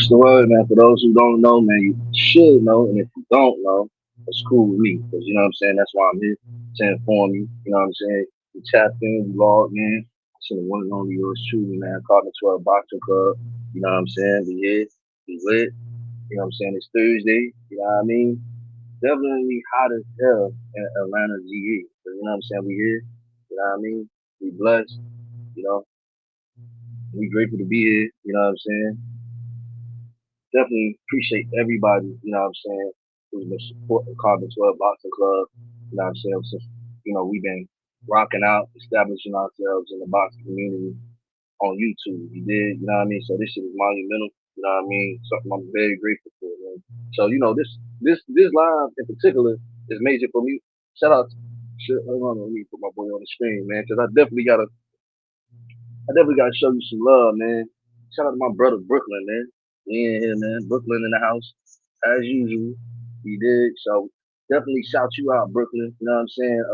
What's the word, man? For those who don't know, man, you should know. And if you don't know, it's cool with me. Because, you know what I'm saying? That's why I'm here to inform you. You know what I'm saying? You tapped in, you logged in. To the one and only yours truly, man. Karbon 12 Boxing Club. You know what I'm saying? We here. We lit. You know what I'm saying? It's Thursday. You know what I mean? Definitely hot as hell in Atlanta, GE. You know what I'm saying? We here. You know what I mean? We blessed. You know, we grateful to be here. You know what I'm saying? Definitely appreciate everybody, you know what I'm saying, who's been supporting Karbon 12 Boxing Club, you know what I'm saying, since, we've been rocking out, establishing ourselves in the boxing community on YouTube. You did, you know what I mean? So this shit is monumental, you know what I mean? Something I'm very grateful for, man. So, this live in particular is major for me. Shout out, shit, hold on, let me put my boy on the screen, man, because I definitely gotta show you some love, man. Shout out to my brother Brooklyn, man. We in here, man. Brooklyn in the house, as usual. You did. So definitely shout you out, Brooklyn. You know what I'm saying?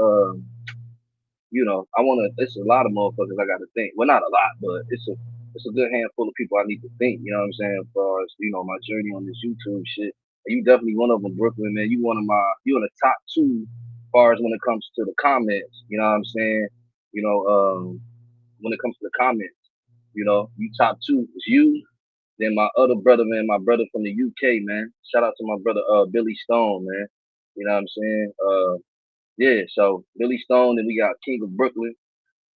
I wanna it's a lot of motherfuckers I gotta think. Well not a lot, but it's a good handful of people I need to think, you know what I'm saying, as far as, my journey on this YouTube shit. And you definitely one of them, Brooklyn, man. You in the top two as far as when it comes to the comments, you know what I'm saying? You know, when it comes to the comments. You top two. It's you. Then my other brother, man, my brother from the UK, man. Shout out to my brother, Billy Stone, man. You know what I'm saying? Yeah. So Billy Stone, then we got King of Brooklyn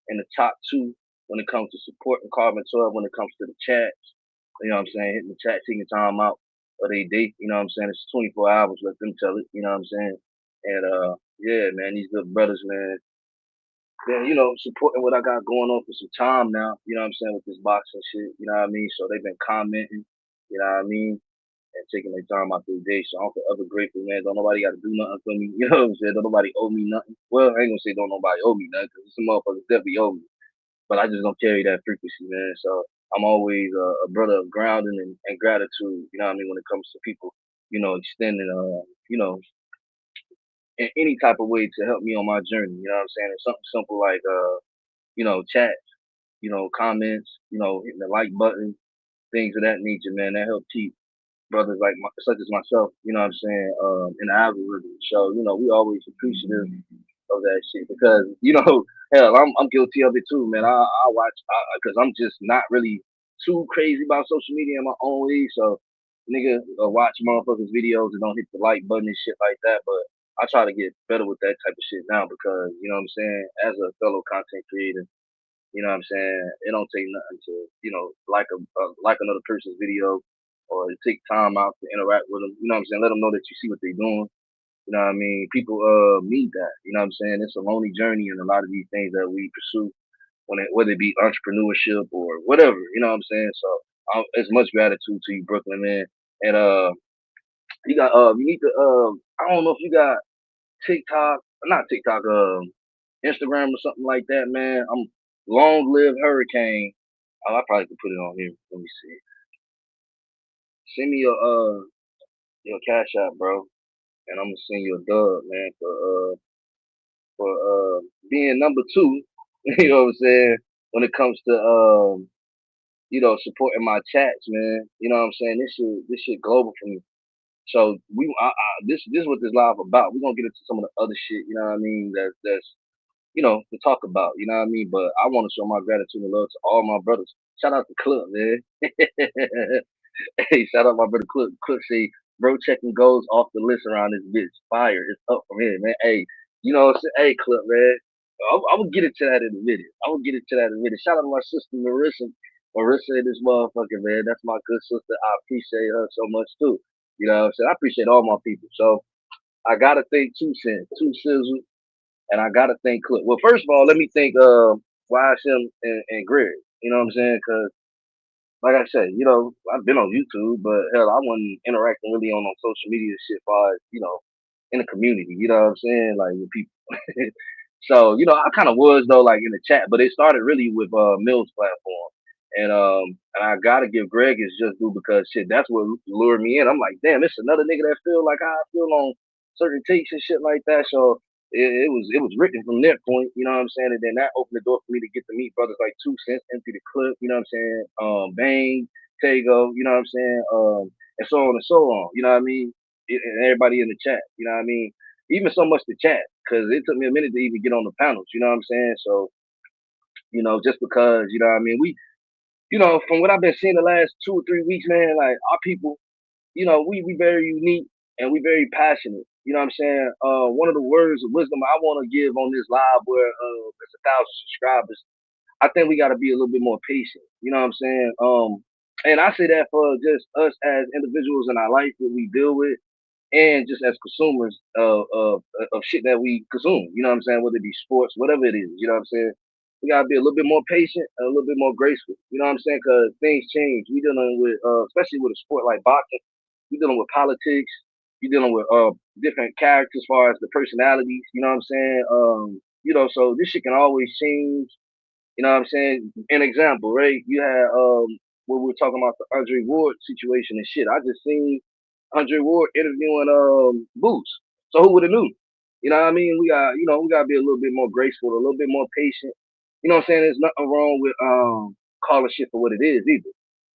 in the top two when it comes to supporting Karbon 12. When it comes to the chats, you know what I'm saying? Hitting the chat, taking time out of their day. You know what I'm saying? It's 24 hours. Let them tell it. You know what I'm saying? And yeah, man, these good brothers, man, been, supporting what I got going on for some time now, you know what I'm saying, with this boxing shit, you know what I mean? So they've been commenting, you know what I mean? And taking their time out through the day. So I'm forever grateful, man. Don't nobody got to do nothing for me. You know what I'm saying? Don't nobody owe me nothing. Well, I ain't gonna say don't nobody owe me nothing, because some motherfuckers definitely owe me. But I just don't carry that frequency, man. So I'm always a brother of grounding and gratitude, you know what I mean, when it comes to people, extending, in any type of way to help me on my journey. You know what I'm saying? It's something simple like, chat, comments, hitting the like button, things of that nature, man. That help keep brothers like such as myself, you know what I'm saying, in the algorithm. So, we always appreciative of that shit because, hell, I'm guilty of it too, man. I watch because I'm just not really too crazy about social media in my own way. So, nigga, watch motherfuckers videos and don't hit the like button and shit like that. But I try to get better with that type of shit now because, you know what I'm saying, as a fellow content creator, you know what I'm saying? It don't take nothing to, like another person's video or take time out to interact with them. You know what I'm saying? Let them know that you see what they're doing. You know what I mean? People need that. You know what I'm saying? It's a lonely journey in a lot of these things that we pursue, whether it be entrepreneurship or whatever. You know what I'm saying? So it's much gratitude to you, Brooklyn, man. And you need to I don't know if you got TikTok, not TikTok, Instagram or something like that, man. I'm Long Live Hurricane. Oh, I probably could put it on here. Let me see. Send me your cash app, bro, and I'm gonna send you a dub, man, for being number two. You know what I'm saying? When it comes to supporting my chats, man. You know what I'm saying? This shit global for me. So this is what this live about. We're gonna get into some of the other shit. You know what I mean? That's to talk about, you know what I mean? But I want to show my gratitude and love to all my brothers. Shout out to Club, man. Hey, shout out my brother Club. Club say, bro, checking goals off the list around this bitch. Fire. It's up from here, man. Hey, hey, Club, man. I will get it to that in a minute. I will get it to that in a minute. Shout out to my sister Marissa. Marissa in this motherfucker, man. That's my good sister. I appreciate her so much too. You know what I'm saying? I appreciate all my people. So I gotta thank Two Cent, Two Sizzle, and I gotta thank Clip. Well, first of all, let me thank YSM and Greg. You know what I'm saying? Because like I said, I've been on YouTube, but hell, I wasn't interacting really on social media shit far as, in the community, you know what I'm saying? Like with people. So, I kinda was though, like in the chat, but it started really with Mill's platform. And I gotta give Greg his just due because shit, that's what lured me in. I'm like, damn, it's another nigga that feel like how I feel on certain takes and shit like that. So it was written from that point, you know what I'm saying? And then that opened the door for me to get to meet brothers like Two Cents, Empty the Clip, you know what I'm saying? Bang, Tego, you know what I'm saying? And so on and so on. You know what I mean? And everybody in the chat. You know what I mean? Even so much the chat, because it took me a minute to even get on the panels. You know what I'm saying? So just because you know what I mean, from what I've been seeing the last 2 or 3 weeks, man, like our people, we very unique and we very passionate. You know what I'm saying? One of the words of wisdom I want to give on this live where there's 1,000 subscribers, I think we got to be a little bit more patient. You know what I'm saying? And I say that for just us as individuals in our life that we deal with, and just as consumers of shit that we consume. You know what I'm saying? Whether it be sports, whatever it is. You know what I'm saying? We gotta be a little bit more patient and a little bit more graceful. You know what I'm saying? Because things change. We dealing with, especially with a sport like boxing, we dealing with politics. You dealing with different characters as far as the personalities. You know what I'm saying? So this shit can always change. You know what I'm saying? An example, right? You had when we were talking about the Andre Ward situation and shit. I just seen Andre Ward interviewing Boots. So who would have knew? You know what I mean? We gotta be a little bit more graceful, a little bit more patient. You know what I'm saying? There's nothing wrong with calling shit for what it is either.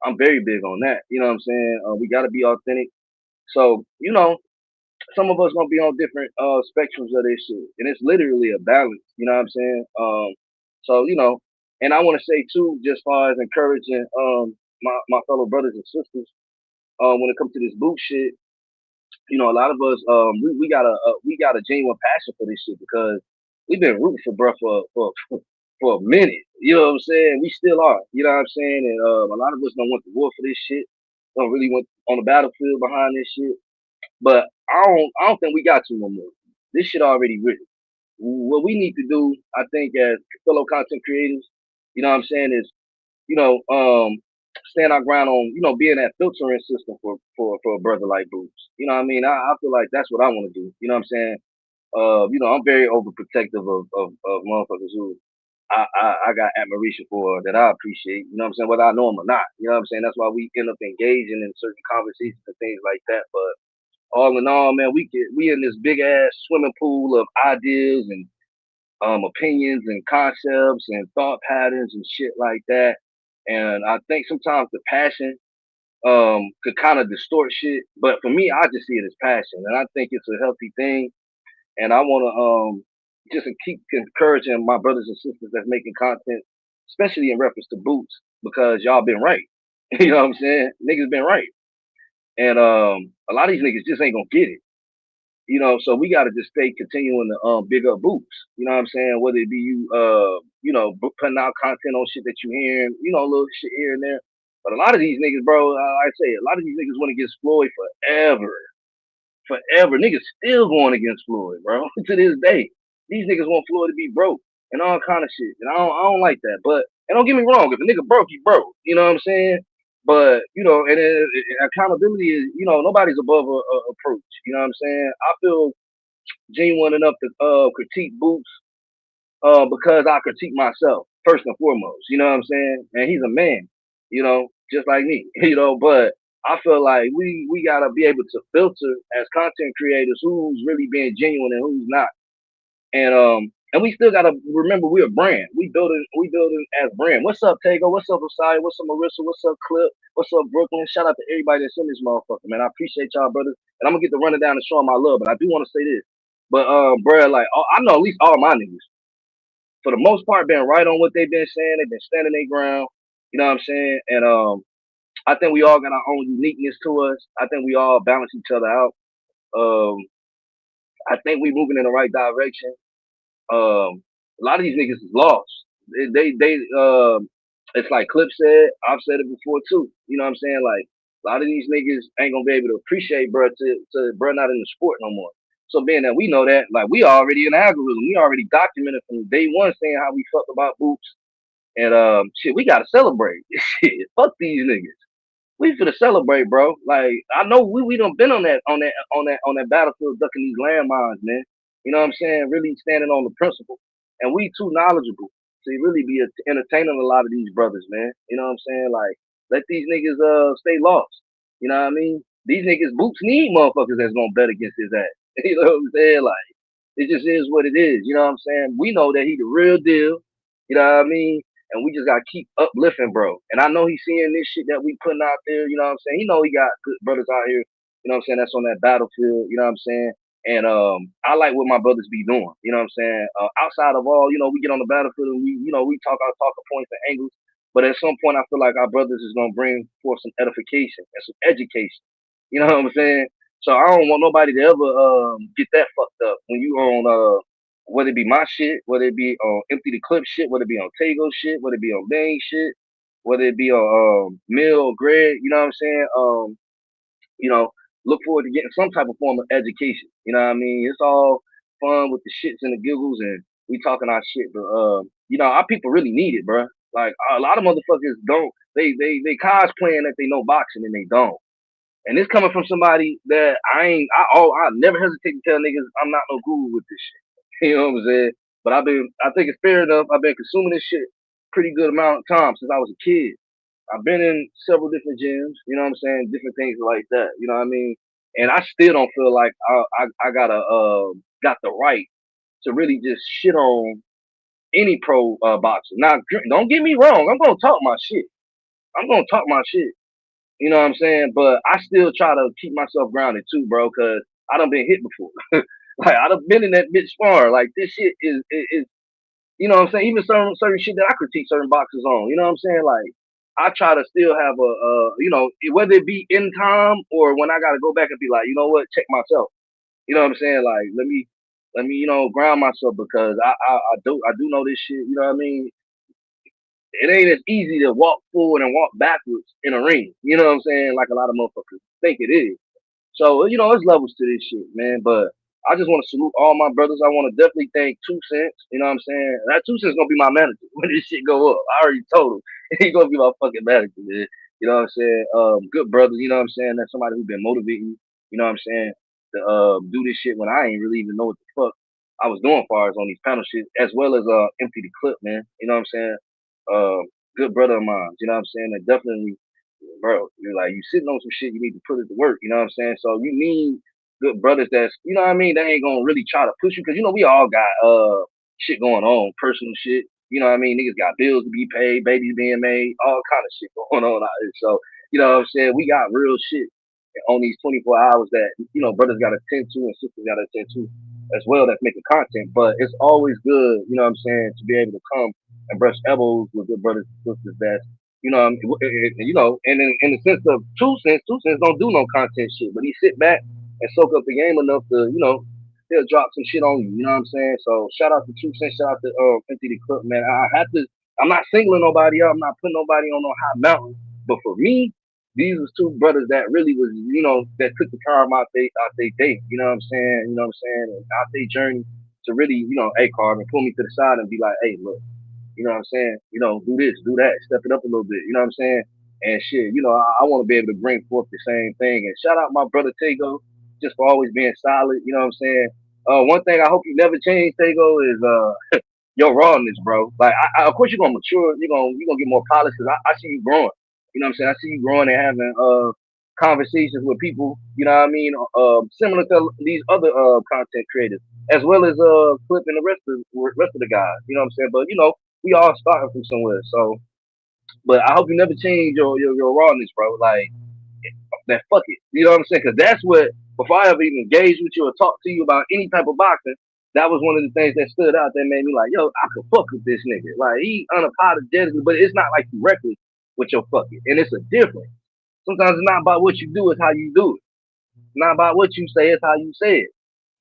I'm very big on that. You know what I'm saying? We gotta be authentic. So, some of us gonna be on different spectrums of this shit. And it's literally a balance, you know what I'm saying? So, and I wanna say too, just far as encouraging my fellow brothers and sisters, when it comes to this boot shit, a lot of us we got a genuine passion for this shit because we've been rooting for bruh for a minute. You know what I'm saying? We still are. You know what I'm saying? And a lot of us don't want to war for this shit. Don't really want on the battlefield behind this shit. But I don't think we got to no more. This shit already written. What we need to do, I think, as fellow content creators, you know what I'm saying, is you know, um, stand our ground on, being that filtering system for a brother like Boots. You know what I mean? I feel like that's what I want to do. You know what I'm saying? I'm very overprotective of motherfuckers who I got admiration for that I appreciate. You know what I'm saying? Whether I know them or not. You know what I'm saying? That's why we end up engaging in certain conversations and things like that. But all in all, man, we in this big ass swimming pool of ideas and opinions and concepts and thought patterns and shit like that. And I think sometimes the passion could kind of distort shit. But for me, I just see it as passion, and I think it's a healthy thing. And I want to just keep encouraging my brothers and sisters that's making content, especially in reference to Boots, because y'all been right. You know what I'm saying? Niggas been right, and a lot of these niggas just ain't gonna get it. So we gotta just stay continuing to big up Boots. You know what I'm saying? Whether it be you putting out content on shit that you hearing, little shit here and there. But a lot of these niggas, bro, like I say, a lot of these niggas want to get Floyd forever. Forever. Niggas still going against Floyd, bro. To this day. These niggas want Floyd to be broke and all kind of shit. And I don't like that. But and don't get me wrong, if a nigga broke, he broke. You know what I'm saying? But and accountability is, nobody's above a approach. You know what I'm saying? I feel genuine enough to critique Boots because I critique myself first and foremost. You know what I'm saying? And he's a man, just like me. But I feel like we gotta be able to filter as content creators who's really being genuine and who's not. And we still gotta remember we're a brand. We building as brand. What's up, Tego? What's up, Osai? What's up, Marissa? What's up, Clip? What's up, Brooklyn? Shout out to everybody that's in this motherfucker, man. I appreciate y'all, brothers. And I'm gonna get to running down and showing my love, but I do want to say this. But bruh, like I know at least all my niggas, for the most part, been right on what they've been saying. They've been standing their ground. You know what I'm saying? And I think we all got our own uniqueness to us. I think we all balance each other out. Um, I think we moving in the right direction. A lot of these niggas is lost. It's like Clip said. I've said it before too. You know what I'm saying? Like a lot of these niggas ain't gonna be able to appreciate bro to bro not in the sport no more. So being that we know that, like we already in the algorithm, we already documented from day one saying how we felt about Boots. And shit, we gotta celebrate. Shit, fuck these niggas. We finna celebrate, bro. Like I know we done been on that battlefield ducking these landmines, man. You know what I'm saying? Really standing on the principle. And we too knowledgeable to really be entertaining a lot of these brothers, man. You know what I'm saying? Like let these niggas stay lost. You know what I mean? These niggas Boots need motherfuckers that's gonna bet against his ass. You know what I'm saying? Like it just is what it is. You know what I'm saying? We know that he the real deal. You know what I mean? and we just gotta keep uplifting, bro. And I know he's seeing this shit that we putting out there. You know what I'm saying? He know he got good brothers out here. You know what I'm saying? That's on that battlefield. You know what I'm saying? And I like what my brothers be doing. You know what I'm saying? Outside of all, we get on the battlefield and we talk our talking points and angles. But at some point, I feel like our brothers is gonna bring forth some edification and some education. You know what I'm saying? So I don't want nobody to ever get that fucked up when you on whether it be my shit, whether it be on Empty the Clip shit, whether it be on Tego shit, whether it be on Bang shit, whether it be on Mill or Greg. You know what I'm saying? You know, look forward to getting some type of form of education. You know what I mean? It's all fun with the shits and the giggles and we talking our shit, but our people really need it, bro. Like a lot of motherfuckers don't. They cosplaying that they know boxing and they don't. And this coming from somebody that I never hesitate to tell niggas I'm not no guru with this shit. You know what I'm saying? But I think it's fair enough. I've been consuming this shit pretty good amount of time since I was a kid. I've been in several different gyms, you know what I'm saying? Different things like that, you know what I mean? And I still don't feel like I got the right to really just shit on any pro boxer. Now, don't get me wrong. I'm gonna talk my shit. I'm gonna talk my shit. You know what I'm saying? But I still try to keep myself grounded too, bro, because I done been hit before. Like I done been in that bitch far. Like this shit is you know what I'm saying? Even certain shit that I critique certain boxers on. You know what I'm saying? Like I try to still have whether it be in time or when I gotta go back and be like, you know what, check myself. You know what I'm saying? Like let me ground myself because I do know this shit. You know what I mean? It ain't as easy to walk forward and walk backwards in a ring. You know what I'm saying? Like a lot of motherfuckers think it is. So, there's levels to this shit, man. But I just want to salute all my brothers. I want to definitely thank Two Cents. You know what I'm saying? That Two Cents gonna be my manager when this shit go up. I already told him. He gonna be my fucking manager, man. You know what I'm saying? Good brothers, you know what I'm saying? That's somebody who been motivating, you know what I'm saying, to do this shit when I ain't really even know what the fuck I was doing far as on these panel shit, as well as Empty the Clip, man. You know what I'm saying? Uh Good brother of mine, you know what I'm saying? That definitely, bro, you're like you sitting on some shit, you need to put it to work, you know what I'm saying? So you need good brothers that's, you know what I mean, they ain't gonna really try to push you because we all got shit going on, personal shit. You know what I mean? Niggas got bills to be paid, babies being made, all kind of shit going on out here. So, you know what I'm saying? We got real shit on these 24 hours that, brothers gotta tend to and sisters gotta tend to as well that's making content. But it's always good, you know what I'm saying, to be able to come and brush elbows with good brothers and sisters that's and in the sense of Two Cents don't do no content shit, but he sit back and soak up the game enough to, he'll drop some shit on you. You know what I'm saying? So shout out to Two Cents, shout out to Empty the Clip, man. I'm not singling nobody out, I'm not putting nobody on no high mountain. But for me, these was two brothers that really was, that took the time out they day. You know what I'm saying? You know what I'm saying? And out their journey to really, hey Karbon, pull me to the side and be like, hey, look. You know what I'm saying? Do this, do that, step it up a little bit. You know what I'm saying? And shit, I want to be able to bring forth the same thing. And shout out my brother Tego, just for always being solid. You know what I'm saying? One thing I hope you never change, Tego, is your rawness, bro. Like, of course you're gonna mature. You're gonna get more polished. Cause I see you growing. You know what I'm saying? I see you growing and having conversations with people. You know what I mean? Similar to these other content creators, as well as Clip and the rest of the guys. You know what I'm saying? But we all starting from somewhere. So, but I hope you never change your rawness, bro. Like that, fuck it. You know what I'm saying? Because that's what before I ever even engage with you or talk to you about any type of boxing, that was one of the things that stood out that made me like, yo, I could fuck with this nigga. Like he unapologetically, but it's not like you reckless with your fucking. And it's a difference. Sometimes it's not about what you do, it's how you do it. It's not about what you say, it's how you say it.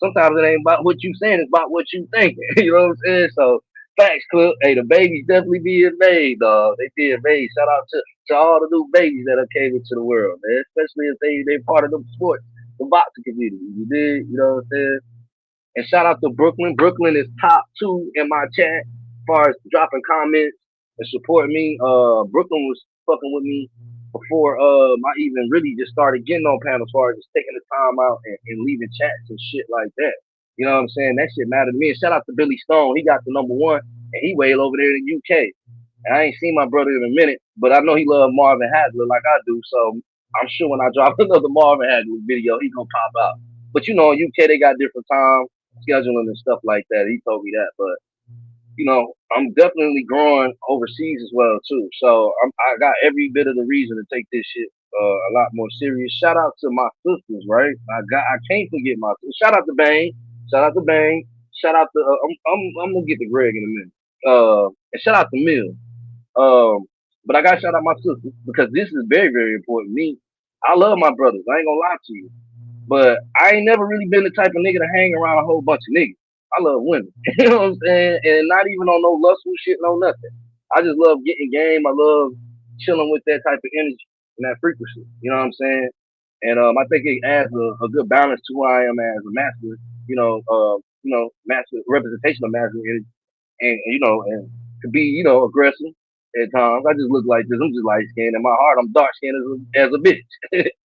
Sometimes it ain't about what you saying, it's about what you thinking. You know what I'm saying? So facts, Clip. Hey, the babies definitely being made, dog. They being made. Shout out to all the new babies that have came into the world, man. Especially if they part of the sports, the boxing community. You did, you know what I'm saying? And shout out to Brooklyn. Brooklyn is top 2 in my chat as far as dropping comments and supporting me. Brooklyn was fucking with me before I even really just started getting on panels, as far as just taking the time out and leaving chats and shit like that. You know what I'm saying? That shit mattered to me. And shout out to Billy Stone. He got the #1 and he way over there in the UK. And I ain't seen my brother in a minute, but I know he love Marvin Hagler like I do. So I'm sure when I drop another Marvin Hagler video, he gonna pop out. But in UK they got different time scheduling and stuff like that. He told me that, but I'm definitely growing overseas as well too. So I got every bit of the reason to take this shit a lot more serious. Shout out to my sisters, right? I can't forget my shout out to Bang, shout out to Bang, shout out to I'm gonna get to Greg in a minute. And shout out to Mill. Um, but I gotta shout out my sisters because this is very very important. Me, I love my brothers. I ain't gonna lie to you. But I ain't never really been the type of nigga to hang around a whole bunch of niggas. I love women. You know what I'm saying? And not even on no lustful shit, no nothing. I just love getting game. I love chilling with that type of energy and that frequency. You know what I'm saying? And I think it adds a good balance to who I am as a masculine, masculine representation of masculine energy and to be, aggressive at times. I just look like this. I'm just light skinned. In my heart, I'm dark skinned as a bitch.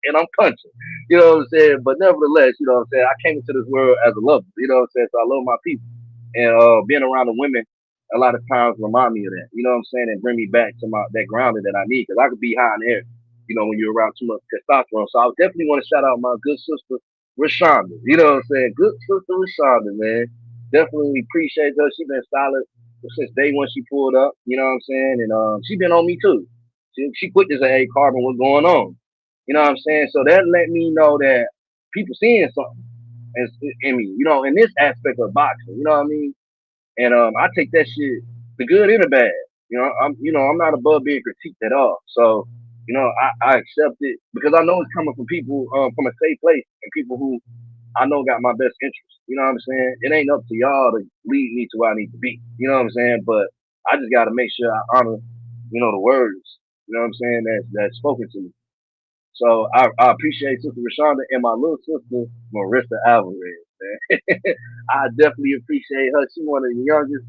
And I'm punching. You know what I'm saying? But nevertheless, you know what I'm saying? I came into this world as a lover. You know what I'm saying? So I love my people. And being around the women a lot of times remind me of that. You know what I'm saying? And bring me back to my that grounding that I need. Because I could be high in the air, when you're around too much testosterone. So I definitely want to shout out my good sister, Rashonda. You know what I'm saying? Good sister Rashonda, man. Definitely appreciate her. She been solid since day one she pulled up. You know what I'm saying? And she been on me too. She quit this hey Karbon, what's going on? You know what I'm saying? So that let me know that people seeing something in me, in this aspect of boxing. You know what I mean? And I take that shit the good and the bad. I'm not above being critiqued at all. So, I accept it because I know it's coming from people from a safe place and people who I know got my best interest. You know what I'm saying? It ain't up to y'all to lead me to where I need to be. You know what I'm saying? But I just got to make sure I honor, the words. You know what I'm saying? That's spoken to me. So I appreciate Sister Rashonda and my little sister Marissa Alvarez. Man. I definitely appreciate her. She's one of the youngest.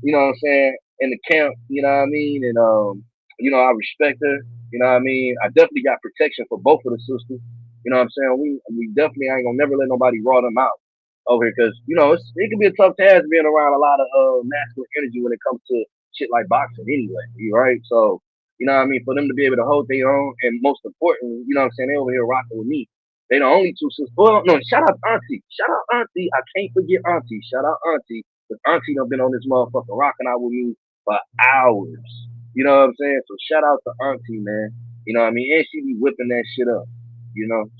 You know what I'm saying, in the camp, you know what I mean? And I respect her, you know what I mean? I definitely got protection for both of the sisters. You know what I'm saying? We definitely ain't gonna never let nobody raw them out over here because, it can be a tough task being around a lot of masculine energy when it comes to shit like boxing anyway, you right? So, you know what I mean, for them to be able to hold their own and most importantly, you know what I'm saying, they over here rocking with me. They the only two sisters. Well, no, shout out Auntie. Shout out Auntie. I can't forget Auntie. Shout out Auntie. Cause Auntie done been on this motherfucker rocking out with me for hours. You know what I'm saying? So shout out to Auntie, man. You know what I mean? And she be whipping that shit up.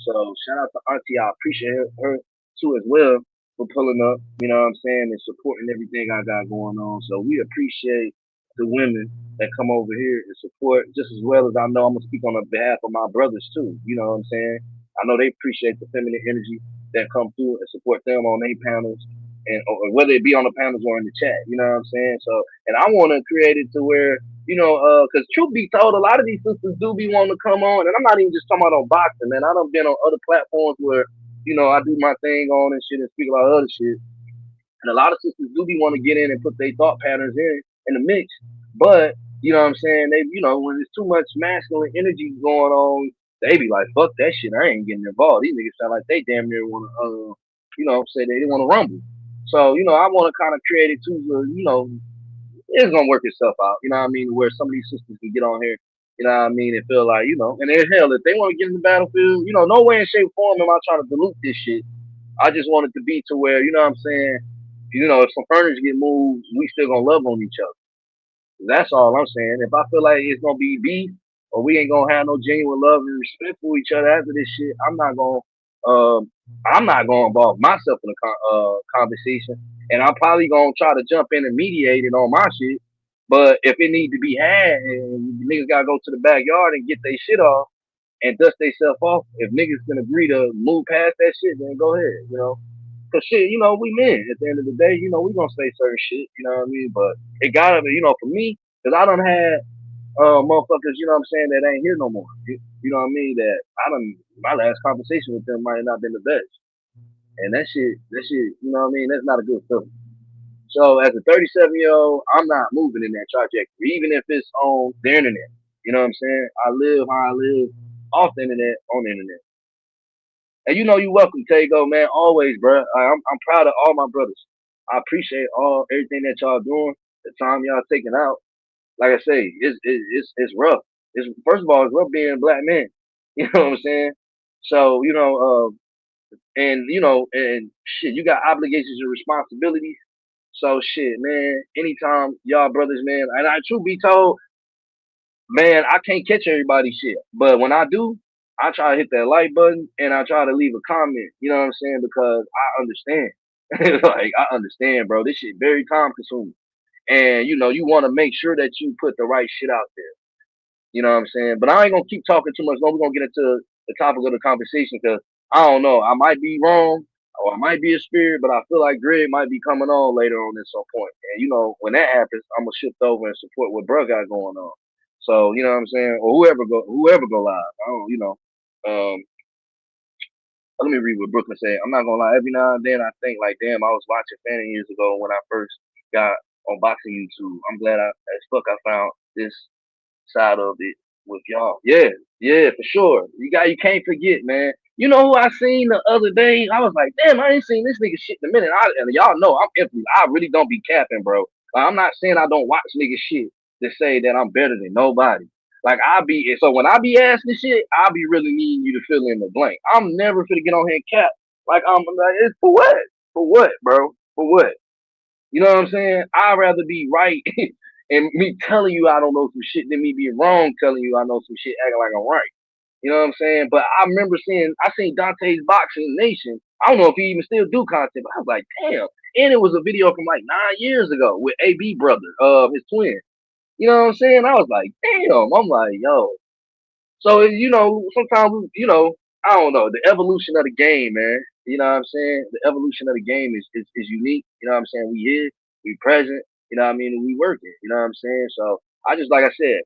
So shout out to Auntie. I appreciate her too as well for pulling up. You know what I'm saying? And supporting everything I got going on. So we appreciate the women that come over here and support just as well as I know I'm gonna speak on the behalf of my brothers too. You know what I'm saying? I know they appreciate the feminine energy that come through and support them on their panels and or whether it be on the panels or in the chat. You know what I'm saying? So, and I want to create it to where because truth be told, a lot of these sisters do be wanting to come on, and I'm not even just talking about on boxing, man. I done been on other platforms where I do my thing on and shit and speak about other shit, and a lot of sisters do be want to get in and put their thought patterns in the mix, but you know what I'm saying? They, when there's too much masculine energy going on, they be like, fuck that shit. I ain't getting involved. These niggas sound like they damn near want to, say they want to rumble. So, I want to kind of create it too, it's gonna work itself out. You know what I mean? Where some of these sisters can get on here, you know what I mean, and feel like, and then hell, if they want to get in the battlefield, no way in shape form am I trying to dilute this shit. I just want it to be to where, you know what I'm saying, if some furniture get moved, we still gonna love on each other. That's all I'm saying. If I feel like it's gonna be beef or we ain't gonna have no genuine love and respect for each other after this shit, I'm not gonna involve myself in a conversation, and I'm probably gonna try to jump in and mediate it on my shit. But if it need to be had, and niggas gotta go to the backyard and get their shit off and dust themselves off, if niggas can agree to move past that shit, then go ahead. Cause shit, we men at the end of the day, we gonna say certain shit, you know what I mean? But it gotta be, for me, cause I done had motherfuckers, you know what I'm saying, that ain't here no more. You know what I mean? That my last conversation with them might not been the best. And that shit, you know what I mean? That's not a good feeling. So as a 37-year-old, I'm not moving in that trajectory, even if it's on the internet. You know what I'm saying? I live how I live off the internet, on the internet. And you welcome, Tago, man. Always, bro. I'm proud of all my brothers. I appreciate everything that y'all doing. The time y'all taking out. Like I say, it's rough. It's first of all, it's rough being a black man. You know what I'm saying? So and shit, you got obligations and responsibilities. So shit, man. Anytime y'all brothers, man, and I truth be told, man, I can't catch everybody's shit. But when I do, I try to hit that like button and I try to leave a comment. You know what I'm saying? Because I understand. Like I understand, bro. This shit very time consuming. And you want to make sure that you put the right shit out there. You know what I'm saying? But I ain't gonna keep talking too much. No, we're gonna get into the topic of the conversation because I don't know. I might be wrong or I might be a spirit, but I feel like Greg might be coming on later on at some point. And when that happens, I'm gonna shift over and support what bro got going on. So you know what I'm saying, or whoever go live. I don't. Um, Let me read what Brooklyn said. I'm not gonna lie. Every now and then I think like, damn, I was watching Fanny years ago when I first got on boxing YouTube. I'm glad as fuck I found this side of it with y'all. Yeah, yeah, for sure. You can't forget, man. You know who I seen the other day? I was like, damn, I ain't seen this nigga shit in a minute. And y'all know I'm empty. I really don't be capping, bro. Like, I'm not saying I don't watch nigga shit to say that I'm better than nobody. Like so when I be asking shit, I be really needing you to fill in the blank. I'm never finna get on here and cap. Like I'm like, it's for what? For what, bro? For what? You know what I'm saying? I'd rather be right and me telling you I don't know some shit than me being wrong telling you I know some shit acting like I'm right. You know what I'm saying? But I remember I seen Dante's Boxing Nation. I don't know if he even still do content, but I was like, damn. And it was a video from like 9 years ago with AB brother, his twin. You know what I'm saying? I was like, damn. I'm like, yo. So sometimes I don't know the evolution of the game, man. You know what I'm saying? The evolution of the game is unique. You know what I'm saying? We here, we present. You know what I mean? And we working. You know what I'm saying? So I just like I said,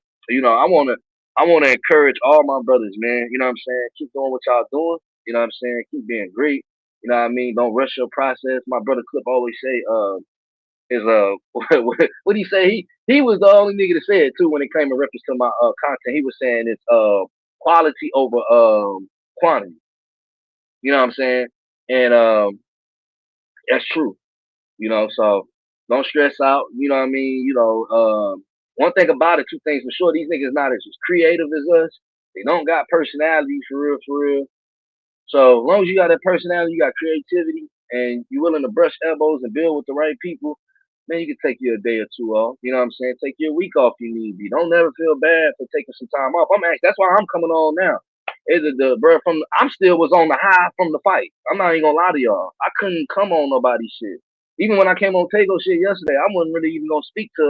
I wanna encourage all my brothers, man. You know what I'm saying? Keep doing what y'all doing. You know what I'm saying? Keep being great. You know what I mean? Don't rush your process. My brother Clip always say, is what he say? He was the only nigga to say it too when it came in reference to my content. He was saying it's quality over quantity. You know what I'm saying? And that's true. So don't stress out. You know what I mean? One thing about it, two things for sure. These niggas not as creative as us. They don't got personality for real, for real. So as long as you got that personality, you got creativity, and you're willing to brush elbows and build with the right people, man, you can take you a day or two off. You know what I'm saying? Take you a week off if you need be. Don't never feel bad for taking some time off. That's why I'm coming on now. Is it the bro I'm still was on the high from the fight. I'm not even gonna lie to y'all. I couldn't come on nobody's shit. Even when I came on Tego shit yesterday, I wasn't really even gonna speak to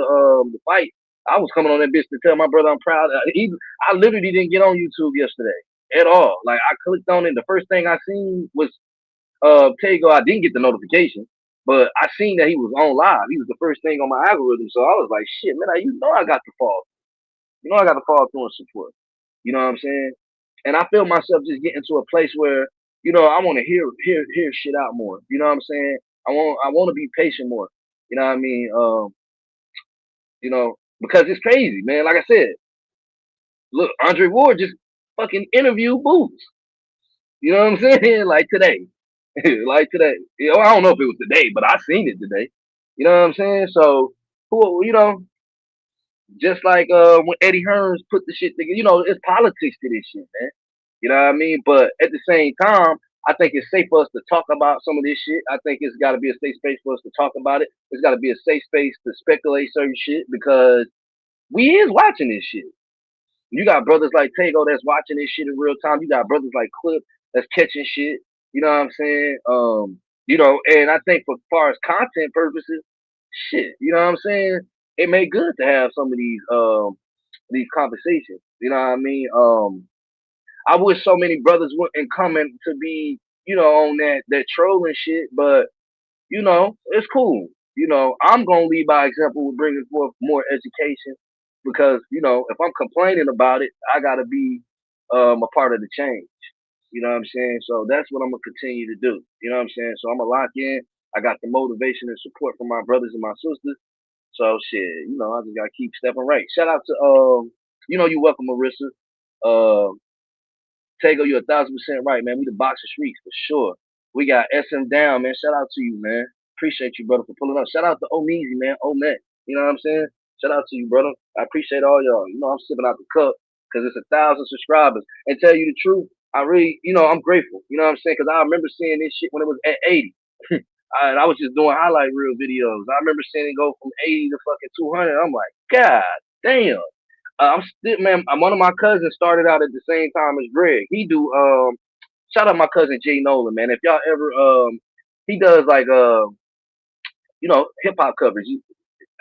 the fight. I was coming on that bitch to tell my brother I'm proud. I literally didn't get on YouTube yesterday at all. Like I clicked on it. The first thing I seen was Tego. I didn't get the notification, but I seen that he was on live. He was the first thing on my algorithm. So I was like, shit, man, I got to fall. I got to fall through and support. You know what I'm saying? And I feel myself just getting to a place where, I want to hear shit out more. You know what I'm saying? I want to be patient more. You know what I mean? Because it's crazy, man. Like I said, look, Andre Ward just fucking interviewed Boots. You know what I'm saying? Like today. Like today. I don't know if it was today, but I seen it today. You know what I'm saying? So, just like when Eddie Hearns put the shit together, it's politics to this shit, man. You know what I mean? But at the same time, I think it's safe for us to talk about some of this shit. I think it's got to be a safe space for us to talk about it. It's got to be a safe space to speculate certain shit because we is watching this shit. You got brothers like Tego that's watching this shit in real time. You got brothers like Clip that's catching shit. You know what I'm saying? And I think for far as content purposes, shit, you know what I'm saying? It made good to have some of these conversations. You know what I mean? I wish so many brothers wouldn't come in to be, on that trolling shit, but it's cool. I'm gonna lead by example with bringing forth more education because if I'm complaining about it, I gotta be a part of the change. You know what I'm saying? So that's what I'm gonna continue to do. You know what I'm saying? So I'm gonna lock in. I got the motivation and support from my brothers and my sisters. So shit, I just gotta keep stepping right. Shout out to you welcome Marissa. Tego, you 1,000% right, man. We the boxer streets for sure. We got SM down, man. Shout out to you, man. Appreciate you, brother, for pulling up. Shout out to Omeezy, man. Omet. You know what I'm saying? Shout out to you, brother. I appreciate all y'all. I'm sipping out the cup because it's 1,000 subscribers. And tell you the truth, I really, I'm grateful. You know what I'm saying? Because I remember seeing this shit when it was at 80. I was just doing highlight reel videos. I remember seeing it go from 80 to fucking 200. I'm like, God damn. I'm still, man. One of my cousins started out at the same time as Greg. He do shout out my cousin Jay Nolan, man. If y'all ever he does like hip hop covers.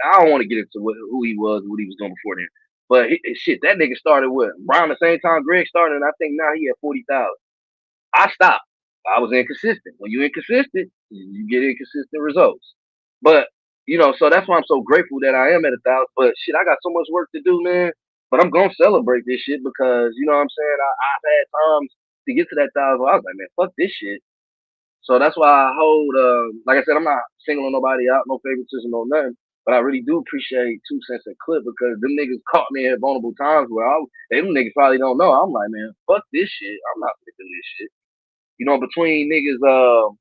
I don't want to get into who he was, what he was doing before then. But shit, that nigga started with around the same time Greg started, and I think now he at 40,000. I stopped. I was inconsistent. When you inconsistent, you get inconsistent results. But so that's why I'm so grateful that I am at 1,000. But shit, I got so much work to do, man. But I'm gonna celebrate this shit because you know what I'm saying. I've had times to get to that 1,000. I was like, man, fuck this shit. So that's why I hold. Like I said, I'm not singling nobody out, no favoritism, no nothing. But I really do appreciate 2 Cents and Clip because them niggas caught me at vulnerable times where them niggas probably don't know. I'm like, man, fuck this shit. I'm not doing this shit. Between niggas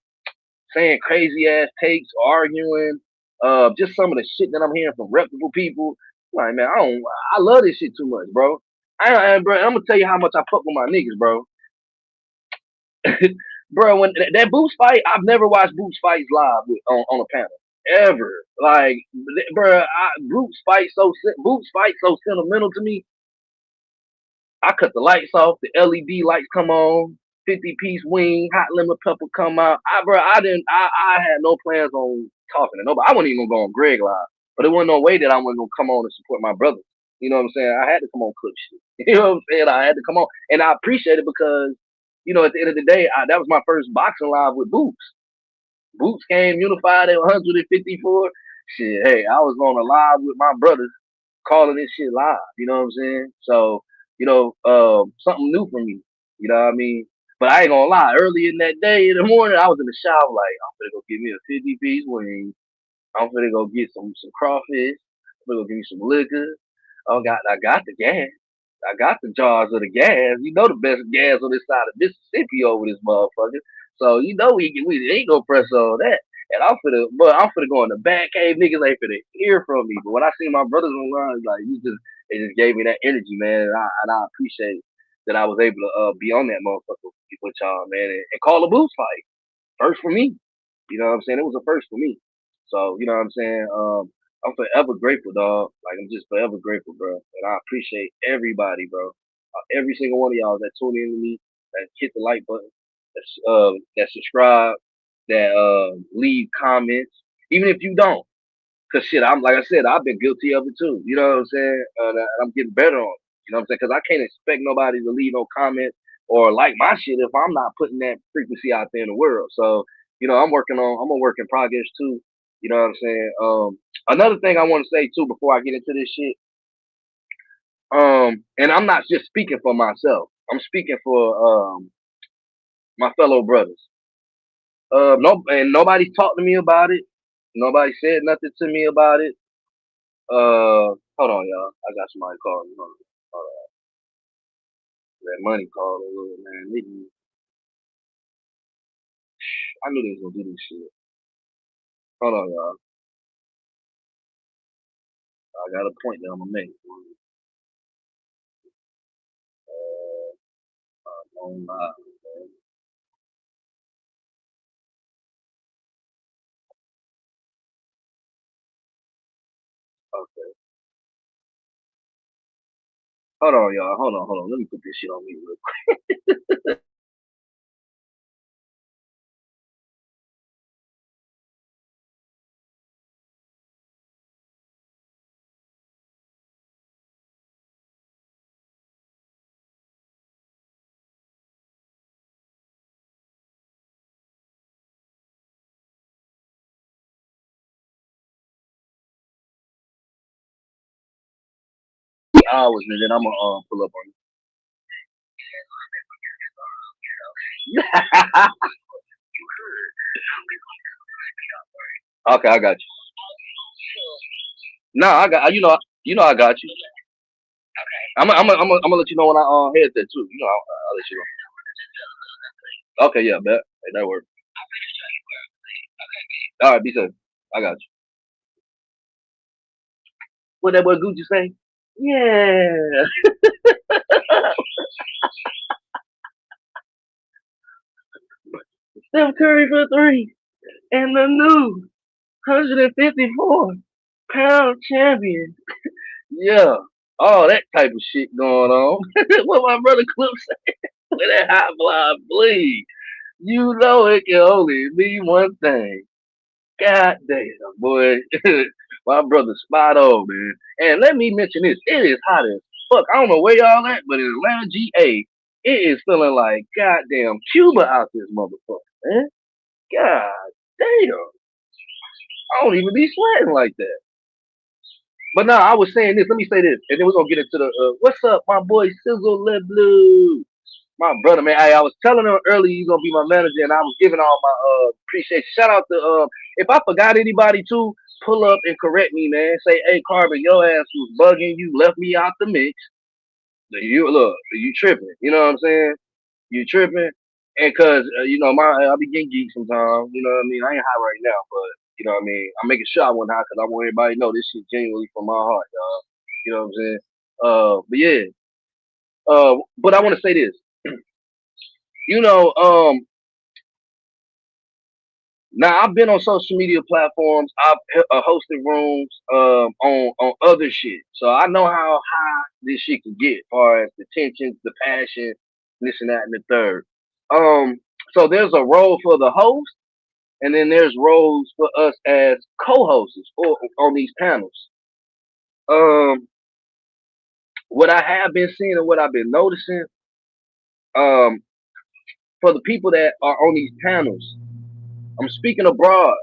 saying crazy ass takes, arguing, just some of the shit that I'm hearing from reputable people. Like, man, I love this shit too much, bro. Bro, I'm gonna tell you how much I fuck with my niggas, bro. Bro, when that Boots fight, I've never watched Boots fights live on a panel ever. Like, bro, Boots fight so sentimental to me. I cut the lights off, the LED lights come on, 50-piece wing, hot lemon pepper come out. I had no plans on talking to nobody. I wasn't even gonna go on Greg live, but there wasn't no way that I wasn't gonna come on and support my brother. You know what I'm saying? I had to come on Cook shit. You know what I'm saying? I had to come on, and I appreciate it because at the end of the day, that was my first boxing live with Boots. Boots came unified at 154. Shit, hey, I was on a live with my brothers calling this shit live. You know what I'm saying? So, something new for me. You know what I mean? But I ain't gonna lie. Early in that day in the morning, I was in the shower like, I'm gonna go get me a 50-piece wing. I'm gonna go get some crawfish. I'm gonna go get me some liquor. I got the gas. I got the jars of the gas. You know the best gas on this side of Mississippi over this motherfucker. So we ain't gonna press on that. And I'm finna go in the back cave. Niggas ain't finna hear from me. But when I see my brothers online, like it just gave me that energy, man. And I appreciate that I was able to be on that motherfucker with y'all, man, and call a boost fight. First for me. You know what I'm saying? It was a first for me. So, you know what I'm saying? I'm forever grateful, dog. Like, I'm just forever grateful, bro. And I appreciate everybody, bro. Every single one of y'all that tune in to me, that hit the like button, that subscribe, that leave comments, even if you don't. Cause shit, I'm like I said, I've been guilty of it too. You know what I'm saying? And I'm getting better on it. You know what I'm saying? Cause I can't expect nobody to leave no comment or like my shit if I'm not putting that frequency out there in the world. So, I'm a work in progress too. You know what I'm saying? Another thing I want to say too before I get into this shit, and I'm not just speaking for myself. I'm speaking for my fellow brothers. No, and nobody's talked to me about it. Nobody said nothing to me about it. Hold on, y'all. I got somebody calling me. Hold on. That money call a little man. I knew they was gonna do this shit. Hold on, y'all. I got a point that I'm gonna make. On live, man. Okay. Hold on, y'all. Hold on. Let me put this shit on me real quick. Hours and then I'm gonna pull up on you. Okay, I got you. No, I got I got you. I'm gonna let you know when I head there too. I'll let you know. Okay, yeah, bet. Hey, that works. All right, be safe. I got you. What that boy Gucci say? Yeah. Steph Curry for 3. and the new 154-pound champion. Yeah, all that type of shit going on. What my brother Clip said with that hot fly bleed. You know it can only be one thing. God damn, boy. My brother spot on, man. And let me mention this. It is hot as fuck. I don't know where y'all at, but in Atlanta, GA, it is feeling like goddamn Cuba out this motherfucker, man. God damn. I don't even be sweating like that. But now I was saying this. Let me say this, and then we're gonna get into the what's up, my boy Sizzle Le Blue. My brother, man. I was telling him earlier he's gonna be my manager, and I was giving all my appreciation. Shout out to if I forgot anybody too, pull up and correct me, man. Say, hey, Karbon, your ass was bugging. You left me out the mix. You look, you tripping. You know what I'm saying? You tripping, and cause you know I be getting geek sometimes. You know what I mean? I ain't high right now, but you know what I mean. I'm making sure I wasn't high because I want everybody to know this shit genuinely from my heart, y'all. You know what I'm saying? But yeah. But I want to say this. You know, now I've been on social media platforms. I've hosted rooms on other shit, so I know how high this shit can get, as far as the tensions, the passion, this and that and the third. Um, so there's a role for the host, and then there's roles for us as co-hosts or on these panels. Um, what I have been seeing and what I've been noticing, um, for the people that are on these panels, I'm speaking abroad.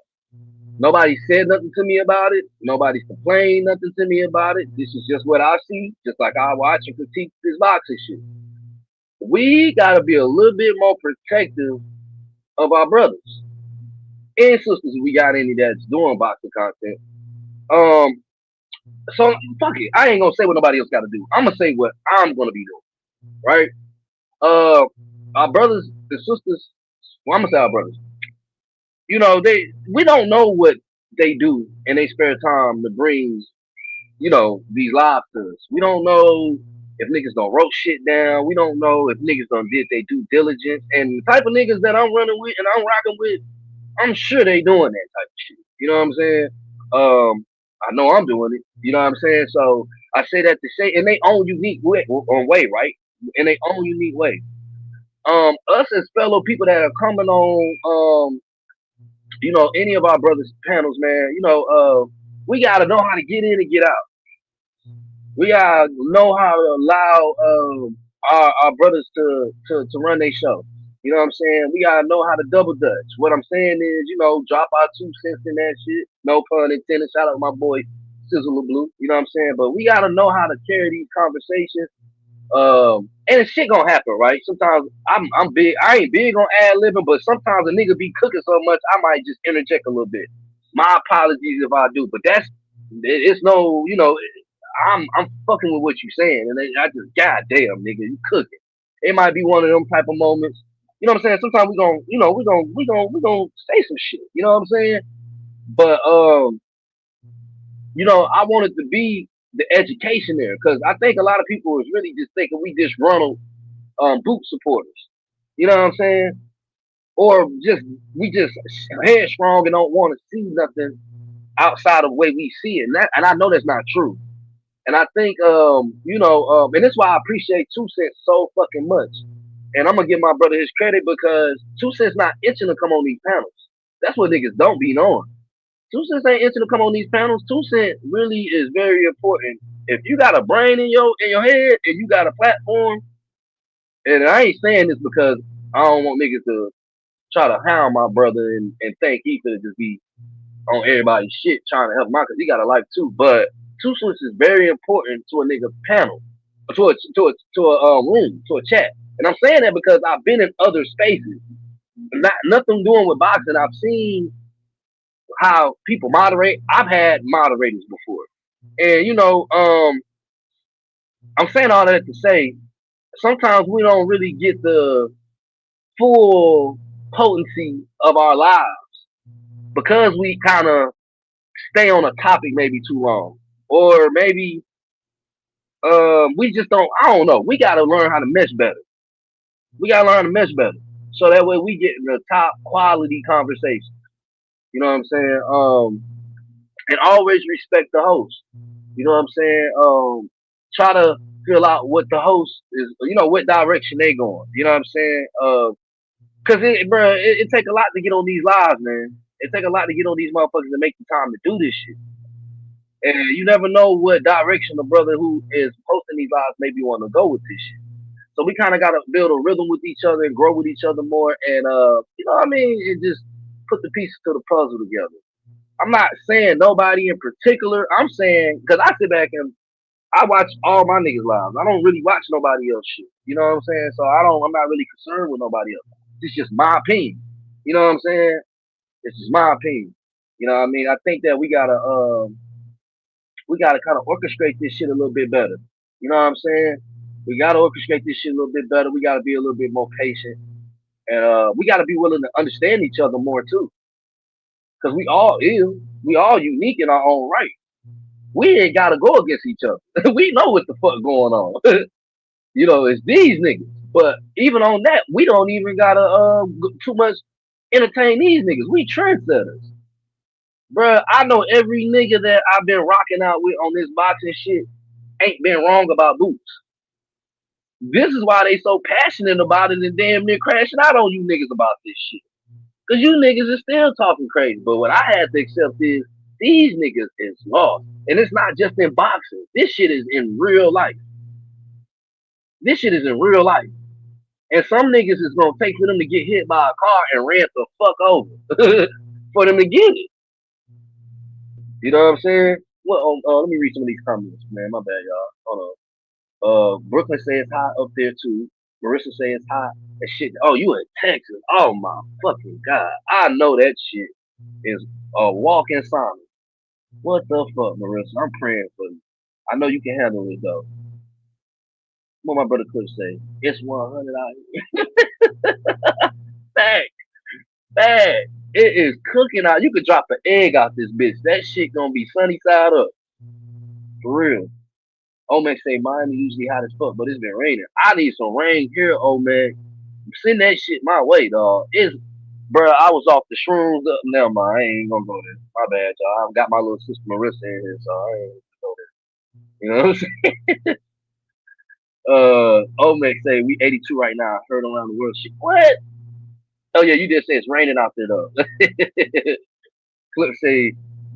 Nobody said nothing to me about it. Nobody's complained nothing to me about it. This is just what I see, just like I watch and critique this boxing shit. We gotta be a little bit more protective of our brothers and sisters if we got any that's doing boxing content. Um, so fuck it. I ain't gonna say what nobody else gotta do. I'm gonna say what I'm gonna be doing, right? Uh, our brothers and sisters, well, I'm gonna say our brothers. You know, we don't know what they do in their spare time to bring these lobsters. We don't know if niggas don't wrote shit down. We don't know if niggas done did their due diligence. And the type of niggas that I'm running with and I'm rocking with, I'm sure they doing that type of shit. You know what I'm saying? I know I'm doing it. You know what I'm saying? So I say that to say in their own unique way, right? In their own unique way. Us as fellow people that are coming on, any of our brothers panels, man, we gotta know how to get in and get out. We gotta know how to allow our brothers to run their show. You know what I'm saying? We gotta know how to double dutch. What I'm saying is, drop our 2 cents in that shit. No pun intended. Shout out to my boy Sizzle Blue. You know what I'm saying? But we gotta know how to carry these conversations. And shit gonna happen, right? Sometimes I'm big. I ain't big on ad libbing, but sometimes a nigga be cooking so much, I might just interject a little bit. My apologies if I do, but it's no, I'm fucking with what you saying, and I just goddamn nigga, you cooking. It might be one of them type of moments. You know what I'm saying? Sometimes we gonna say some shit. You know what I'm saying? But I wanted to be the education there because I think a lot of people is really just thinking we disgruntled boot supporters. You know what I'm saying? Or we just headstrong and don't want to see nothing outside of the way we see it. And I know that's not true. And I think, and that's why I appreciate 2 Cents so fucking much. And I'm gonna give my brother his credit because 2 Cents not itching to come on these panels. That's what niggas don't be knowing. 2 Cents ain't itching to come on these panels. 2 Cent really is very important. If you got a brain in your head and you got a platform, and I ain't saying this because I don't want niggas to try to hound my brother and think he could just be on everybody's shit trying to help him out because he got a life too. But 2 Cents is very important to a nigga panel, to a room, to a chat. And I'm saying that because I've been in other spaces, nothing doing with boxing. I've seen how people moderate. I've had moderators before, and I'm saying all that to say sometimes we don't really get the full potency of our lives because we kind of stay on a topic maybe too long, or maybe we just don't. I don't know. We got to learn how to mesh better. We got to learn how to mesh better, so that way we get in the top quality conversation. You know what I'm saying? And always respect the host. You know what I'm saying? Try to feel out what the host is, what direction they going. You know what I'm saying? Cause it take a lot to get on these lives, man. It take a lot to get on these motherfuckers and make the time to do this shit. And you never know what direction the brother who is posting these lives maybe want to go with this shit. So we kind of got to build a rhythm with each other and grow with each other more. And, you know what I mean? It just put the pieces to the puzzle together. I'm not saying nobody in particular. I'm saying, because I sit back and I watch all my niggas lives. I don't really watch nobody else shit. You know what I'm saying? So I'm not really concerned with nobody else. It's just my opinion. You know what I'm saying? It's just my opinion. You know what I mean? I think that we gotta kind of orchestrate this shit a little bit better. You know what I'm saying? We gotta orchestrate this shit a little bit better. We gotta be a little bit more patient, and we gotta be willing to understand each other more too. Cause we all unique in our own right. We ain't gotta go against each other. We know what the fuck going on. It's these niggas. But even on that, we don't even gotta too much entertain these niggas. We trendsetters. Bruh, I know every nigga that I've been rocking out with on this boxing shit ain't been wrong about boots. This is why they so passionate about it and damn near crashing out on you niggas about this shit. Cause you niggas is still talking crazy. But what I had to accept is these niggas is lost. And it's not just in boxing. This shit is in real life. This shit is in real life. And some niggas is gonna take for them to get hit by a car and ran the fuck over for them to get it. You know what I'm saying? Well, let me read some of these comments, man. My bad, y'all. Hold on. Brooklyn say it's hot up there too. Marissa say it's hot. And shit. Oh, you in Texas? Oh my fucking god! I know that shit is a walk-in sauna. What the fuck, Marissa? I'm praying for you. I know you can handle it though. What my brother could say? It's 100 out here. Bag, bag. It is cooking out. You could drop an egg out this bitch. That shit gonna be sunny side up. For real. Omek say Miami usually hot as fuck, but it's been raining. I need some rain here, Omek. Send that shit my way, dog. Bro, I was off the shrooms up. Never mind, I ain't gonna go there. My bad, y'all. I've got my little sister Marissa in here, so I ain't gonna go there. You know what I'm saying? Omek say we 82 right now. Heard around the world shit. What? Oh yeah, you just say it's raining out there though. Clip say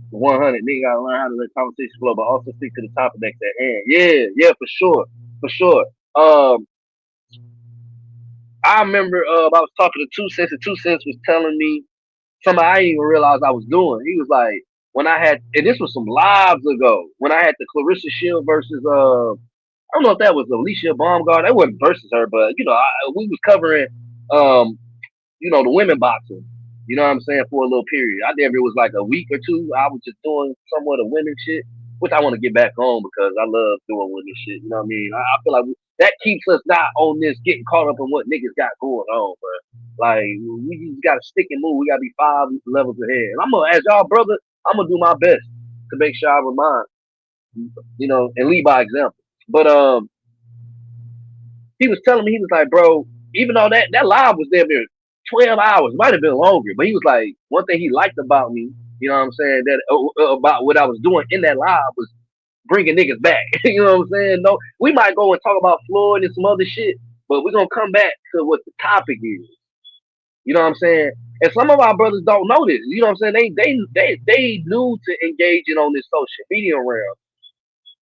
100. Nigga gotta learn how to let conversation flow, but also stick to the topic next at hand. Yeah, for sure, for sure. I remember I was talking to Two Cents, and Two Cents was telling me something I didn't even realize I was doing. He was like, when I had, and this was some lives ago, when I had the Clarissa Shield versus I don't know if that was Alicia Baumgart. That wasn't versus her, but we was covering um the women boxing. You know what I'm saying, for a little period. I never it was like a week or two. I was just doing somewhat of women shit, which I want to get back on because I love doing women shit. You know what I mean? I feel like that keeps us not on this getting caught up in what niggas got going on, bro. Like we just gotta stick and move. We gotta be 5 levels ahead. And I'm gonna, as y'all brother, I'm gonna do my best to make sure I remind, and lead by example. But he was telling me, he was like, bro, even though that live was damn near 12 hours, might have been longer, but he was like, one thing he liked about me, you know what I'm saying, that about what I was doing in that live was bringing niggas back. You know what I'm saying? No, we might go and talk about Floyd and some other shit, but we're gonna come back to what the topic is. You know what I'm saying? And some of our brothers don't know this. You know what I'm saying? They new to engaging on this social media realm.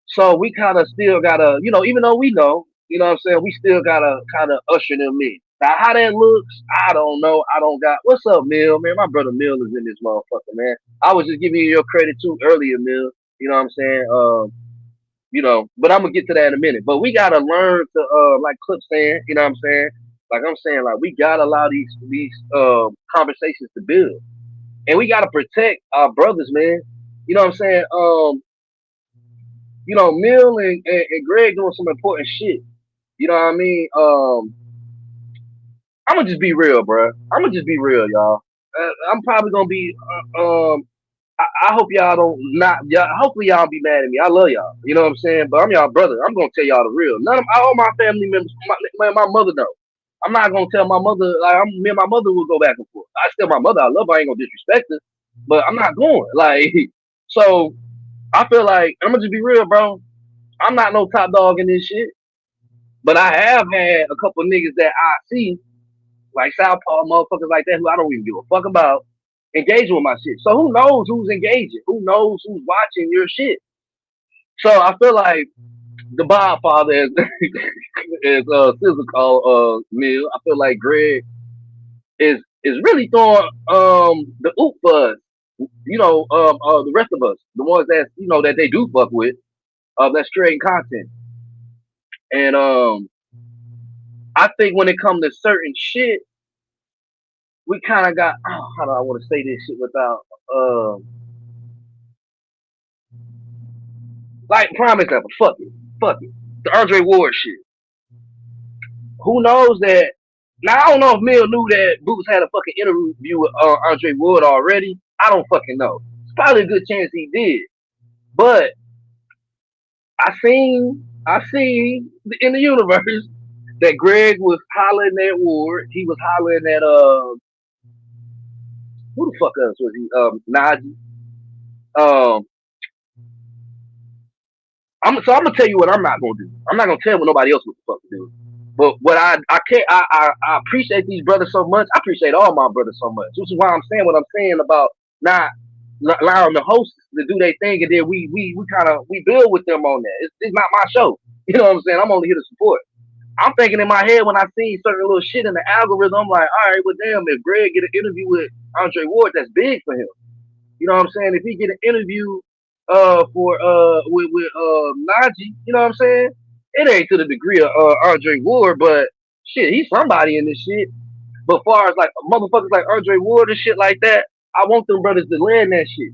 So we kind of still gotta, even though we know, you know what I'm saying, we still gotta kind of usher them in. Now, how that looks, I don't know. I don't got. What's up, Mill? Man, my brother Mill is in this motherfucker, man. I was just giving you your credit too earlier, Mill. You know what I'm saying? But I'm gonna get to that in a minute. But we gotta learn to, like Clip saying, you know what I'm saying? Like I'm saying, like we gotta allow these conversations to build, and we gotta protect our brothers, man. You know what I'm saying? Mill and Greg doing some important shit. You know what I mean? I'm gonna just be real, bro. I'm gonna just be real, y'all. I'm probably gonna be. I hope y'all don't not. Y'all, hopefully y'all be mad at me. I love y'all. You know what I'm saying? But I'm y'all brother. I'm gonna tell y'all the real. None of all my family members. My mother know. I'm not gonna tell my mother. Like me and my mother will go back and forth. I still my mother. I love her. I ain't gonna disrespect her. but I'm not going. Like, so I feel like I'm gonna just be real, bro. I'm not no top dog in this shit, but I have had a couple niggas that I see, like southpaw motherfuckers like that, who I don't even give a fuck about, engaging with my shit. So who knows who's engaging? Who knows who's watching your shit? So I feel like the Godfather is is physical Mill. I feel like Greg is really throwing the oop buzz. The rest of us, the ones that that they do fuck with, that's creating content. And I think when it comes to certain shit, we kind of got how do I want to say this shit without like prime example, fuck it, the Andre Ward shit. Who knows that? Now I don't know if Mill knew that Boots had a fucking interview with Andre Ward already. I don't fucking know. It's probably a good chance he did, but I seen in the universe that Greg was hollering at Ward. He was hollering at who the fuck else was he? Najee. Um, I'm gonna tell you what I'm not gonna do. I'm not gonna tell what nobody else what the fuck to do. But what I can't I appreciate these brothers so much. I appreciate all my brothers so much. Which is why I'm saying what I'm saying about not allowing the hosts to do their thing, and then we kind of we build with them on that. It's not my show. You know what I'm saying? I'm only here to support. I'm thinking in my head when I see certain little shit in the algorithm, I'm like, all right, well, damn, if Greg get an interview with Andre Ward, that's big for him. You know what I'm saying? If he get an interview for with Najee, you know what I'm saying? It ain't to the degree of Andre Ward, but shit, he's somebody in this shit. But far as like motherfuckers like Andre Ward and shit like that, I want them brothers to land that shit.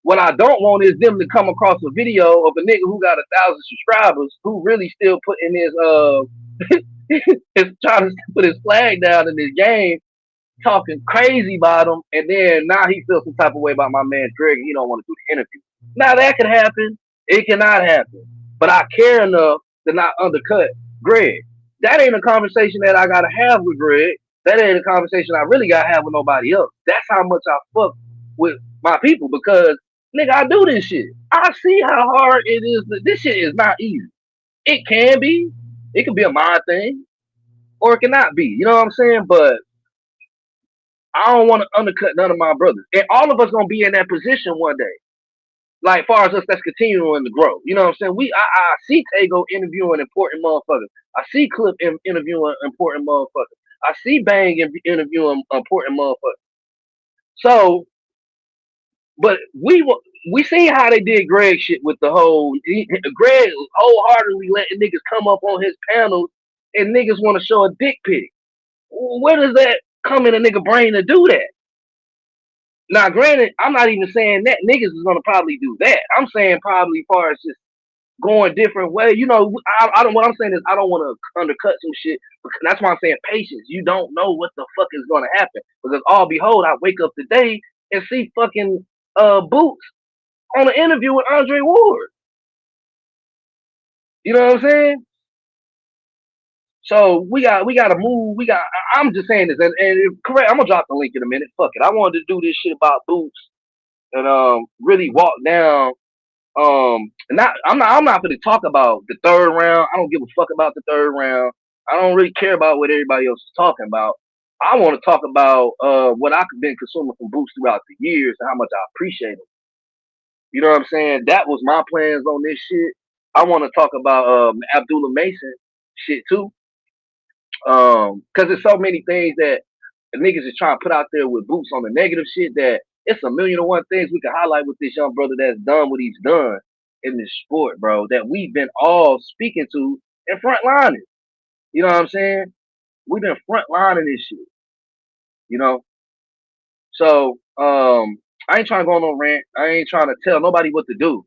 What I don't want is them to come across a video of a nigga who got 1,000 subscribers who really still putting is trying to put his flag down in this game, talking crazy about him, and then now he feels some type of way about my man Greg, and he don't want to do the interview. Now that can happen. It cannot happen. But I care enough to not undercut Greg. That ain't a conversation that I gotta have with Greg. That ain't a conversation I really gotta have with nobody else. That's how much I fuck with my people because nigga, I do this shit. I see how hard it is. This shit is not easy. It can be. It can be a mind thing, or it cannot be. You know what I'm saying? But I don't want to undercut none of my brothers. And all of us gonna be in that position one day. Like far as us that's continuing to grow. You know what I'm saying? I see Tago interviewing important motherfuckers. I see Clip interviewing important motherfuckers. I see Bang interviewing important motherfuckers. So, but we see how they did Greg shit with the whole Greg wholeheartedly letting niggas come up on his panels and niggas want to show a dick pic. Where does that come in a nigga brain to do that? Now, granted, I'm not even saying that niggas is gonna probably do that. I'm saying probably as far as just going different way. You know, I don't. What I'm saying is I don't want to undercut some shit. That's why I'm saying patience. You don't know what the fuck is gonna happen because all behold, I wake up today and see fucking Boots on an interview with Andre Ward. You know what I'm saying? So we got to move. I'm just saying this, and correct. I'm gonna drop the link in a minute. Fuck it. I wanted to do this shit about Boots and really walk down. I'm not going to talk about the third round. I don't give a fuck about the third round. I don't really care about what everybody else is talking about. I want to talk about what I've been consuming from Boots throughout the years and how much I appreciate him. You know what I'm saying? That was my plans on this shit. I want to talk about Abdullah Mason shit too. Cause there's so many things that the niggas is trying to put out there with Boots on the negative shit that it's a million and one things we can highlight with this young brother that's done what he's done in this sport, bro, that we've been all speaking to and frontlining. You know what I'm saying? We've been frontlining this shit, you know? So, I ain't trying to go on no rant. I ain't trying to tell nobody what to do.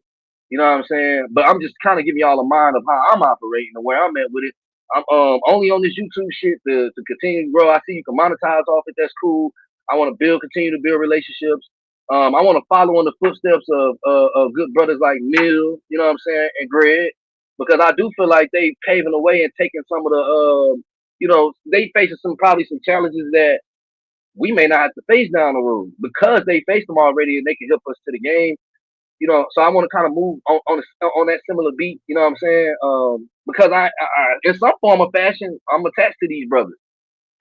You know what I'm saying? But I'm just kind of giving y'all a mind of how I'm operating and where I'm at with it. I'm only on this YouTube shit to continue to grow. I see you can monetize off it. That's cool. I want to continue to build relationships. I want to follow in the footsteps of good brothers like Mill, you know what I'm saying, and Greg, because I do feel like they paving the way and taking some of the, they facing probably some challenges that we may not have to face down the road because they faced them already and they can help us to the game. So I want to kind of move on that similar beat. You know what I'm saying? Because I in some form of fashion, I'm attached to these brothers,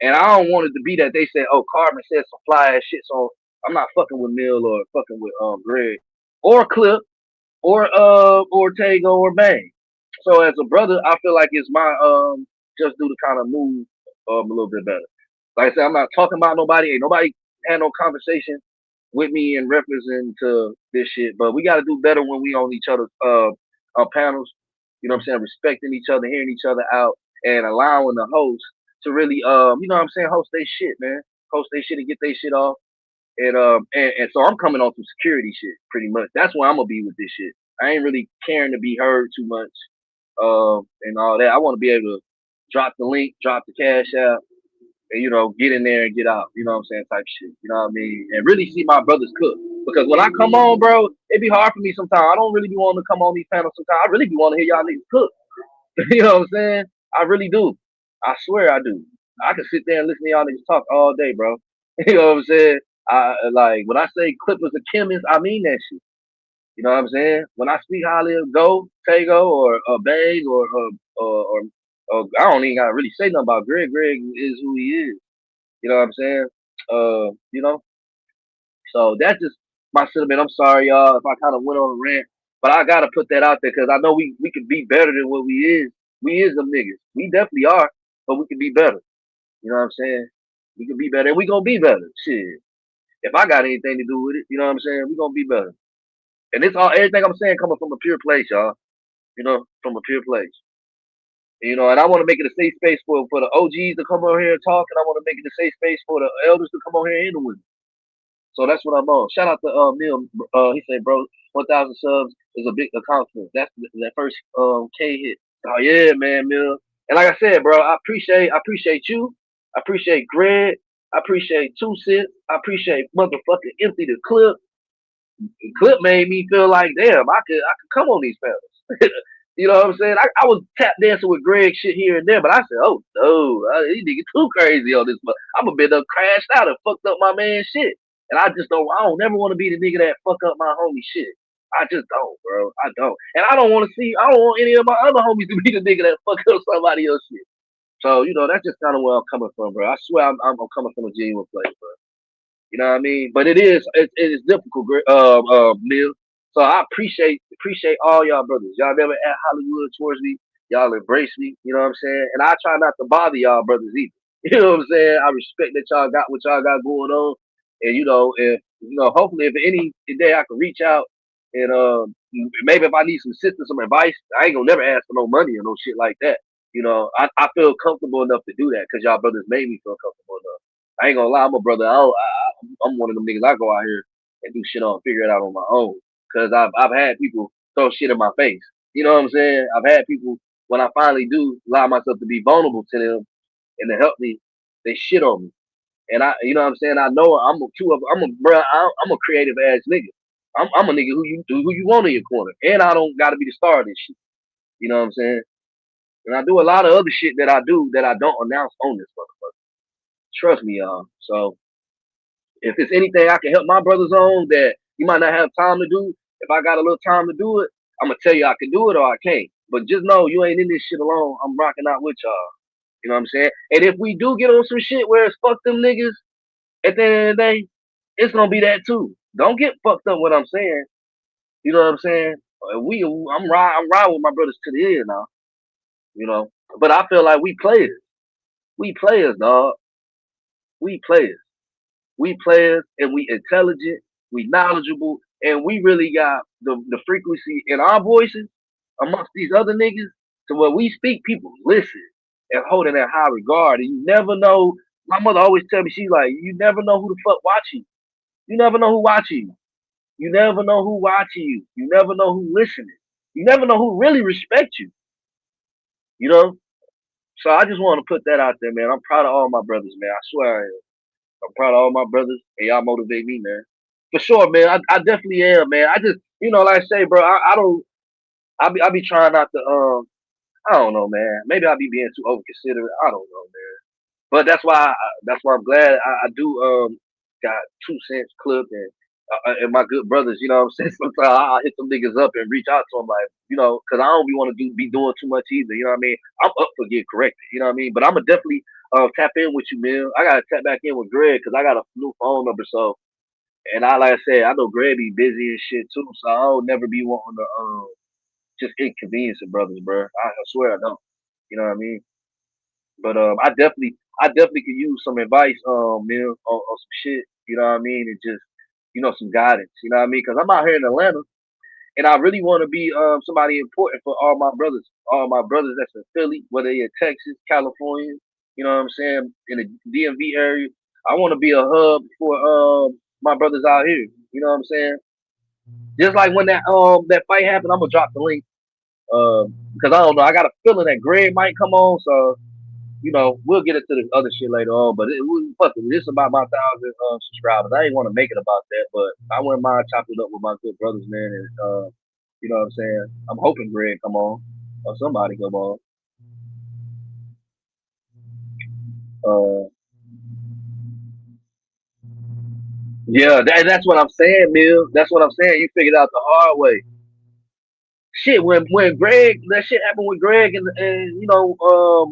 and I don't want it to be that they say, "Oh, Karbon said some fly ass shit," so I'm not fucking with Mill or fucking with Greg or Clip or Tago or Bang. So as a brother, I feel like it's my just do to kind of move a little bit better. Like I said, I'm not talking about nobody. Ain't nobody had no conversation with me in reference to this shit. But we got to do better when we on each other's panels. You know what I'm saying? Respecting each other, hearing each other out, and allowing the host to really you know what I'm saying, host their shit, man. Host their shit and get their shit off. And so I'm coming on some security shit pretty much. That's where I'm gonna be with this shit. I ain't really caring to be heard too much, and all that. I want to be able to drop the link, drop the cash out, and get in there and get out. You know what I'm saying? Type shit. You know what I mean? And really see my brothers cook. Because when I come on, bro, it be hard for me sometimes. I don't really be wanting to come on these panels sometimes. I really be wanting to hear y'all niggas cook. You know what I'm saying? I really do. I swear I do. I can sit there and listen to y'all niggas talk all day, bro. You know what I'm saying? I like when I say Clippers a chemist, I mean that shit. You know what I'm saying? When I speak highly of Go, Tago, or Bang, or I don't even gotta really say nothing about Greg. Greg is who he is. You know what I'm saying? You know. So that's just my sentiment. I'm sorry, y'all, if I kind of went on a rant, but I gotta put that out there because I know we could be better than what we is. We is them niggas. We definitely are, but we could be better. You know what I'm saying? We could be better, and we gonna be better. Shit. If I got anything to do with it, you know what I'm saying? We gonna be better. And it's all everything I'm saying coming from a pure place, y'all. From a pure place. And I want to make it a safe space for the OGs to come over here and talk, and I want to make it a safe space for the elders to come over here and with me. So that's what I'm on. Shout out to Neil. He said, bro, 1,000 subs is a big accomplishment. That's that first K hit. Oh yeah, man, Mill. And like I said, bro, I appreciate you. I appreciate Greg. I appreciate Two Cents. I appreciate motherfucking Empty the Clip. The Clip made me feel like, damn, I could come on these panels. You know what I'm saying? I was tap dancing with Greg shit here and there, but I said, oh no, these niggas too crazy on this. But I'm a bit of crashed out and fucked up my man shit. And I don't never want to be the nigga that fuck up my homie shit. I just don't, bro. I don't. And I don't want any of my other homies to be the nigga that fuck up somebody else shit. So, that's just kind of where I'm coming from, bro. I swear I'm coming from a genuine place, bro. You know what I mean? But it is difficult, Mill. So I appreciate all y'all brothers. Y'all never act Hollywood towards me. Y'all embrace me. You know what I'm saying? And I try not to bother y'all brothers either. You know what I'm saying? I respect that y'all got what y'all got going on. And if hopefully if any day I can reach out and maybe if I need some assistance, some advice, I ain't gonna never ask for no money or no shit like that. I feel comfortable enough to do that because y'all brothers made me feel comfortable enough. I ain't gonna lie, I'm a brother. I'm one of them niggas. I go out here and do shit on, figure it out on my own. Cause I've had people throw shit in my face. You know what I'm saying? I've had people when I finally do allow myself to be vulnerable to them and to help me, they shit on me. And you know what I'm saying? I know I'm a creative ass nigga. I'm a nigga who you want in your corner, and I don't got to be the star of this shit. You know what I'm saying? And I do a lot of other shit that I do that I don't announce on this motherfucker. Trust me, y'all. So if it's anything I can help my brothers on that you might not have time to do, if I got a little time to do it, I'm gonna tell you I can do it or I can't. But just know you ain't in this shit alone. I'm rocking out with y'all. You know what I'm saying? And if we do get on some shit where it's fuck them niggas, at the end of the day, it's gonna be that too. Don't get fucked up what I'm saying. You know what I'm saying? I'm riding with my brothers to the end now. But I feel like we players. We players, dog. We players. We players and we intelligent, we knowledgeable, and we really got the frequency in our voices amongst these other niggas to where we speak, people listen and hold in that high regard. And you never know. My mother always tell me, she's like, you never know who the fuck watching you. You never know who watching you. You never know who watching you. You never know who listening. You never know who really respect you. You know? So I just want to put that out there, man. I'm proud of all my brothers, man. I swear I am. I'm proud of all my brothers, and y'all motivate me, man. For sure, man. I definitely am, man. I just, like I say, bro. I don't. I be trying not to. I don't know, man. Maybe I be being too over considerate. I don't know, man. But that's why I'm glad I do got 2 cents clip and my good brothers, you know what I'm saying? Sometimes I hit some niggas up and reach out to them like, cause I don't be want to be doing too much either, you know what I mean? I'm up for getting corrected, you know what I mean? But I'ma definitely tap in with you, man. I gotta tap back in with Greg because I got a new phone number, so and I like I said, I know Greg be busy and shit too, so I don't never be wanting to just inconvenience the brothers, bro. I swear I don't. You know what I mean? But I definitely could use some advice, man, on some shit. You know what I mean? And just some guidance. You know what I mean? Because I'm out here in Atlanta, and I really want to be somebody important for all my brothers that's in Philly, whether they in Texas, California. You know what I'm saying? In the DMV area, I want to be a hub for my brothers out here. You know what I'm saying? Just like when that fight happened, I'm gonna drop the link because I don't know. I got a feeling that Greg might come on, so we'll get into the other shit later on. But fuck it, this about my 1,000 subscribers. I ain't want to make it about that, but I wouldn't mind chopping it up with my good brothers, man. And you know what I'm saying? I'm hoping Greg come on or somebody come on. Uh, yeah, that's what I'm saying, Mill. That's what I'm saying. You figured out the hard way. Shit, when Greg that shit happened with Greg and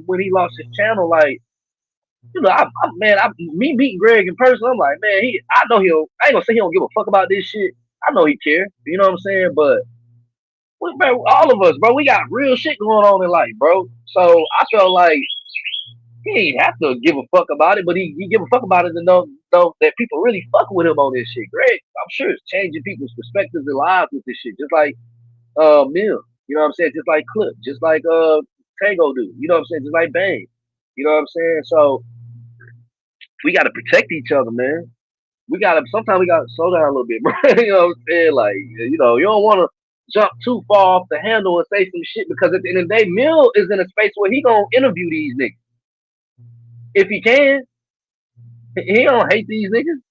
when he lost his channel, like me meeting Greg in person, I'm like, man, I know I ain't gonna say he don't give a fuck about this shit. I know he care. You know what I'm saying? But bro, all of us, bro, we got real shit going on in life, bro. So I felt like he ain't have to give a fuck about it, but he give a fuck about it to know that people really fuck with him on this shit. Greg, I'm sure it's changing people's perspectives and lives with this shit. Just like Mill, you know what I'm saying? Just like Clip, just like Tango do, you know what I'm saying? Just like Bang. You know what I'm saying? So we gotta protect each other, man. Sometimes we gotta slow down a little bit, bro. You know what I'm saying? Like, you don't wanna jump too far off the handle and say some shit because at the end of the day, Mill is in a space where he gonna interview these niggas. If he can, he don't hate these niggas.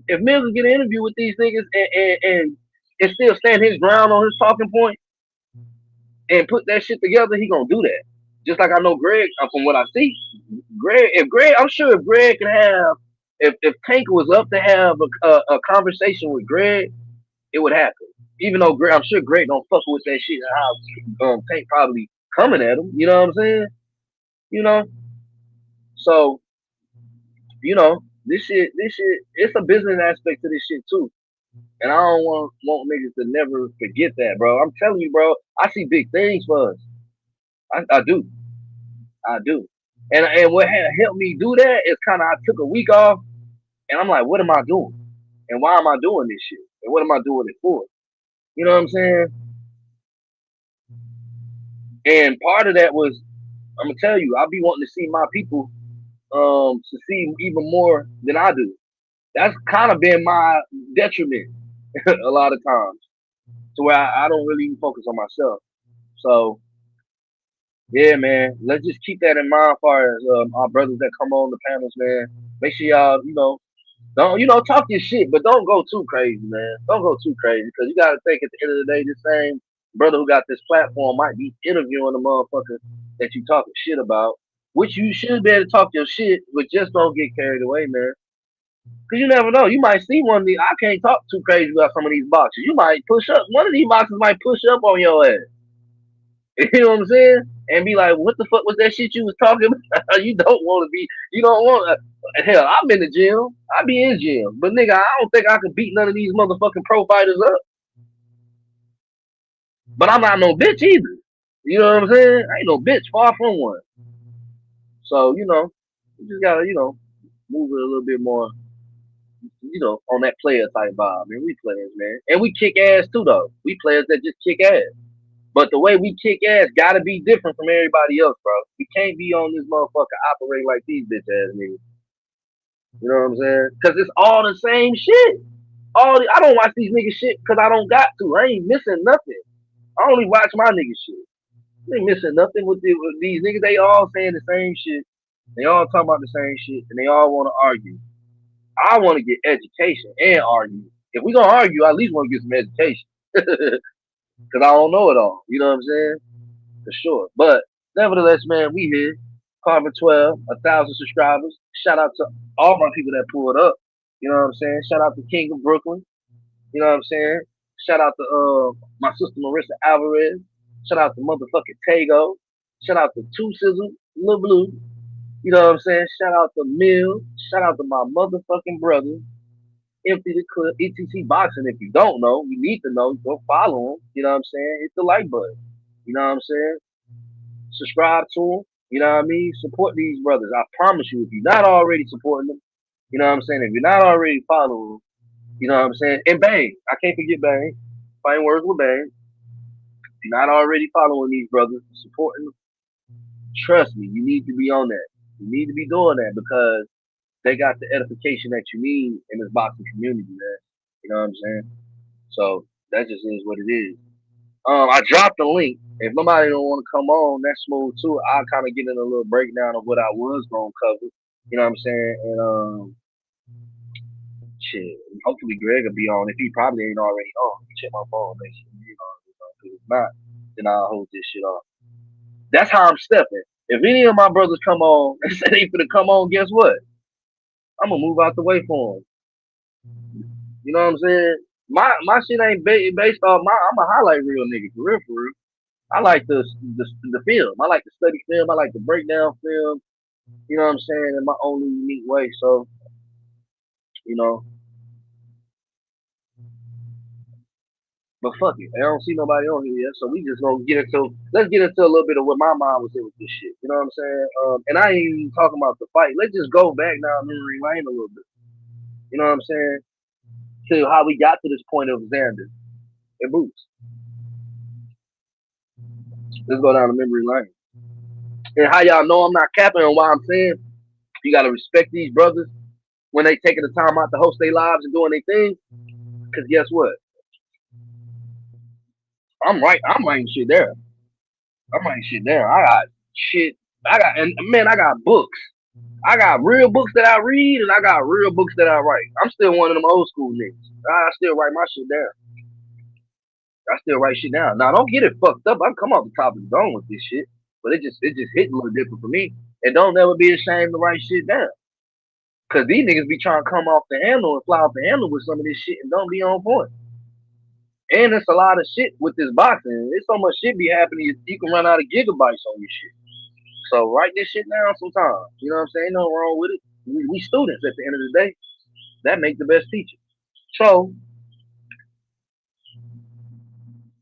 If Mill can get an interview with these niggas and still stand his ground on his talking point and put that shit together, he gonna do that. Just like I know Greg, from what I see, I'm sure if Greg can have, if Tank was up to have a conversation with Greg, it would happen. Even though I'm sure Greg don't fuck with that shit and how Tank probably coming at him. You know what I'm saying? You know, so this shit, it's a business aspect to this shit too. And I don't want niggas to never forget that, bro. I'm telling you, bro. I see big things for us. I do. I do. And what had helped me do that is kind of I took a week off and I'm like, what am I doing? And why am I doing this shit? And what am I doing it for? You know what I'm saying? And part of that was, I'm gonna tell you, I'll be wanting to see my people succeed even more than I do. That's kind of been my detriment a lot of times, to where I don't really even focus on myself. So yeah, man, let's just keep that in mind for our brothers that come on the panels, man. Make sure y'all, don't talk your shit, but don't go too crazy, man. Don't go too crazy because you gotta think at the end of the day, this same brother who got this platform might be interviewing the motherfucker that you talking shit about, which you should be able to talk your shit, but just don't get carried away, man. Cause you never know. You might see one of these. I can't talk too crazy about some of these boxes. You might push up. One of these boxes might push up on your ass. You know what I'm saying? And be like, what the fuck was that shit you was talking about? You don't want to be. You don't want. Hell, I'm in the gym. I be in gym, but nigga, I don't think I could beat none of these motherfucking pro fighters up. But I'm not no bitch either. You know what I'm saying? I ain't no bitch. Far from one. So you just gotta move it a little bit more. On that player type vibe. Man, we players, man, and we kick ass too, though. We players that just kick ass. But the way we kick ass gotta be different from everybody else, bro. We can't be on this motherfucker operating like these bitch ass niggas. You know what I'm saying? Cause it's all the same shit. I don't watch these niggas shit because I don't got to. I ain't missing nothing. I only watch my niggas shit. I ain't missing nothing with these niggas. They all saying the same shit. They all talking about the same shit, and they all want to argue. I want to get education and argue. If we gonna argue, I at least want to get some education. Cause I don't know it all. You know what I'm saying? For sure. But nevertheless, man, we here. Karbon 12, 1,000 subscribers. Shout out to all my people that pulled up. You know what I'm saying? Shout out to King of Brooklyn. You know what I'm saying? Shout out to my sister Marissa Alvarez. Shout out to motherfucking Tago. Shout out to Two Sizzle, Lil Blue. You know what I'm saying? Shout out to Mill. Shout out to my motherfucking brother. Empty the Clip, ETC Boxing. If you don't know, you need to know. Go follow him. You know what I'm saying? Hit the like button. You know what I'm saying? Subscribe to them. You know what I mean? Support these brothers. I promise you, if you're not already supporting them, you know what I'm saying? If you're not already following them, you know what I'm saying? And Bang, I can't forget Bang. Fine words with Bang. If you're not already following these brothers, supporting them, trust me, you need to be on that. You need to be doing that because they got the edification that you need in this boxing community, man. You know what I'm saying? So that just is what it is. I dropped the link. If nobody don't want to come on, that's smooth too. I'll kind of get in a little breakdown of what I was gonna cover. You know what I'm saying? And shit. Hopefully Greg will be on. If he probably ain't already on, check my phone, make sure he's on. If not, then I'll hold this shit off. That's how I'm stepping. If any of my brothers come on and say they finna come on, guess what? I'm gonna move out the way for them. You know what I'm saying? My shit ain't based off my. I'm a highlight reel nigga for real, for real. I like the film. I like the study film. I like the breakdown film. You know what I'm saying? In my own unique way. So, you know, but fuck it. I don't see nobody on here yet. So we just gonna let's get into a little bit of what my mom was in with this shit. You know what I'm saying? And I ain't even talking about the fight. Let's just go back down memory lane a little bit. You know what I'm saying? To how we got to this point of Xander and Boots. Let's go down the memory lane. And how y'all know I'm not capping on why I'm saying you gotta respect these brothers when they taking the time out to host their lives and doing their thing. Cause guess what? I'm right. I'm writing shit there. I'm writing shit there. I got shit. And man, I got books. I got real books that I read, and I got real books that I write. I'm still one of them old school niggas. I still write my shit down. I still write shit down. Now don't get it fucked up. I come off the top of the dome with this shit, but it just hit a little different for me. And don't ever be ashamed to write shit down. Cause these niggas be trying to come off the handle and fly off the handle with some of this shit and don't be on point. And there's a lot of shit with this boxing. There's so much shit be happening, you can run out of gigabytes on your shit. So write this shit down sometimes. You know what I'm saying? Ain't nothing wrong with it. We students at the end of the day. That makes the best teacher. So,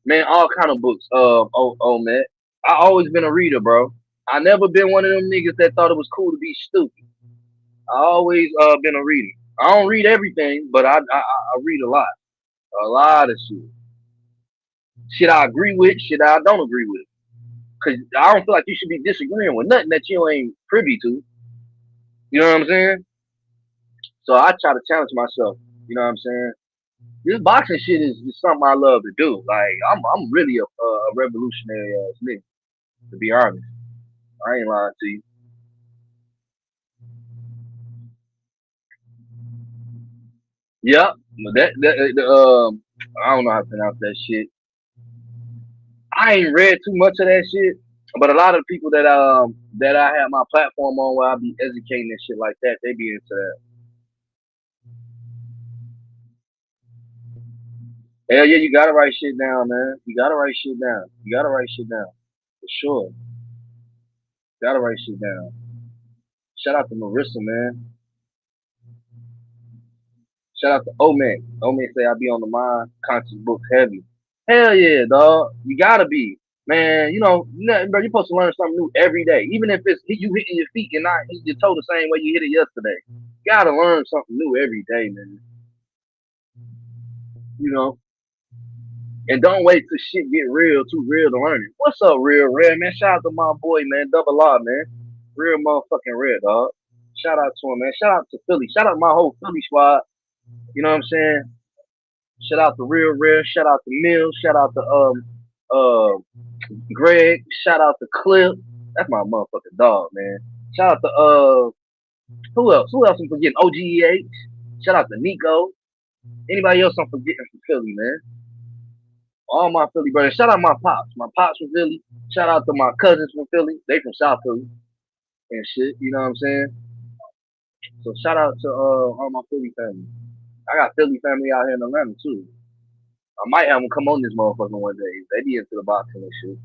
man, all kind of books. Man. I always been a reader, bro. I never been one of them niggas that thought it was cool to be stupid. I always been a reader. I don't read everything, but I read a lot. A lot of shit. Shit I agree with, shit I don't agree with. Cause I don't feel like you should be disagreeing with nothing that you ain't privy to. You know what I'm saying? So I try to challenge myself. You know what I'm saying? This boxing shit is something I love to do. Like I'm really a revolutionary ass nigga, to be honest. I ain't lying to you. Yep. I don't know how to pronounce that shit. I ain't read too much of that shit, but a lot of people that I have my platform on where I be educating and shit like that, they be into that. Hell yeah, you gotta write shit down, man. You gotta write shit down. You gotta write shit down. For sure. Gotta write shit down. Shout out to Marissa, man. Shout out to Omek. Omek say I be on the mind conscious book heavy. Hell yeah, dog. You gotta be. Man, bro, you're supposed to learn something new every day. Even if it's you hitting your feet and not hitting your toe the same way you hit it yesterday. You gotta learn something new every day, man. You know? And don't wait till shit get too real to learn it. What's up, Real Red, man? Shout out to my boy, man. Double R, man. Real motherfucking red, dog. Shout out to him, man. Shout out to Philly. Shout out to my whole Philly squad. You know what I'm saying? Shout out to Real Red. Shout out to Mills. Shout out to Greg. Shout out to Clip. That's my motherfucking dog, man. Shout out to who else? Who else I'm forgetting? OGEH. Shout out to Nico. Anybody else I'm forgetting from Philly, man? All my Philly brothers. Shout out my pops. My pops from Philly. Shout out to my cousins from Philly. They from South Philly. and shit. You know what I'm saying? So shout out to all my Philly family. I got Philly family out here in Atlanta too. I might have them come on this motherfucker one day. They be into the boxing and shit.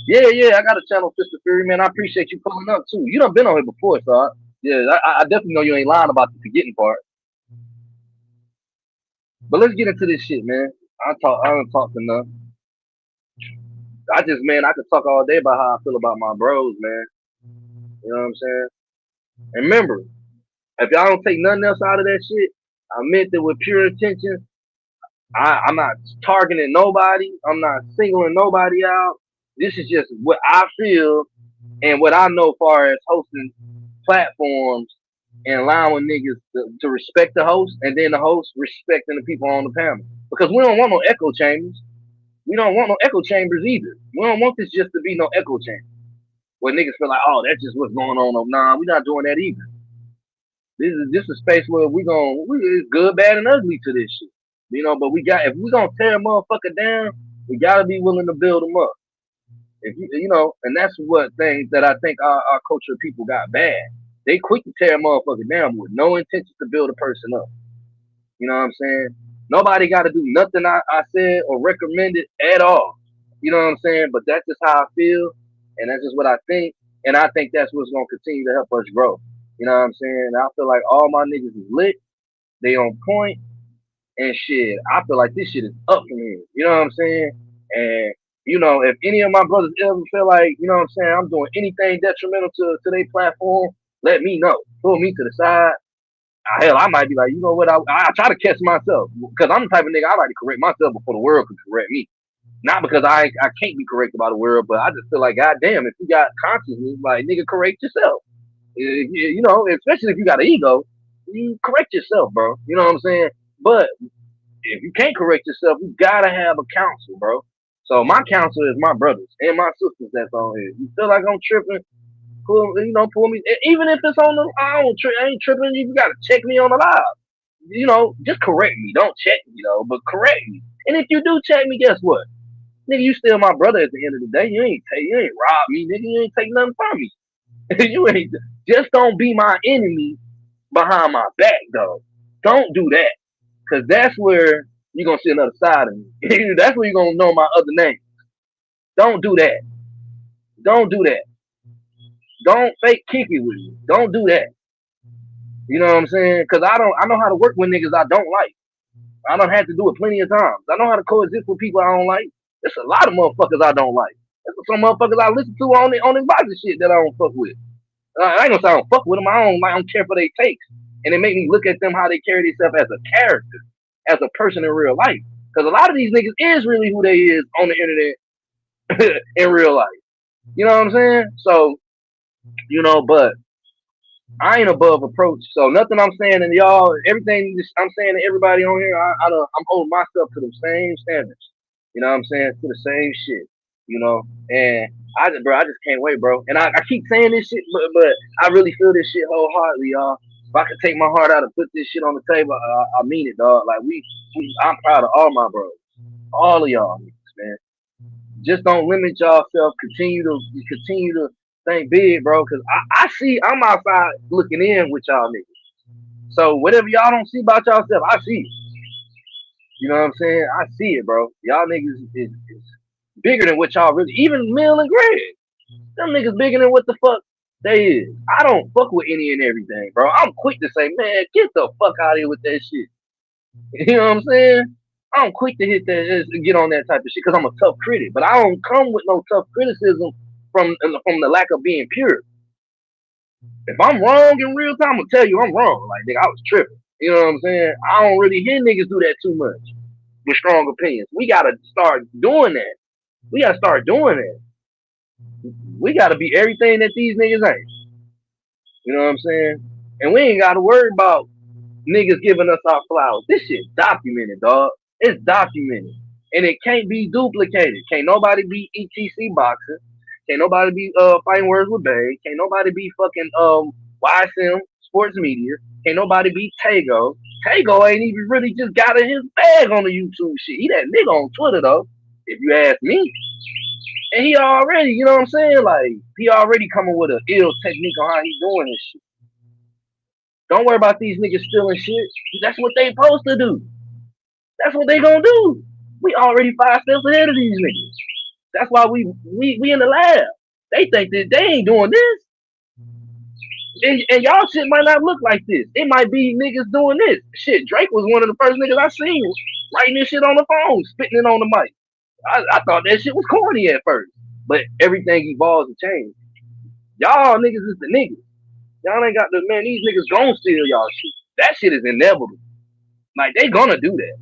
Yeah, yeah, I got a channel, Sister Fury, man. I appreciate you pulling up too. You done been on here before, so I definitely know you ain't lying about the forgetting part. But let's get into this shit, man. I don't talk enough. Man, I could talk all day about how I feel about my bros, man. You know what I'm saying? And remember, if y'all don't take nothing else out of that shit, I meant it with pure intention. I'm not targeting nobody. I'm not singling nobody out. This is just what I feel and what I know far as hosting platforms and allowing niggas to respect the host and then the host respecting the people on the panel. Because we don't want no echo chambers. We don't want no echo chambers either. We don't want this just to be no echo chamber where niggas feel like, oh, that's just what's going on. Nah, we're not doing that either. This is just a space where it's good, bad, and ugly to this shit. You know, but if we gonna tear a motherfucker down, we gotta be willing to build them up. If you know, and that's what things that I think our culture of people got bad. They quick to tear a motherfucker down with no intention to build a person up. You know what I'm saying? Nobody got to do nothing I said or recommended at all. You know what I'm saying? But that's just how I feel, and that's just what I think, and I think that's what's gonna continue to help us grow. You know what I'm saying? And I feel like all my niggas is lit. They on point, and shit. I feel like this shit is up from here. You know what I'm saying? And you know, if any of my brothers ever feel like, you know what I'm saying, I'm doing anything detrimental to their platform, let me know. Pull me to the side. Hell, I might be like, you know what? I try to catch myself because I'm the type of nigga I like to correct myself before the world can correct me. Not because I can't be corrected by the world, but I just feel like, goddamn, if you got consciousness, like nigga, correct yourself. You know, especially if you got an ego, you correct yourself, bro. You know what I'm saying? But if you can't correct yourself, you gotta have a counsel, bro. So my counsel is my brothers and my sisters that's on here. You feel like I'm tripping? Pull me. Even if it's on the, I ain't tripping. You gotta check me on the live. You know, just correct me. Don't check me though, but correct me. And if you do check me, guess what? Nigga, you still my brother at the end of the day. You ain't rob me, nigga. You ain't take nothing from me. You ain't just don't be my enemy behind my back, though. Don't do that. Cause that's where you're gonna see another side of me. That's where you're gonna know my other name. Don't do that. Don't do that. Don't fake kick it with me. Don't do that. You know what I'm saying? Cause I know how to work with niggas I don't like. I don't have to do it plenty of times. I know how to coexist with people I don't like. There's a lot of motherfuckers I don't like. There's some motherfuckers I listen to on this boxing shit that I don't fuck with. I ain't gonna say I don't fuck with them. I don't care for their takes. And it make me look at them how they carry themselves as a character, as a person in real life. Because a lot of these niggas is really who they is on the internet in real life. You know what I'm saying? So, you know, but I ain't above approach. So nothing I'm saying to y'all, everything I'm saying to everybody on here, I'm holding myself to the same standards. You know what I'm saying? To the same shit. You know? And I just can't wait, bro. And I keep saying this shit, but I really feel this shit wholeheartedly, y'all. If I could take my heart out and put this shit on the table, I mean it, dog. Like I'm proud of all my bros. All of y'all, man. Just don't limit yourself. Continue to think big, bro. Cause I see I'm outside looking in with y'all niggas. So whatever y'all don't see about yourself, I see it. You know what I'm saying? I see it, bro. Y'all niggas is bigger than what y'all really. Even Mill and Greg, them niggas bigger than what the fuck they is. I don't fuck with any and everything, bro. I'm quick to say, man, get the fuck out of here with that shit. You know what I'm saying? I'm quick to hit that, get on that type of shit because I'm a tough critic. But I don't come with no tough criticism from the lack of being pure. If I'm wrong in real time, I'm gonna tell you I'm wrong. Like, nigga, I was tripping. You know what I'm saying? I don't really hear niggas do that too much with strong opinions. We gotta start doing that. We gotta start doing that. We gotta be everything that these niggas ain't. You know what I'm saying? And we ain't gotta worry about niggas giving us our flowers. This shit documented, dog. It's documented. And it can't be duplicated. Can't nobody be ETC boxing. Can't nobody be fighting words with Bay. Can't nobody be fucking YSM sports media. Can't nobody be Tago. Tago ain't even really just got in his bag on the YouTube shit. He that nigga on Twitter though, if you ask me. And he already, you know what I'm saying? Like, he already coming with an ill technique on how he doing this shit. Don't worry about these niggas stealing shit. That's what they supposed to do. That's what they gonna do. We already 5 steps ahead of these niggas. That's why we in the lab. They think that they ain't doing this. And y'all shit might not look like this. It might be niggas doing this. Shit, Drake was one of the first niggas I seen writing this shit on the phone, spitting it on the mic. I thought that shit was corny at first. But everything evolves and changes. Y'all niggas is the niggas. Y'all ain't got the man, these niggas gon' steal y'all shit. That shit is inevitable. Like, they gonna do that.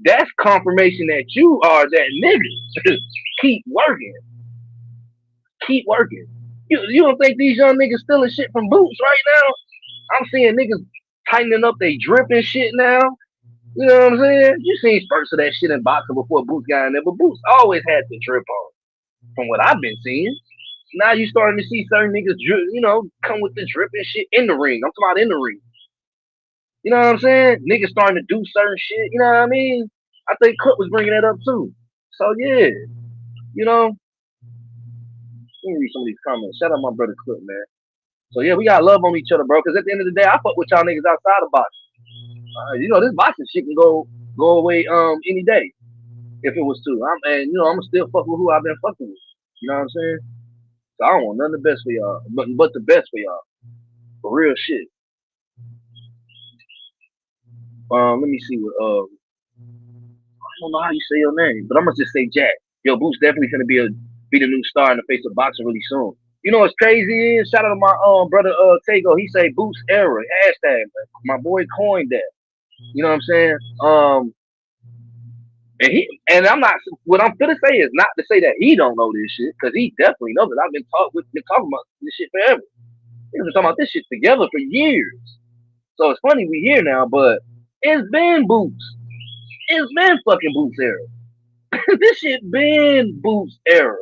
That's confirmation that you are that nigga. Keep working. Keep working. You don't think these young niggas stealing shit from Boots right now? I'm seeing niggas tightening up they drip and shit now. You know what I'm saying? You seen spurts of that shit in boxing before Boots got in there, but Boots always had the drip on, from what I've been seeing. Now you starting to see certain niggas, come with the drip and shit in the ring. I'm talking about in the ring. You know what I'm saying? Niggas starting to do certain shit. You know what I mean? I think Cook was bringing that up too. So yeah, you know. Let me read some of these comments. Shout out my brother Cook, man. So yeah, we got love on each other, bro. Because at the end of the day, I fuck with y'all niggas outside of boxing. This boxing shit can go away any day if it was to. I'ma still fuck with who I've been fucking with. You know what I'm saying? So I don't want none of the best for y'all, but the best for y'all. For real shit. Let me see what I don't know how you say your name, but I'm gonna just say Jack. Yo, Boots definitely gonna be the new star in the face of boxing really soon. You know what's crazy is? Shout out to my brother Tego. He say Boots era hashtag. My boy coined that. You know what I'm saying? And I'm not. What I'm gonna say is not to say that he don't know this shit, because he definitely knows it. I've been talking about this shit forever. We've been talking about this shit together for years. So it's funny we here now, but it's been Boots. It's been fucking Boots era. This shit been Boots era.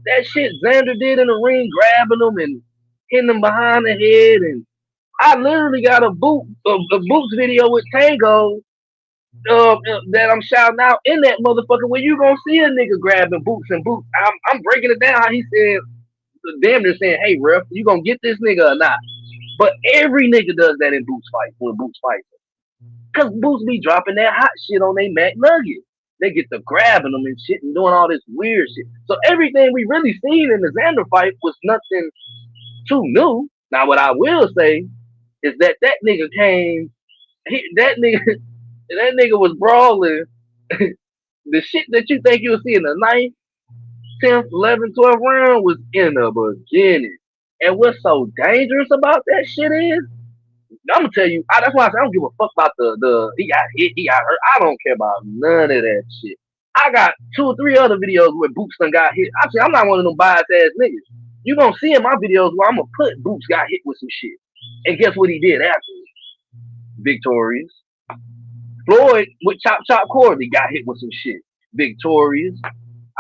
That shit Xander did in the ring, grabbing him and hitting him behind the head, and I literally got a Boots video with Tango that I'm shouting out in that motherfucker where you gonna see a nigga grabbing Boots and Boots. I'm breaking it down how he said, damn near saying, hey ref, you gonna get this nigga or not? But every nigga does that in Boots fight when Boots fights. Cause Boots be dropping that hot shit on they Mac Nugget. They get to grabbing them and shit and doing all this weird shit. So everything we really seen in the Xander fight was nothing too new. Now what I will say is that nigga came, that nigga was brawling. The shit that you think you'll see in the 9th, 10th, 11th, 12th round was in the beginning. And what's so dangerous about that shit is, I'm gonna tell you, that's why I say I don't give a fuck about the he got hit, he got hurt. I don't care about none of that shit. I got 2 or 3 other videos where Boots done got hit. I say I'm not one of them biased ass niggas. You gonna see in my videos where I'm gonna put Boots got hit with some shit. And guess what he did afterwards? Victorious. Floyd with Chop Corley got hit with some shit. Victorious.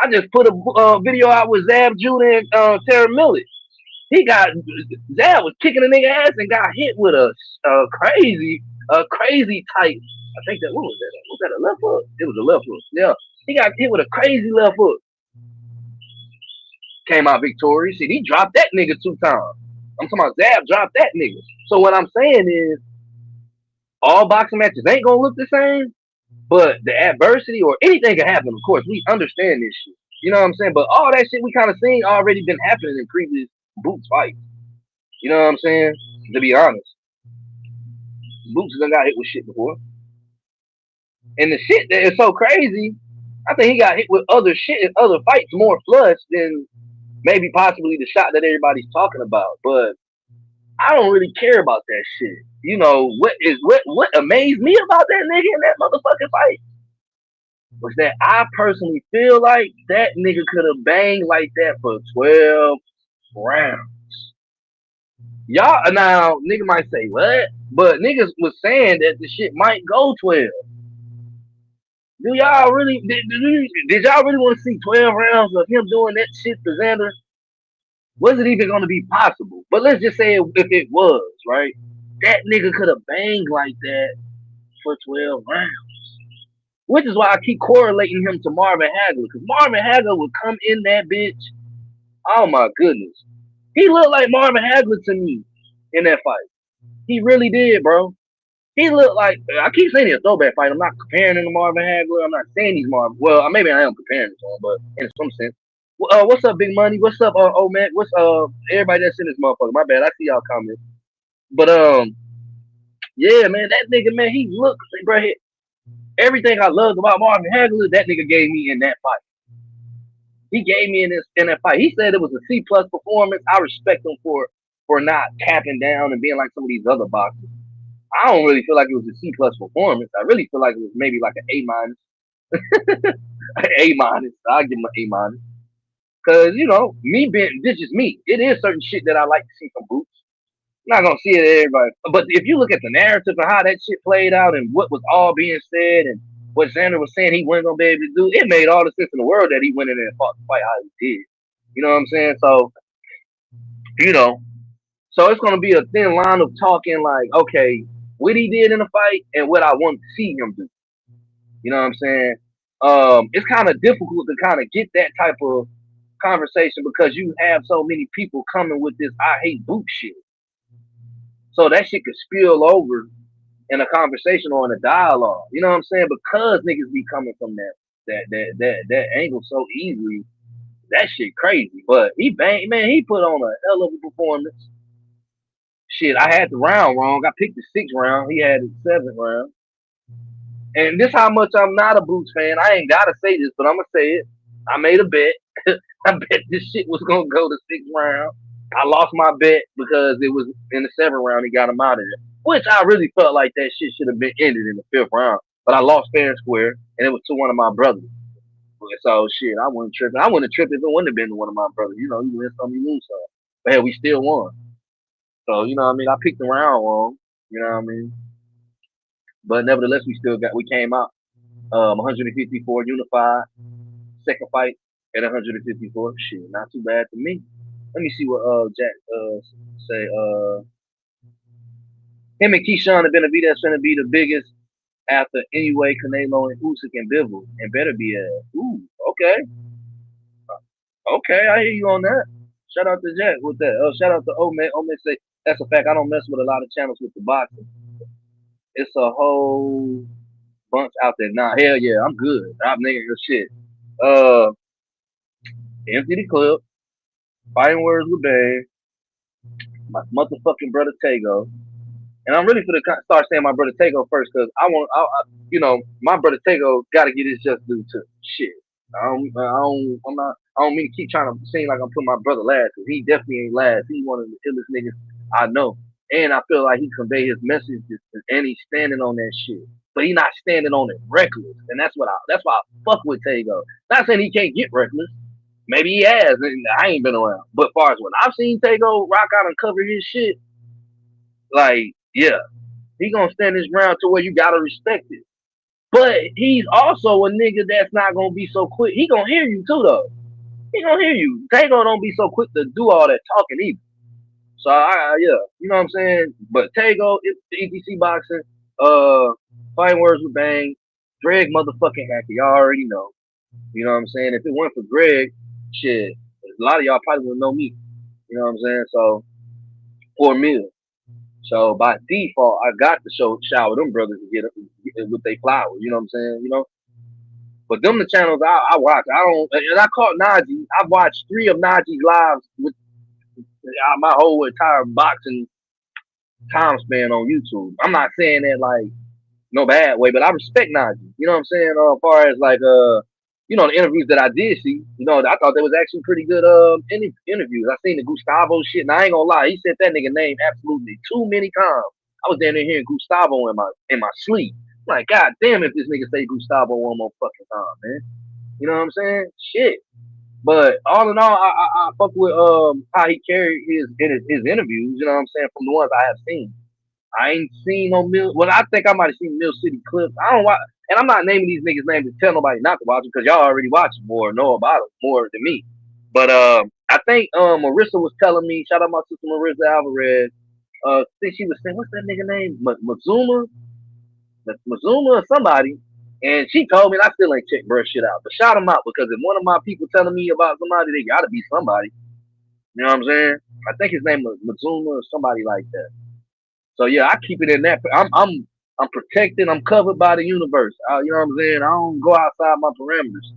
I just put a video out with Zab Judah and Tara Millett. Zab was kicking a nigga ass and got hit with a crazy tight. I think what was that? Was that a left hook? It was a left hook. Yeah. He got hit with a crazy left hook. Came out victorious. He dropped that nigga 2 times. I'm talking about Zab dropped that nigga. So what I'm saying is, all boxing matches ain't gonna look the same, but the adversity or anything can happen. Of course, we understand this shit. You know what I'm saying? But all that shit we kind of seen already been happening in previous Boots fights. You know what I'm saying? To be honest, Boots done got hit with shit before, and the shit that is so crazy, I think he got hit with other shit in other fights more flush than maybe possibly the shot that everybody's talking about. But I don't really care about that shit. You know what amazed me about that nigga in that motherfucking fight was that I personally feel like that nigga could have banged like that for 12 rounds. Y'all now nigga might say what? But niggas was saying that the shit might go 12. Do y'all really did y'all really want to see 12 rounds of him doing that shit to Xander? Was it even gonna be possible? But let's just say if it was, right? That nigga could have banged like that for 12 rounds. which is why I keep correlating him to Marvin Hagler, because Marvin Hagler would come in that bitch. Oh my goodness, he looked like Marvin Hagler to me in that fight. He really did, bro. He looked like, I keep saying he's a throwback fight. I'm not comparing him to Marvin Hagler. I'm not saying he's Marvin. Well, maybe I am comparing him to him, but in some sense. What's up, Big Money? What's up, old man? What's everybody that's in this motherfucker? My bad. I see y'all comments. But yeah, man, that nigga, man, he looked, bro. Everything I loved about Marvin Hagler, that nigga gave me in that fight. He gave me in that fight. He said it was a C plus performance. I respect him for not capping down and being like some of these other boxers. I don't really feel like it was a C plus performance. I really feel like it was maybe like an A minus. A minus. I'll give him an A minus. Cause me being this is me. It is certain shit that I like to see from Boots. I'm not gonna see it everybody. But if you look at the narrative of how that shit played out and what was all being said and what Xander was saying he wasn't gonna be able to do, it made all the sense in the world that he went in there and fought the fight how he did. You know what I'm saying? So, you know, so it's gonna be a thin line of talking like, okay, what he did in the fight and what I want to see him do. You know what I'm saying? It's kind of difficult to kind of get that type of conversation because you have so many people coming with this I hate Boot shit. So that shit could spill over in a conversation or in a dialogue. You know what I'm saying? Because niggas be coming from that angle so easily. That shit crazy. But he banged, man, he put on a hell of a performance. Shit, I had the round wrong. I picked the 6th round. He had the 7th round. And this how much I'm not a Boots fan. I ain't gotta say this, but I'm gonna say it. I made a bet. I bet this shit was gonna go to 6th round. I lost my bet because it was in the 7th round. He got him out of there, which I really felt like that shit should have been ended in the 5th round. But I lost fair and square, and it was to one of my brothers. So shit, I wasn't tripping. I wouldn't have tripped if it wouldn't have been to one of my brothers. You win some, you lose some. But hey, we still won. So you know what I mean. I picked the round wrong. You know what I mean. But nevertheless, we came out 154 unified. Second fight at 154. Shit, not too bad to me. Let me see what Jack say. Him and Keyshawn have been that's gonna be the biggest after anyway Canelo and Usyk and Bivol and better be ooh, okay. Okay, I hear you on that. Shout out to Jack with that. Shout out to Omen. Omen say that's a fact. I don't mess with a lot of channels with the boxing. It's a whole bunch out there. Nah, hell yeah, I'm good. I'm nigga your shit. Empty the clip. Fighting words with Bang. My motherfucking brother Tego. And I'm really gonna start saying my brother Tego first because my brother Tego got to get his just due to shit. I don't mean to keep trying to seem like I'm putting my brother last because he definitely ain't last. He one of the illest niggas I know, and I feel like he convey his message and he's standing on that shit. But he not standing on it reckless, and that's why I fuck with Tego. Not saying he can't get reckless. Maybe he has, and I ain't been around. But as far as when I've seen Tego rock out and cover his shit, like, yeah, he gonna stand his ground to where you gotta respect it. But he's also a nigga that's not gonna be so quick. He gonna hear you too, though. He gonna hear you. Tego don't be so quick to do all that talking either. So yeah, you know what I'm saying. But Tego, it's the ETC boxing. Fighting words with Bang. Greg motherfucking Hacker. Y'all already know. You know what I'm saying. If it weren't for Greg, shit, a lot of y'all probably wouldn't know me. You know what I'm saying. So 4 mil. So by default, I got to shower them brothers to get with their flowers. You know what I'm saying? But them the channels I watch. And I caught Najee. I've watched 3 of Najee's lives with my whole entire boxing time span on YouTube. I'm not saying that like no bad way, but I respect Najee. You know what I'm saying? As far as like the interviews that I did see, I thought they was actually pretty good interviews. I seen the Gustavo shit, and I ain't gonna lie, he said that nigga name absolutely too many times. I was down there hearing Gustavo in my sleep. I'm like, god damn, if this nigga say Gustavo one more fucking time, man. You know what I'm saying? Shit. But all in all, I fuck with how he carried his interviews. You know what I'm saying? From the ones I have seen. I ain't seen no Mill. Well, I think I might have seen Mill City clips. I don't watch, and I'm not naming these niggas' names to tell nobody not to watch them because y'all already watch them or know about them more than me. But I think Marissa was telling me. Shout out my sister Marissa Alvarez. I think she was saying, what's that nigga name? Mazuma or somebody. And she told me, and I still ain't checked bruh shit out. But shout him out because if one of my people telling me about somebody, they gotta be somebody. You know what I'm saying? I think his name was Mazuma or somebody like that. So yeah, I keep it in that. I'm protected. I'm covered by the universe. You know what I'm saying? I don't go outside my parameters.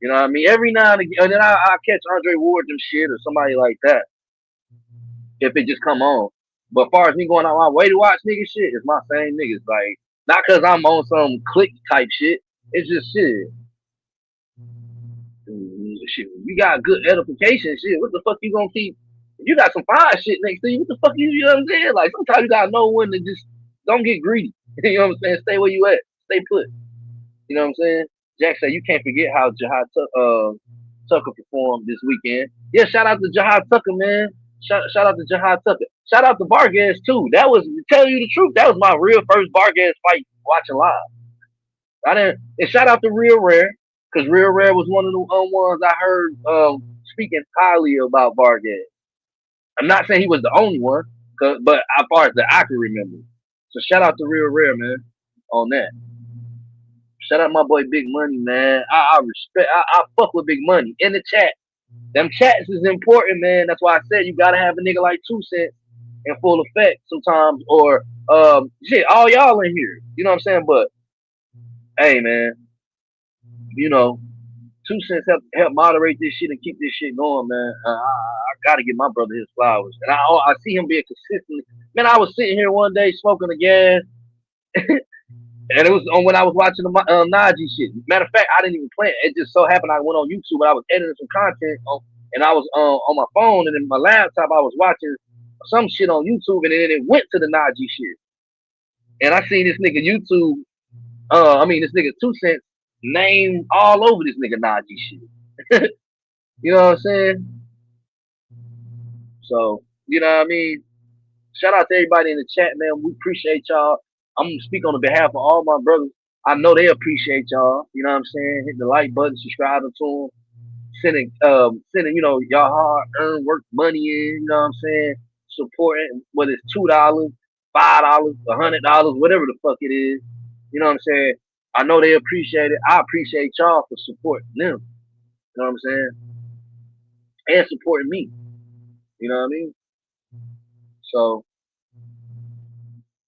You know what I mean? Every now and again, and then I catch Andre Ward and shit or somebody like that if it just come on. But as far as me going out my way to watch nigga shit, it's my same niggas. Like not cause I'm on some click type shit. It's just shit. Shit, you got good edification shit. What the fuck you gonna keep? If you got some fire shit next to you, what the fuck you know what I'm saying? Like sometimes you gotta know when to just don't get greedy. You know what I'm saying? Stay where you at. Stay put. You know what I'm saying? Jack said you can't forget how Tucker performed this weekend. Yeah, shout out to Jahad Tucker, man. Shout out to Jahad Tucker. Shout out to Barclays too. That was to tell you the truth. That was my real first Barclays fight watching live. I didn't. And shout out to Real Rare because Real Rare was one of the ones I heard speaking highly about Barclays. I'm not saying he was the only one, but as far as that I can remember. So shout out to Real Rare, man, on that. Shout out my boy Big Money, man. I respect. I fuck with Big Money in the chat. Them chats is important, man. That's why I said you gotta have a nigga like 2 Cents in full effect sometimes, or shit, all y'all in here. You know what I'm saying? But hey, man, you know, 2 Cents help moderate this shit and keep this shit going, man. I gotta give my brother his flowers, and I see him being consistent. Man, I was sitting here one day smoking a gas. And it was on when I was watching the Najee shit. Matter of fact, I didn't even plan it. It just so happened I went on YouTube, but I was editing some content, and I was on my phone, and in my laptop, I was watching some shit on YouTube, and then it went to the Najee shit. And I seen this nigga YouTube, this nigga 2 Cents name all over this nigga Najee shit. You know what I'm saying? So, you know what I mean? Shout out to everybody in the chat, man. We appreciate y'all. I'm gonna speak on the behalf of all my brothers. I know they appreciate y'all. You know what I'm saying? Hit the like button, subscribing to them, sending y'all hard earned work money in. You know what I'm saying? Supporting whether it's $2, $5, $100, whatever the fuck it is. You know what I'm saying? I know they appreciate it. I appreciate y'all for supporting them. You know what I'm saying? And supporting me. You know what I mean? So.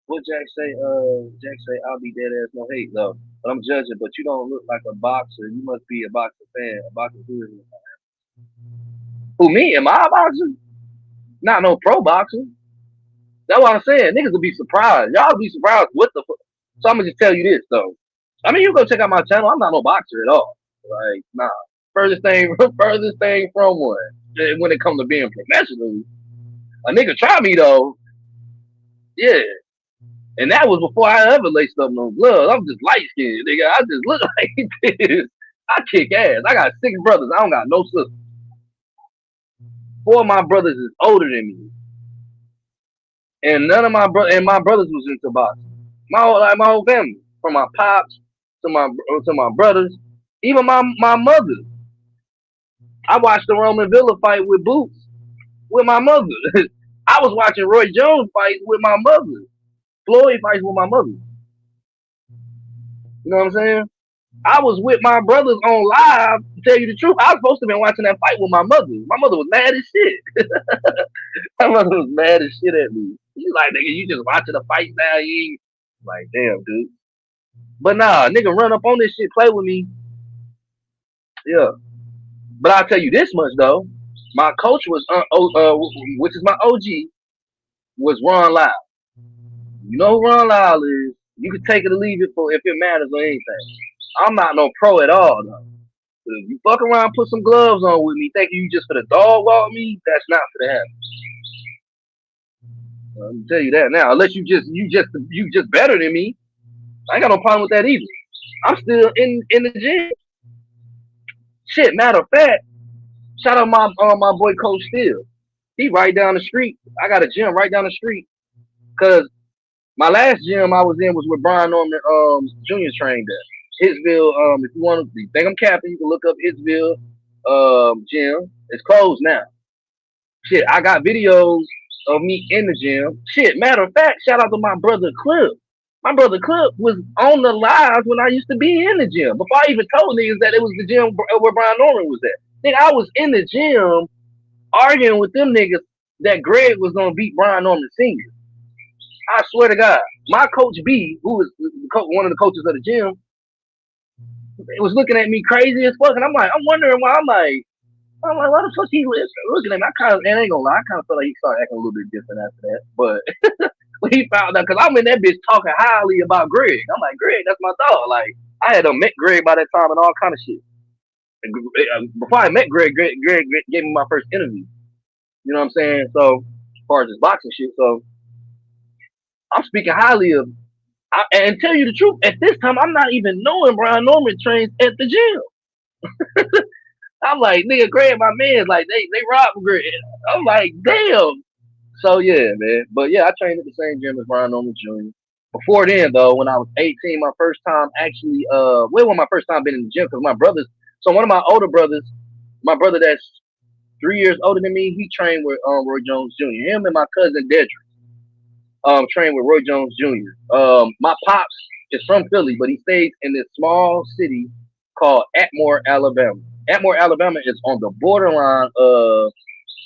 What Jack say? Jack say I'll be dead ass no hate though. But I'm judging. But you don't look like a boxer. You must be a boxer fan. A boxer who? Who me? Am I a boxer? Not no pro boxer. That's what I'm saying. Niggas will be surprised. Y'all be surprised. What the fuck? So I'm gonna just tell you this though. I mean, you go check out my channel. I'm not no boxer at all. Like, nah. Furthest thing from one. When it comes to being professional, a nigga try me though. Yeah. And that was before I ever laced up no gloves. I'm just light skinned, nigga. I just look like this. I kick ass. I got 6 brothers. I don't got no sisters. 4 of my brothers is older than me. And none of my brothers was into boxing. My whole family. From my pops to my brothers. Even my mother. I watched the Roman Villa fight with Boots with my mother. I was watching Roy Jones fight with my mother. Floyd fights with my mother. You know what I'm saying? I was with my brothers on live. To tell you the truth, I was supposed to be watching that fight with my mother. My mother was mad as shit. My mother was mad as shit at me. She's like, nigga, you just watching the fight now. You ain't like, damn, dude. But nah, nigga, run up on this shit, play with me. Yeah. But I'll tell you this much though. My coach was, which is my OG, was Ron Lyle. You know who Ron Lyle is. You can take it or leave it for if it matters or anything. I'm not no pro at all, though. If you fuck around, put some gloves on with me, thinking you just for the dog walk me, that's not for the happen. Let me tell you that now. Unless you just better than me, I ain't got no problem with that either. I'm still in the gym. Shit, matter of fact, shout out my boy Coach Steele. He right down the street. I got a gym right down the street. Cause my last gym I was in was with Brian Norman Jr. trained at Hitsville. If you think I'm capping, you can look up Hitsville gym. It's closed now. Shit, I got videos of me in the gym. Shit, matter of fact, shout out to my brother Cliff. My brother Clip was on the lives when I used to be in the gym. Before I even told niggas that it was the gym where Brian Norman was at. Nigga, I was in the gym arguing with them niggas that Greg was gonna beat Brian Norman Sr. I swear to God. My coach B, who was one of the coaches of the gym, was looking at me crazy as fuck. And I'm wondering why why the fuck he was looking at me? I ain't gonna lie, I kind of felt like he started acting a little bit different after that. But when he found out, because I'm in that bitch talking highly about Greg. I'm like, Greg, that's my dog. Like, I had met Greg by that time and all kind of shit. Before I met Greg gave me my first interview. You know what I'm saying? So, as far as this boxing shit, so I'm speaking highly of. And tell you the truth, at this time, I'm not even knowing Brian Norman trains at the gym. I'm like, nigga, Greg, my man, like they robbed Greg. I'm like, damn. So yeah, man. But yeah, I trained at the same gym as Brian Norman Jr. Before then, though, when I was 18, my first time actually, was my first time being in the gym? Because my brothers. So one of my older brothers, my brother that's 3 years older than me, he trained with Roy Jones Jr. Him and my cousin Dedrick trained with Roy Jones Jr. My pops is from Philly, but he stays in this small city called Atmore, Alabama. Atmore, Alabama is on the borderline of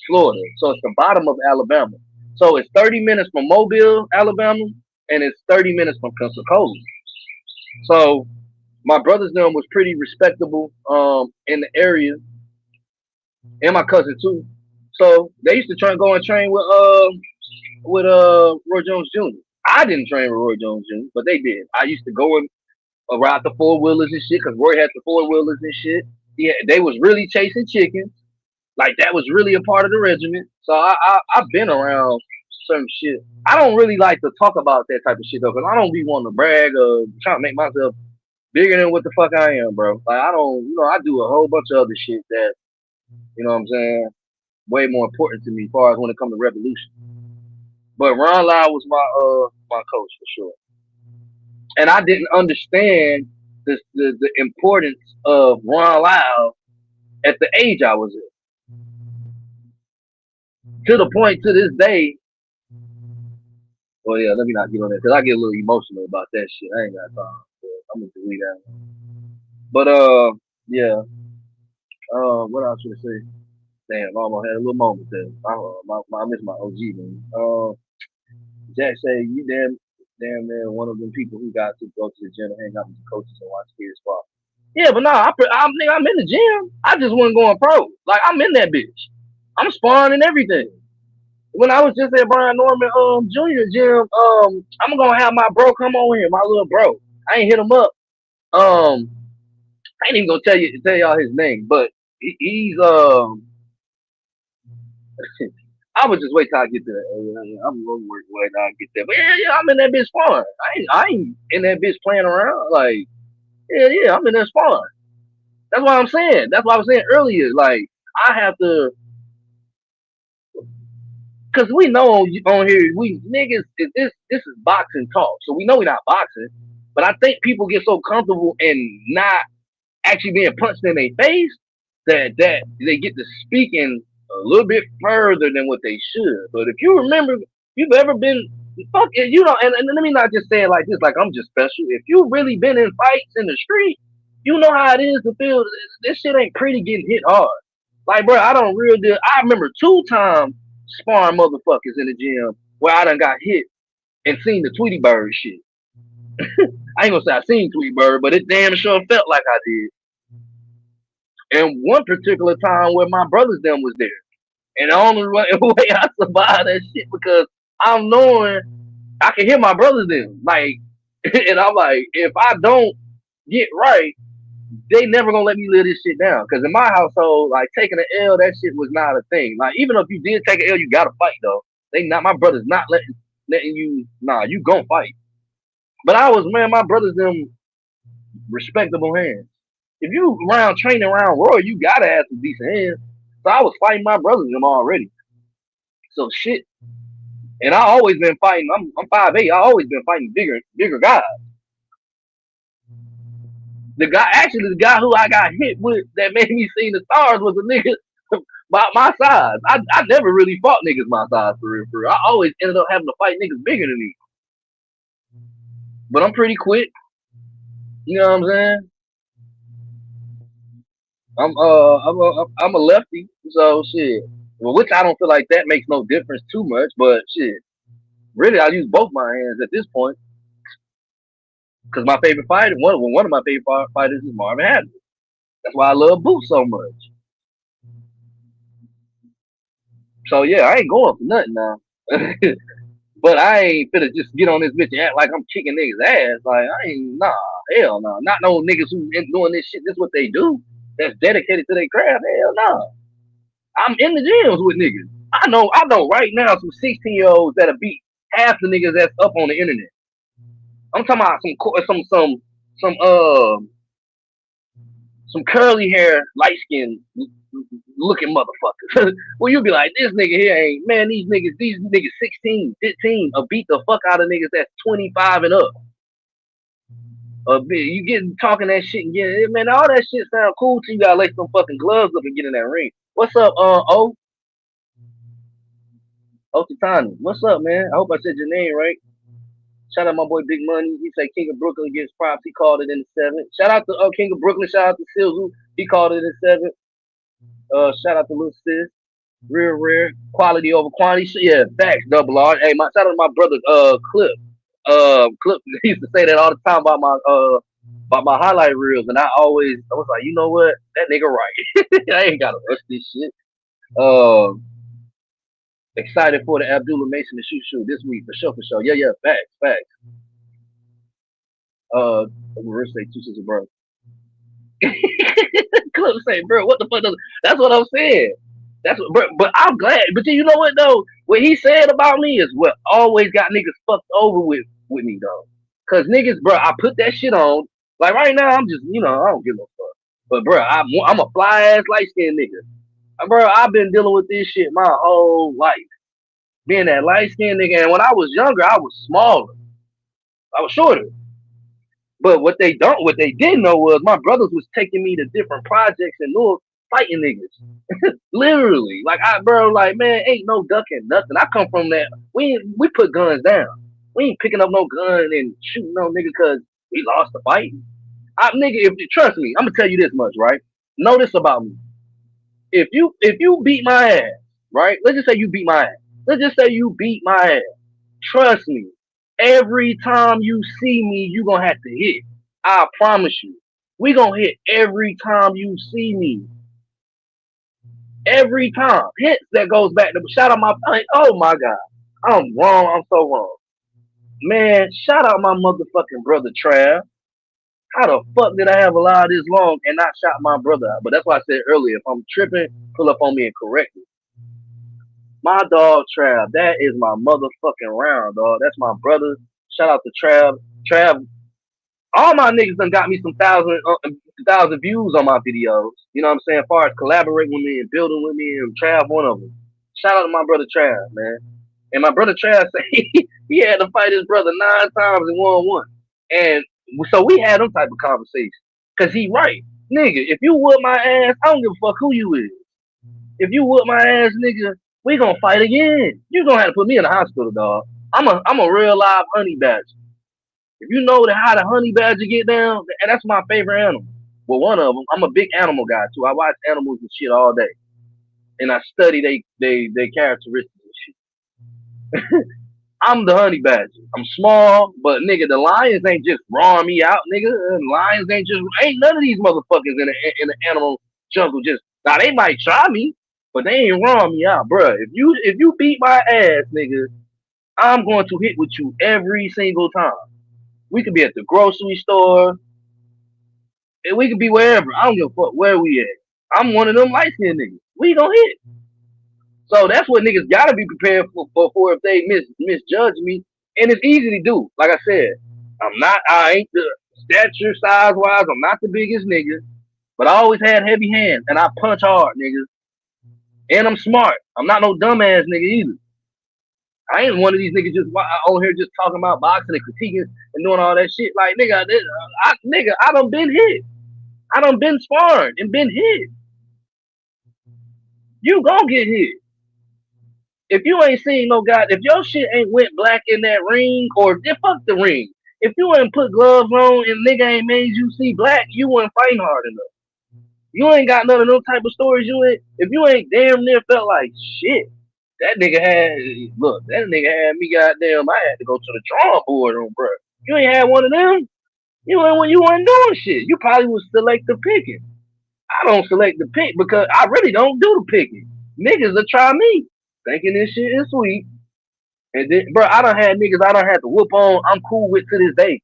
Florida, so it's the bottom of Alabama. So it's 30 minutes from Mobile, Alabama, and it's 30 minutes from Pensacola. So my brother's them was pretty respectable in the area, and my cousin too. So they used to try and go and train with Roy Jones Jr. I didn't train with Roy Jones Jr., but they did. I used to go and ride the four wheelers and shit because Roy had the four wheelers and shit. Yeah, they was really chasing chickens. Like that was really a part of the regiment. So I've been around some shit. I don't really like to talk about that type of shit though, because I don't be wanting to brag or trying to make myself bigger than what the fuck I am, bro. Like I don't, I do a whole bunch of other shit that, what I'm saying, way more important to me as far as when it comes to revolution. But Ron Lyle was my coach for sure, and I didn't understand the importance of Ron Lyle at the age I was in. To the point to this day. Well, yeah, let me not get on that because I get a little emotional about that shit. I ain't got time. I'm gonna delete that. But yeah. What else should I say? Damn, I almost had a little moment there. I miss my OG man. Jack say you damn man one of them people who got to go to the gym and hang out with the coaches and watch kids spar. Yeah, but nah, I'm in the gym. I just wasn't going pro. Like I'm in that bitch. I'm sparring and everything. When I was just at Brian Norman Jr. gym, I'm gonna have my bro come on here, my little bro. I ain't hit him up. I ain't even gonna tell y'all his name, but he's I would just wait till I get there. I'm gonna wait till I get there. But yeah, I'm in that bitch sparring. I ain't in that bitch playing around. Like, yeah, I'm in that sparring. That's what I'm saying. That's what I was saying earlier. Like, I have to, cause we know on here, we niggas, this is boxing talk. So we know we're not boxing. But I think people get so comfortable in not actually being punched in their face that they get to speaking a little bit further than what they should. But if you remember, if you've ever been fuck it, and let me not just say it like this, like I'm just special. If you've really been in fights in the street, you know how it is to feel this shit ain't pretty getting hit hard. Like, bro, I don't real deal. I remember 2 times sparring motherfuckers in the gym where I done got hit and seen the Tweety Bird shit. I ain't gonna say I seen Tweety Bird, but it damn sure felt like I did. And one particular time where my brothers them was there. And the only way I survived that shit because I'm knowing I can hear my brothers them. Like, and I'm like, if I don't get right, they never gonna let me live this shit down. Cause in my household, like taking an L, that shit was not a thing. Like, even if you did take an L, you gotta fight though. My brothers not letting you, nah, you gonna fight. But my brothers them respectable hands. If you around training around Roy, you gotta have some decent hands. So I was fighting my brothers them already. So shit. And I always been fighting. I'm 5'8". I always been fighting bigger guys. The guy who I got hit with that made me see the stars was a nigga about my size. I never really fought niggas my size for real. I always ended up having to fight niggas bigger than me. but I'm pretty quick. You know what I'm saying? I'm a lefty, so shit. Well, which I don't feel like that makes no difference too much, but shit. Really, I use both my hands at this point because my favorite fighter, one of my favorite fighters is Marvin Hagler. That's why I love Boots so much. So yeah, I ain't going for nothing now. But I ain't finna just get on this bitch and act like I'm kicking niggas ass. Like I ain't hell no. Not no niggas who ain't doing this shit. This is what they do. That's dedicated to their craft. Hell no. I'm in the gyms with niggas. I know right now some 16-year-olds that'll beat half the niggas that's up on the internet. I'm talking about some curly hair, light skinned looking motherfuckers. Well, you'll be like, this nigga here ain't, man, these niggas 16, 15 will beat the fuck out of niggas that's 25 and up. You get talking that shit and get, man, all that shit sound cool till you gotta lay some fucking gloves up and get in that ring. What's up, Otitani? What's up, man? I hope I said your name right. Shout out my boy Big Money. He said King of Brooklyn gets props. He called it in the seventh. Shout out to King of Brooklyn. Shout out to Silzu. He called it in the seventh. Shout out to Lil Sis. Real rare. Quality over quantity. Yeah, facts, double R. Hey, shout out to my brother Clip. Clip he used to say that all the time about my highlight reels, and I was like, you know what? That nigga right. I ain't gotta rush this shit. Excited for the Abdullah Mason to shoot this week for sure. Yeah, facts. We'll say two sisters, bro. Clip say, bro, what the fuck does that's what I'm saying. That's what, but I'm glad. But you know what though? What he said about me is what always got niggas fucked over with me though. Cause niggas, bro, I put that shit on. Like right now, I'm just, I don't give a fuck. But bro, I'm a fly ass light skinned nigga. Bro, I've been dealing with this shit my whole life. Being that light skinned nigga, and when I was younger, I was smaller. I was shorter. But what they didn't know was my brothers was taking me to different projects and Newark fighting niggas. Literally. Like like man, ain't no ducking nothing. I come from that. We put guns down. We ain't picking up no gun and shooting no nigga cause we lost the fight. Nigga, trust me, I'm gonna tell you this much, right? Know this about me. If you beat my ass, right? Let's just say you beat my ass. Let's just say you beat my ass. Trust me, every time you see me, you gonna have to hit. I promise you. We gonna hit every time you see me. Every time. Hits that goes back to shout out oh my god. I'm wrong. I'm so wrong. Man, shout out my motherfucking brother Trav. How the fuck did I have a lie this long and not shout my brother out? But that's why I said earlier, if I'm tripping, pull up on me and correct me. My dog Trav, that is my motherfucking round, dog. That's my brother. Shout out to Trav. Trav, all my niggas done got me some thousand views on my videos. You know what I'm saying? As far as collaborating with me and building with me, and Trav one of them. Shout out to my brother Trav, man. And my brother Trav said he had to fight his brother 9 times and won one. And so we had them type of conversations. Cause he right. Nigga, if you whoop my ass, I don't give a fuck who you is. If you whoop my ass, nigga, we gonna fight again. You gonna have to put me in the hospital, dog. I'm a real live honey badger. If you know how the honey badger get down, and that's my favorite animal. Well, one of them. I'm a big animal guy too. I watch animals and shit all day, and I study they characteristics and shit. I'm the honey badger. I'm small, but nigga, the lions ain't just rawing me out, nigga. Lions ain't none of these motherfuckers in the animal jungle just. Now they might try me, but they ain't rawing me out, bruh. If you beat my ass, nigga, I'm going to hit with you every single time. We could be at the grocery store, and we could be wherever. I don't give a fuck where we at. I'm one of them light skinned niggas. We gonna hit. So that's what niggas gotta be prepared for if they misjudge me. And it's easy to do. Like I said, I ain't the stature size wise, I'm not the biggest nigga. But I always had heavy hands and I punch hard, niggas. And I'm smart. I'm not no dumbass nigga either. I ain't one of these niggas just on here just talking about boxing and critiquing and doing all that shit. Like nigga, I done been hit. I done been sparring and been hit. You gon' get hit. If you ain't seen no guy, if your shit ain't went black in that ring, or fuck the ring. If you ain't put gloves on and nigga ain't made you see black, you wasn't fighting hard enough. You ain't got none of those type of stories. You ain't if you ain't damn near felt like shit. That nigga had look. That nigga had me goddamn. I had to go to the drawing board on, bro. You ain't had one of them. You weren't doing shit. You probably was selective picking. I don't select the pick because I really don't do the picking. Niggas will try me, thinking this shit is sweet. And then, bro, I done had niggas I done had to whoop on. I'm cool with to this day.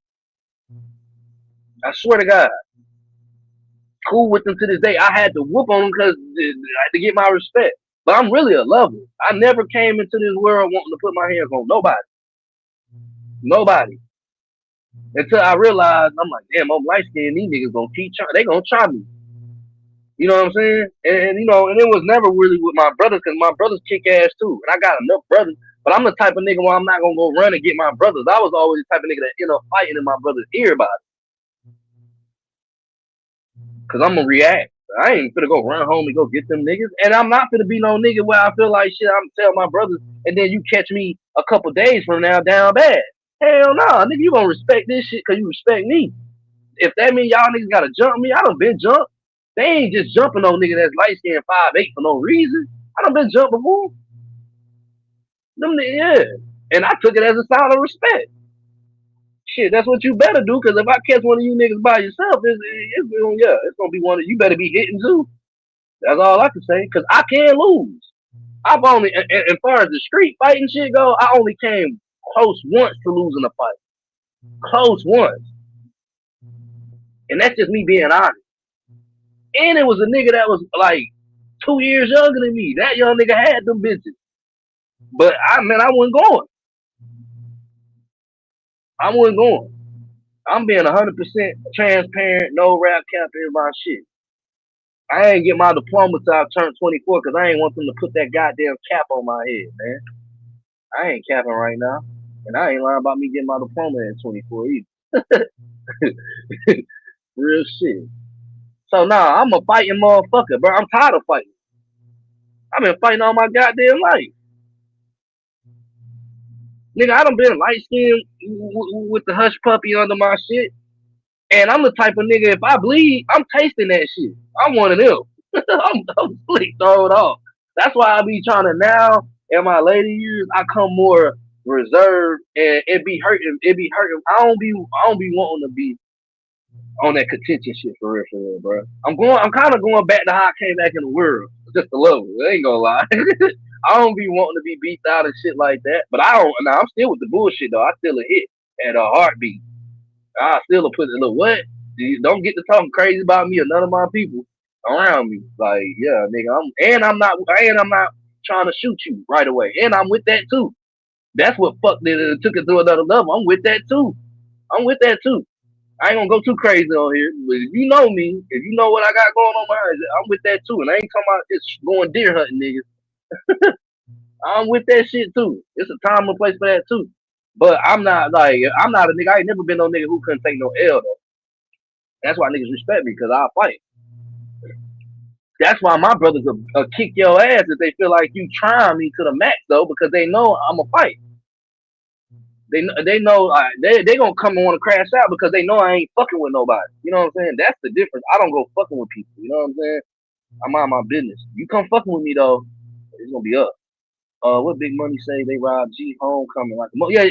I swear to God, cool with them to this day. I had to whoop on them because to get my respect. But I'm really a lover. I never came into this world wanting to put my hands on nobody. Nobody. Until I realized, I'm like, damn, I'm light skinned. These niggas gonna keep trying. They gonna try me. You know what I'm saying? And you know, and it was never really with my brothers because my brothers kick ass too. And I got enough brothers. But I'm the type of nigga where I'm not gonna go run and get my brothers. I was always the type of nigga that end up fighting in my brother's ear about it. Cause I'm gonna react. I ain't finna go run home and go get them niggas. And I'm not finna be no nigga where I feel like shit, I'm tell my brothers and then you catch me a couple days from now down bad. Hell no, nigga, you gonna respect this shit cause you respect me. If that mean y'all niggas gotta jump me, I done been jumped. They ain't just jumping on nigga that's light skinned 5'8" for no reason. I done been jumped before. Them yeah. And I took it as a sign of respect. Shit, that's what you better do, cause if I catch one of you niggas by yourself, it's gonna be one of you better be hitting too. That's all I can say, cause I can lose. I've only, as far as the street fighting shit go, I only came close once to losing a fight. Close once. And that's just me being honest. And it was a nigga that was like 2 years younger than me. That young nigga had them bitches. But I wasn't going. I wasn't going. I'm being 100% transparent, no rap cap in my shit. I ain't get my diploma till I turned 24 because I ain't want them to put that goddamn cap on my head, man. I ain't capping right now. And I ain't lying about me getting my diploma at 24 either. Real shit. So nah, I'm a fighting motherfucker, bro. I'm tired of fighting. I've been fighting all my goddamn life. Nigga, I done been light skinned with the hush puppy under my shit. And I'm the type of nigga, if I bleed, I'm tasting that shit. I'm one of them. I'm completely thrown off. That's why I be trying to now, in my later years, I come more reserved and it be hurting. It be hurting. I don't be wanting to be on that contention shit for real, bro. I'm kind of going back to how I came back in the world. Just a little. I ain't gonna lie. I don't be wanting to be beat out and shit like that. But I don't. Now I'm still with the bullshit though. I still a hit at a heartbeat. I still put it. Look, what? Don't get to talking crazy about me or none of my people around me. Like, yeah, nigga. I'm not trying to shoot you right away. And I'm with that too. That's what fucked it. Took it to another level. I'm with that too. I ain't gonna go too crazy on here, but if you know me, if you know what I got going on my eyes, I'm with that too. And I ain't talking about it's going deer hunting, niggas. I'm with that shit too. It's a time and place for that too. But I'm not a nigga. I ain't never been no nigga who couldn't take no L though. That's why niggas respect me because I fight. That's why my brothers will kick your ass if they feel like you trying me to the max though, because they know I'm a fight. They know they gonna come and want to crash out because they know I ain't fucking with nobody. You know what I'm saying? That's the difference. I don't go fucking with people. You know what I'm saying? I mind my business. You come fucking with me though, it's gonna be up. What Big Money say? They robbed G Homecoming like yeah.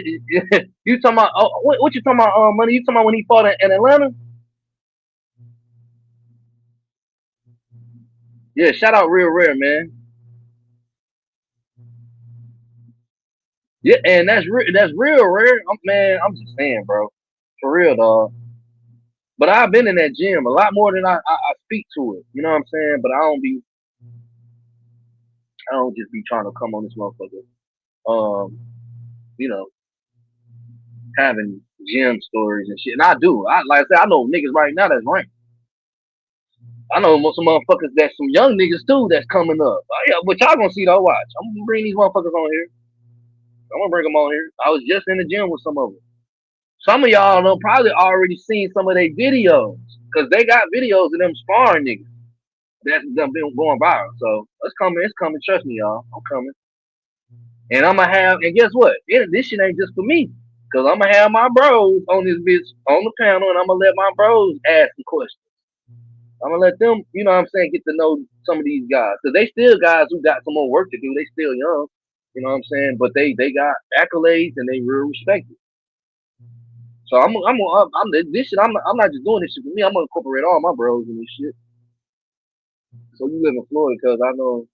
You talking about? Oh, what you talking about? Money? You talking about when he fought in Atlanta? Yeah, shout out Real Rare, man. Yeah, and that's real rare. I'm just saying, bro. For real, dog. But I've been in that gym a lot more than I speak to it. You know what I'm saying? But I don't just be trying to come on this motherfucker. Um, you know, having gym stories and shit. And I do. Like I said, I know niggas right now that's ranked. I know some motherfuckers that's some young niggas too that's coming up. Yeah, but y'all gonna see though. Watch. I'm gonna bring these motherfuckers on here. I'm gonna bring them on here. I was just in the gym with some of them. Some of y'all know probably already seen some of their videos because they got videos of them sparring niggas that's been going viral. So it's coming. Trust me, y'all. I'm coming. And I'm gonna have. And guess what? This shit ain't just for me. Cause I'm gonna have my bros on this bitch on the panel, and I'm gonna let my bros ask some questions. I'm gonna let them, you know what I'm saying, get to know some of these guys. Cause they still guys who got some more work to do. They still young, you know what I'm saying, but they got accolades and they real respected. So I'm this shit. I'm not just doing this shit for me. I'm gonna incorporate all my bros in this shit. So you live in Florida, cause I know.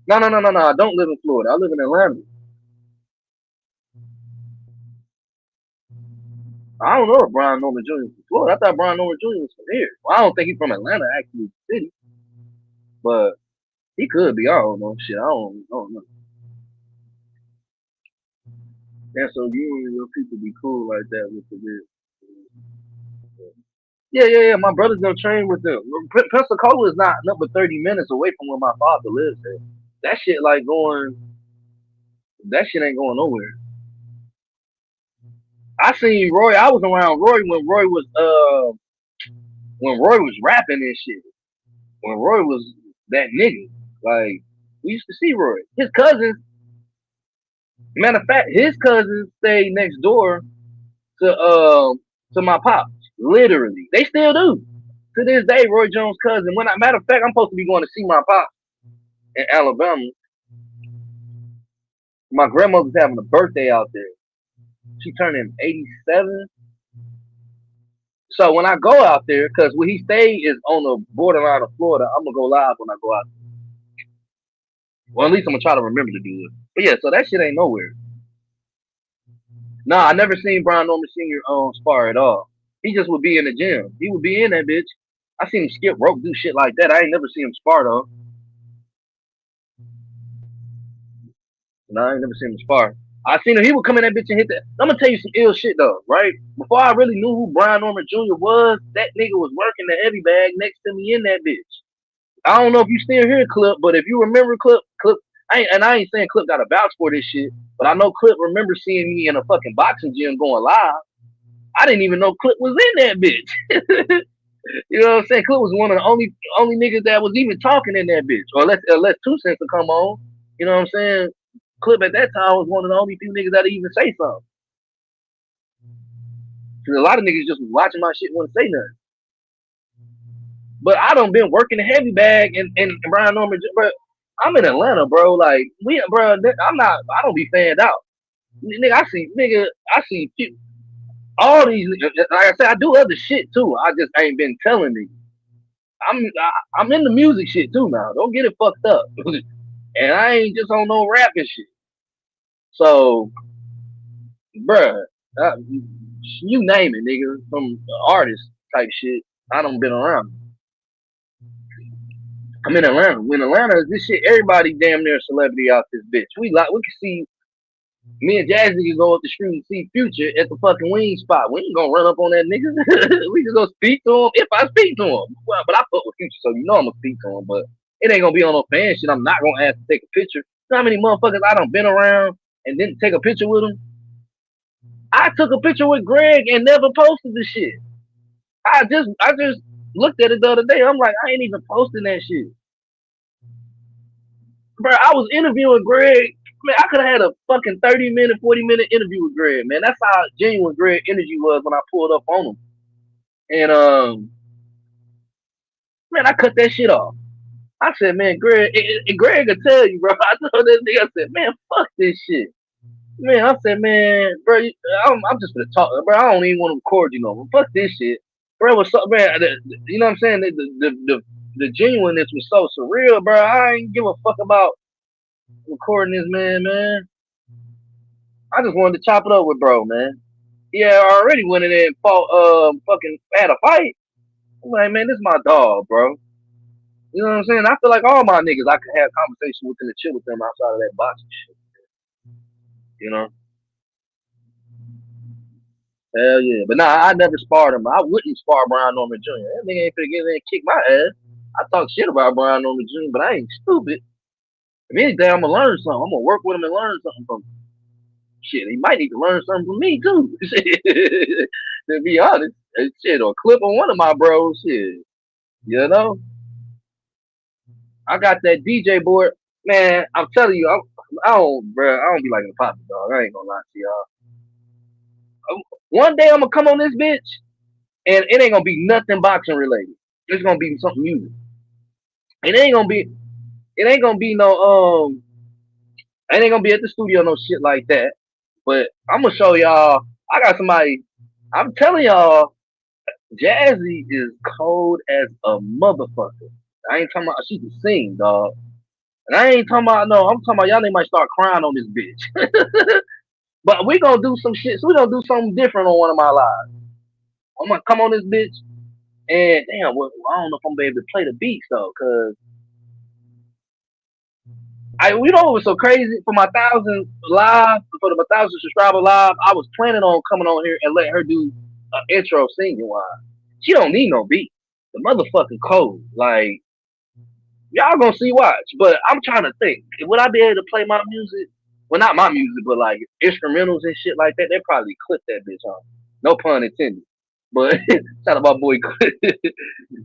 No. I don't live in Florida. I live in Atlanta. I don't know if Brian Norman Jr. is from Florida. I thought Brian Norman Jr. was from here. Well, I don't think he's from Atlanta, actually, the city. But he could be. I don't know. Shit, I don't know. Yeah, so you and your people be cool like that with the bit. Yeah. My brother's gonna train with them. Pensacola is not number 30 minutes away from where my father lives at. That shit like going. That shit ain't going nowhere. I seen Roy. I was around Roy when Roy was rapping and shit. When Roy was that nigga. Like we used to see Roy. His cousins. Matter of fact, his cousins stayed next door to my pops. Literally, they still do to this day. Roy Jones' cousin. Matter of fact, I'm supposed to be going to see my pops in Alabama. My grandmother's having a birthday out there. She turning 87. So when I go out there, because where he stay is on the borderline of Florida, I'm gonna go live when I go out there. Well, at least I'm gonna try to remember to do it. But yeah, so that shit ain't nowhere. Nah, I never seen Brian Norman Sr. Spar at all. He just would be in the gym. He would be in that bitch. I seen him skip rope, do shit like that. I ain't never seen him spar though. No, I ain't never seen him spar. I seen him. He would come in that bitch and hit that. I'm gonna tell you some ill shit though, right? Before I really knew who Brian Norman Jr. was, that nigga was working the heavy bag next to me in that bitch. I don't know if you still hear Clip, but if you remember Clip, I ain't saying Clip got a vouch for this shit, but I know Clip remember seeing me in a fucking boxing gym going live. I didn't even know Clip was in that bitch. You know what I'm saying? Clip was one of the only niggas that was even talking in that bitch. Or unless 2 Cents would come on. You know what I'm saying? Clip at that time was one of the only few niggas that even say something. Cause a lot of niggas just was watching my shit and wouldn't say nothing. But I done been working the heavy bag and Brian Norman, bro. I'm in Atlanta, bro. Like bro. I don't be fanned out. Nigga, I see people, all these. Like I said, I do other shit too. I just ain't been telling me. I'm in the music shit too now. Don't get it fucked up. And I ain't just on no rapping shit. So, bruh, you name it, nigga, from artist type shit. I done been around. I'm in Atlanta. When Atlanta, this shit, everybody damn near a celebrity out this bitch. We can see me and Jazzy can go up the street and see Future at the fucking wing spot. We ain't gonna run up on that nigga. We can go speak to him if I speak to him. Well, but I fuck with Future, so you know I'm gonna speak to him. But it ain't gonna be on no fan shit. I'm not gonna ask to take a picture. You know how many motherfuckers I done been around and didn't take a picture with him? I took a picture with Greg and never posted the shit. I just looked at it the other day. I'm like, I ain't even posting that shit. Bro, I was interviewing Greg. Man, I could have had a fucking 30-minute, 40-minute interview with Greg, man. That's how genuine Greg energy was when I pulled up on him. And man, I cut that shit off. I said, man, Greg, and Greg could tell you, bro. I told that nigga, I said, man, fuck this shit. Man, I said, man, bro, I'm just gonna talk, bro. I don't even want to record you no more. Fuck this shit, bro. What's up, man? You know what I'm saying? The genuineness was so surreal, bro. I ain't give a fuck about recording this man. I just wanted to chop it up with bro, man. Yeah, I already went in there and fought, fucking had a fight. I'm like, man, this is my dog, bro. You know what I'm saying? I feel like all my niggas I could have conversation with and chill with them outside of that boxing shit. You know? Hell yeah. But nah, I never sparred him. I wouldn't spar Brian Norman Jr. That nigga ain't finna get in there and kick my ass. I talk shit about Brian Norman Jr., but I ain't stupid. If anything, I'm gonna learn something. I'm gonna work with him and learn something from him. Shit, he might need to learn something from me too. To be honest. Shit, or clip on one of my bros. Shit. You know? I got that DJ board. Man, I'm telling you, I don't be like a poppy dog. I ain't gonna lie to y'all. One day I'm gonna come on this bitch, and it ain't gonna be nothing boxing related. It's gonna be something music. It ain't gonna be. It ain't gonna be no. I ain't gonna be at the studio no shit like that. But I'm gonna show y'all. I got somebody. I'm telling y'all, Jazzy is cold as a motherfucker. I ain't talking about she can sing, dog. And I ain't talking about no. I'm talking about y'all. They might start crying on this bitch. But we gonna do some shit. So we gonna do something different on one of my lives. I'm gonna come on this bitch and damn. Well, I don't know if I'm gonna be able to play the beats though, cause you know, it was so crazy for my 1,000 subscriber live. I was planning on coming on here and letting her do an intro singing wise. She don't need no beat. The motherfucking code, like y'all gonna see, watch. But I'm trying to think, would I be able to play my music? Well, not my music, but like instrumentals and shit like that. They probably clip that bitch on. No pun intended. But shout out my boy.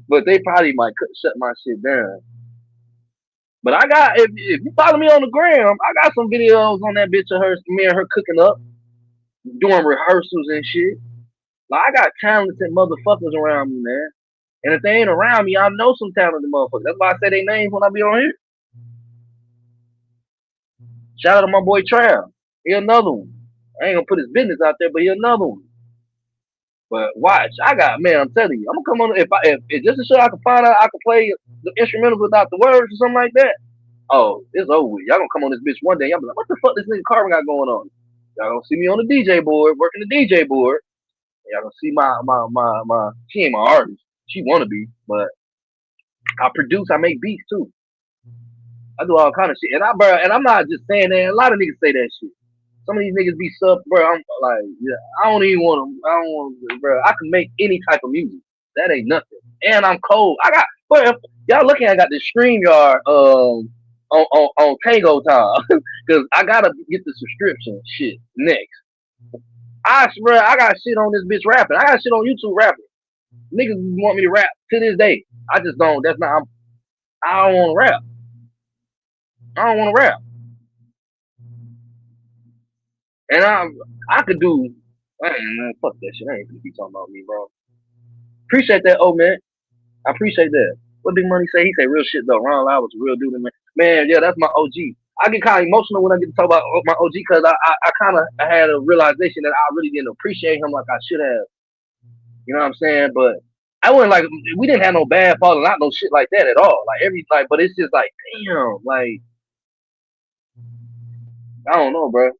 But they probably might shut my shit down. But I got if you follow me on the gram, I got some videos on that bitch of hers, me and her cooking up, doing rehearsals and shit. Like I got talented motherfuckers around me, man. And if they ain't around me, I know some talented motherfuckers. That's why I say their names when I be on here. Shout out to my boy Trav. He another one. I ain't gonna put his business out there, but he another one. But watch, I got man. I'm telling you, I'm gonna come on if just to show I can find out I can play the instrumentals without the words or something like that. Oh, it's over with. Y'all gonna come on this bitch one day. Y'all be like, what the fuck this nigga Karbon got going on? Y'all gonna see me on the DJ board, working the DJ board. Y'all gonna see my she ain't my artist. She wanna be, but I produce, I make beats too. I do all kind of shit. And I'm not just saying that. A lot of niggas say that shit. Some of these niggas be sub, bro. I'm like, yeah, I don't even want them. I don't want them, bro. I can make any type of music. That ain't nothing. And I'm cold. I got, bro, y'all looking, I got this StreamYard on Tango Time because I gotta get the subscription shit next. I swear, I got shit on this bitch rapping. I got shit on YouTube rapping. Niggas want me to rap to this day. I just don't. That's not. I don't want to rap. I don't want to rap. And I could do. Man, fuck that shit. I ain't gonna be talking about me, bro. Appreciate that, oh man. I appreciate that. What Big Money say? He say real shit though. Ron Lyle was a real dude, man. Man, yeah, that's my OG. I get kind of emotional when I get to talk about my OG because I kind of had a realization that I really didn't appreciate him like I should have. You know what I'm saying? But I wasn't like we didn't have no bad falling out, no shit like that at all. But it's just like damn, like I don't know, bro.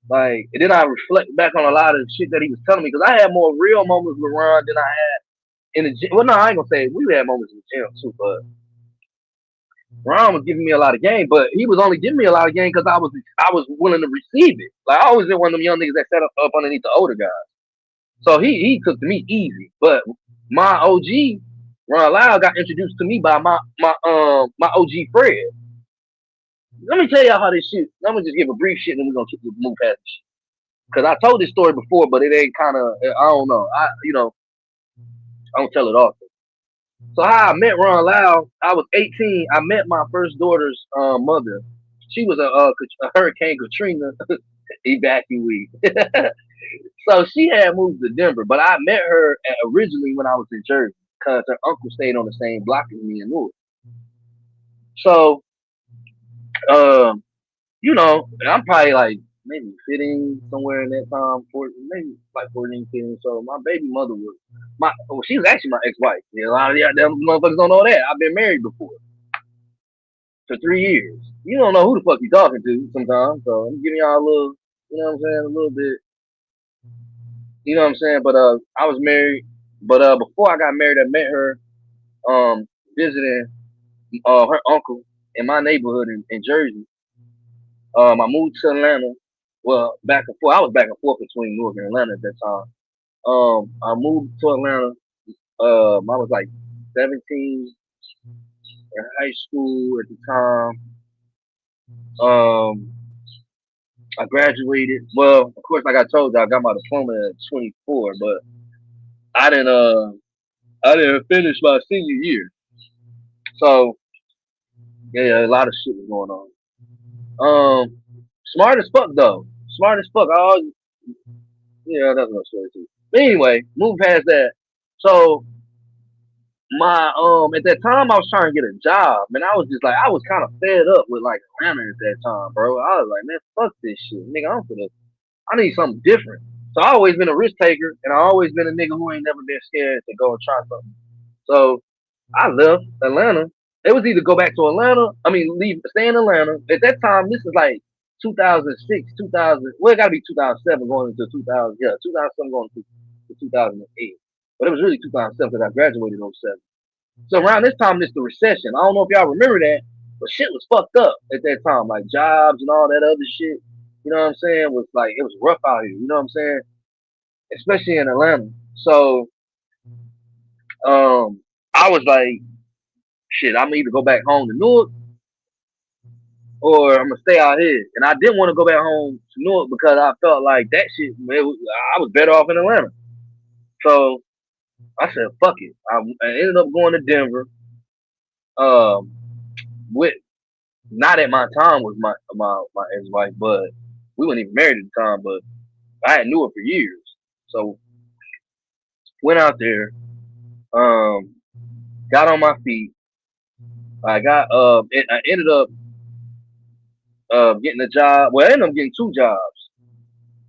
Like, and then I reflect back on a lot of shit that he was telling me because I had more real moments with Ron than I had in the gym. Well, no, I ain't gonna say we had moments in the gym too, but Ron was giving me a lot of game, but he was only giving me a lot of game because I was willing to receive it. Like I always been one of them young niggas that sat up underneath the older guys. So he took to me easy. But my OG, Ron Lyle, got introduced to me by my OG Fred. Let me tell y'all how this shit. I'm gonna just give a brief shit, and then we're gonna move past this shit. Cause I told this story before, but it ain't kind of. I don't know. I don't tell it often. So how I met Ron Lyle, I was 18. I met my first daughter's mother. She was a Hurricane Katrina evacuee. So she had moved to Denver, but I met her originally when I was in Jersey because her uncle stayed on the same block as me in Newark. So, I'm probably like maybe 15 somewhere in that time, 14, maybe like 14, 15. So my baby mother was she was actually my ex-wife. A lot of them motherfuckers don't know that. I've been married before for 3 years. You don't know who the fuck you talking to sometimes. So I'm giving y'all a little, you know what I'm saying, a little bit. You know what I'm saying? But I was married. But before I got married, I met her visiting her uncle in my neighborhood in Jersey. I moved to Atlanta. Well, back and forth. I was back and forth between Newark and Atlanta at that time. I moved to Atlanta. I was like 17 in high school at the time. I graduated. Well, of course, like I told you, I got my diploma at 24, but I didn't finish my senior year. So yeah, a lot of shit was going on. Smart as fuck though. Smart as fuck. Yeah, that's my story too. But anyway, moving past that. So my at that time I was trying to get a job, and I was just like I was kind of fed up with like Atlanta at that time, bro. I was like, man, fuck this shit, nigga. I need something different. So I always been a risk taker, and I always been a nigga who ain't never been scared to go and try something. So I left Atlanta. It was either go back to Atlanta. I mean, leave, stay in Atlanta. At that time, this is like 2006, 2000. Well, it got to be 2007 going into 2000. Yeah, 2007 going to 2008. But it was really 2007 because I graduated in '07. So around this time, this the recession. I don't know if y'all remember that, but shit was fucked up at that time. Like jobs and all that other shit. You know what I'm saying? Was like it was rough out here. You know what I'm saying? Especially in Atlanta. So I was like, shit, I'm either go back home to Newark or I'm gonna stay out here. And I didn't want to go back home to Newark because I felt like that shit. I was better off in Atlanta. So I said, fuck it. I ended up going to Denver. Um, with not at my time was my ex wife, but we weren't even married at the time. But I had knew her for years. So went out there. Um, got on my feet. I ended up getting a job. Well, I ended up getting two jobs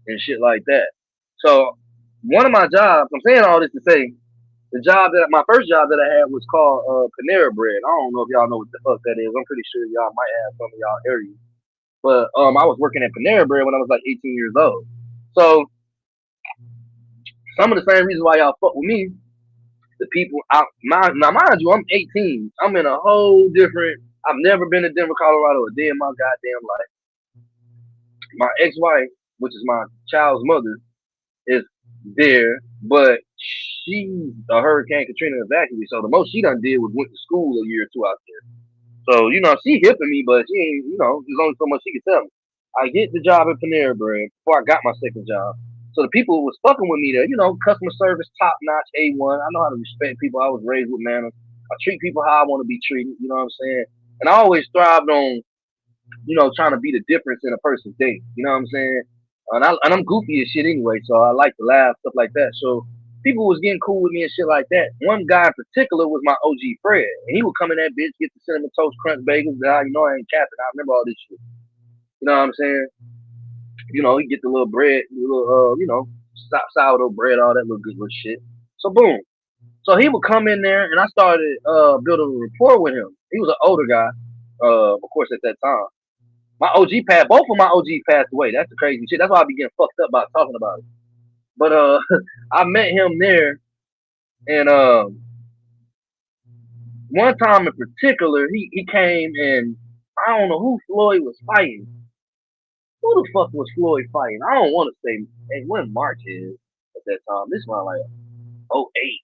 and shit like that. So one of my jobs, I'm saying all this to say, my first job that I had was called Panera Bread. I don't know if y'all know what the fuck that is. I'm pretty sure y'all might have some of y'all areas. But I was working at Panera Bread when I was like 18 years old. So some of the same reasons why y'all fuck with me, the people out now mind you, I'm 18. I'm in a whole different. I've never been to Denver, Colorado a day in my goddamn life. My ex-wife, which is my child's mother, is there, but she's a Hurricane Katrina evacuee. So the most she done did was went to school a year or two out there. So she hipping me, but she ain't. There's only so much she can tell me. I get the job at Panera Bread before I got my second job. So the people who was fucking with me there, customer service top notch, A1. I know how to respect people. I was raised with manners. I treat people how I want to be treated. You know what I'm saying? And I always thrived on trying to be the difference in a person's day. You know what I'm saying? And I'm goofy as shit anyway, so I like to laugh, stuff like that. So people was getting cool with me and shit like that. One guy in particular was my OG Fred, and he would come in that bitch, get the cinnamon toast crunch bagels. I ain't capping. I remember all this shit. You know what I'm saying? He get the little bread, the little sourdough bread, all that little good little shit. So boom. So he would come in there, and I started building a rapport with him. He was an older guy, of course, at that time. Both of my OGs passed away. That's the crazy shit. That's why I be getting fucked up about talking about it. But I met him there, and one time in particular, he came and I don't know who Floyd was fighting. Who the fuck was Floyd fighting? I don't want to say when March is at that time. This was like '08.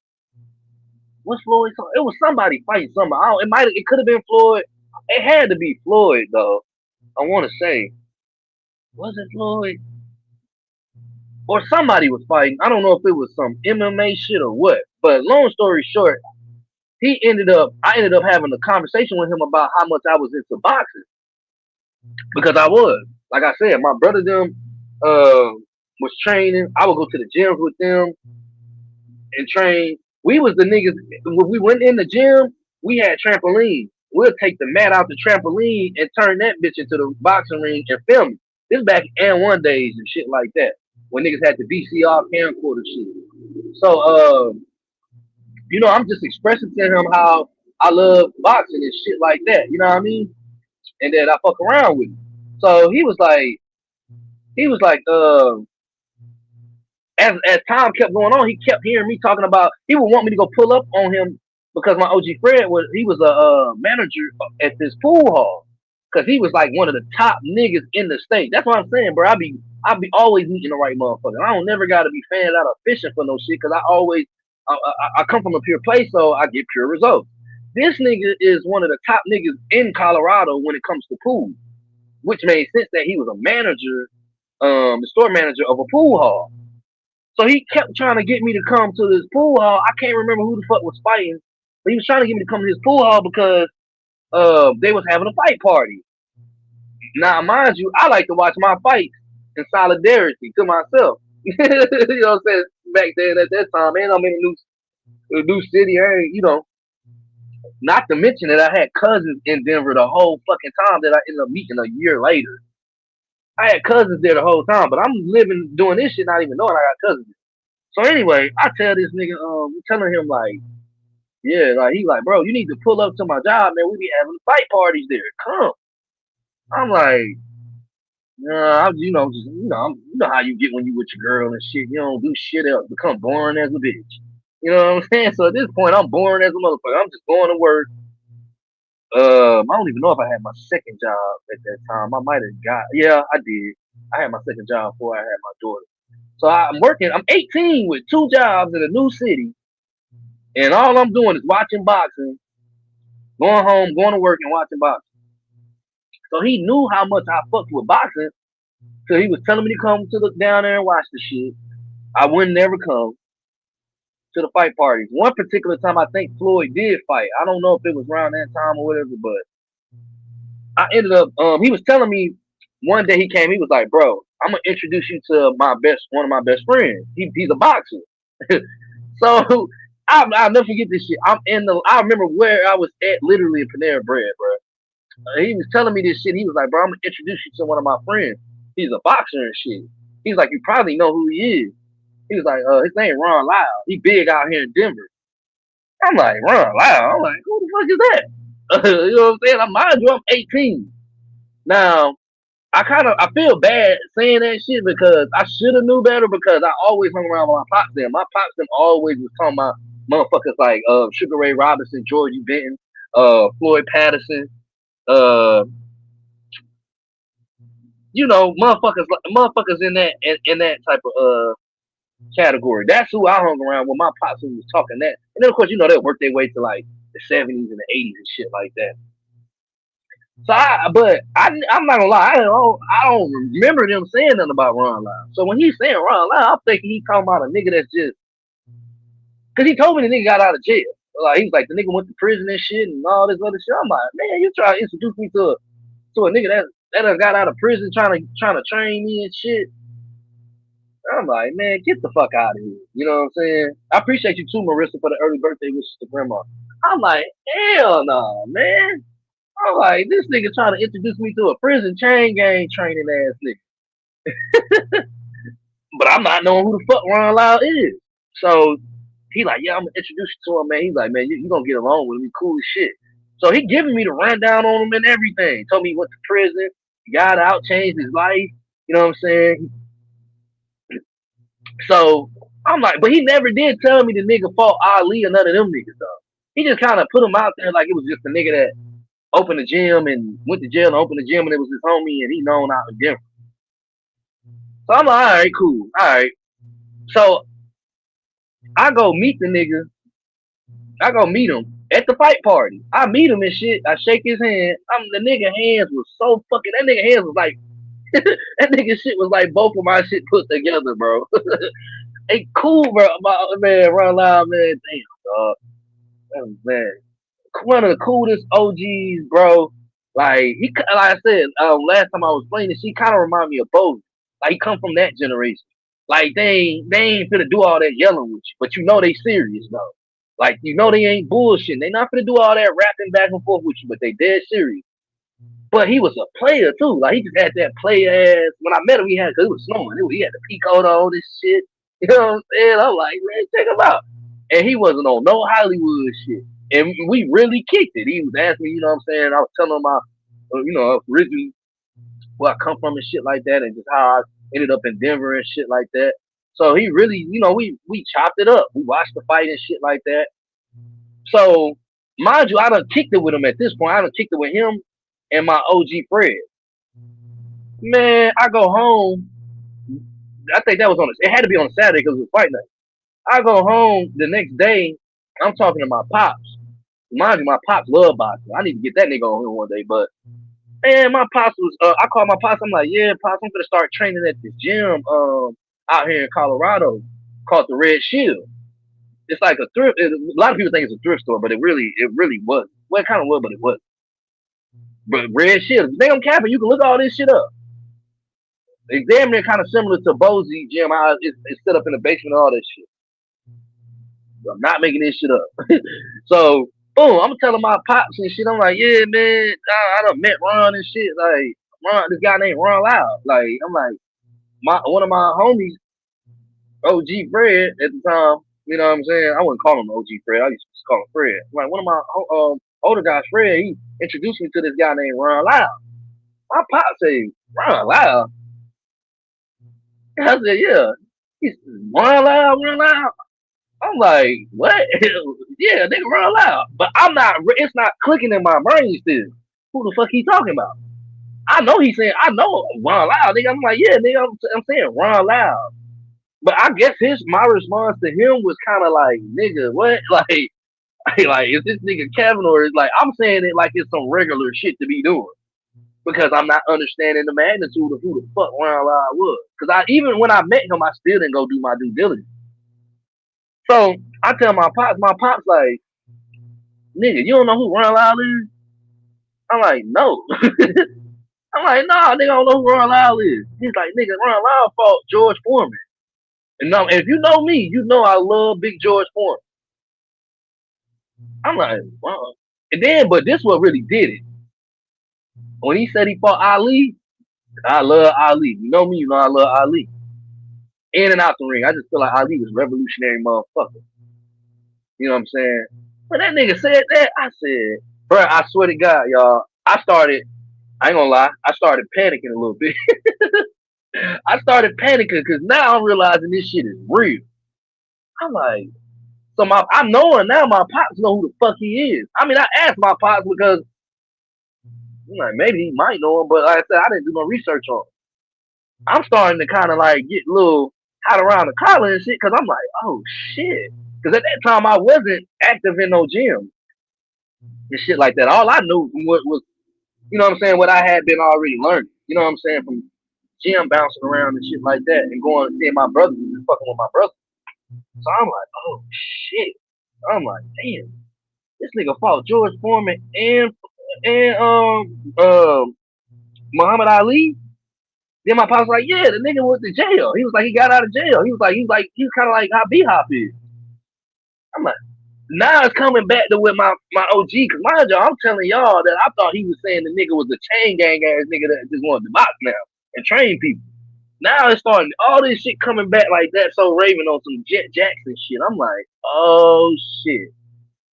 What's Floyd? It was somebody fighting somebody. It could have been Floyd. It had to be Floyd though. I want to say, was it Floyd? Or somebody was fighting. I don't know if it was some MMA shit or what. But long story short, I ended up having a conversation with him about how much I was into boxing. Because I was. Like I said, my brother them was training. I would go to the gym with them and train. We was the niggas when we went in the gym, we had trampoline. We'll take the mat out the trampoline and turn that bitch into the boxing ring and film it. This back in one days and shit like that. When niggas had the VCR camcorder shit. So I'm just expressing to him how I love boxing and shit like that. You know what I mean? And then I fuck around with him. So he was like, as time kept going on, he kept hearing me talking about. He would want me to go pull up on him because my OG Fred was a manager at this pool hall because he was like one of the top niggas in the state. That's what I'm saying, bro. I be always meeting the right motherfucker. I don't never got to be fanned out of fishing for no shit because I come from a pure place, so I get pure results. This nigga is one of the top niggas in Colorado when it comes to pool, which made sense that he was a manager, the store manager of a pool hall. So he kept trying to get me to come to this pool hall. I can't remember who the fuck was fighting, but he was trying to get me to come to his pool hall because they was having a fight party. Now, mind you, I like to watch my fights in solidarity to myself. You know what I'm saying? Back then at that time, man, I'm in a new city. I ain't, not to mention that I had cousins in Denver the whole fucking time that I ended up meeting a year later. I had cousins there the whole time, but I'm living doing this shit, not even knowing I got cousins. So anyway, I tell this nigga, telling him like, yeah, like he like, bro, you need to pull up to my job, man. We be having fight parties there. Come. I'm like, nah, you know how you get when you with your girl and shit. You don't do shit else. Become boring as a bitch. You know what I'm saying? So at this point, I'm boring as a motherfucker. I'm just going to work. I don't even know if I had my second job at that time. I might have yeah, I did. I had my second job before I had my daughter. So I'm working. I'm 18 with two jobs in a new city, and all I'm doing is watching boxing, going home, going to work, and watching boxing. So he knew how much I fucked with boxing. So he was telling me to come to look down there and watch the shit. I wouldn't never come to the fight parties. One particular time, I think Floyd did fight. I don't know if it was around that time or whatever, but I ended up. He was telling me one day he came. He was like, "Bro, I'm gonna introduce you to one of my best friends. He's a boxer." So I'll never forget this shit. I remember where I was at, literally in Panera Bread, bro. He was telling me this shit. He was like, "Bro, I'm gonna introduce you to one of my friends. He's a boxer and shit." He's like, "You probably know who he is." He was like, "His name Ron Lyle. He big out here in Denver." I'm like, "Ron Lyle." I'm like, "Who the fuck is that?" You know what I'm saying? Mind you, I'm 18. Now, I feel bad saying that shit because I should have knew better because I always hung around with my pops them. My pops them always was talking about motherfuckers like Sugar Ray Robinson, Georgie Benton, Floyd Patterson, uh, motherfuckers in that type of category. That's who I hung around when my pops was talking that. And then of course, they'll work their way to like the 70s and the 80s and shit like that. So I'm not gonna lie, I don't remember them saying nothing about Ron Lyle. So when he's saying Ron Lyle, I'm thinking he talking about a nigga that's just because he told me the nigga got out of jail. Like he was like the nigga went to prison and shit and all this other shit. I'm like, man, you try to introduce me to a nigga that done got out of prison trying to train me and shit. I'm like, man, get the fuck out of here. You know what I'm saying? I appreciate you too, Marissa, for the early birthday wishes to grandma. I'm like, hell no, man. I'm like, this nigga trying to introduce me to a prison chain gang training ass nigga. But I'm not knowing who the fuck Ron Lyle is. So he like, yeah, I'm gonna introduce you to him, man. He's like, man, you gonna get along with him. He cool as shit. So he giving me the rundown on him and everything. Told me he went to prison, got out, changed his life. You know what I'm saying? So I'm like, but he never did tell me the nigga fought Ali or none of them niggas though. He just kind of put him out there like it was just a nigga that opened the gym and went to jail and opened the gym and it was his homie and he known out in Denver. So I'm like, all right, cool. All right. So I go meet the nigga. I go meet him at the fight party. I meet him and shit. I shake his hand. The nigga hands was so fucking. That nigga hands was like. That nigga shit was like both of my shit put together, bro. Hey, cool, bro. Man, Ron Lyle, man. Damn, dog. Man, one of the coolest OGs, bro. Like like I said, last time I was playing this, he kind of remind me of Bo. Like he come from that generation. Like they ain't finna do all that yelling with you, but they serious though. Like they ain't bullshitting. They not finna do all that rapping back and forth with you, but they dead serious. But he was a player too. Like he just had that player ass. When I met him, cause it was snowing. He had the peacoat on this shit. You know what I'm saying? I'm like, man, check him out. And he wasn't on no Hollywood shit. And we really kicked it. He was asking me, you know what I'm saying? I was telling him my, originally where I come from and shit like that, and just how I ended up in Denver and shit like that. So he really, we chopped it up. We watched the fight and shit like that. So mind you, I done kicked it with him at this point. I done kicked it with him and my OG Fred. Man, I go home. I think that was it had to be on a Saturday because it was fight night. I go home the next day. I'm talking to my pops. Mind you, my pops love boxing. I need to get that nigga on here one day. But man, my pops was. I called my pops. I'm like, yeah, pops, I'm gonna start training at this gym out here in Colorado called the Red Shield. It's like a thrift. A lot of people think it's a thrift store, but it really wasn't. Well, it kind of was, but it wasn't. But Red Shield, they don't cap it. You can look all this shit up. It's damn near kind of similar to Bozy gym. How it's set up in the basement and all that shit. I'm not making this shit up. So, boom, I'm telling my pops and shit. I'm like, yeah, man, I done met Ron and shit. Like, Ron, this guy named Ron Loud. Like, I'm like, one of my homies, OG Fred at the time. You know what I'm saying? I wouldn't call him OG Fred. I used to call him Fred. Like, one of my older guys, Fred, he introduced me to this guy named Ron Loud. My pop said, Ron Loud? I said, yeah. He's Ron Loud, Ron Loud. I'm like, what? Yeah, nigga, run loud. But I'm not. It's not clicking in my brain still. Who the fuck he talking about? I know he's saying. I know run loud, nigga. I'm like, yeah, nigga. I'm saying run loud. But I guess my response to him was kind of like, nigga, what? Like, is this nigga Kevin or is like I'm saying it like it's some regular shit to be doing because I'm not understanding the magnitude of who the fuck Ron Loud was. Because even when I met him, I still didn't go do my due diligence. So I tell my pops like, nigga, you don't know who Ron Lyle is? I'm like, no. I'm like, nah, nigga, I don't know who Ron Lyle is. He's like, nigga, Ron Lyle fought George Foreman. And now, if you know me, you know I love Big George Foreman. I'm like, wow. And then, but this what really did it. When he said he fought Ali, I love Ali. You know me, you know I love Ali. In and out the ring. I just feel like Ali was a revolutionary motherfucker. You know what I'm saying? When that nigga said that, I said, bro, I swear to God, y'all, I ain't gonna lie, I started panicking a little bit. I started panicking because now I'm realizing this shit is real. I'm like, I'm knowing now my pops know who the fuck he is. I mean, I asked my pops because I'm like, maybe he might know him, but like I said, I didn't do no research on him. I'm starting to kind of like get a little hot around the collar and shit because I'm like, oh shit. Because at that time I wasn't active in no gym and shit like that. All I knew was, you know what I'm saying, what I had been already learning. You know what I'm saying, from gym bouncing around and shit like that and going and seeing my brothers and just fucking with my brothers. So I'm like, oh shit. I'm like, damn, this nigga fought George Foreman and Muhammad Ali. Then my pops was like, yeah, the nigga went to jail. He was like, he got out of jail. He was kind of like how B-Hop is. I'm like, now it's coming back to with my OG, because mind y'all, I'm telling y'all that I thought he was saying the nigga was a chain gang ass nigga that just wanted to box now and train people. Now it's starting, all this shit coming back like that, so Raven on some Jet Jackson shit. I'm like, oh shit.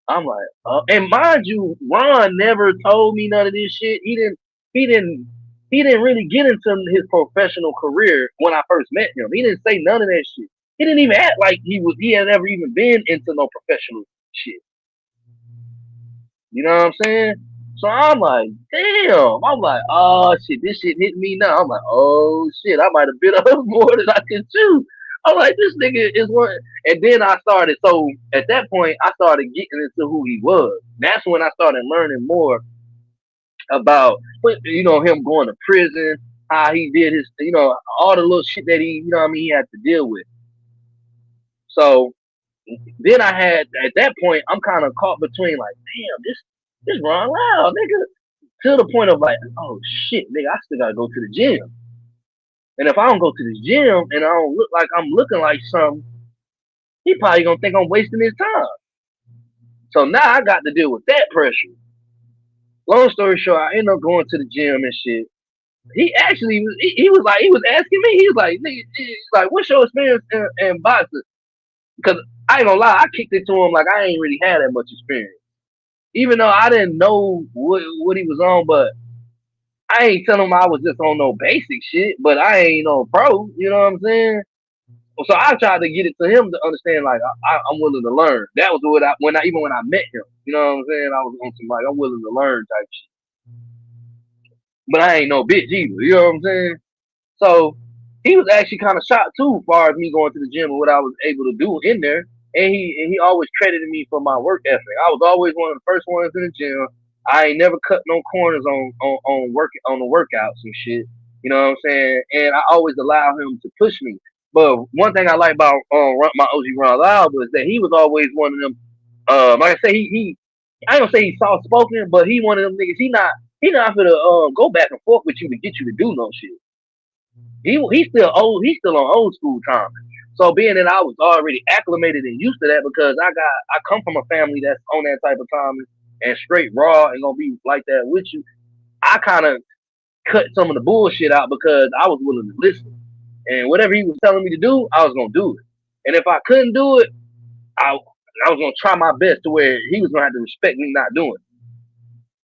I'm like, and mind you, Ron never told me none of this shit. He didn't really get into his professional career when I first met him. He didn't say none of that shit. He didn't even act like he had ever even been into no professional shit. You know what I'm saying? So I'm like, damn. I'm like, oh shit, this shit hit me now. I'm like, oh shit, I might have bit off more than I can chew. I'm like, this nigga is one. And then I started, so at that point, I started getting into who he was. That's when I started learning more about, you know, him going to prison, how he did his, you know, all the little shit that he, you know what I mean, he had to deal with. So then I had, at that point, I'm kind of caught between like, damn, this Ron Loud, nigga. To the point of like, oh shit, nigga, I still gotta go to the gym. And if I don't go to the gym and I don't look like I'm looking like something, he probably gonna think I'm wasting his time. So now I got to deal with that pressure. Long story short, I ended up going to the gym and shit. He actually, he was like, he was asking me, he was like, nigga, what's your experience in boxing? Because I ain't gonna lie, I kicked it to him like I ain't really had that much experience. Even though I didn't know what he was on, but I ain't telling him I was just on no basic shit, but I ain't no pro, you know what I'm saying? So I tried to get it to him to understand, like, I'm willing to learn. That was what when I met him, you know what I'm saying? I was on some, like, I'm willing to learn type shit. But I ain't no bitch either, you know what I'm saying? So he was actually kind of shocked too, as far as me going to the gym and what I was able to do in there. And he always credited me for my work ethic. I was always one of the first ones in the gym. I ain't never cut no corners on the workouts and shit. You know what I'm saying? And I always allow him to push me. But one thing I like about my OG Ron Loud was that he was always one of them. Like I say, he I ain't gonna say he's soft spoken, but he one of them niggas. He not for to go back and forth with you to get you to do no shit. He's still old. He's still on old school time. So being that I was already acclimated and used to that because I come from a family that's on that type of timing and straight raw and gonna be like that with you. I kind of cut some of the bullshit out because I was willing to listen. And whatever he was telling me to do, I was gonna do it. And if I couldn't do it, I was gonna try my best to where he was gonna have to respect me not doing it.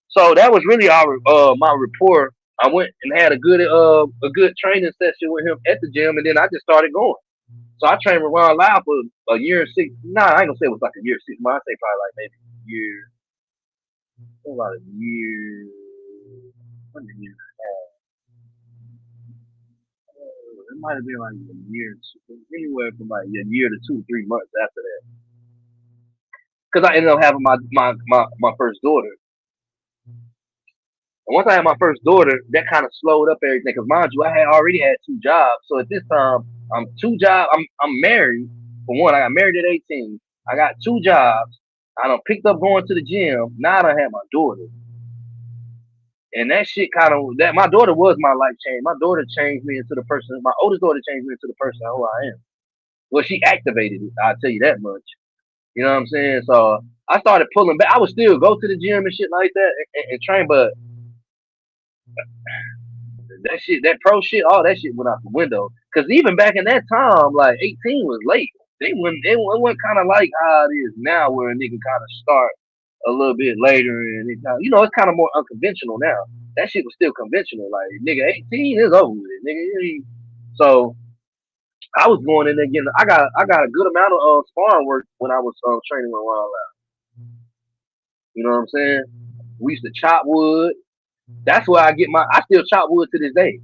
So that was really our my rapport. I went and had a good training session with him at the gym, and then I just started going. So I trained with Ron Lau for a year and six. Nah, I ain't gonna say it was like a year and 6 months. I say probably like maybe a year, about a year. What a year? It might have been like a year, anywhere from like a year to 2 3 months after that. Because I ended up having my first daughter. And once I had my first daughter, that kind of slowed up everything. Because mind you, I had already had 2 jobs. So at this time, I'm 2 jobs. I'm married. For one, I got married at 18. I got 2 jobs. I done picked up going to the gym. Now I done had my daughter. And that shit kind of that my daughter was my life change. My daughter changed me into the person. My oldest daughter changed me into the person who I am. Well, she activated it. I'll tell you that much. You know what I'm saying? So I started pulling back. I would still go to the gym and shit like that and train, but that shit, that pro shit, all that shit went out the window. Cause even back in that time, like 18 was late. It wasn't kind of like how it is now, where a nigga kind of start a little bit later, and it's kind of more unconventional now. That shit was still conventional. Like nigga, 18 is over with, nigga. So I was going in there getting. I got a good amount of sparring work when I was training with Ron Lau. You know what I'm saying? We used to chop wood. That's where I get my. I still chop wood to this day.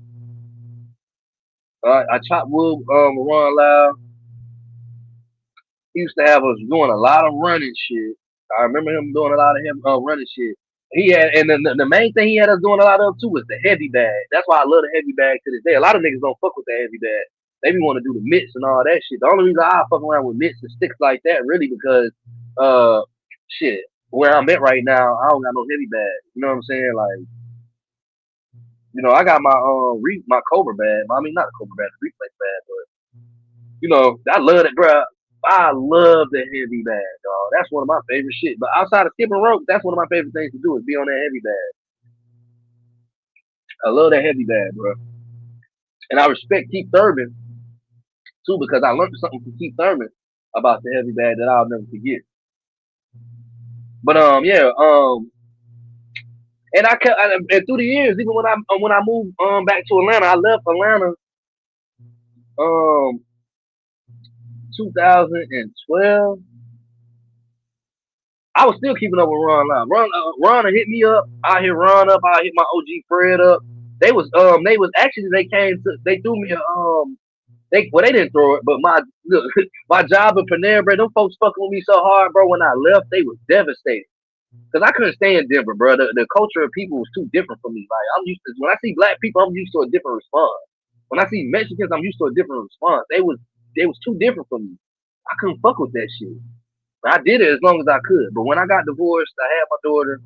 I chop wood with Ron Lau. He used to have us doing a lot of running shit. I remember him doing a lot of him running shit. He had, and the main thing he had us doing a lot of too was the heavy bag. That's why I love the heavy bag to this day. A lot of niggas don't fuck with the heavy bag. They be want to do the mitts and all that shit. The only reason I fuck around with mitts and sticks like that really because uh shit where I'm at right now I don't got no heavy bag. You know what I'm saying? Like I got my my Cobra bag. I mean not a Cobra bag, the reflex bag, but I love it, bro. I love the heavy bag, dog. That's one of my favorite shit. But outside of skipping rope, that's one of my favorite things to do is be on that heavy bag. I love that heavy bag, bro. And I respect Keith Thurman too because I learned something from Keith Thurman about the heavy bag that I'll never forget. But yeah, and and through the years, even when I moved back to Atlanta, I left Atlanta 2012. I was still keeping up with Ron Lau. Ron hit me up. I hit Ron up. I hit my OG Fred up. They came to they threw me a they didn't throw it, but my job in Panera Bread, them folks fucking with me so hard, bro. When I left, they was devastated because I couldn't stay in Denver, bro. The culture of people was too different for me. Like I'm used to when I see black people, I'm used to a different response. When I see Mexicans, I'm used to a different response. They was too different for me. I couldn't fuck with that shit. I did it as long as I could. But when I got divorced, I had my daughter.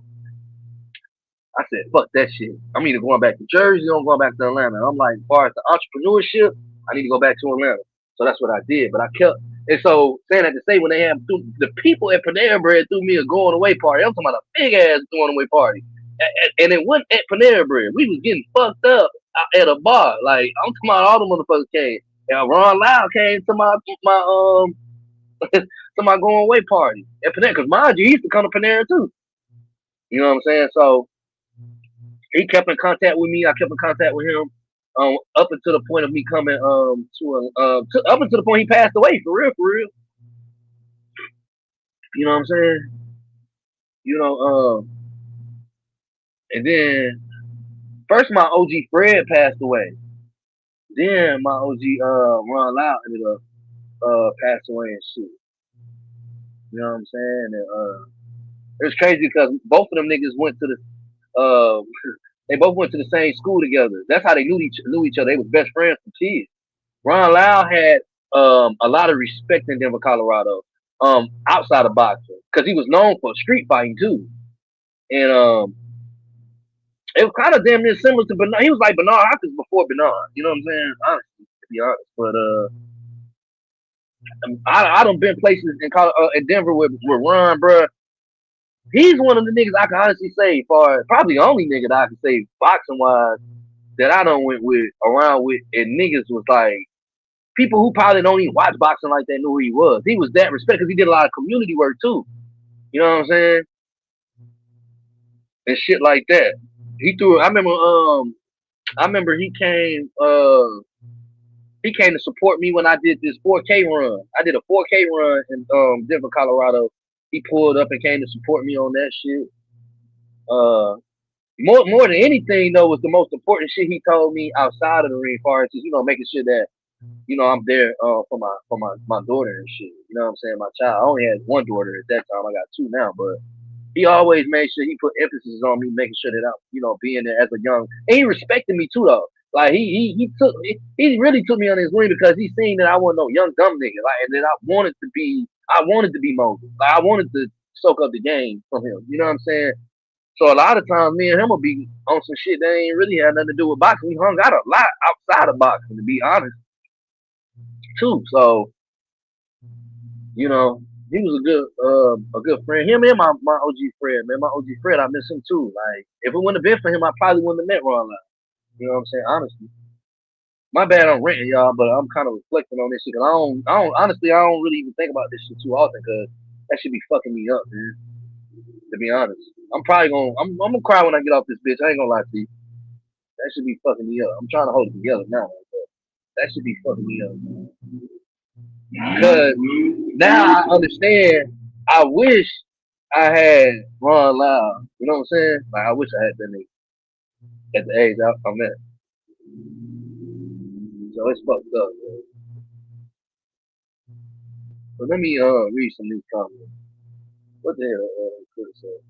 I said, fuck that shit. I'm either going back to Jersey or I'm going back to Atlanta. I'm like, as far as the entrepreneurship, I need to go back to Atlanta. So that's what I did. But I kept, and so saying that to say, when they have the people at Panera Bread threw me a going away party. I'm talking about a big ass going away party. And it wasn't at Panera Bread. We was getting fucked up at a bar. Like, I'm talking about all the motherfuckers came. And Ron Lau came to my to my going away party at Panera. Because mind you, he used to come to Panera too. You know what I'm saying? So he kept in contact with me. I kept in contact with him up until the point of me coming up until the point he passed away. For real, for real. You know what I'm saying? You know, and then first my OG Fred passed away. Then my OG Ron Lau ended up passing away and shit. You know what I'm saying? And it was crazy because both of them niggas went to the they both went to the same school together. That's how they knew each other. They was best friends from kids. Ron Lau had a lot of respect in Denver, Colorado, outside of boxing, because he was known for street fighting too. And It was kind of damn near similar to Bernard. He was like Bernard Hopkins before Bernard. You know what I'm saying? Honestly, to be honest. But I don't been places in Denver with Ron, bro. He's one of the niggas I can honestly say, probably the only nigga that I can say boxing wise that I don't went with around with, and niggas was like people who probably don't even watch boxing like that knew who he was. He was that respect because he did a lot of community work too. You know what I'm saying? And shit like that. He threw. I remember he came to support me when I did this 4K run. I did a 4K run in Denver, Colorado. He pulled up and came to support me on that shit. More than anything though was the most important shit he told me outside of the ring, far as making sure that I'm there for my daughter and shit. You know what I'm saying? My child. I only had one daughter at that time. I got two now, but he always made sure he put emphasis on me, making sure that I'm being there as a young. And he respected me too though. Like he really took me on his wing because he seen that I wasn't no young dumb nigga. Like, and that I wanted to be Moses. Like I wanted to soak up the game from him. You know what I'm saying? So a lot of times me and him will be on some shit that ain't really had nothing to do with boxing. We hung out a lot outside of boxing, to be honest, too. So, he was a good friend. Him and my OG friend, man. My OG friend, I miss him too. Like, if it wouldn't have been for him, I probably wouldn't have met Ron Lyle. You know what I'm saying? Honestly. My bad I'm ranting, y'all, but I'm kind of reflecting on this shit. Cause honestly, I don't really even think about this shit too often because that should be fucking me up, man. To be honest. I'm gonna cry when I get off this bitch. I ain't gonna lie to you. That should be fucking me up. I'm trying to hold it together now, but that should be fucking me up, man. Because now I understand. I wish I had Ron Lyle. You know what I'm saying? Like I wish I had that nigga at the age I'm at. So it's fucked up, man. But let me read some new comments. What the hell could say?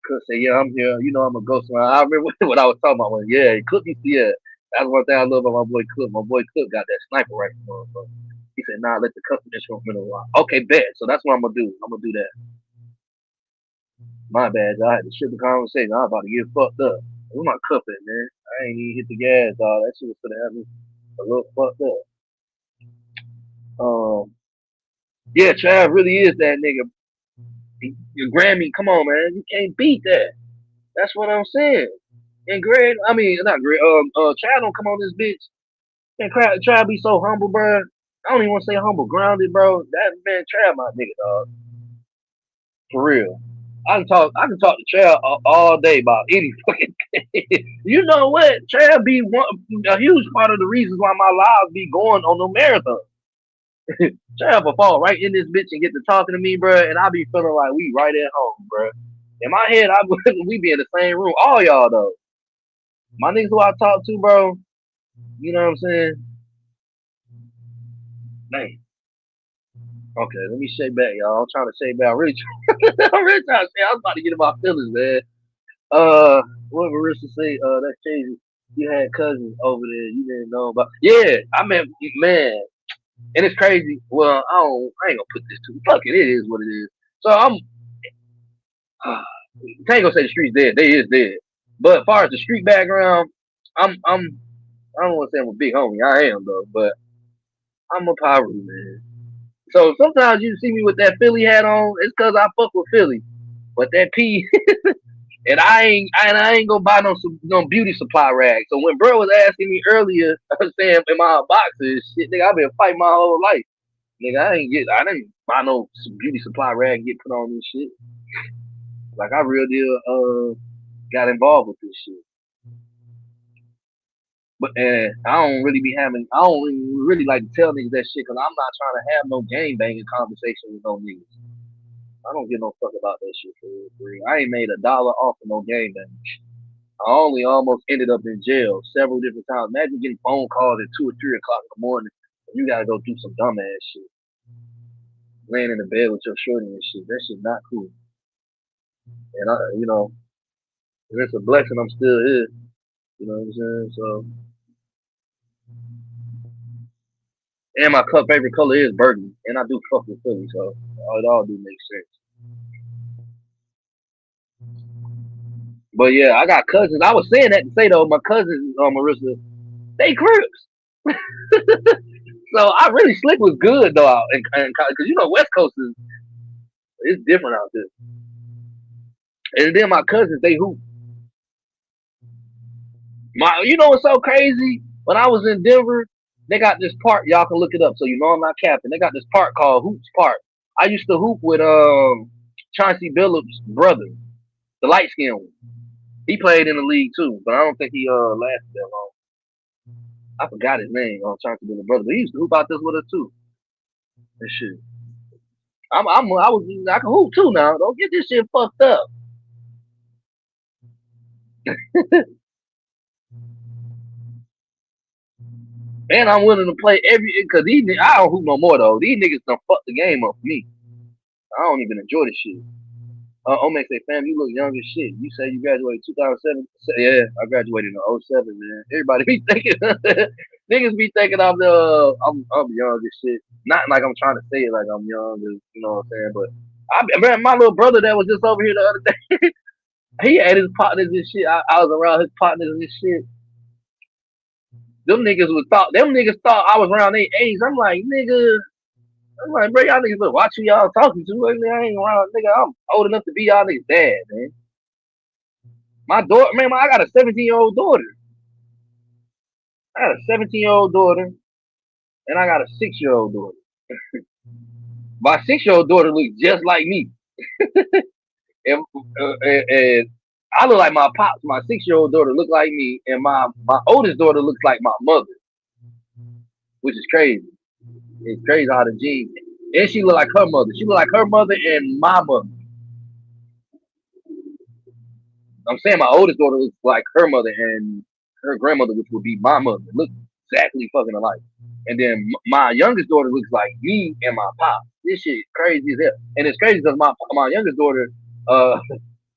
Could say, yeah, I'm here. I'm a ghost man. I remember what I was talking about. Yeah, Cook used to, yeah. That's one thing I love about my boy Cook. My boy Cook got that sniper rifle, motherfucker. He said, nah, let the cup finish for a minute while. Okay, bet. So that's what I'm gonna do. I'm gonna do that. My bad, I had to shift the conversation. I was about to get fucked up. Where my cup at, man? I ain't even hit the gas, dog. That shit was gonna have me a little fucked up. Yeah, Trav really is that nigga. Your Grammy, come on, man. You can't beat that. That's what I'm saying. And Greg, I mean, not Greg. Trav don't come on this bitch. And Trav be so humble, bro. I don't even want to say humble, grounded, bro. That man, Trav, my nigga, dog. For real. I can talk to Trav all day about any fucking thing. You know what? Trav be a huge part of the reasons why my lives be going on the marathon. Trav will fall right in this bitch and get to talking to me, bro, and I be feeling like we right at home, bro. In my head, we be in the same room. All y'all though. My niggas who I talk to, bro. You know what I'm saying? Man. Okay, let me shake back, y'all. I'm trying to shake back. I'm really trying to say. I was about to get in my feelings, man. What Marissa say? That's crazy. You had cousins over there. You didn't know about. Yeah, I mean, man, and it's crazy. Well, I ain't gonna put this too. Fuck it. It is what it is. So I ain't gonna say the street's dead. They is dead. But as far as the street background, I don't want to say I'm a big homie. I am though, but I'm a poverty man. So sometimes you see me with that Philly hat on. It's cause I fuck with Philly. But that P and I ain't gonna buy no beauty supply rag. So when bro was asking me earlier, I was saying in my boxes, shit, nigga, I've been fighting my whole life. Nigga, I didn't buy no beauty supply rag and get put on this shit. Like I real deal got involved with this shit. But I don't really like to tell niggas that shit because I'm not trying to have no game banging conversation with no niggas. I don't give no fuck about that shit for real. I ain't made $1 off of no game banging. I only almost ended up in jail several different times. Imagine getting phone calls at 2 or 3 o'clock in the morning and you gotta go do some dumbass shit. Laying in the bed with your shorty and shit. That shit not cool. And it's a blessing I'm still here. You know what I'm saying? So and my favorite color is burgundy. And I do fuck with Philly, so it all do make sense. But yeah, I got cousins. I was saying that to say though, my cousins, Marissa, they Crips. So I really slick was good though, because you know West Coast is it's different out there. And then my cousins, they hoop. You know what's so crazy? When I was in Denver, they got this park. Y'all can look it up, so you know I'm not capping. They got this park called Hoops Park. I used to hoop with Chauncey Billups' brother, the light skinned one. He played in the league too, but I don't think he lasted that long. I forgot his name on Chauncey Billups' brother, but he used to hoop out this with us too. And shit. I can hoop too now. Don't get this shit fucked up. And I'm willing to play because I don't hoop no more though. These niggas done fuck the game up for me. I don't even enjoy this shit. Omek say, fam, you look young as shit. You say you graduated 2007? Yeah, I graduated in '07, man. Everybody be thinking, niggas be thinking I'm young as shit. Not like I'm trying to say it like I'm young, you know what I'm saying? But man, my little brother that was just over here the other day, he had his partners and shit. I was around his partners and shit. Them niggas thought I was around their age. I'm like, bro, y'all niggas look, watch who y'all talking to. Like, I ain't around, nigga. I'm old enough to be y'all niggas' dad, man. My daughter, man, I got a 17-year-old daughter. I got a 17-year-old daughter, and I got a 6-year-old daughter. My 6-year-old daughter looks just like me. And I look like my pops. My 6-year-old daughter look like me, and my oldest daughter looks like my mother, which is crazy. It's crazy how the genes. And she look like her mother. She look like her mother and my mother. I'm saying my oldest daughter looks like her mother and her grandmother, which would be my mother. Look exactly fucking alike. And then my youngest daughter looks like me and my pop. This shit crazy as hell. And it's crazy because my youngest daughter, uh,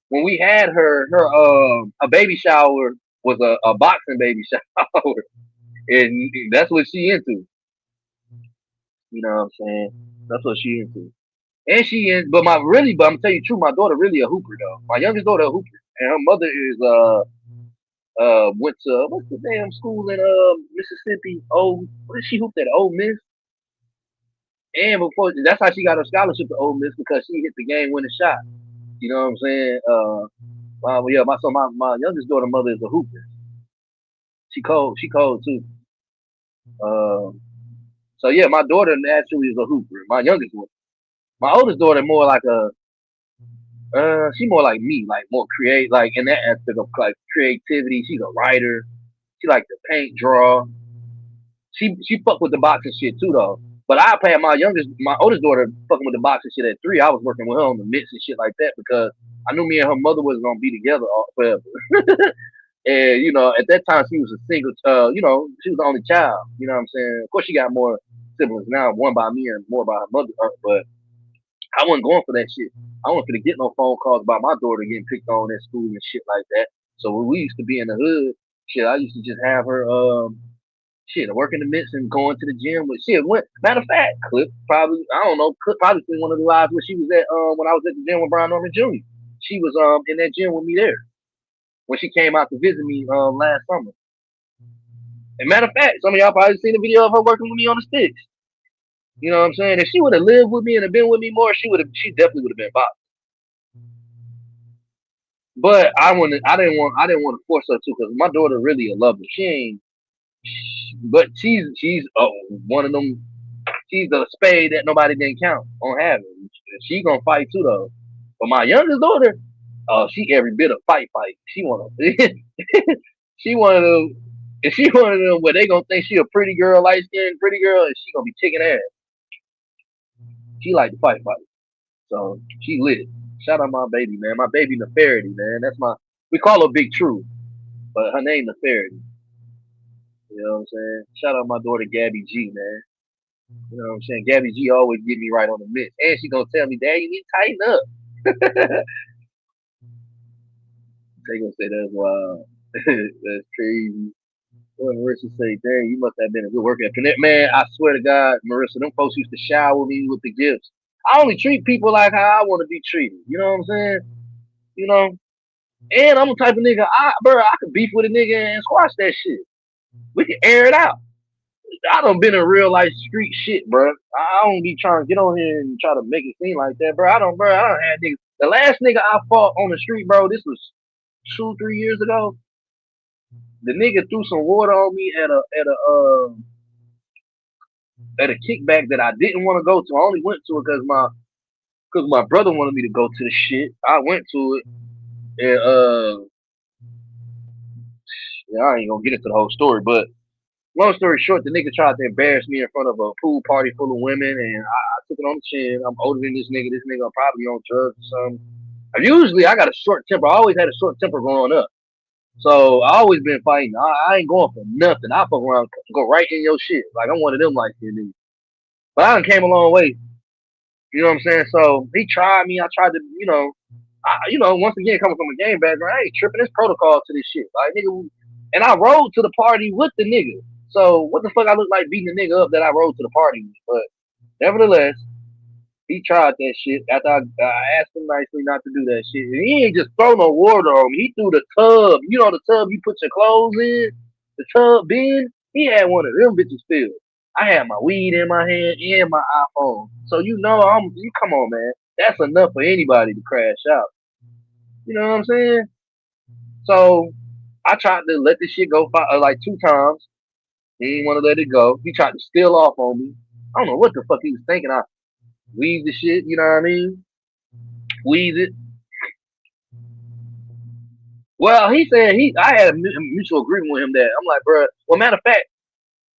when we had a baby shower was a boxing baby shower, and that's what she into. You know what I'm saying? That's what she into. And she is, but but I'm tell you the truth, my daughter really a hooper though. My youngest daughter a hooper, and her mother is went to what's the damn school in Mississippi? Oh, what did she hoop at? Ole Miss. And before that's how she got her scholarship to Ole Miss because she hit the game winning shot. You know what I'm saying? Yeah, my youngest daughter mother is a hooper. She cold too. Um, so yeah, my daughter naturally is a hooper. My youngest one. My oldest daughter more like she more like me, like more create, like in that aspect of like creativity. She's a writer. She like to paint, draw. She fuck with the boxing shit too though. But I pay my oldest daughter fucking with the boxing shit at 3. I was working with her on the mitts and shit like that because I knew me and her mother was gonna be together forever. And you know, at that time she was a single. You know, she was the only child. You know what I'm saying? Of course, she got more siblings now, one by me and more by her mother. But I wasn't going for that shit. I wasn't gonna get no phone calls about my daughter getting picked on at school and shit like that. So when we used to be in the hood, shit, I used to just have her shit working the mitts and going to the gym with shit. Matter of fact, Clip probably I don't know, Clip probably seen one of the lives where she was at when I was at the gym with Brian Norman Jr. She was in that gym with me there when she came out to visit me last summer. And matter of fact, some of y'all probably seen the video of her working with me on the sticks. You know what I'm saying? If she would have lived with me and have been with me more, she definitely would have been boxing. But I didn't want to force her to because my daughter really a lover. She ain't, but she's one of them. She's a spade that nobody didn't count on having. She gonna fight too though. But my youngest daughter, she every bit of fight. She wanna, she one of them. If she one of them where they gonna think she a pretty girl, light skinned pretty girl, and she gonna be kicking ass. She like to fight. So she lit. Shout out my baby, man. My baby Neferity, man. We call her Big True, but her name Neferity. You know what I'm saying? Shout out my daughter Gabby G, man. You know what I'm saying? Gabby G always get me right on the mitts. And she gonna tell me, Dad, you need to tighten up. They gonna say that's wild. That's crazy. Well, Marissa say, dang, you must have been a good worker. Man, I swear to God, Marissa, them folks used to shower me with the gifts. I only treat people like how I want to be treated. You know what I'm saying? You know, And I'm the type of nigga, I could beef with a nigga and squash that shit. We can air it out. I done been in real life street shit, bro. I don't be trying to get on here and try to make it seem like that, bro. I don't have niggas. The last nigga I fought on the street, bro, this was 2, 3 years ago. The nigga threw some water on me at a kickback that I didn't want to go to. I only went to it because my brother wanted me to go to the shit. I went to it, and yeah, I ain't gonna get into the whole story, but long story short, the nigga tried to embarrass me in front of a pool party full of women, and I took it on the chin. I'm older than this nigga. This nigga probably on drugs or something. Usually, I got a short temper. I always had a short temper growing up. So I always been fighting. I ain't going for nothing. I fuck around, go right in your shit. Like I'm one of them like that nigga. But I done came a long way. You know what I'm saying? So he tried me. I tried to, once again coming from a game background, I ain't tripping. There's protocol to this shit. Like nigga, and I rode to the party with the nigga. So what the fuck I look like beating the nigga up that I rode to the party with? But nevertheless, he tried that shit after I asked him nicely not to do that shit. And he ain't just throw no water on me. He threw the tub. You know the tub you put your clothes in? The tub bin? He had one of them bitches filled. I had my weed in my hand and my iPhone. So you come on, man. That's enough for anybody to crash out. You know what I'm saying? So I tried to let this shit go like 2 times. He didn't want to let it go. He tried to steal off on me. I don't know what the fuck he was thinking. I weaved the shit, you know what I mean? Weaved it. Well, he said I had a mutual agreement with him that I'm like, bro. Well, matter of fact,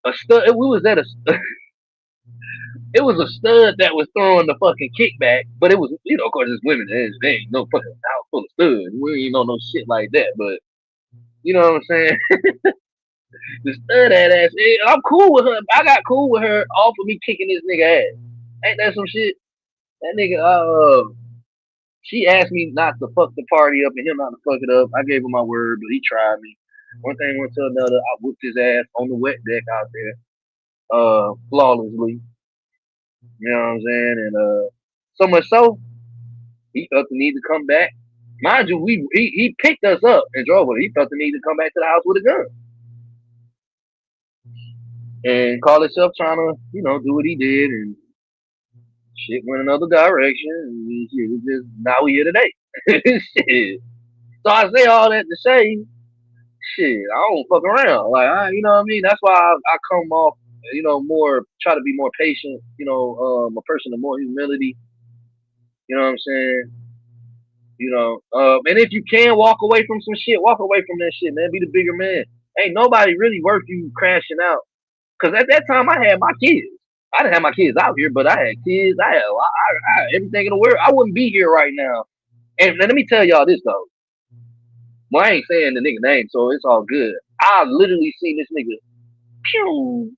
a stud. We was at a. It was a stud that was throwing the fucking kickback, but it was, of course, it's women. They ain't no fucking house full of studs. We ain't know no shit like that. But you know what I'm saying? The stud had ass. I'm cool with her. I got cool with her off of me kicking this nigga ass. Ain't that some shit? That nigga, she asked me not to fuck the party up and him not to fuck it up. I gave him my word, but he tried me. One thing went to another. I whooped his ass on the wet deck out there, flawlessly. You know what I'm saying? And so much so, he felt the need to come back. Mind you, he picked us up and drove us. He felt the need to come back to the house with a gun and call himself trying to, do what he did, and shit went another direction. And shit, we just now we here today. Shit. So I say all that to say, shit, I don't fuck around. Like you know what I mean? That's why I come off, more try to be more patient. A person of more humility. You know what I'm saying? And if you can walk away from some shit, walk away from that shit, man. Be the bigger man. Ain't nobody really worth you crashing out. Cause at that time I had my kids. I didn't have my kids out here, but I had kids. I had everything in the world. I wouldn't be here right now. And let me tell y'all this though. Well, I ain't saying the nigga name, so it's all good. I literally seen this nigga pew,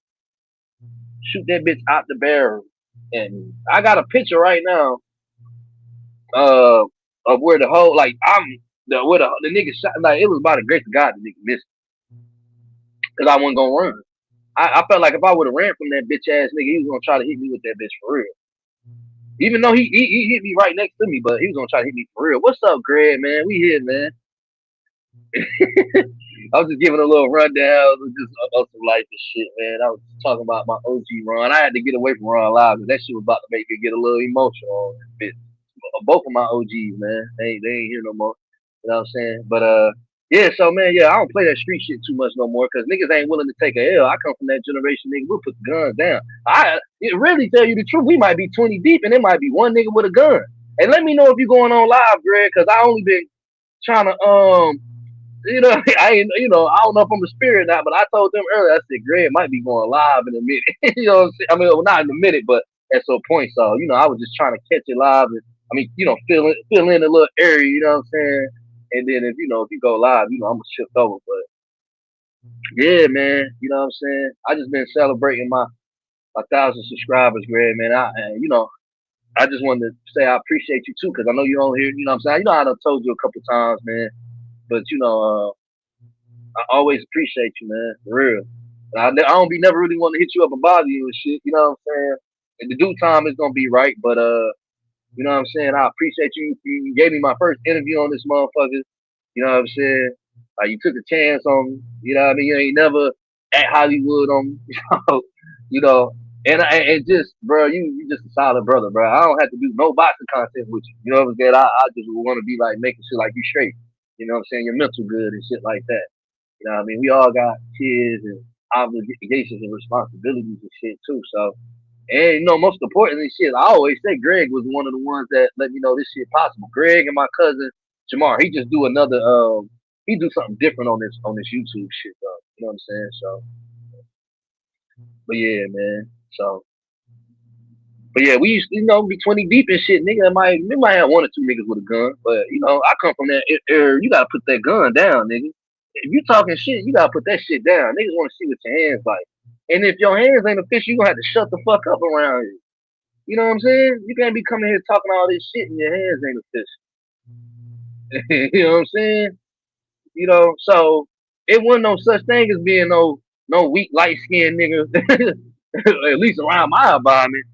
shoot that bitch out the barrel. And I got a picture right now uh, of where the whole, like, where the nigga shot, like, it was by the grace of God the nigga missed. Because I wasn't going to run. I felt like if I would have ran from that bitch ass nigga, he was going to try to hit me with that bitch for real. Even though he hit me right next to me, but he was going to try to hit me for real. What's up, Greg, man? We here, man. I was just giving a little rundown just about some life and shit, man. I was talking about my OG Ron. I had to get away from Ron Live because that shit was about to make me get a little emotional. Both of my OGs, man, they ain't here no more. You know what I'm saying? But yeah. So man, yeah, I don't play that street shit too much no more because niggas ain't willing to take a L. I come from that generation, nigga. We'll put the guns down. It really tell you the truth. We might be 20 deep, and it might be one nigga with a gun. And let me know if you going on live, Greg, because I only been trying to I don't know if I'm a spirit or not, but I told them earlier, I said, Greg might be going live in a minute. You know what I'm saying? I mean, well, not in a minute, but at some point. So, I was just trying to catch it live and, fill in a little area, you know what I'm saying? And then if you go live, I'm going to shift over. But yeah, man, you know what I'm saying? I just been celebrating my 1,000 subscribers, Greg, man. I just wanted to say I appreciate you too, because I know you on here, you know what I'm saying? I done told you a couple times, man. But I always appreciate you, man, for real. I don't be never really want to hit you up and bother you and shit. You know what I'm saying? In the due time, it's gonna be right. But you know what I'm saying? I appreciate you. You gave me my first interview on this motherfucker. You know what I'm saying? Like you took a chance on me. You know what I mean? You ain't never at Hollywood on me. You know, and just bro, you just a solid brother, bro. I don't have to do no boxing content with you. You know what I'm saying? I just want to be like making sure like you straight. You know what I'm saying? Your mental good and shit like that. You know what I mean? We all got kids and obligations and responsibilities and shit too. So, and you know, most importantly, shit, I always say Greg was one of the ones that let me know this shit possible. Greg and my cousin Jamar, he just do another, he do something different on this YouTube shit, though. You know what I'm saying? So, but yeah, man. So, but yeah, we used to, be 20 deep and shit. Nigga, we might have one or two niggas with a gun, but I come from that era. You gotta put that gun down, nigga. If you talking shit, you gotta put that shit down. Niggas want to see what your hands like. And if your hands ain't official, you gonna have to shut the fuck up around here. You know what I'm saying? You can't be coming here talking all this shit and your hands ain't official. You know what I'm saying? So it wasn't no such thing as being no weak light skinned nigga. At least around my environment.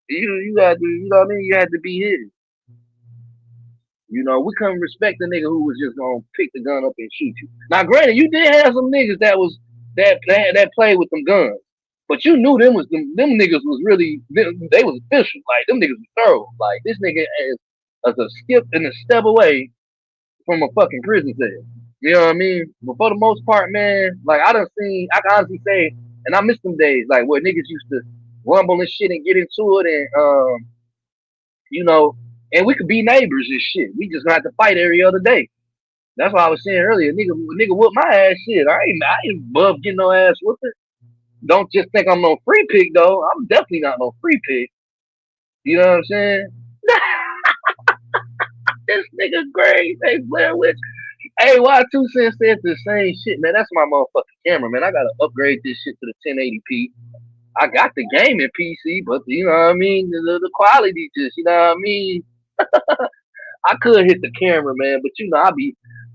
You got to, you know what I mean? You had to be hidden. We couldn't respect the nigga who was just gonna pick the gun up and shoot you. Now, granted, you did have some niggas that played with them guns, but you knew them niggas was really they was official. Like them niggas was thorough. Like this nigga is a skip and a step away from a fucking prison cell. You know what I mean? But for the most part, man, like I can honestly say, and I miss them days, like where niggas used to rumble and shit and get into it, and you know, and we could be neighbors and shit. We just gonna have to fight every other day. That's what I was saying earlier. Nigga whoop my ass shit. I ain't above getting no ass whooping. Don't just think I'm no free pick though. I'm definitely not no free pick. You know what I'm saying? This nigga Gray, they Blair Witch. Hey, why 2 Cents said the same shit, man? That's my motherfucking camera, man. I gotta upgrade this shit to the 1080p. I got the gaming PC, but you know what I mean? The quality just, you know what I mean? I could hit the camera, man, but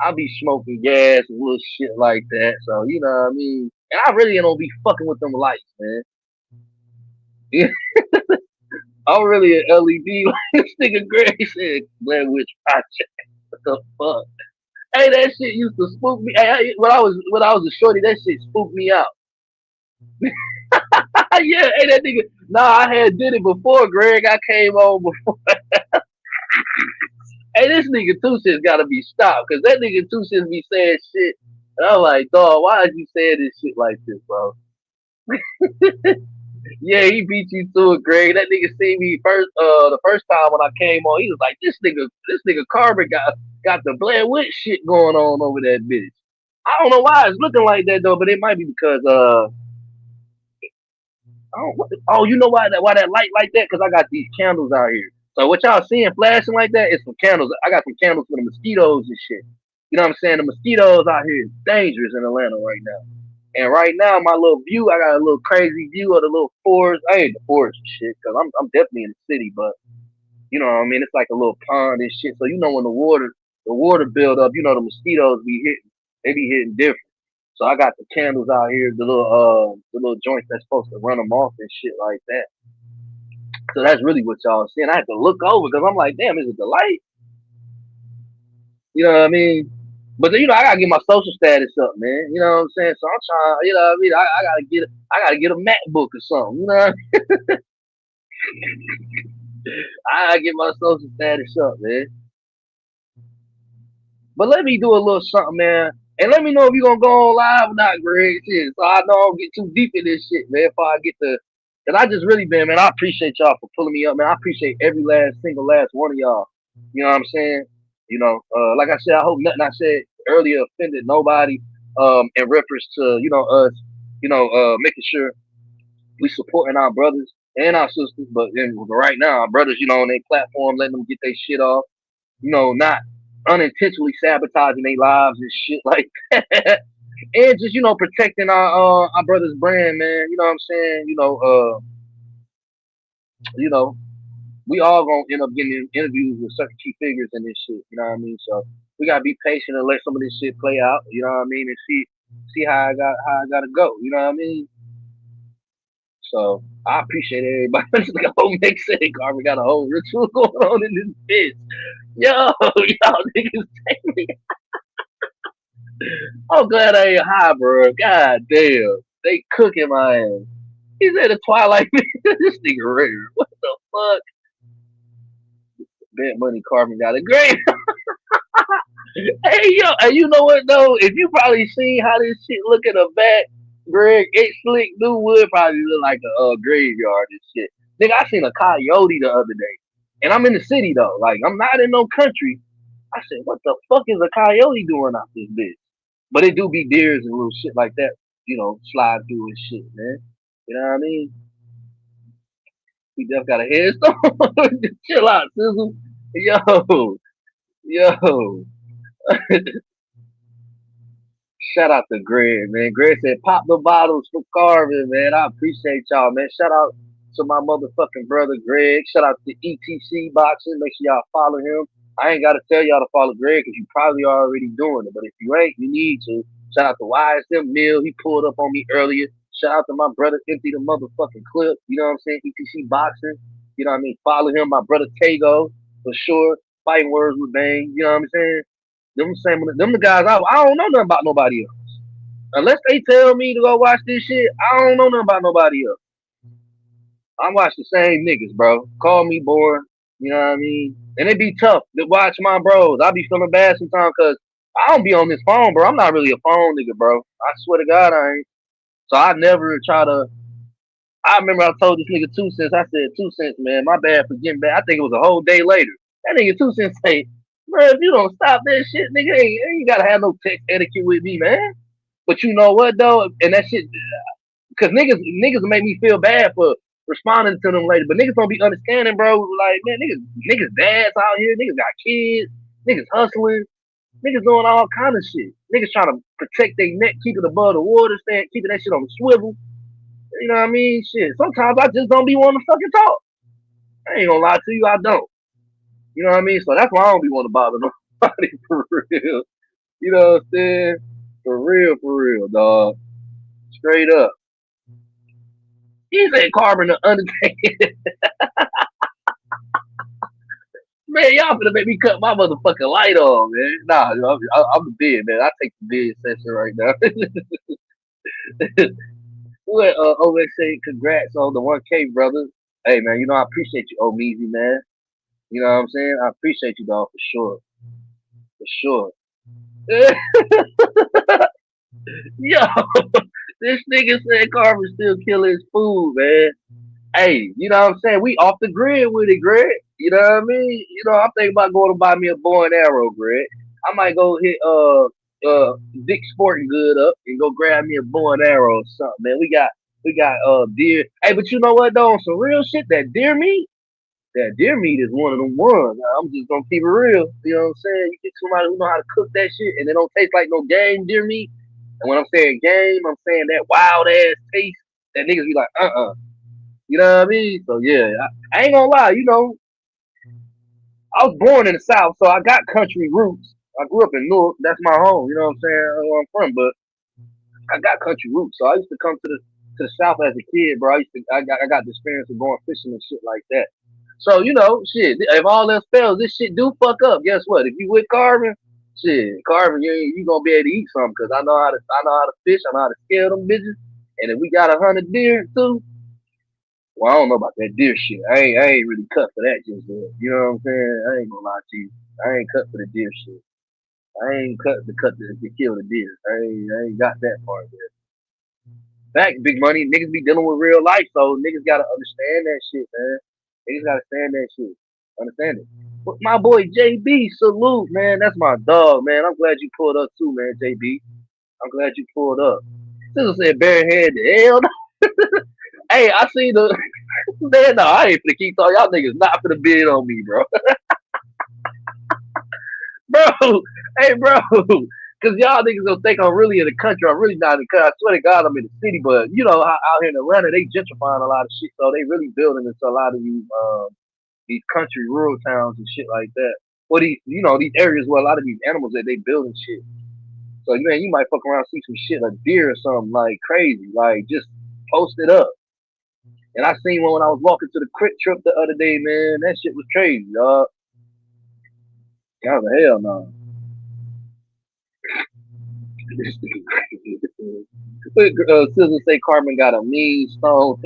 I be smoking gas and little shit like that. So, you know what I mean? And I really don't be fucking with them lights, man. Yeah, I'm really an LED. Like this nigga Gray said, Blair Witch Project. What the fuck? Hey, that shit used to spook me. Hey, when I was a shorty, that shit spooked me out. Yeah, hey, that nigga. Nah, I had did it before, Greg. I came on before. Hey, this nigga 2 Cents gotta be stopped, cause that nigga 2 Cents be saying shit. And I'm like, dog, why is you saying this shit like this, bro? Yeah, he beat you to it, Greg. That nigga see me the first time when I came on. He was like, this nigga Karbon got the Blair Witch shit going on over that bitch. I don't know why it's looking like that though, but it might be because you know why that light like that? Because I got these candles out here. So what y'all seeing flashing like that is some candles. I got some candles for the mosquitoes and shit. You know what I'm saying? The mosquitoes out here is dangerous in Atlanta right now. And right now, my little view, I got a little crazy view of the little forest. I ain't the forest and shit, because I'm definitely in the city, but you know what I mean? It's like a little pond and shit. So you know when the water build up, the mosquitoes they be hitting different. So I got the candles out here, the little joints that's supposed to run them off and shit like that. So that's really what y'all seeing. I had to look over because I'm like, damn, is it the light? You know what I mean? But I gotta get my social status up, man. You know what I'm saying? So I'm trying, you know what I mean? I gotta get a MacBook or something. You know what I gotta get my social status up, man. But let me do a little something, man. And let me know if you gonna go on live or not, Greg. Shit. So I know I don't get too deep in this shit, man. If I get the and I just really been, man, I appreciate y'all for pulling me up, man. I appreciate every last one of y'all. You know what I'm saying? Like I said, I hope nothing I said earlier offended nobody, in reference to, us, making sure we supporting our brothers and our sisters, but right now, our brothers, on their platform, letting them get their shit off, not unintentionally sabotaging their lives and shit like that. And just, protecting our brother's brand, man. You know what I'm saying? You know, we all gonna end up getting interviews with certain key figures in this shit. You know what I mean? So we gotta be patient and let some of this shit play out. You know what I mean? And see how I gotta go. You know what I mean? So I appreciate everybody. It's like a whole mix of Carver got a whole ritual going on in this bitch. Yo, y'all niggas take me. I'm glad I ain't high, bro. God damn. They cooking my ass. He said the Twilight. This nigga rare. What the fuck? Bet money Karbon got a great. Hey yo, and you know what though? If you probably seen how this shit look in the back, Greg, it slick new wood probably look like a graveyard and shit. Nigga, I seen a coyote the other day, and I'm in the city though. Like I'm not in no country. I said, what the fuck is a coyote doing out this bitch? But it do be deers and little shit like that, slide through and shit, man. You know what I mean? He just got a headstone. Chill out, Sizzle. Yo. Shout out to Greg, man. Greg said, pop the bottles for Carvin, man. I appreciate y'all, man. Shout out to my motherfucking brother, Greg. Shout out to ETC Boxing. Make sure y'all follow him. I ain't got to tell y'all to follow Greg because you probably already doing it. But if you ain't, you need to. Shout out to YSM Mill. He pulled up on me earlier. Shout out to my brother, Empty the motherfucking clip. You know what I'm saying? ETC Boxing. You know what I mean? Follow him. My brother, Tago, for sure. Fighting Words with Bang. You know what I'm saying? Them the guys I don't know nothing about nobody else. Unless they tell me to go watch this shit, I don't know nothing about nobody else. I watch the same niggas, bro. Call me bored. You know what I mean? And it be tough to watch my bros. I be feeling bad sometimes because I don't be on this phone, bro. I'm not really a phone nigga, bro. I swear to God, I ain't. So I never try to. I remember I told this nigga 2 cents. I said 2 cents, man. My bad for getting back. I think it was a whole day later. That nigga 2 cents say, bro, if you don't stop that shit, nigga, ain't gotta have no text etiquette with me, man. But you know what though, and that shit, because niggas make me feel bad for responding to them later. But niggas don't be understanding, bro. Like man, niggas dads out here, niggas got kids, niggas hustling, niggas doing all kind of shit. Niggas trying to protect their neck, keep it above the water, keeping that shit on the swivel. You know what I mean? Shit. Sometimes I just don't be wanting to fucking talk. I ain't gonna lie to you, I don't. You know what I mean? So that's why I don't be wanting to bother nobody for real. You know what I'm saying? For real, dog. Straight up. He said Karbon the Undertaker. Man, y'all finna make me cut my motherfucking light on, man. Nah, I'm the bid, man. I take the bid session right now. What OX say congrats on the 1K, brother. Hey man, I appreciate you, Omeezy, man. You know what I'm saying? I appreciate you, dog, for sure. For sure. Yo, this nigga said Carver still killing his food, man. Hey, you know what I'm saying? We off the grid with it, Greg. You know what I mean? I'm thinking about going to buy me a bow and arrow, Greg. I might go hit Dick Sporting Good up and go grab me a bow and arrow or something, man. We got deer. Hey, but you know what though? On some real shit, that deer meat is one of them ones. I'm just gonna keep it real. You know what I'm saying? You get somebody who know how to cook that shit and it don't taste like no game deer meat. And when I'm saying game, I'm saying that wild ass taste that niggas be like, You know what I mean? So yeah, I ain't gonna lie, I was born in the South, so I got country roots. I grew up in Newark, that's my home, you know what I'm saying, where I'm from, but I got country roots. So I used to come to the South as a kid, bro. I got the experience of going fishing and shit like that. So, shit, if all else fails, this shit do fuck up. Guess what? If you with Karbon, shit, Karbon, you gonna be able to eat something because I know how to fish, I know how to scale them bitches. And if we got 100 deer too, well, I don't know about that deer shit. I ain't really cut for that just yet. You know what I'm saying? I ain't gonna lie to you. I ain't cut for the deer shit. I ain't cut to kill the deer. I ain't got that part yet. Fact, big money, niggas be dealing with real life, so niggas gotta understand that shit, man. Niggas gotta stand that shit. Understand it. But my boy JB, salute, man. That's my dog, man. I'm glad you pulled up too, man, JB. I'm glad you pulled up. Sister said barehead to hell. Hey, I see the man. No, I ain't finna keep talking. Y'all niggas not finna bid on me, bro. Bro, hey, bro. Cause y'all niggas don't think I'm really in the country. I'm really not in the country. I swear to God, I'm in the city. But out here in Atlanta, they gentrifying a lot of shit. So they really building into a lot of these country rural towns and shit like that. Or these areas where a lot of these animals that they building shit. So man, you might fuck around and see some shit, a deer or something like crazy, like just post it up. And I seen one when I was walking to the crit trip the other day, man. That shit was crazy, dog. Yeah, I was like, hell no. This nigga crazy. Scissor say Karbon got a mean stone.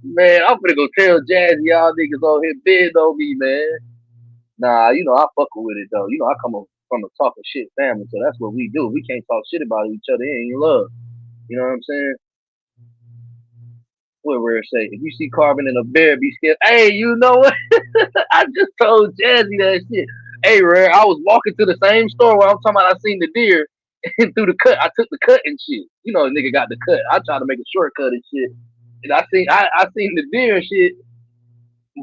Man, I'm finna go tell Jazzy y'all niggas on here bid on me, man. Nah, I fucking with it though. I come from a talking shit family, so that's what we do. We can't talk shit about each other. It ain't love. You know what I'm saying? What Rare say? If you see Karbon in a bear, be scared. Hey, you know what? I just told Jazzy that shit. Hey, Rare, I was walking to the same store where I'm talking about I seen the deer and through the cut. I took the cut and shit. The nigga got the cut. I tried to make a shortcut and shit. And I seen the deer and shit,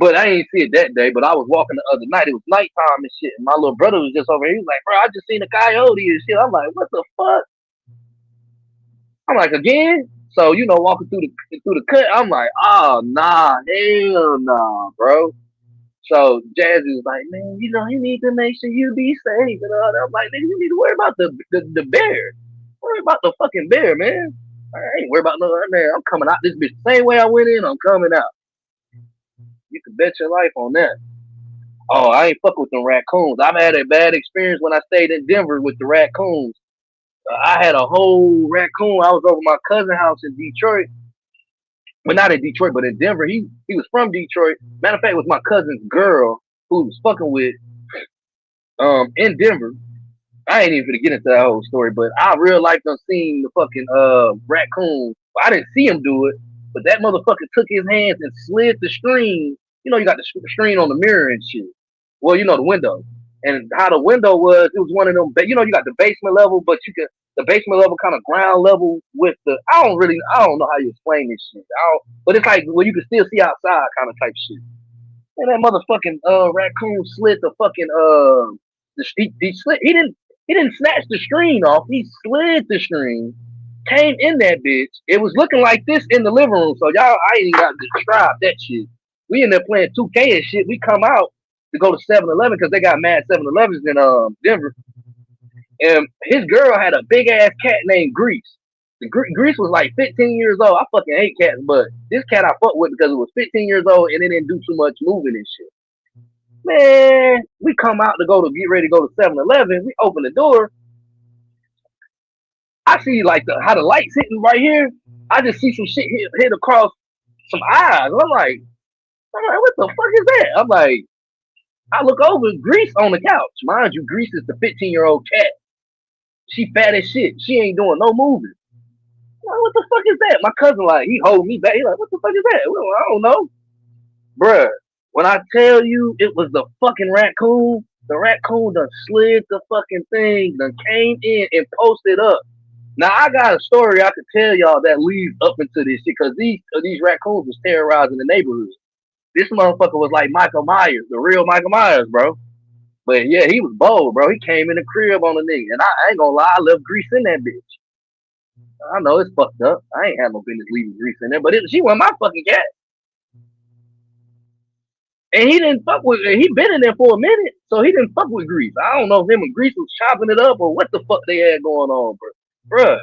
but I ain't see it that day. But I was walking the other night. It was nighttime and shit. And my little brother was just over here. He was like, bro, I just seen a coyote and shit. I'm like, what the fuck? I'm like, again? So, walking through the cut, I'm like, oh nah, hell nah, bro. So Jazzy was like, man, you need to make sure you be safe and all that. I'm like, nigga, you need to worry about the bear. Worry about the fucking bear, man. I ain't worried about no other man. I'm coming out this bitch the same way I went in, I'm coming out. You can bet your life on that. Oh, I ain't fuck with them raccoons. I've had a bad experience when I stayed in Denver with the raccoons. I had a whole raccoon. I was over my cousin's house in Detroit. Well, not in Detroit, but in Denver. He was from Detroit. Matter of fact, it was my cousin's girl who was fucking with in Denver. I ain't even gonna get into that whole story, but I real life done seen the fucking raccoon. I didn't see him do it, but that motherfucker took his hands and slid the screen. You got the screen on the mirror and shit. Well, the window. And how the window was, it was one of them. You got the basement level, but the basement level kind of ground level with the. I don't know how you explain this shit. But it's like where you can still see outside kind of type shit. And that motherfucking raccoon slid the fucking he slid. He didn't snatch the screen off. He slid the screen, came in that bitch. It was looking like this in the living room. So I ain't even got to describe that shit. We in there playing 2K and shit. We come out to go to 7-Eleven because they got mad 7-Elevens in Denver. And his girl had a big ass cat named Grease. Grease was like 15 years old. I fucking hate cats, but this cat I fucked with because it was 15 years old and it didn't do too much moving and shit. Man, we come out to get ready to go to 7-Eleven. We open the door. I see like how the light's hitting right here. I just see some shit hit across some eyes. I'm like, what the fuck is that? I'm like, I look over, Grease on the couch. Mind you, Grease is the 15-year-old cat. She fat as shit. She ain't doing no moving. I'm like, what the fuck is that? My cousin he hold me back. He like, what the fuck is that? Well, I don't know, bruh. When I tell you it was the fucking raccoon, the raccoon done slid the fucking thing, done came in and posted up. Now I got a story I could tell y'all that leads up into this shit because these raccoons was terrorizing the neighborhood. This motherfucker was like Michael Myers, the real Michael Myers, bro. But yeah, he was bold, bro. He came in the crib on the nigga, and I ain't gonna lie, I left Grease in that bitch. I know it's fucked up. I ain't had no business leaving Grease in there, but she wasn't my fucking cat. And he didn't fuck with. He been in there for a minute, so he didn't fuck with Grease. I don't know if him and Grease was chopping it up or what the fuck they had going on, bro. Bruh,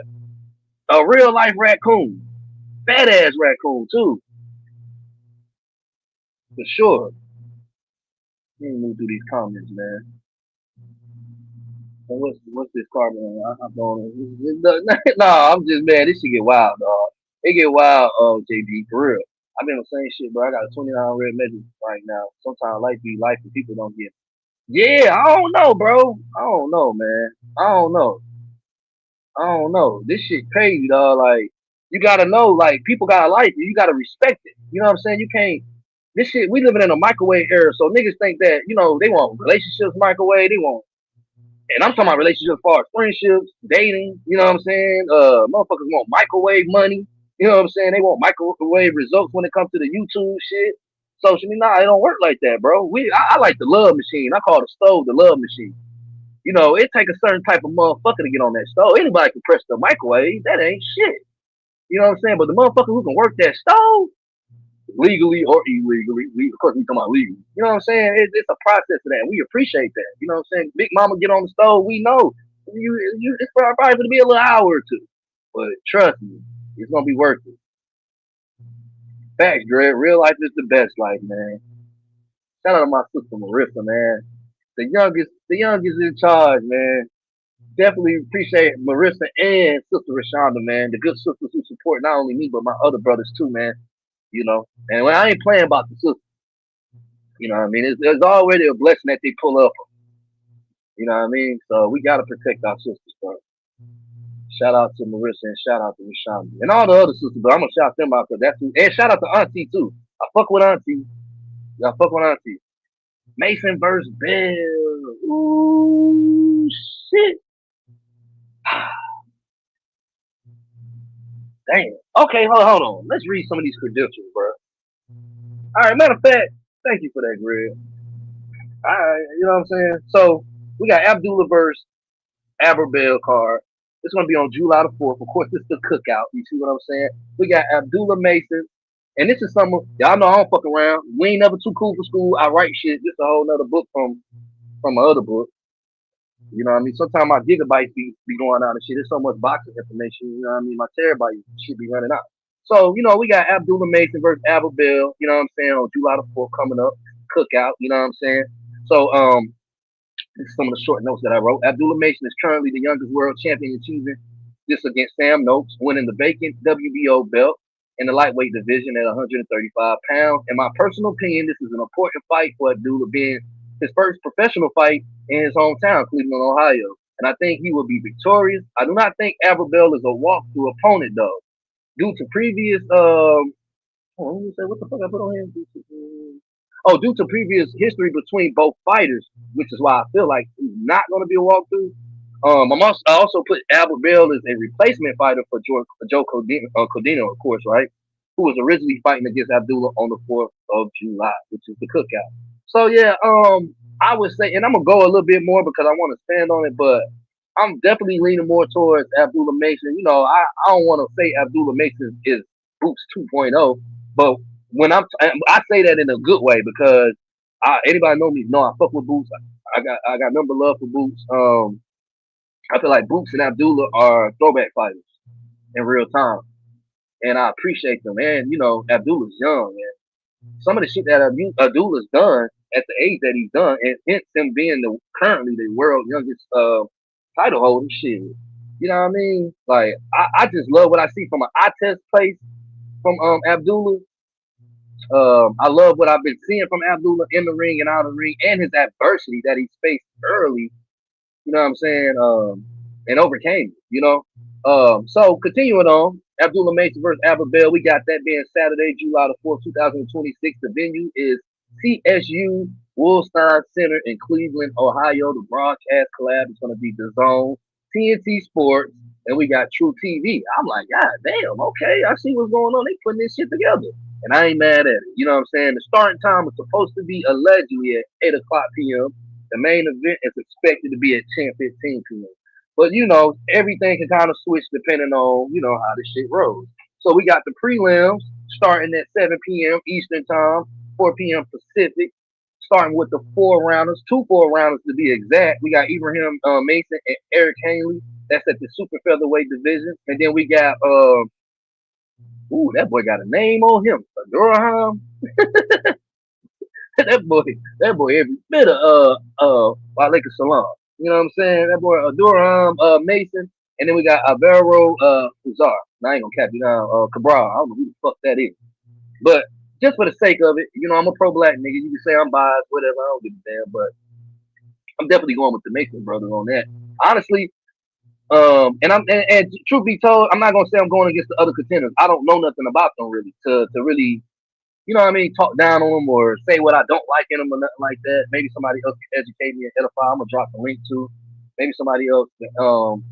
a real life raccoon, fat ass raccoon too, for sure. Let me move through these comments, man. What's this Karbon? I'm going. No, I'm just man. This shit get wild, dog. It get wild, JB, for real. I've been the same shit, bro. I got a 29 red medal right now. Sometimes life be life and people don't get it. Yeah, I don't know, bro. I don't know, man. I don't know. I don't know. This shit crazy, dog. Like, you gotta know, like, people gotta like it. You gotta respect it. You know what I'm saying? You can't. This shit, we living in a microwave era, so niggas think that, they want relationships microwave. They want, and I'm talking about relationships as far as friendships, dating. You know what I'm saying? Motherfuckers want microwave money. You know what I'm saying? They want microwave results when it comes to the YouTube shit. Social media, nah, it don't work like that, bro. I like the love machine. I call the stove the love machine. It take a certain type of motherfucker to get on that stove. Anybody can press the microwave. That ain't shit. You know what I'm saying? But the motherfucker who can work that stove, legally or illegally, of course we talking about legally. You know what I'm saying? It's a process of that. And we appreciate that. You know what I'm saying? Big Mama get on the stove. We know it's probably going to be a little hour or two, but trust me, it's gonna be worth it. Facts, Dred. Real life is the best life, man. Shout out to my sister Marissa, man. The youngest in charge, man. Definitely appreciate Marissa and Sister Rashonda, man. The good sisters who support not only me but my other brothers too, man. You know, and when I ain't playing about the sisters, you know what I mean? It's already a blessing that they pull up. You know what I mean? So we gotta protect our sisters, bro. Shout out to Marissa and shout out to Rashonda and all the other sisters, but I'm gonna shout them out because that's who. And shout out to Auntie too. I fuck with Auntie. I fuck with Auntie. Mason versus Bell. Ooh shit. Damn. Okay, hold on. Let's read some of these credentials, bro. All right, matter of fact, thank you for that, Greg. All right, you know what I'm saying? So we got Abdullah versus Aberbell card. It's gonna be on July the 4th. Of course, this is the cookout. You see what I'm saying? We got Abdullah Mason. And this is something y'all know I don't fuck around. We ain't never too cool for school. I write shit. This is a whole nother book from my other book. You know what I mean? Sometimes my gigabytes be going out and shit. There's so much boxing information. You know what I mean? My terabyte should be running out. So, you know, we got Abdullah Mason versus Aberbell, you know what I'm saying, on July the 4th coming up. Cookout, you know what I'm saying? So, this is some of the short notes that I wrote. Abdullah Mason is currently the youngest world champion, achieving this against Sam Noakes, winning the vacant WBO belt in the lightweight division at 135 pounds. In my personal opinion, this is an important fight for Abdullah, being his first professional fight in his hometown, Cleveland, Ohio. And I think he will be victorious. I do not think Aberbell is a walkthrough opponent, though, due to previous let me say what the fuck I put on here. Oh, due to previous history between both fighters, which is why I feel like he's not going to be a walkthrough. I also put Albert Bell as a replacement fighter for Joe Codino, of course, right? Who was originally fighting against Abdullah on the 4th of July, which is the cookout. So yeah, I would say, and I'm gonna go a little bit more because I want to stand on it, but I'm definitely leaning more towards Abdullah Mason. You know, I don't want to say Abdullah Mason is Boots 2.0, but when I say that in a good way because anybody know me know I fuck with Boots. I got number love for Boots. I feel like Boots and Abdullah are throwback fighters in real time, and I appreciate them. And you know, Abdullah's young, and some of the shit that Abdullah's done at the age that he's done, and hence him being currently the world youngest title holder, shit. You know what I mean? Like I just love what I see from an eye test place from Abdullah. I love what I've been seeing from Abdullah in the ring and out of the ring, and his adversity that he's faced early. You know what I'm saying? And overcame it. You know. So continuing on, Abdullah Mason versus Aberbell. We got that being Saturday, July the 4th, 2026. The venue is CSU Woolstein Center in Cleveland, Ohio. The broadcast collab is going to be The Zone, TNT Sports, and we got True TV. I'm like, God damn, okay, I see what's going on. They putting this shit together. And I ain't mad at it. You know what I'm saying? The starting time was supposed to be allegedly at 8 o'clock p.m. The main event is expected to be at 10:15 p.m. But you know, everything can kind of switch depending on, you know, how the shit rolls. So we got the prelims starting at 7 p.m. Eastern time, 4 p.m. Pacific, starting with the two four rounders to be exact. We got Ibrahim Mason and Eric Hanley. That's at the super featherweight division. And then we got that boy got a name on him. Durham. that boy every bit of Walaikum Salam. You know what I'm saying? That boy Durham Mason. And then we got Alvaro Pizarro. Now I ain't gonna cap you down. Cabral. I don't know who the fuck that is. But just for the sake of it, you know, I'm a pro black nigga. You can say I'm biased, whatever. I don't give a damn. But I'm definitely going with the Mason brothers on that. Honestly, and truth be told, I'm not gonna say I'm going against the other contenders. I don't know nothing about them really to really, you know what I mean, talk down on them or say what I don't like in them or nothing like that. Maybe somebody else can educate me and edify. I'm gonna drop the link to. Maybe somebody else can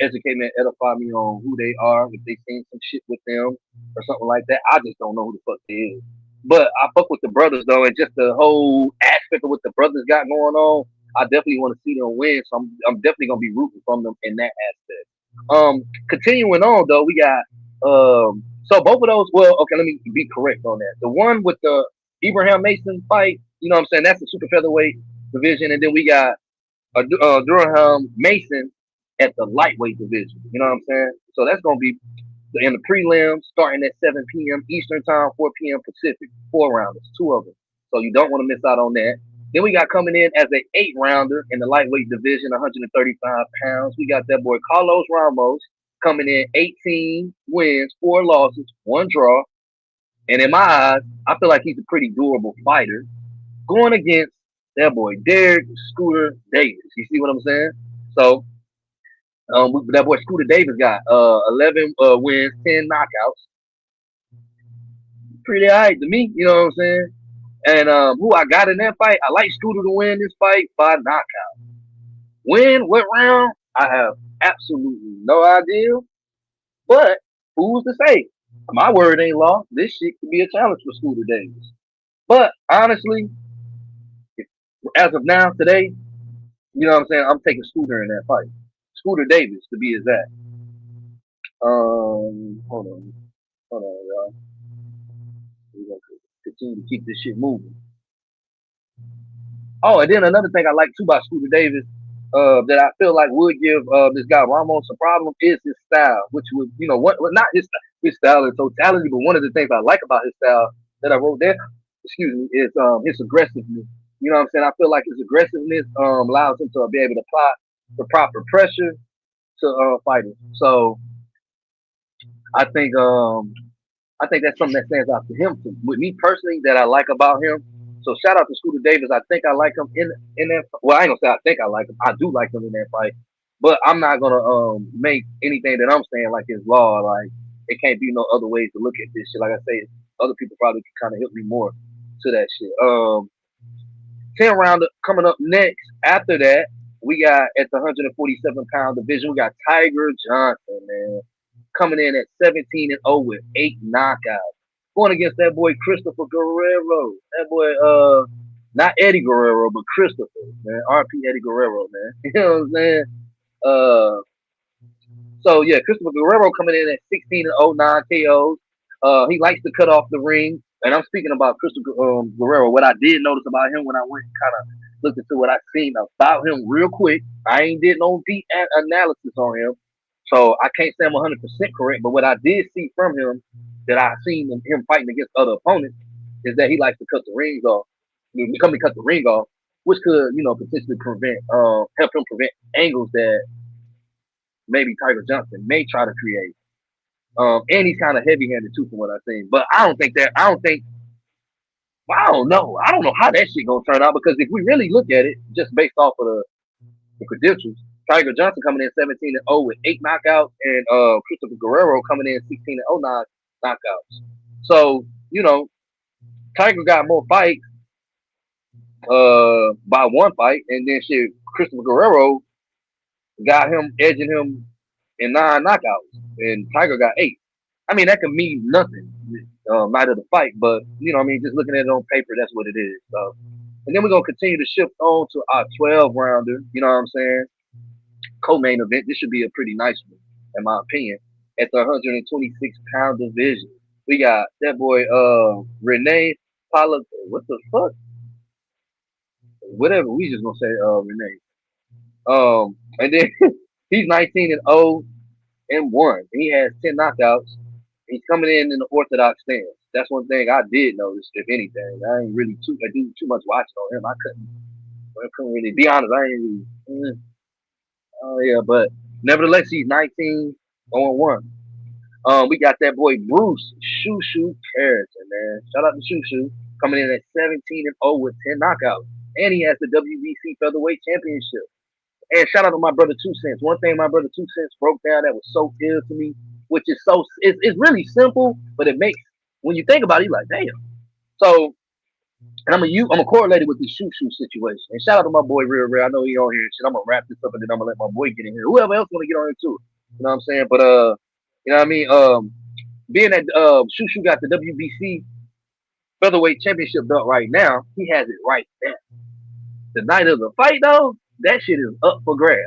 educate me and edify me on who they are, if they seen some shit with them or something like that. I just don't know who the fuck they is. But I fuck with the brothers though, and just the whole aspect of what the brothers got going on. I definitely want to see them win, so I'm definitely gonna be rooting from them in that aspect. Continuing on though, we got so both of those. Well, okay, let me be correct on that. The one with the Ibrahim Mason fight, you know what I'm saying? That's the super featherweight division, and then we got Durham Mason at the lightweight division. You know what I'm saying? So that's gonna be in the prelims starting at 7 p.m. Eastern time, 4 p.m. Pacific. 4 rounders, 2 of them. So you don't want to miss out on that. Then we got coming in as an 8-rounder in the lightweight division, 135 pounds. We got that boy Carlos Ramos coming in 18 wins, 4 losses, 1 draw. And in my eyes, I feel like he's a pretty durable fighter going against that boy Derek Scooter Davis. You see what I'm saying? So that boy Scooter Davis got 11 wins, 10 knockouts. Pretty alright to me, you know what I'm saying? And who I got in that fight, I like Scooter to win this fight by knockout. Win what round? I have absolutely no idea. But who's to say? My word ain't law. This shit could be a challenge for Scooter Davis. But honestly, as of now, today, you know what I'm saying? I'm taking Scooter in that fight. Scooter Davis to be exact. Hold on, y'all. We're gonna continue to keep this shit moving. Oh, and then another thing I like too about Scooter Davis, that I feel like would give this guy Ramos a problem is his style, which was, you know, what not his style in totality, but one of the things I like about his style that I wrote there, is his aggressiveness. You know what I'm saying? I feel like his aggressiveness allows him to be able to apply the proper pressure to fighters. So I think that's something that stands out to him. With me personally, that I like about him. So shout out to Scooter Davis. I think I like him in that. Well, I ain't gonna say I think I like him. I do like him in that fight. But I'm not gonna make anything that I'm saying like his law. Like it can't be no other ways to look at this shit. Like I say, other people probably can kind of help me more to that shit. 10 rounder coming up next. After that, we got at the 147-pound division. We got Tiger Johnson, man, coming in at 17-0 with 8 knockouts. Going against that boy Christopher Guerrero. That boy, not Eddie Guerrero, but Christopher, man. RP Eddie Guerrero, man. You know what I'm saying? Uh, so yeah, Christopher Guerrero coming in at 16-0, 9 KOs. He likes to cut off the ring. And I'm speaking about Christopher Guerrero. What I did notice about him when I went kind of looked into what I seen about him real quick. I ain't did no deep analysis on him. So I can't say I'm 100% correct, but what I did see from him that I seen him fighting against other opponents is that he likes to cut the rings off. Become to cut the ring off, which could, you know, potentially help him prevent angles that maybe Tiger Johnson may try to create. And he's kind of heavy-handed too, from what I've seen. But I don't know. I don't know how that shit gonna turn out because if we really look at it, just based off of the credentials, Tiger Johnson coming in 17-0 with 8 knockouts, and Christopher Guerrero coming in 16-0 knockouts. So you know, Tiger got more fights by 1 fight, and then shit, Christopher Guerrero got him edging him in 9 knockouts, and Tiger got 8. I mean, that could mean nothing night of the fight, but you know, what I mean, just looking at it on paper, that's what it is. So, and then we're gonna continue to shift on to our 12-rounder. You know what I'm saying? Co-main event. This should be a pretty nice one, in my opinion. At the 126-pound division, we got that boy Renee Pala. What the fuck? Whatever. We just gonna say Renee. And then he's 19-0 and 1. And he has 10 knockouts. He's coming in the orthodox stance. That's one thing I did notice. If anything, I ain't really do too much watching on him. I couldn't really be honest. I ain't really. Oh yeah, but nevertheless, he's 19-1. We got that boy Bruce Shoo Carrington, man. Shout out to Shoo coming in at 17-0 with 10 knockouts, and he has the WBC featherweight championship. And shout out to my brother 2 Cents. One thing my brother 2 Cents broke down that was so ill to me, which is it's really simple, but it makes when you think about it, you're like, damn. So, and I'm gonna correlate it with the Shoo situation. And shout out to my boy Real. I know he on here and shit. I'm gonna wrap this up and then I'm gonna let my boy get in here. Whoever else wanna get on here too. You know what I'm saying? But you know what I mean? Being that Shoo got the WBC featherweight championship belt right now, he has it right there. The night of the fight though, that shit is up for grabs.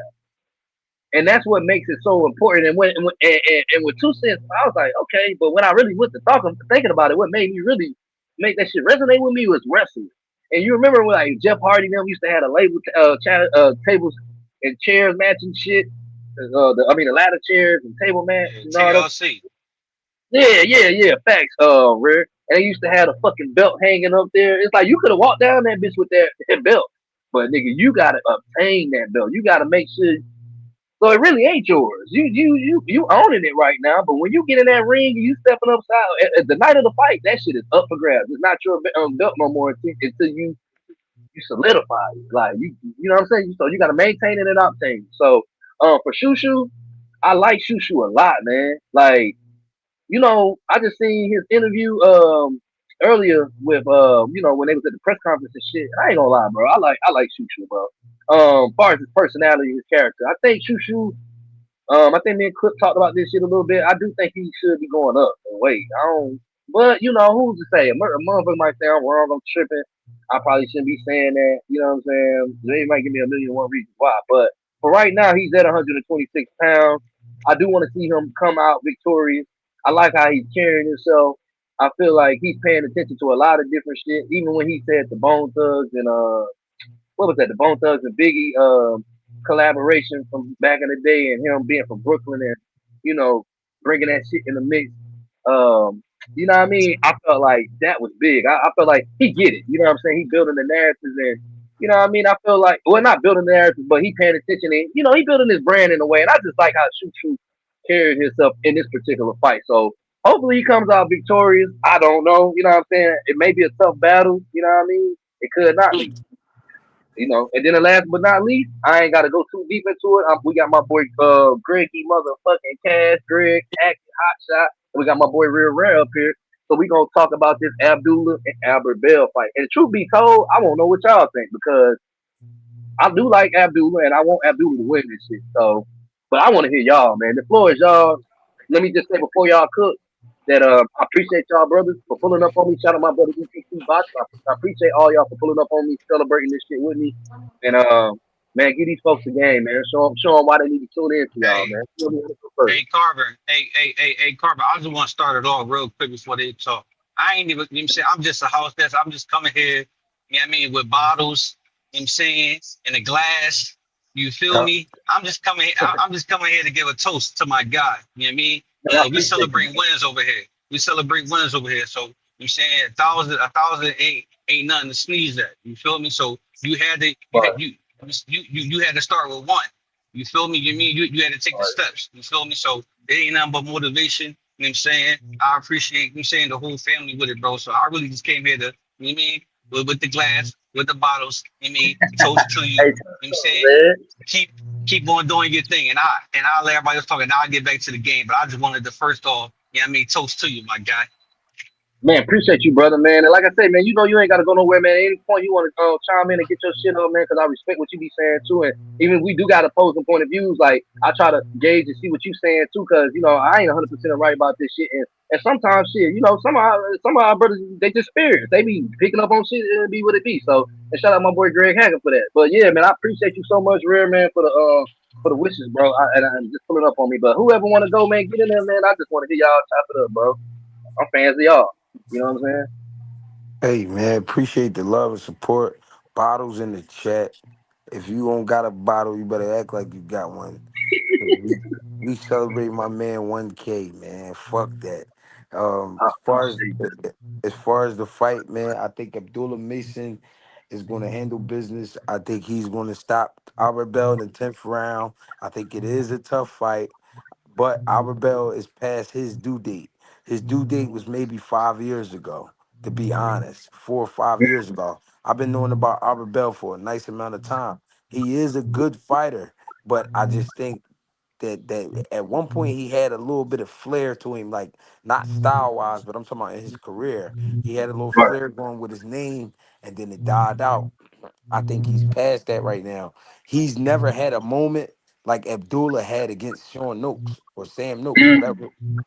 And that's what makes it so important. And with 2 Cents, I was like, okay, but when I really went to thinking about it, what made me really make that shit resonate with me was wrestling. And you remember when like Jeff Hardy them used to have a label tables and chairs matching shit. The ladder chairs and table match and all that. TLC. Yeah, facts, Rare. and they used to have a fucking belt hanging up there. It's like you could have walked down that bitch with that belt. But nigga, you gotta obtain that belt. You gotta make sure so it really ain't yours. You owning it right now. But when you get in that ring and you stepping upside at the night of the fight, that shit is up for grabs. It's not your belt no more until you solidify it. Like you know what I'm saying. So you got to maintain it and obtain. So for Shushu, I like Shushu a lot, man. Like I just seen his interview earlier with when they was at the press conference and shit. I ain't gonna lie, bro. I like Shushu, bro. As far as his personality, his character, I think Shushu I think me and Clip talked about this shit a little bit. I do think he should be going up in weight. I don't, but who's to say? A motherfucker might say I'm wrong, I'm tripping. I probably shouldn't be saying that. You know what I'm saying? They might give me a million and one reasons why. But for right now, he's at 126 pounds. I do want to see him come out victorious. I like how he's carrying himself. I feel like he's paying attention to a lot of different shit. Even when he said the Bone Thugs and what was that? The Bone Thugs and Biggie collaboration from back in the day, and him being from Brooklyn, and bringing that shit in the mix. You know what I mean? I felt like that was big. I felt like he get it. You know what I'm saying? He building the narratives, and you know what I mean. I feel like not building the narratives, but he paying attention, and he building his brand in a way. And I just like how Choo carried himself in this particular fight. So hopefully he comes out victorious. I don't know. You know what I'm saying? It may be a tough battle. You know what I mean? It could not be. And then the last but not least, I ain't got to go too deep into it. We got my boy Greggy motherfucking Cash, Greg, acting hot shot. We got my boy Real Rare up here. So we gonna talk about this Abdullah and Albert Bell fight. And truth be told, I won't know what y'all think because I do like Abdullah and I want Abdullah to win this shit. So, but I want to hear y'all, man. The floor is y'all. Let me just say before y'all cook that I appreciate y'all brothers for pulling up on me. Shout out my brother EPC Box. I appreciate all y'all for pulling up on me, celebrating this shit with me. And man, give these folks the game, man. Show them why they need to tune in to y'all, Hey, man. First. hey, Carver. Hey, Carver. I just want to start it off real quick before they talk. I ain't even, you know what I'm saying? I'm just a house guest. I'm just coming here, you know what I mean, with bottles, you know what I'm saying, in a glass. You feel Yeah. me? I'm just coming here. I'm just coming here to give a toast to my guy. You know what I mean? Man, I We appreciate celebrate you. winners over here. We celebrate winners over here. So, you know what I'm saying? A thousand ain't nothing to sneeze at. You feel me? So you had to, you had, But, you had to start with one. You feel me? You mean you had to take the steps. You feel me? So it ain't nothing but motivation. You know what I'm saying? I appreciate you know what I'm saying the whole family with it, bro. So I really just came here to, you know what I mean, with the glass, with the bottles, you know what I mean, toast to you. You hey, know what I'm saying? man. Keep keep on doing your thing. And I'll let everybody else talk and I'll get back to the game. But I just wanted to first off, you know what I mean, toast to you, my guy. Man, appreciate you, brother, man. And like I say, man, you ain't got to go nowhere, man. At any point you want to chime in and get your shit on, man, because I respect what you be saying too. And even we do got opposing point of views. Like I try to gauge and see what you saying too, because I ain't 100% right about this shit. And sometimes shit, some of our brothers they just spirits. They be picking up on shit and it be what it be. So and shout out my boy Greg Hager for that. But yeah, man, I appreciate you so much, Rare man, for the wishes, bro. And just pulling up on me. But whoever want to go, man, get in there, man. I just want to hear y'all chop it up, bro. I'm fans of y'all. You know what I'm saying? Hey man, appreciate the love and support. Bottles in the chat. If you don't got a bottle, you better act like you got one. We celebrate my man 1K, man. Fuck that. I As far appreciate that. as the fight, man, I think Abdullah Mason is going to handle business. I think he's going to stop Albert Bell in the 10th round. I think it is a tough fight. But Albert Bell is past his due date. His due date was maybe 5 years ago, to be honest, 4 or 5 years ago. I've been knowing about Albert Bell for a nice amount of time. He is a good fighter, but I just think that at one point he had a little bit of flair to him, like not style wise, but I'm talking about in his career. He had a little Right. flair going with his name, and then it died out. I think he's past that right now. He's never had a moment like Abdullah had against Sean Noakes or Sam Noakes,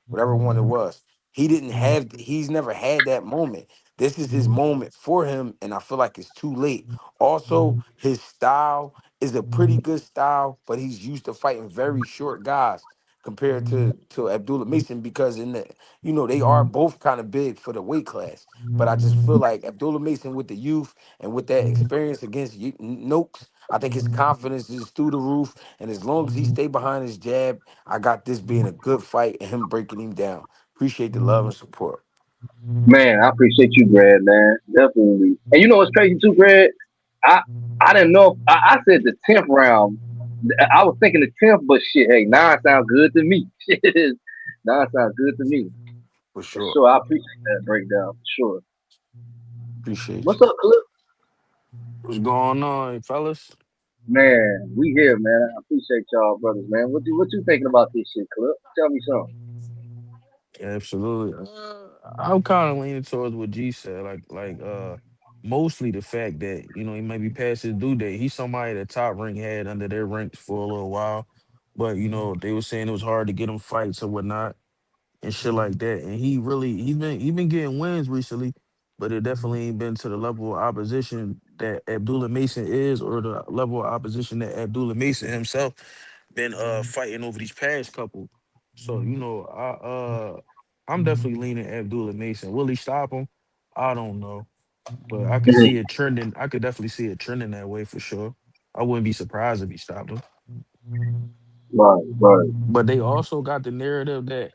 whatever one it was. He didn't have he's never had that moment. This is his moment for him, and I feel like it's too late. Also, his style is a pretty good style, but he's used to fighting very short guys compared to Abdullah Mason because in the they are both kind of big for the weight class. But I just feel like Abdullah Mason with the youth and with that experience against Noakes, I think his confidence is through the roof. And as long as he stay behind his jab, I got this being a good fight and him breaking him down. Appreciate the love and support. Man, I appreciate you, Greg, man. Definitely. And you know what's crazy too, Greg? I I didn't know. I said the 10th round. I was thinking the 10th, but shit, hey, nine sounds good to me. Shit, nine sounds good to me. for For sure. sure. I appreciate that breakdown for sure. Appreciate you. What's up, Clip? What's going on, fellas? Man, we here, man. I appreciate y'all, brothers, man. What you thinking about this shit, Clip? Tell me something. Absolutely. I'm kind of leaning towards what G said, mostly the fact that he might be past his due date. He's somebody that Top Rank had under their ranks for a little while, but they were saying it was hard to get him fights or whatnot and shit like that. And he's been getting wins recently, but it definitely ain't been to the level of opposition that Abdullah Mason is, or the level of opposition that Abdullah Mason himself been fighting over these past couple. So I'm definitely leaning Abdullah Mason. Will he stop him? I don't know, but I could see Mhm. it trending. I could definitely see it trending that way for sure. I wouldn't be surprised if he stopped him. Right, right. But they also got the narrative that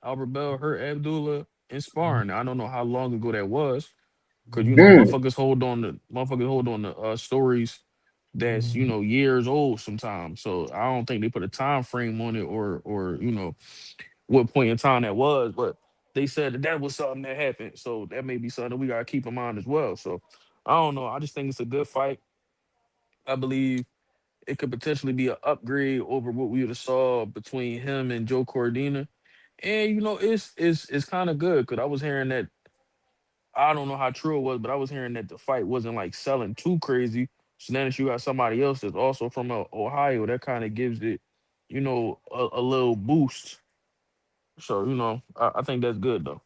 Albert Bell hurt Abdullah in sparring. I don't know how long ago that was, because Mm. motherfuckers hold on to stories that's years old sometimes. So I don't think they put a time frame on it, or what point in time that was. But they said that was something that happened. So that may be something we gotta keep in mind as well. So I don't know. I just think it's a good fight. I believe it could potentially be an upgrade over what we would have saw between him and Joe Cordina. And it's kind of good because I was hearing that, I don't know how true it was, but I was hearing that the fight wasn't like selling too crazy. So now that you got somebody else that's also from Ohio, that kind of gives it, a little boost. So I think that's good though.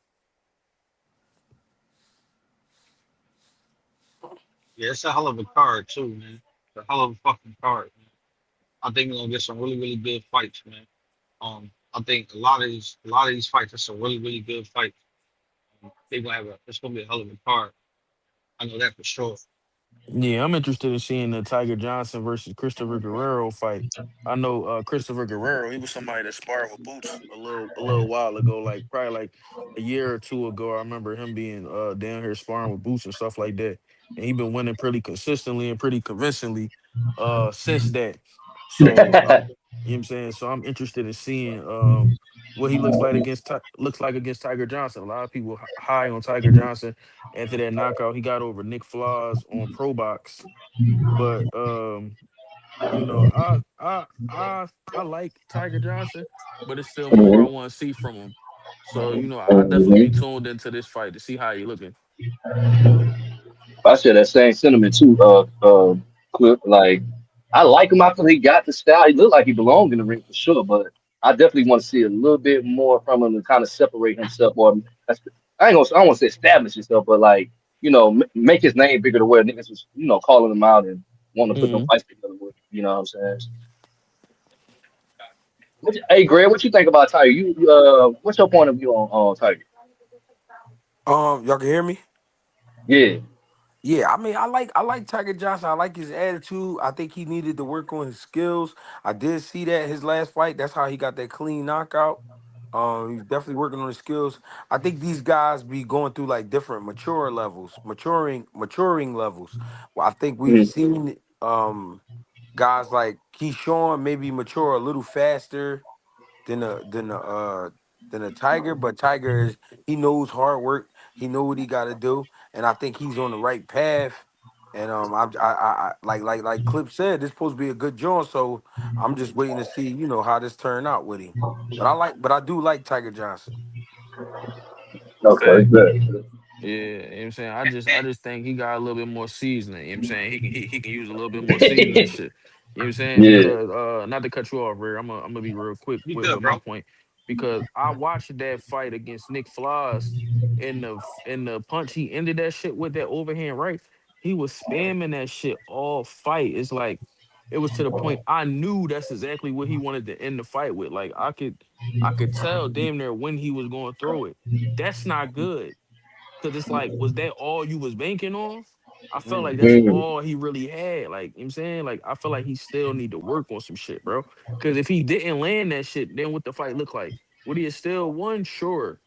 Yeah, it's a hell of a card too, man. It's a hell of a fucking card, man. I think we're gonna get some really, really good fights, man. I think a lot of these fights are some really, really good fights. They gonna have a it's gonna be a hell of a card. I know that for sure. Yeah, I'm interested in seeing the Tiger Johnson versus Christopher Guerrero fight. I know Christopher Guerrero, he was somebody that sparred with Boots a little while ago, like probably like a year or two ago. I remember him being down here sparring with Boots and stuff like that. And he been winning pretty consistently and pretty convincingly since that. So you know what I'm saying? So I'm interested in seeing what he looks like against Tiger Johnson. A lot of people high on Tiger Johnson after that knockout he got over Nick Flaws on Pro Box. But I like Tiger Johnson, but it's still more I Mhm. want to see from him. So I definitely be Mhm. tuned into this fight to see how he looking. I share that same sentiment too, Clip. Like, I like him. I feel he got the style. He looked like he belonged in the ring for sure, but I definitely want to see a little bit more from him to kind of separate himself. Or I don't want to say establish himself, but like, make his name bigger to where niggas was, calling him out and wanting to put them Mhm. fights together with. You know what I'm saying? Hey, Greg, what you think about Tiger? What's your point of view on Tiger? Y'all can hear me? Yeah. Yeah, I mean, I like Tiger Johnson. I like his attitude. I think he needed to work on his skills. I did see that his last fight. That's how he got that clean knockout. He's definitely working on his skills. I think these guys be going through like different maturing levels. Well, I think we've Mm. seen guys like Keyshawn maybe mature a little faster than a Tiger, but Tiger is he knows hard work. He know what he got to do, and I think he's on the right path. And I like Clip said, this supposed to be a good joint. So I'm just waiting to see how this turn out with him. But I do like Tiger Johnson. Okay, Fact. good. Yeah, you know what I'm saying? I just think he got a little bit more seasoning. You know what I'm saying? He can use a little bit more seasoning and shit. You know what I'm saying? Yeah. Because not to cut you off, Ray, I'm gonna be real quick You with good, my bro? point. Because I watched that fight against Nick Flaws in the punch he ended that shit with that overhand right. He was spamming that shit all fight. It's like it was to the point I knew that's exactly what he wanted to end the fight with. Like I could tell damn near when he was going to throw it. That's not good. Cause it's like, was that all you was banking on? I felt like that's Mm. all he really had. Like, you know what I'm saying? Like, I feel like he still need to work on some shit, bro. Cause if he didn't land that shit, then what the fight look like? Would he have still won? Sure.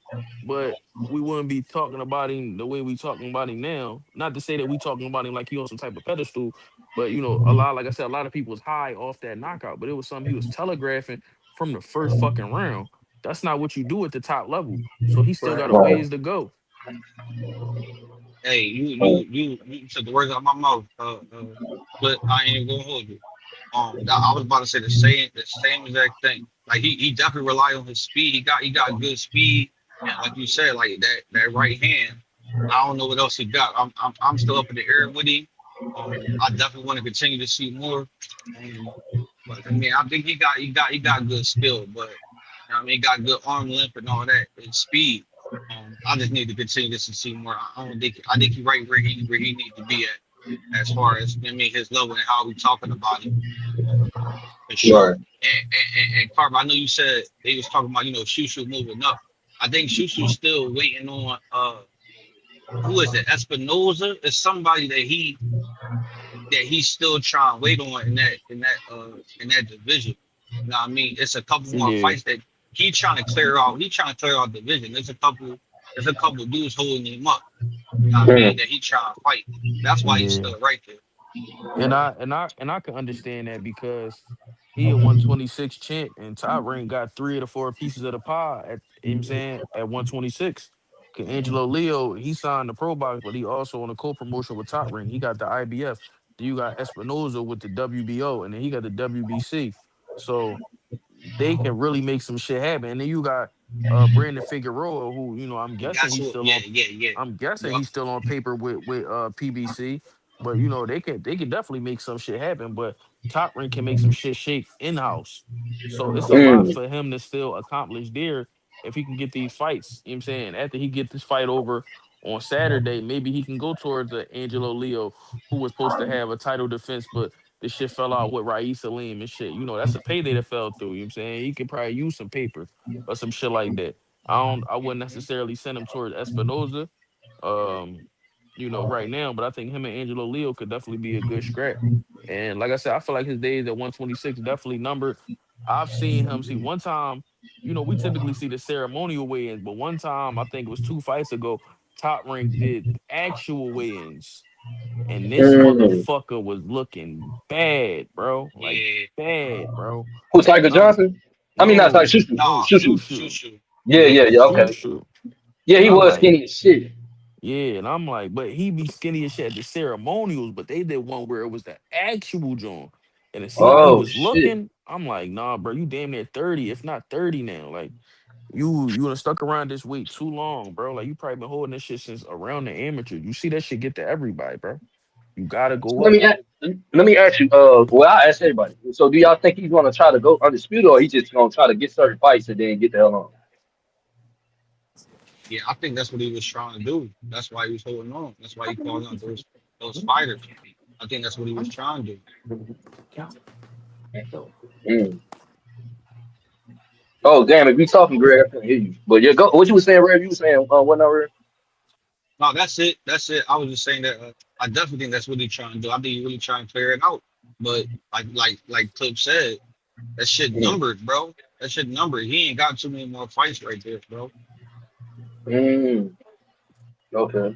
but we wouldn't be talking about him the way we talking about him now. Not to say that we talking about him like he on some type of pedestal, but a lot, like I said, a lot of people was high off that knockout, but it was something he was telegraphing from the first fucking round. That's not what you do at the top level. So he still got a Right. Right. ways to go. Hey, Oh, you took the words out of my mouth. But I ain't even gonna hold you. I was about to say the same exact thing. Like he definitely rely on his speed. He got good speed, and like you said, like that right hand. I don't know what else he got. I'm still up in the air with him. I definitely want to continue to see more. Um, but I mean, I think he got good skill, but I mean, he got good arm length and all that and speed. I just need to continue to see more. I think he right where he need to be at as far as I mean his level and how we talking about him. For right. sure. And Carver, I know you said they was talking about Shushu moving up. I think Shushu's still waiting on who is it? Espinoza is somebody that he's still trying to wait on in that division. You know what I mean? It's a couple more Yeah, fights that he trying to clear out. He trying to clear out division. There's a couple dudes holding him up. You know what I mean? Mm, That he trying to fight. That's why he's yeah. still right there. And I can understand that because he a 126 champ and Top Rank got three of the four pieces of the pie at you know what I'm saying at 126. 'Cause Angelo Leo, he signed the pro box, but he also on a co-promotion with Top Rank. He got the IBF. Then you got Espinoza with the WBO, and then he got the WBC. So they can really make some shit happen. And then you got Brandon Figueroa, who I'm guessing That's he's what. still Yeah, on. yeah, yeah. I'm guessing Yup. he's still on paper with PBC. But they can definitely make some shit happen. But Top Rank can make some shit shake in house. So it's a lot mm, for him to still accomplish there if he can get these fights. You know what I'm saying? After he get this fight over on Saturday, maybe he can go towards the Angelo Leo, who was supposed to have a title defense, but this shit fell out with Raisa Salim and shit. That's a payday that fell through. You know what I'm saying? He could probably use some paper or some shit like that. I wouldn't necessarily send him towards Espinoza, um, right now, but I think him and Angelo Leo could definitely be a good scrap. And like I said, I feel like his days at 126 definitely numbered. I've seen him see one time, we typically see the ceremonial weigh-ins, but one time I think it was 2 fights ago, Top Rank did actual weigh-ins. And this mm. motherfucker was looking bad, bro. Like Yeah. bad, bro. Who's Tiger And I'm Johnson? I mean, not Tiger. no, Shushu. no, Nah. Shushu. Shoot, shoo. shoot. Yeah, Yeah. yeah, yeah. Shoo Okay. shoo. Yeah, And he I'm was like, skinny as shit. yeah, and I'm like, but he be skinny as shit at the ceremonials, but they did one where it was the actual joint. And it seemed like he Oh was shit. looking. I'm like, nah, bro, you damn near 30, if not 30 now. Like, you done stuck around this weight too long, bro. Like, you probably been holding this shit since around the amateur. You see that shit get to everybody, bro. You gotta go Let up. me ask, let me ask you. Well, I ask everybody. So, do y'all think he's gonna try to go undisputed, or he just gonna try to get certain fights and then get the hell on? Yeah, I think that's what he was trying to do. That's why he was holding on. That's why he called out those fighters. I think that's what he was trying to do. Mm. Oh damn! If you talking, Greg, I can't hear you. But yeah, go. What you was saying, Rev? You was saying what number? No, that's it. That's it. I was just saying that I definitely think that's what he's trying to do. I think he's really trying to clear it out. But like Clip said, that shit Mm. numbered, bro. That shit numbered. He ain't got too many more fights right there, bro. Mm. Okay.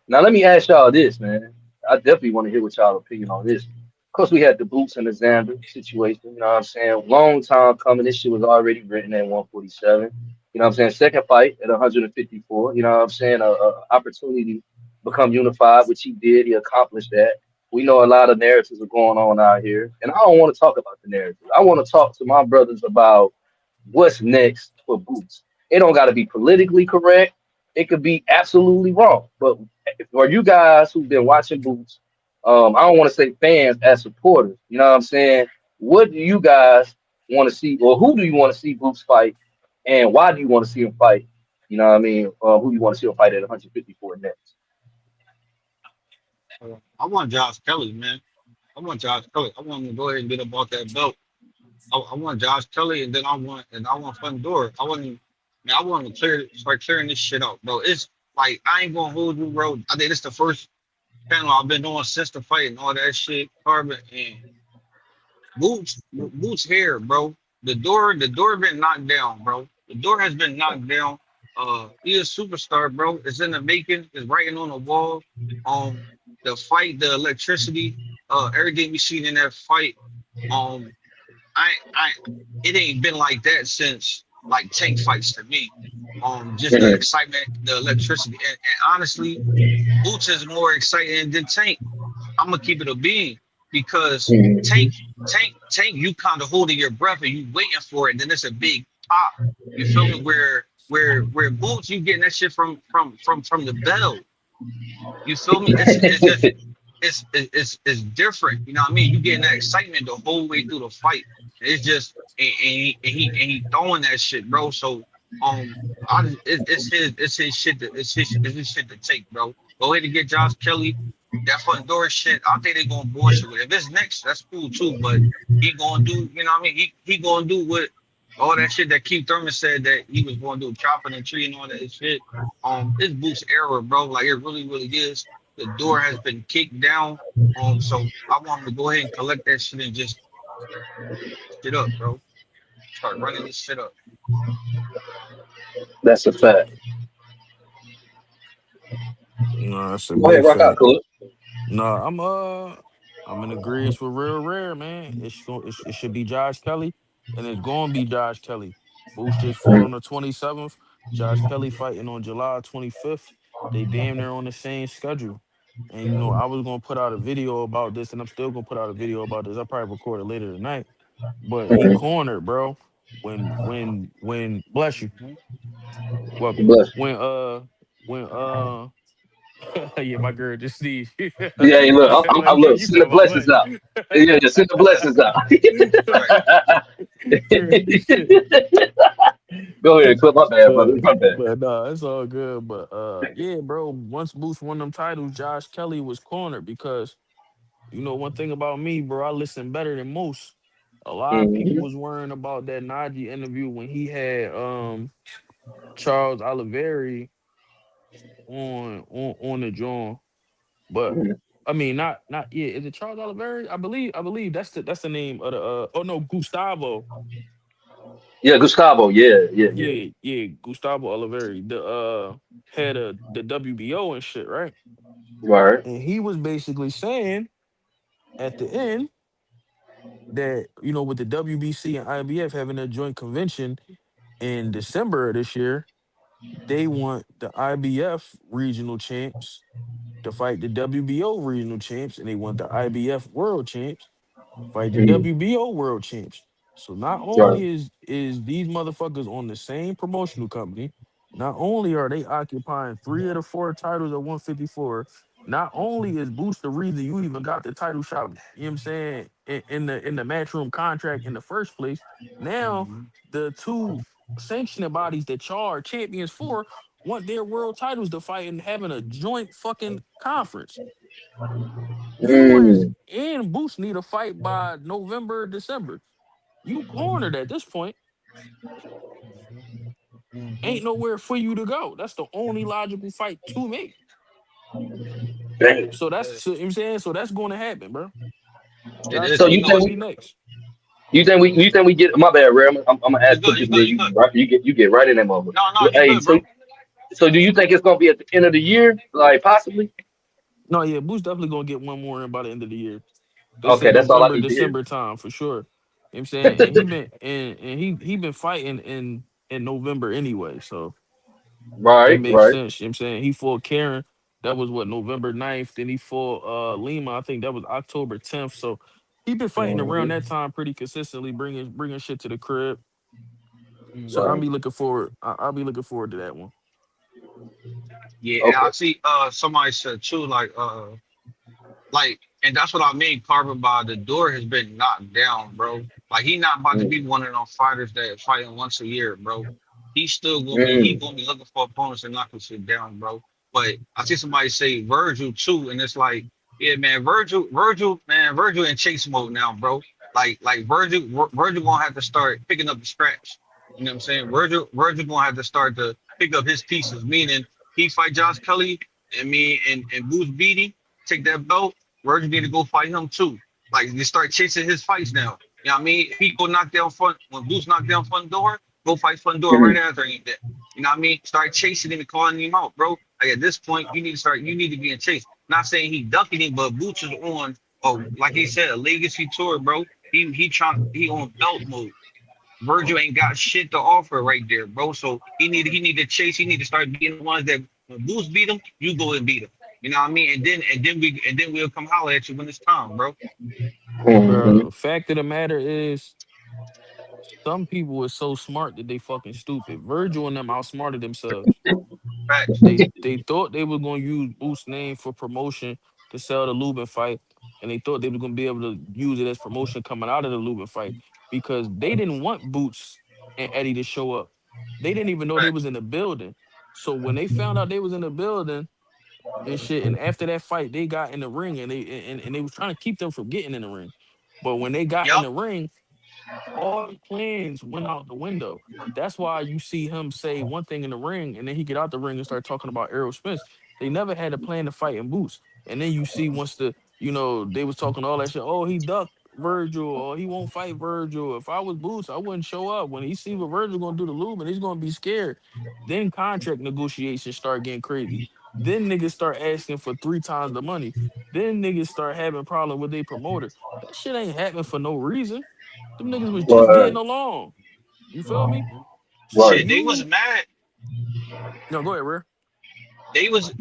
Now let me ask y'all this, man. I definitely want to hear what y'all opinion on this. Of course, we had the Boots and the Xander situation. You know what I'm saying? Long time coming. This shit was already written at 147. You know what I'm saying? Second fight at 154. You know what I'm saying? A opportunity to become unified, which he did. He accomplished that. We know a lot of narratives are going on out here, and I don't want to talk about the narrative. I want to talk to my brothers about what's next for Boots. It don't got to be politically correct. It could be absolutely wrong. But for you guys who've been watching Boots, I don't want to say fans as supporters. You know what I'm saying? What do you guys want to see, or who do you want to see Boots fight, and why do you want to see him fight? You know what I mean? Who do you want to see him fight at 154 next? I want Josh Kelly, man. I want Josh Kelly. I want him to go ahead and get up off that belt. I want Josh Kelly, and then I want Fundora. Man, I want him to start clearing this shit out, bro. It's like I ain't gonna hold you, bro. I think it's the first panel I've been doing since the fight and all that shit. Carbon and Boots hair, bro. The door been knocked down, bro. The door has been knocked down. He a superstar, bro. It's in the making. It's writing on the wall. Um, the fight, the electricity, everything we seen in that fight. Um, I, it ain't been like that since like tank fights to me. Just the Mhm. excitement, the electricity, and honestly, Boots is more exciting than Tank. I'm gonna keep it a being because Mhm. Tank, you kind of holding your breath and you waiting for it, and then it's a big pop. You feel me? Where Boots, you getting that shit from the bell. You feel me? It's just it's different. You know what I mean? You getting that excitement the whole way through the fight. It's just and he throwing that shit, bro. So it's his shit to it's his shit to take, bro. Go ahead and get Josh Kelly. That front door shit. I think they gonna bullshit with it. If it's next, that's cool too. But he gonna do, you know what I mean? He gonna do what all that shit that Keith Thurman said that he was gonna do, chopping the tree and all that shit. It's Boots era, bro. Like it really is. The door has been kicked down. So I want him to go ahead and collect that shit and just shit up, bro. Start running this shit up. That's a fact. No, that's a Go ahead, big rock out, fact. cool. No, I'm in agreement with Real Rare, man. It should be Josh Kelly, and it's gonna be Josh Kelly. Boost just fought on the 27th. Josh Kelly fighting on July 25th. They damn near on the same schedule. And I was gonna put out a video about this, and I'm still gonna put out a video about this. I'll probably record it later tonight. But he Mhm. cornered, bro. When bless you, Mhm. welcome. Bless. When yeah, my girl just sneezed. Yeah, hey, look, I'm Like, look, you send the talking about blessings what? out. Yeah, yeah, send the blessings out. Right. Go ahead, quit my bad, brother. but My bad. but no, it's all good. But yeah, bro. Once Boost won them titles, Josh Kelly was cornered because one thing about me, bro. I listen better than most. A lot of people Mhm. was worrying about that Najee interview when he had Charles Oliveira on the joint. But Mhm. I mean, not yeah. Is it Charles Oliveira? I believe that's the name of the. Oh no, Gustavo. Yeah, Gustavo. Yeah, yeah, yeah. Yeah, Gustavo Oliveira, the head of the WBO and shit, right? Right. And he was basically saying at the end that with the WBC and IBF having a joint convention in December of this year, they want the IBF regional champs to fight the WBO regional champs, and they want the IBF world champs fight the Mhm. WBO world champs. So not Right. only is these motherfuckers on the same promotional company, not only are they occupying three of the four titles at 154, not only is Boost the reason you even got the title shot, you know what I'm saying, in the matchroom contract in the first place. Now Mhm. the two sanctioning bodies that y'all are champions for want their world titles to fight and having a joint fucking conference. You is Mm. and Boost need a fight by November, December. You cornered at this point. Mhm. Ain't nowhere for you to go. That's the only logical fight to make. Dang. So that's Yeah, so, you know what I'm saying. So that's going to happen, bro. it Josh is. So And Kelly you know gonna what's be next. you think we get my bad, Ram? I'm gonna you ask put good, this you good, you you good. right you get right in that moment. No, no, you Hey, good, so bro. so do you think it's gonna be at the end of the year, like possibly? No, yeah, Boost definitely gonna get one more in by the end of the year. They Okay, said that's all I November, need to hear. December time for sure. You know what I'm saying? And he been fighting in November anyway. So it Right, makes right. sense. You know what I'm saying? He fought Karen. That was what, November 9th. Then he fought Lima. I think that was October 10th. So he been fighting around Mhm. that time pretty consistently, bringing shit to the crib. So I'll Mhm. Right. be looking forward. I'll be looking forward to that one. Yeah, and Okay. I see somebody said too, like, and that's what I mean. Carbon by the door has been knocked down, bro. Like he not about to Mm. be one of them fighters that fighting once a year, bro. He's still gonna be he Mm. gonna be looking for opponents and knocking shit down, bro. But I see somebody say Virgil too, and it's like, yeah, man, Virgil in chase mode now, bro. Like Virgil gonna have to start picking up the scraps. You know what I'm saying? Virgil gonna have to start to pick up his pieces. Meaning he fight Josh Kelly and me and Boots Beatty, take that belt. Virgil need to go fight him too. Like they start chasing his fights now. You know what I mean? If he go knock down front when Boots knock down front door, Go fight Fundora right after he did. You know what I mean? Start chasing him and calling him out, bro. Like at this point, you need to be in chase. Not saying he ducking him, but Boots is on, oh, like he said, a legacy tour, bro. He on belt mode. Virgil ain't got shit to offer right there, bro. So he need to chase. He need to start being the ones that when Boots beat him, you go and beat him. You know what I mean? And then we'll come holler at you when it's time, bro. Bro, fact of the matter is, some people are so smart that they fucking stupid. Virgil and them outsmarted themselves. Facts. They thought they were gonna use Boots' name for promotion to sell the Lubin fight, and they thought they were gonna be able to use it as promotion coming out of the Lubin fight because they didn't want Boots and Eddie to show up. They didn't even know they was Facts. in the building. So when they found out they was in the building and shit, and after that fight, they got in the ring and they was trying to keep them from getting in the ring. But when they got in Yup. the ring, all the plans went out the window. That's why you see him say one thing in the ring, and then he get out the ring and start talking about Errol Spence. They never had a plan to fight in Boots. And then you see once they was talking all that shit. Oh, he ducked Virgil, or he won't fight Virgil. If I was Boots, I wouldn't show up. When he see what Virgil gonna do to Lube, and he's gonna be scared. Then contract negotiations start getting crazy. Then niggas start asking for 3 times the money. Then niggas start having problems with their promoter. That shit ain't happening for no reason. Them niggas was just getting Right, along. You feel me? So right. Shit, they was you mad. no go ahead, Rare. They was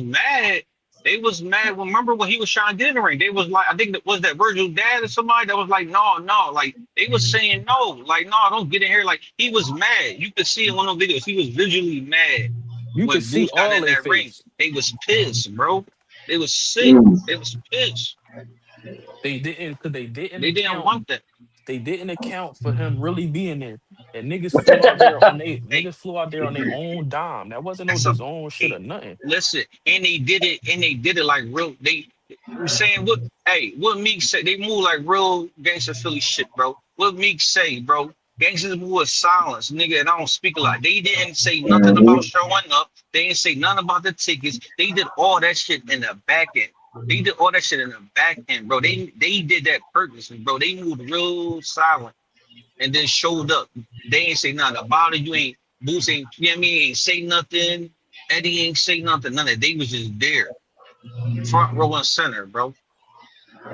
mad. They was mad. Remember when he was trying to get in the ring? They was like, I think that was that Virgil dad or somebody that was like, no, no. Like they was saying no, like no, don't get in here. Like he was mad. You could see it on the videos. He was visually mad You could when see Boots got all in they that ring. face. They was pissed, bro. They was sick. Mm. They was pissed. They didn't because They didn't want that. they didn't account for him really being there. And niggas flew out there on Hey, their own dime. That wasn't no that's a DAZN shit hey. or nothing. Listen, and they did it like real. They were saying what? Hey, what Meek say? They move like real gangster Philly shit, bro. What Meek say, bro? Gangsters move with silence, nigga, and I don't speak a lot. They didn't say nothing about Mm-hmm. showing up. They didn't say nothing about the tickets. They did all that shit in the back end. They did all that shit in the back end, bro. They did that purposely, bro. They moved real silent and then showed up. They ain't say nothing about it. You ain't Boots ain't, you know what I mean? Ain't say nothing. Eddie ain't say nothing. None of that. They was just there, front row and center, bro.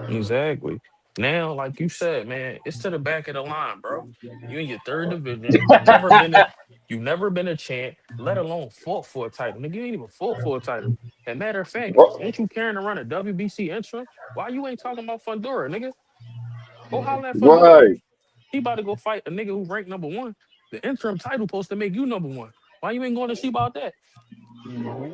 Exactly. Now, like you said, man, it's to the back of the line, bro. You in your third division. You never been a champ, let alone fought for a title. Nigga, you ain't even fought for a title. And matter of fact, ain't you carrying around a WBC interim? Why you ain't talking about Fundora, nigga? Go holler at Fundora. Right. He about to go fight a nigga who ranked number one. The interim title supposed to make you number one. Why you ain't going to see about that? Mm-hmm.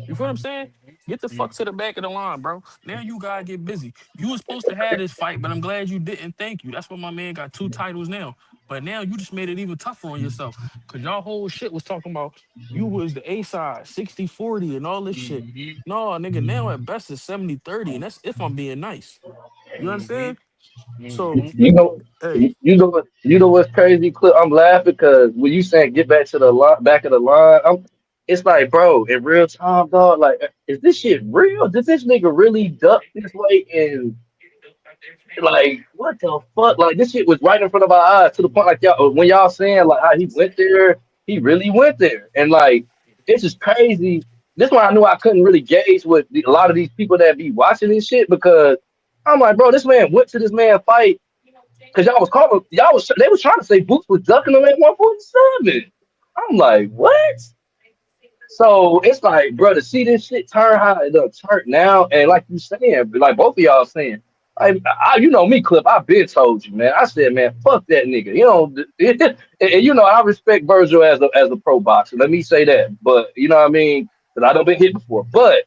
You feel what I'm saying? Get the fuck to the back of the line, bro. Now you gotta get busy. You was supposed to have this fight, but I'm glad you didn't. Thank you. That's why my man got 2 titles now. But now you just made it even tougher on yourself. Cause y'all whole shit was talking about you was the A side, 60-40 and all this shit. Mm-hmm. No, nigga, now at best is 70-30, and that's if I'm being nice. You Mm-hmm. understand? So, Mm-hmm. You know, hey, you know what's crazy, Clip? I'm laughing because when you saying get back to the back of the line, it's like, bro, in real time, dog. Like, is this shit real? Did this nigga really duck this way? And like, what the fuck? Like, this shit was right in front of our eyes to the point, like y'all, when y'all saying like how he went there, he really went there, and like, it's just crazy. This one I knew I couldn't really gauge with a lot of these people that be watching this shit because I'm like, bro, this man went to this man fight because they was trying to say Boots was ducking him at 147. I'm like, what? So it's like, bro, to see this shit turn how it done turned now, and like you saying, like both of y'all saying, you know me, Clip. I've been told you, man. I said, man, fuck that nigga. You know, and you know, I respect Virgil as a pro boxer. Let me say that, but you know what I mean, because I don't been hit before. But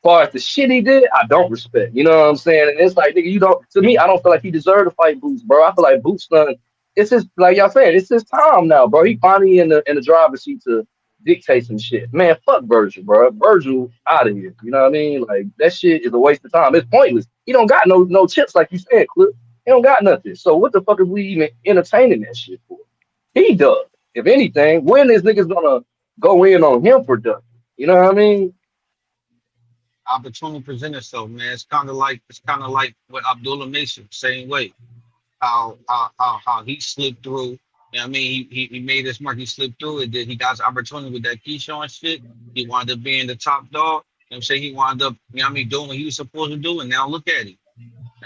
far as the shit he did, I don't respect. You know what I'm saying? And it's like, nigga, you don't. To me, I don't feel like he deserved to fight Boots, bro. I feel like Boots done. It's his, like y'all saying, it's his time now, bro. He finally in the driver's seat to dictate some shit. Man, fuck Virgil, bro. Virgil out of here. You know what I mean? Like that shit is a waste of time. It's pointless. He don't got no chips like you said, Clip. He don't got nothing. So what the fuck is we even entertaining that shit for? He does. If anything, when is niggas gonna go in on him for ducking? You know what I mean? Opportunity present itself, man. It's kind of like with Abdullah Mason, same way. How he slipped through. You know what I mean? He made this mark, he slipped through it, then he got his opportunity with that Keyshawn shit. He wound up being the top dog. You know what I'm saying? He wound up, you know what I mean, doing what he was supposed to do, and now look at him.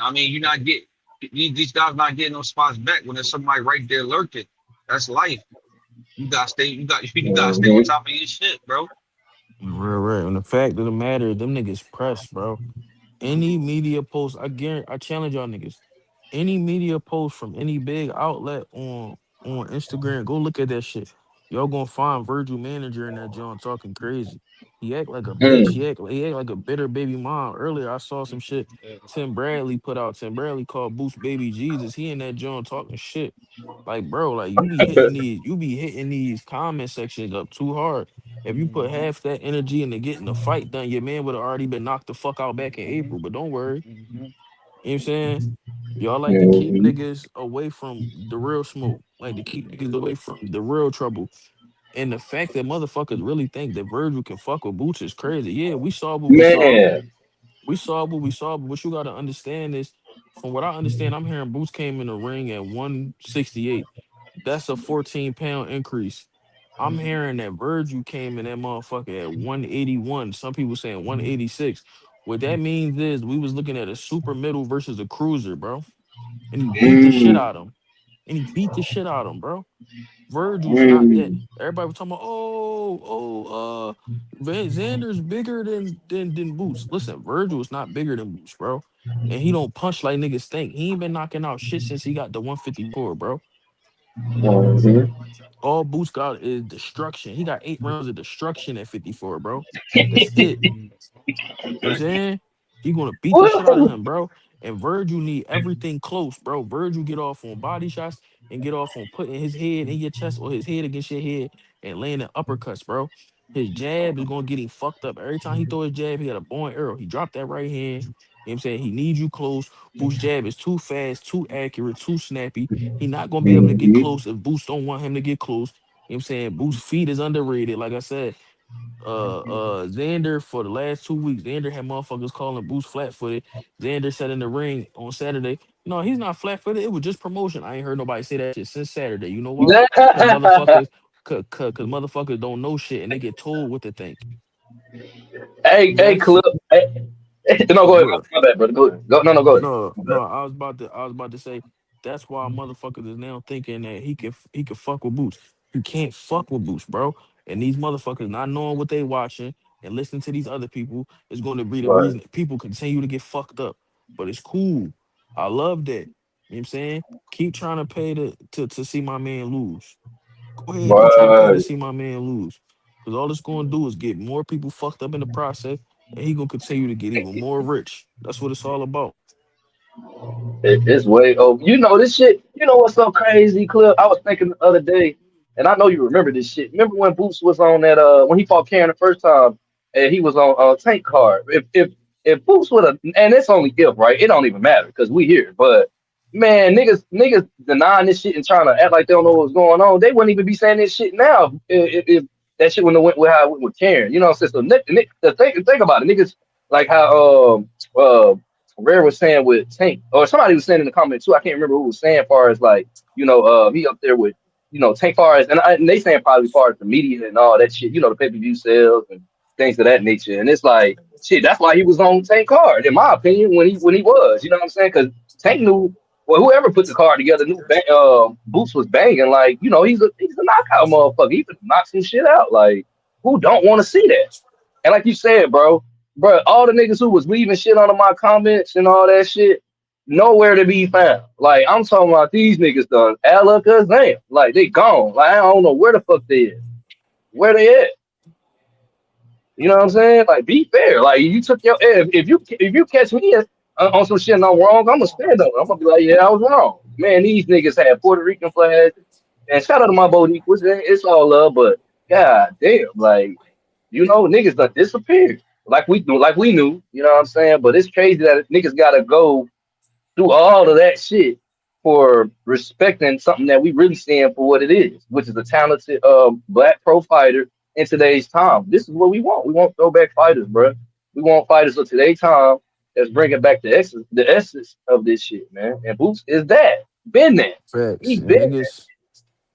I mean, you're not getting these guys not getting no spots back when there's somebody right there lurking. That's life. You gotta stay. You gotta stay on Mm-hmm. top of your shit, bro. Right. And the fact of the matter, them niggas pressed, bro. Any media post, I guarantee, I challenge y'all niggas. Any media post from any big outlet on Instagram, go look at that shit. Y'all gonna find Virgil manager in that John talking crazy. He act like a bitch. Mm. He act like a bitter baby mom. Earlier, I saw some shit Tim Bradley put out. Tim Bradley called Boost baby Jesus. He in that John talking shit. Like, bro, like you be hitting these comment sections up too hard. If you put half that energy into getting the fight done, your man would have already been knocked the fuck out back in April. But don't worry, you know what I'm saying? Y'all like to keep Mm-hmm. niggas away from the real smoke, like to keep niggas away from the real trouble. And the fact that motherfuckers really think that Virgil can fuck with Boots is crazy. Yeah, we saw what we saw. Man. We saw what we saw, but what you gotta understand is, from what I understand, I'm hearing Boots came in the ring at 168. That's a 14-pound increase. I'm hearing that Virgil came in that motherfucker at 181. Some people saying 186. What that means is we was looking at a super middle versus a cruiser, bro. And he beat the shit Mm. out of him. And he beat the shit out of him, bro. Virgil's not that. Mm. Everybody was talking about, Xander's bigger than Boots. Listen, Virgil is not bigger than Boots, bro. And he don't punch like niggas think. He ain't been knocking out shit since he got the 154, bro. Mm-hmm. All Boots got is destruction. He got 8 rounds of destruction at 54, bro. That's it. You know what I'm saying? He gonna beat the shit out of Woo. him, bro. And Virgil need everything close, bro. Virgil get off on body shots and get off on putting his head in your chest or his head against your head and landing uppercuts, bro. His jab is gonna get him fucked up. Every time he throw his jab, he got a bow and arrow. He dropped that right hand. You know what I'm saying? He needs you close. Boost jab is too fast, too accurate, too snappy. He not gonna be able to get Mm-hmm. close if Boost don't want him to get close. You know what I'm saying? Boost feet is underrated. Like I said, Xander for the last 2 weeks, Xander had motherfuckers calling Boost flat footed. Xander said in the ring on Saturday, no, he's not flat footed. It was just promotion. I ain't heard nobody say that shit since Saturday. You know why? Cause motherfuckers don't know shit and they get told what to think. Hey, That's Clip. Hey, no, go ahead. good. My bad, brother. Go ahead. Go. No, no, go ahead. No, My no, bad. I was about to say that's why motherfuckers is now thinking that he can fuck with Boots. He can't fuck with Boots, bro. And these motherfuckers not knowing what they watching and listening to these other people is going to be the Right. reason people continue to get fucked up. But it's cool. I love that. You know what I'm saying? Keep trying to pay to see my man lose. Go ahead, keep trying to pay to Right. see my man lose. Cause all it's gonna do is get more people fucked up in the process, and he gonna continue to get even more rich. That's what it's all about. It's way over. You know this shit. You know what's so crazy, Clip? I was thinking the other day, and I know you remember this shit. Remember when Boots was on that when he fought Karen the first time, and he was on Tank Card. If Boots would have, and it's only if, right? It don't even matter because we here. But man, niggas denying this shit and trying to act like they don't know what's going on. They wouldn't even be saying this shit now if that shit wouldn't have went with how it went with Karen. You know what I'm saying? So think about it, niggas like how Rare was saying with Tank, or somebody was saying in the comments too. I can't remember who was saying, far as like, he up there with, Tank, far as, and they saying probably far as the media and all that shit, the pay per view sales and things of that nature. And it's like, shit, that's why he was on Tank card, in my opinion, when he was, you know what I'm saying? Because Tank knew, well, whoever put the card together knew Boots was banging. Like, he's a knockout motherfucker. He could knock some shit out. Like, who don't want to see that? And like you said, bro, all the niggas who was leaving shit under my comments and all that shit, nowhere to be found. Like, I'm talking about these niggas done alakazam. Like, they gone. Like, I don't know where the fuck they is. Where they at? You know what I'm saying? Like, be fair. Like, you took your if you catch me on some shit and I'm wrong, I'm gonna stand up. I'm gonna be like, yeah, I was wrong. Man, these niggas had Puerto Rican flags. And shout out to my Bodiquas. It's all love, but god damn, like, niggas done disappeared. Like we knew, you know what I'm saying? But it's crazy that niggas gotta go through all of that shit for respecting something that we really stand for what it is, which is a talented black pro fighter in today's time. This is what we want. We want throwback fighters, bro. We want fighters of today's time that's bringing back the essence of this shit, man. And Boots is that. Been that. Facts He and been that. niggas.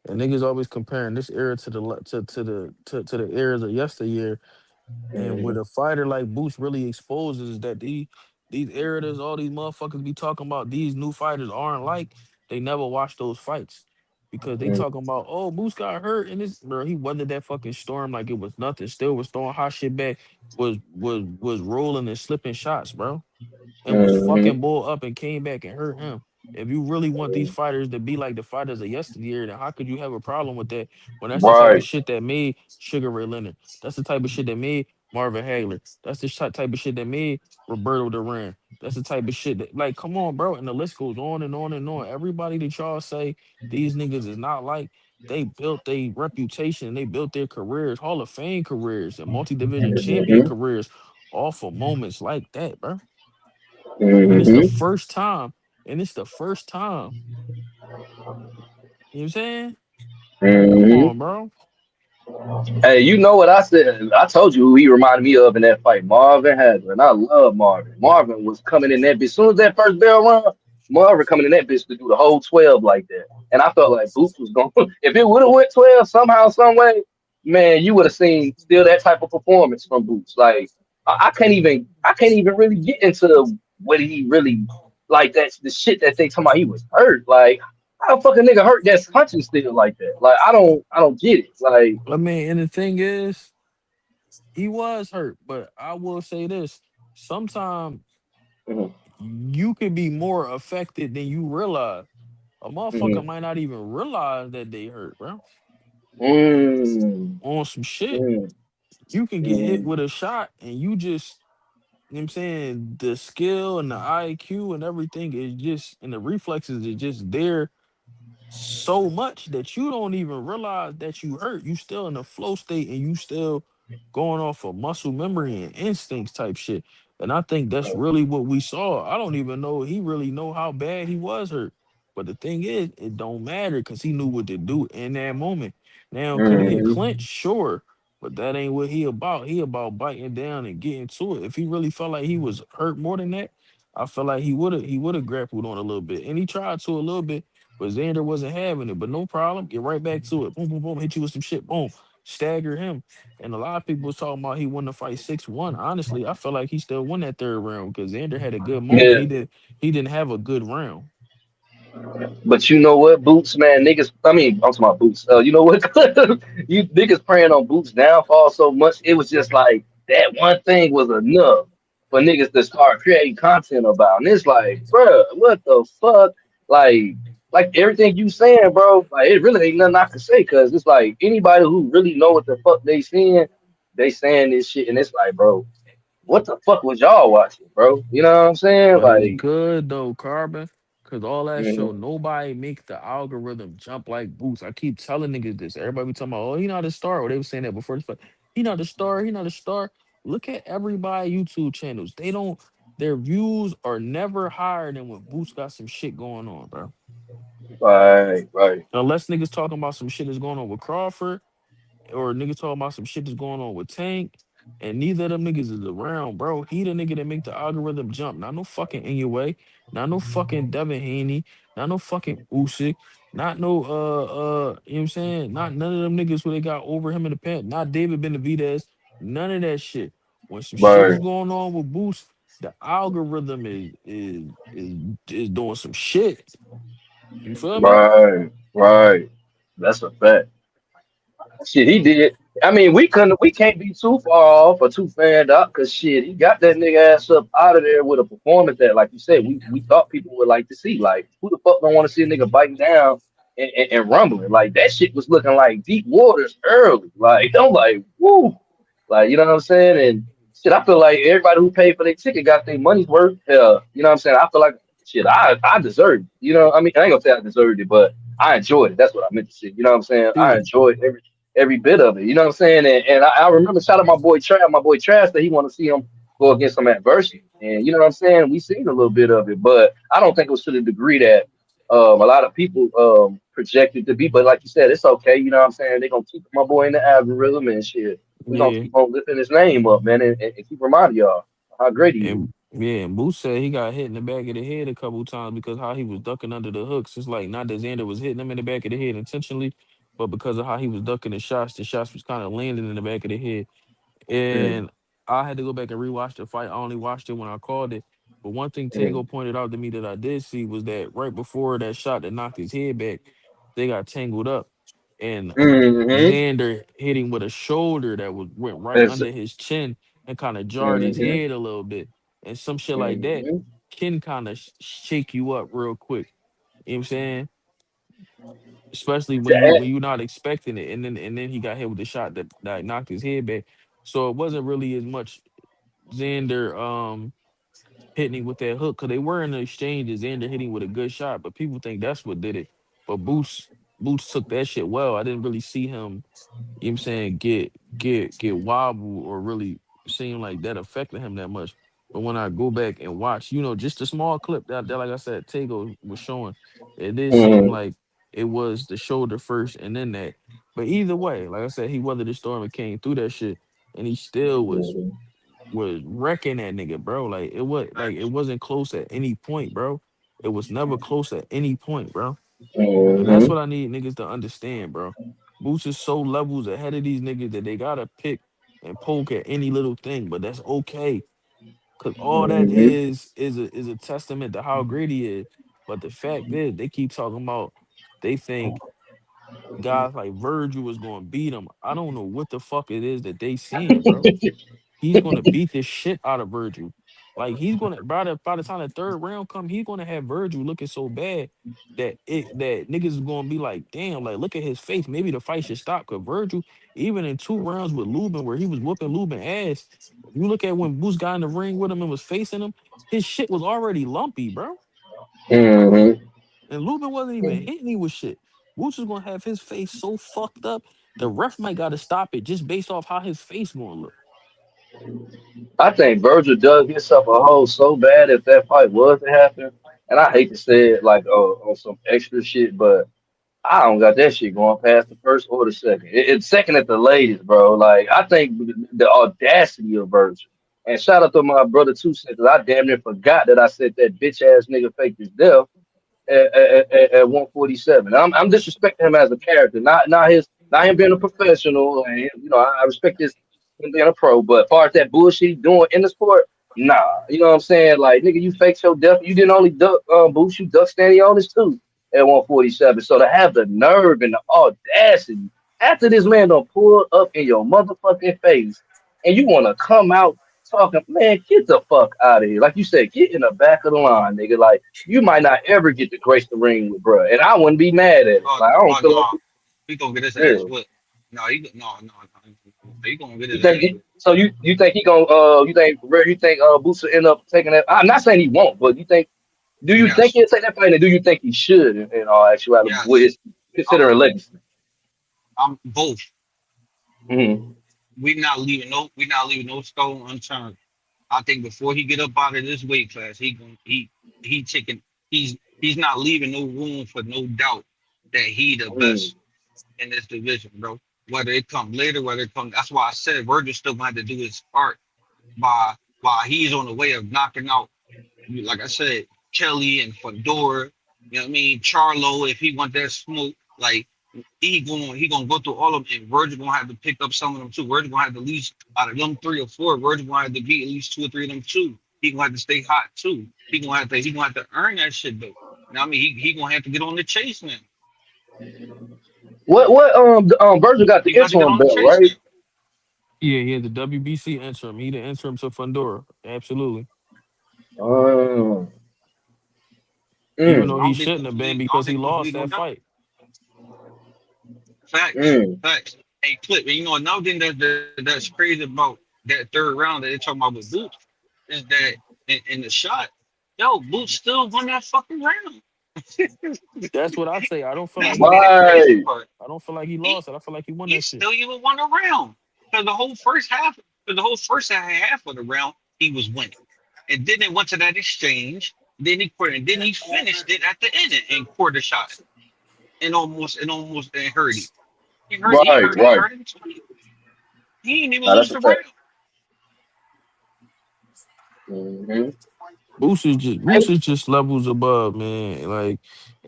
And niggas always comparing this era to the eras of yesteryear. And Mm-hmm. what a fighter like Boots really exposes is that these eras, all these motherfuckers be talking about these new fighters aren't like, they never watched those fights. Because they talking about, oh, Boots got hurt and this, bro, he weathered that fucking storm like it was nothing. Still was throwing hot shit back, was rolling and slipping shots, bro, and was Mm-hmm. fucking Bull up and came back and hurt him. If you really want these fighters to be like the fighters of yesteryear, then how could you have a problem with that when that's the type of Right. shit that made Sugar Ray Leonard? That's the type of shit that made Marvin Hagler. That's the type of shit that made Roberto Duran. That's the type of shit that, like, come on, bro. And the list goes on and on and on. Everybody that y'all say these niggas is not like, they built their reputation, they built their careers, Hall of Fame careers, and multi-division champion Mm-hmm. careers off of moments like that, bro. And it's the Mm-hmm. first time, and it's the first time, you know what I'm saying? Like, come Mm-hmm. on, bro. Hey, you know what I said? I told you who he reminded me of in that fight, Marvin Hagler. And I love Marvin. Marvin was coming in that bitch. As soon as that first bell run, Marvin coming in that bitch to do the whole 12 like that. And I felt like Boots was going if it would have went 12 somehow, some way, man, you would have seen still that type of performance from Boots. Like I can't even really get into what he really like that's the shit that they talking about he was hurt. Like how a fucking nigga hurt that's punching still like that? Like I don't get it. Like I mean, and the thing is, he was hurt, but I will say this: sometimes mhm, you can be more affected than you realize. A motherfucker mhm. might not even realize that they hurt, bro. Mm, On some shit, mm, you can get hit mm. with a shot, and you just, you know what I'm saying, the skill and the IQ and everything is just, and the reflexes is just there so much that you don't even realize that you hurt. You still in a flow state and you still going off of muscle memory and instincts type shit. And I think that's really what we saw. I don't even know he really know how bad he was hurt. But the thing is, it don't matter because he knew what to do in that moment. Now, could he have Mhm. clinched? Sure. But that ain't what he about. He about biting down and getting to it. If he really felt like he was hurt more than that, I feel like he would have grappled on a little bit. And he tried to a little bit, but Xander wasn't having it. But no problem. Get right back to it. Boom, boom, boom. Hit you with some shit. Boom. Stagger him. And a lot of people was talking about he won the fight 6-1. Honestly, I feel like he still won that third round because Xander had a good moment. Yeah, He didn't have a good round. but you know what, Boots, man, niggas. I mean, I'm talking about Boots. You know what? You niggas praying on Boots' downfall so much. It was just like that one thing was enough for niggas to start creating content about. And it's like, bruh, what the fuck? Like, like everything you saying, bro. Like, it really ain't nothing I can say because it's like anybody who really know what the fuck they saying this shit, and it's like, bro, what the fuck was y'all watching, bro? You know what I'm saying? But it's Like, good though, Carbon, because all that show, mhm. nobody make the algorithm jump like Boots. I keep telling niggas this. Everybody be talking about, oh, he not a star. Or they were saying that before this fight. He not a star. He not a star. Look at everybody YouTube channels. They don't. Their views are never higher than when Boots got some shit going on, bro. Right, right. Unless niggas talking about some shit that's going on with Crawford, or niggas talking about some shit that's going on with Tank, and neither of them niggas is around, bro. He the nigga that make the algorithm jump. Not no fucking in your way, not no fucking Devin Haney, not no fucking Usyk, not no you know what I'm saying? Not none of them niggas who they got over him in the pen. Not David Benavidez. None of that shit. When some shit is Right, going on with Boost, the algorithm is doing some shit. You feel me? right. That's a fact. Shit, he did. I mean, we can't be too far off or too fanned up because shit, he got that nigga ass up out of there with a performance that, like you said, we thought people would like to see. Like, who the fuck don't want to see a nigga biting down and rumbling? Like that shit was looking like deep waters early. Like I'm like, woo, like you know what I'm saying? And shit, I feel like everybody who paid for their ticket got their money's worth. You know what I'm saying? I feel like shit, I deserved. It. You know, I mean, I ain't gonna say I deserved it, but I enjoyed it. That's what I meant to say. You know what I'm saying? I See, enjoyed every bit of it. You know what I'm saying? And I remember shout out my boy Trash that he want to see him go against some adversity. And you know what I'm saying? We seen a little bit of it, but I don't think it was to the degree that a lot of people projected to be. But like you said, it's okay. You know what I'm saying? They're gonna keep my boy in the algorithm and shit. We're gonna yeah. keep on lifting his name up, man, and keep reminding y'all how great he is. And yeah, and Boots said he got hit in the back of the head a couple times because how he was ducking under the hooks. It's like not that Xander was hitting him in the back of the head intentionally, but because of how he was ducking the shots was kind of landing in the back of the head. Mm. And I had to go back and rewatch the fight. I only watched it when I called it. But one thing Mm. Tango pointed out to me that I did see was that right before that shot that knocked his head back, they got tangled up. And Mm-hmm. Xander hit him with a shoulder that went right It's, under his chin and kind of jarred his mm-hmm. head a little bit. And some shit like that Mm-hmm. can kind of shake you up real quick. You know what I'm saying? Especially when you're not expecting it. And then he got hit with the shot that knocked his head back. So it wasn't really as much Xander hitting him with that hook because they were in the exchanges. Xander hitting with a good shot, but people think that's what did it. But Boots took that shit well. I didn't really see him, you know what I'm saying, get wobble or really seem like that affected him that much. But when I go back and watch, just a small clip that like I said, Tego was showing, it did seem Mm-hmm. like it was the shoulder first and then that. But either way, like I said, he weathered the storm and came through that shit, and he still was wrecking that nigga, bro. It Facts. wasn't close at any point, bro. It was never close at any point, bro. And that's Mm-hmm. what I need niggas to understand, bro. Boots is so levels ahead of these niggas that they gotta pick and poke at any little thing, but that's okay. Cause all that Mm-hmm. is a testament to how great he is. But the fact is, they keep talking about they think guys like Virgil is gonna beat him. I don't know what the fuck it is that they seeing, bro. He's gonna beat the shit out of Virgil. Like he's gonna by the time the third round come, he's gonna have Virgil looking so bad that niggas is gonna be like, damn, like look at his face. Maybe the fight should stop. Cause Virgil, even in 2 rounds with Lubin, where he was whooping Lubin ass, you look at when Boots got in the ring with him and was facing him, his shit was already lumpy, bro. Mm-hmm. And Lubin wasn't even hitting me with shit. Boots is gonna have his face so fucked up, the ref might gotta stop it just based off how his face gonna look. I think Virgil dug himself a hole so bad if that fight was to happen. And I hate to say it like on some extra shit, but I don't got that shit going past the first or the second. It's second at the latest, bro. Like I think the audacity of Virgil. And shout out to my brother too, because I damn near forgot that I said that bitch ass nigga faked his death at 147. I'm disrespecting him as a character, not him being a professional. And I respect him being a pro, but as far as that bullshit he doing in the sport, nah. You know what I'm saying? Like nigga, you faked your death. You didn't only duck boost, you duck standing on this too at 147. So to have the nerve and the audacity after this man don't pull up in your motherfucking face, and you want to come out talking, man, get the fuck out of here. Like you said, get in the back of the line, nigga. Like you might not ever get to grace the ring with bruh. And I wouldn't be mad at it. Oh, Like I don't oh feel like no, he gonna get his ass yeah. whipped. No, he gonna get You his think ass he, whipped. so you think he gonna you think Boots will end up taking that? I'm not saying he won't, but do you think Yes, he'll take that fight and do you think he should in all actuality with yes. his I'm considering legacy? I'm both. Mm-hmm. We not leaving no stone unturned. I think before he get up out of this weight class, he taking he's not leaving no room for no doubt that he the Mm. best in this division, bro. Whether it come later, whether it come, that's why I said Virgil still gonna have to do his part by while he's on the way of knocking out, like I said, Kelly and Fedora. You know what I mean? Charlo, if he want that smoke, like he gonna go through all of them, and Virgil gonna have to pick up some of them too. Virgil gonna have to at least out of them 3 or 4. Virgil gonna have to beat at least 2 or 3 of them too. He gonna have to stay hot too. He gonna have to earn that shit though. You know what I mean? He gonna have to get on the chase now. What Virgil got He the got to get interim on the belt, chase right? now. Yeah, he had the WBC interim. He the interim to Fundora. Absolutely. Um, Even mm, though I he don't think shouldn't Boots have been leave. I don't because he think Boots lost leave no that doubt. fight. Facts, mm. facts. Hey, Clip, and you know another thing that's crazy about that third round that they're talking about with Boots is that in the shot, yo, Boots still won that fucking round. That's what I say. I don't feel That's like he the lost it. crazy Right. part. I don't feel like he He lost it. I feel like he won he that shit. still even won a round. Because the whole first half of the round, he was winning. And then they went to that exchange. Then he quartered, and then he finished it at the end and quarter shot and hurt him. Right, He right. hurt him twice. He didn't even Now lose that's a the fact. round. Mm-hmm. Boots is just levels above, man. Like,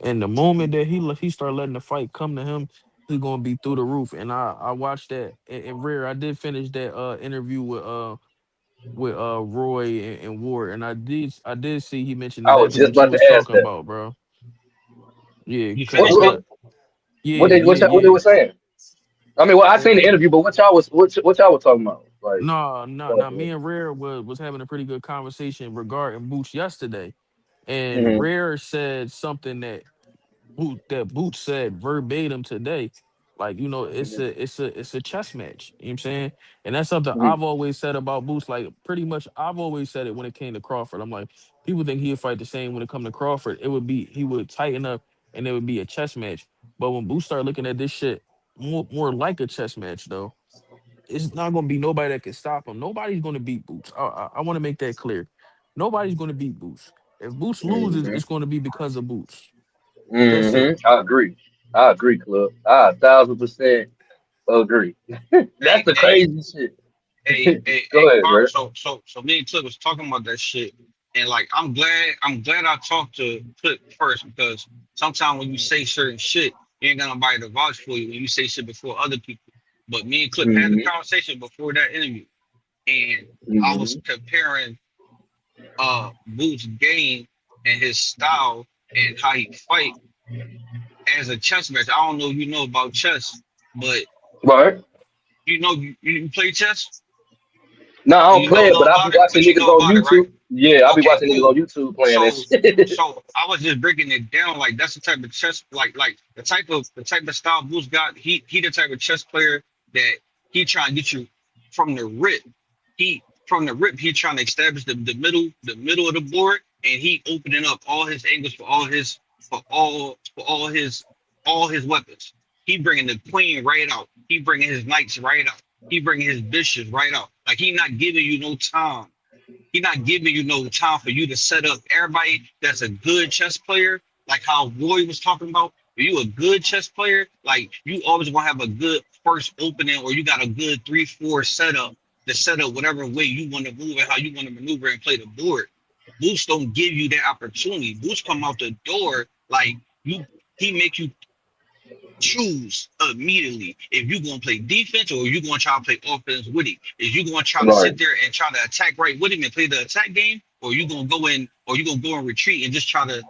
and the moment that he start letting the fight come to him, He's gonna be through the roof. And I watched that and Rare. I did finish that interview with Roy and Ward, and I did see he mentioned I was exactly just what you about was to ask talking that. about, bro. Yeah, You What finished what it? cause yeah, what they yeah, what they yeah. were saying? I mean, well, I seen the interview, but what y'all was talking about? Like, No, no, no. Me and Rare was having a pretty good conversation regarding Boots yesterday, and mm-hmm, Rare said something that Boots said verbatim today. Like, it's a chess match. You know what I'm saying? And that's something hmm I've always said about Boots. Like, pretty much I've always said it when it came to Crawford. I'm like, people think he'd fight the same when it come to Crawford. He would tighten up and it would be a chess match. But when Boots started looking at this shit more like a chess match though, it's not gonna be nobody that can stop him. Nobody's gonna beat Boots. I want to make that clear. Nobody's gonna beat Boots. If Boots loses, hmm it's gonna be because of Boots. That's it. I agree. I agree, Club. I 1,000% agree. That's Hey, the hey, crazy shit. Go ahead, Carl. bro. So me and Clip was talking about that shit, and like I'm glad I talked to Clip first because sometimes when you say certain shit, you ain't got nobody to vouch for you when you say shit before other people. But me and Clip had the hmm conversation before that interview, and I was hmm comparing Boots' game and his style and how he fight as a chess match. I don't know if you know about chess, but Right. you play chess. No, I don't You know play a it, little but I'll be about it, watching but you niggas know on about it, right? YouTube. Yeah, I'll be Okay, watching niggas on cool. YouTube playing that So, shit. so I was just breaking it down. Like that's the type of chess, like the type of style Boots got. He the type of chess player that he trying to get you from the rip. He trying to establish the middle of the board, and he opening up all his angles for all his weapons. He bringing the queen right out. He bringing his knights right out. He bringing his bishops right out. Like he not giving you no time. He not giving you no time for you to set up everybody that's a good chess player, like how Roy was talking about. If you a good chess player, like you always gonna have a good first opening, or you got a good 3-4 setup to set up whatever way you want to move and how you want to maneuver and play the board. Boost don't give you that opportunity. Boost come out the door like you. He make you choose immediately if you're gonna play defense or you're gonna try to play offense with him. If you're gonna try to Right. sit there and try to attack right with him and play the attack game, or you gonna go and retreat and just try to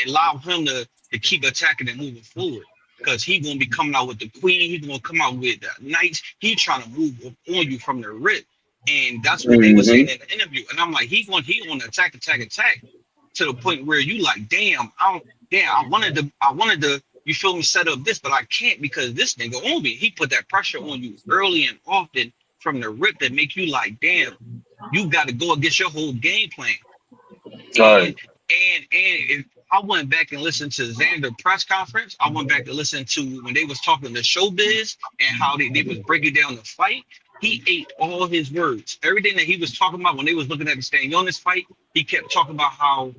allow him to keep attacking and moving forward. Because he gonna be coming out with the queen, he's gonna come out with the knights, he trying to move on you from the rip. And that's what they were saying hmm in the interview. And I'm like, he on attack, attack, attack to the point where you like, damn, I wanted to, you feel me, set up this, but I can't because this nigga on me. He put that pressure on you early and often from the rip that make you like, damn, you got to go against your whole game plan. Right. And if I went back and listened to Xander press conference, I went back to listen to when they was talking to showbiz and how they was breaking down the fight. He ate all his words. Everything that he was talking about when they was looking at the stand on this fight, he kept talking about how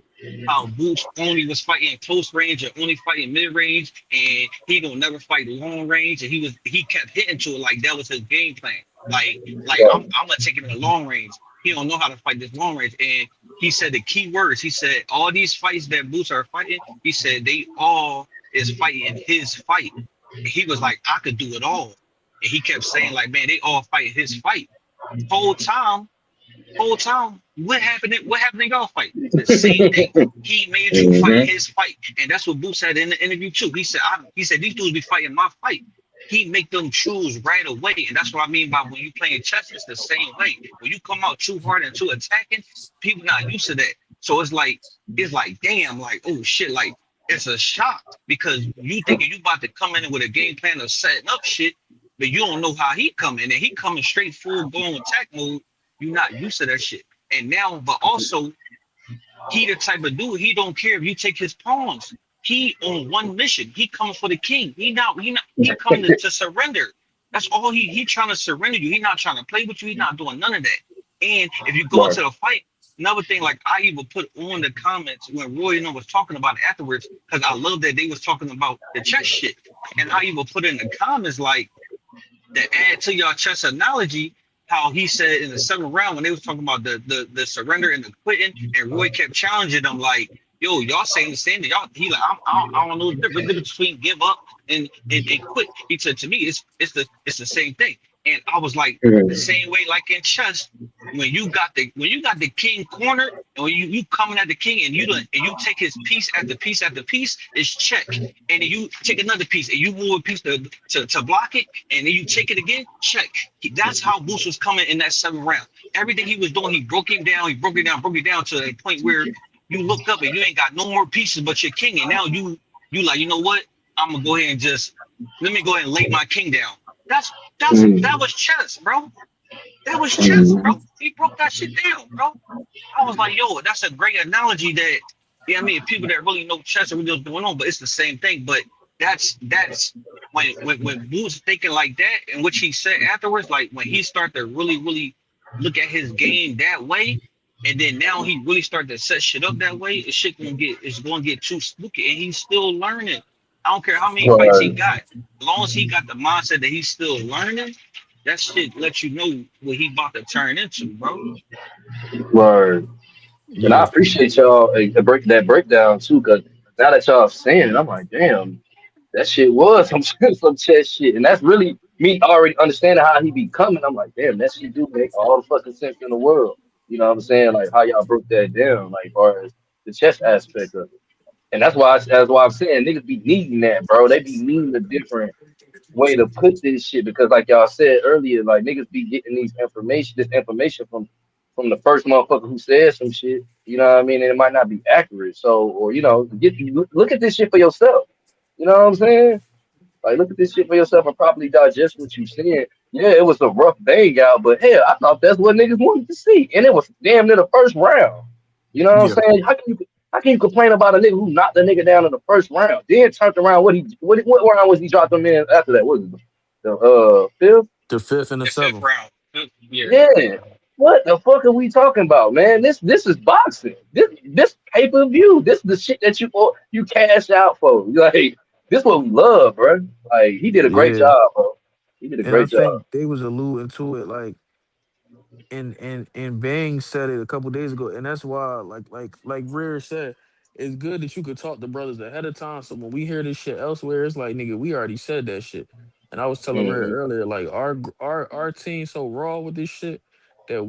Boots only was fighting close range and only fighting mid range, and he don't never fight long range. And he kept hitting to it like that was his game plan. Like I'm Right. gonna take him in the long range. He don't know how to fight this long range. And he said the key words. He said all these fights that Boots are fighting, he said they all is fighting his fight. And he was like, I could do it all. And he kept saying, like, man, they all fight his fight. Whole time, what happened in y'all fight? The same thing. He made you fight hmm his fight. And that's what Boots said in the interview too. He said these dudes be fighting my fight. He make them choose right away. And that's what I mean by when you playing chess, it's the same way. When you come out too hard and too attacking, people not used to that. So it's like, damn, like, oh shit, like it's a shock because you thinking you about to come in with a game plan of setting up shit, but you don't know how he coming. And he coming straight full going attack mode. You're not used to that shit. And now, but also, he the type of dude, he don't care if you take his pawns. He on one mission. He coming for the king. He coming to surrender. That's all he trying to surrender you. He not trying to play with you. He not doing none of that. And if you go Right. into the fight, another thing, like I even put on the comments when Roy was talking about it afterwards, because I love that they was talking about the chess shit. And I even put in the comments like to add to your chess analogy, how he said in the seventh round when they was talking about the surrender and the quitting, and Roy kept challenging them like, yo, y'all saying the same thing. Y'all, he like, I don't know the difference between give up and quit. He said to me, it's the same thing. And I was like, the Mm-hmm. same way, like in chess, when you got the king cornered, and when you coming at the king and you take his piece after piece after piece, it's check. And then you take another piece and you move a piece to block it, and then you take it again, check. That's how Boots was coming in that 7th round. Everything he was doing, he broke him down, broke it down to a point where you look up and you ain't got no more pieces but your king, and now you like, you know what? I'm gonna go ahead and just let me go ahead and lay my king down. That's that was chess, bro. That was chess, bro. He broke that shit down, bro. I was like, yo, that's a great analogy that, yeah, I mean, people that really know chess and really know what's going on, but it's the same thing. But that's when Boo's thinking like that, and what he said afterwards, like when he started to really look at his game that way, and then now he really started to set shit up that way, it's gonna get too spooky, and he's still learning. I don't care how many fights he Right, got, as long as he got the mindset that he's still learning, that shit lets you know what he about to turn into, bro. right. And I Yeah, appreciate y'all that breakdown too, because now that y'all saying it, I'm like, damn, that shit was some chess shit, and that's really me already understanding how he be coming. I'm like, damn, that shit do make all the fucking sense in the world. You know what I'm saying? Like how y'all broke that down, like as far as the chess aspect of it. And that's why I'm saying niggas be needing that, bro. They be needing a different way to put this shit because like y'all said earlier, like niggas be getting this information from the first motherfucker who said some shit. You know what I mean? And it might not be accurate. So or look at this shit for yourself. You know what I'm saying? Like look at this shit for yourself and properly digest what you saying. Yeah, it was a rough bang out, but hell, I thought that's what niggas wanted to see. And it was damn near the first round. You know what I'm yeah. saying? How can you complain about a nigga who knocked the nigga down in the first round? Then turned around what round was he dropped him in after that? What was it? The fifth? The fifth and the The fifth seventh. round. Yeah. Yeah. What the fuck are we talking about, man? This is boxing. This pay-per-view. This is the shit that you cash out for. Like this what we love, bro. Like he did a great Yeah, job, bro. He did a and I great job. think they was alluding to it like, and Bang said it a couple days ago, and that's why like Rare said, it's good that you could talk to brothers ahead of time. So when we hear this shit elsewhere, it's like nigga, we already said that shit. And I was telling Rare Hmm. earlier, like our team so raw with this shit that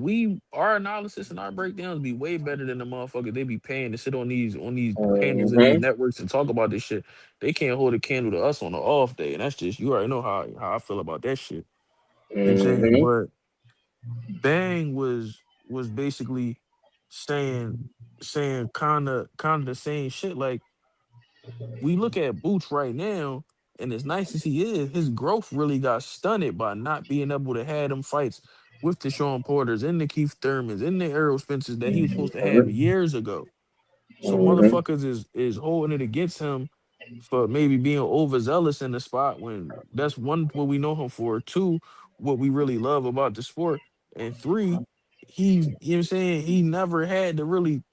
our analysis and our breakdowns be way better than the motherfuckers they be paying to sit on these panels and these Hmm. networks and talk about this shit. They can't hold a candle to us on the off day, and that's just you already know how I feel about that shit. You know what I'm saying? Hmm. But Bang was basically saying saying the same shit. Like we look at Boots right now, and as nice as he is, his growth really got stunted by not being able to have them fights with the Sean Porters and the Keith Thurmans and the Errol Spencers that he was supposed to have Hmm. years ago. So Hmm. motherfuckers is holding it against him for maybe being overzealous in the spot when that's one what we know him for. Two, what we really love about the sport. And three, he's you know what I'm saying, he never had to really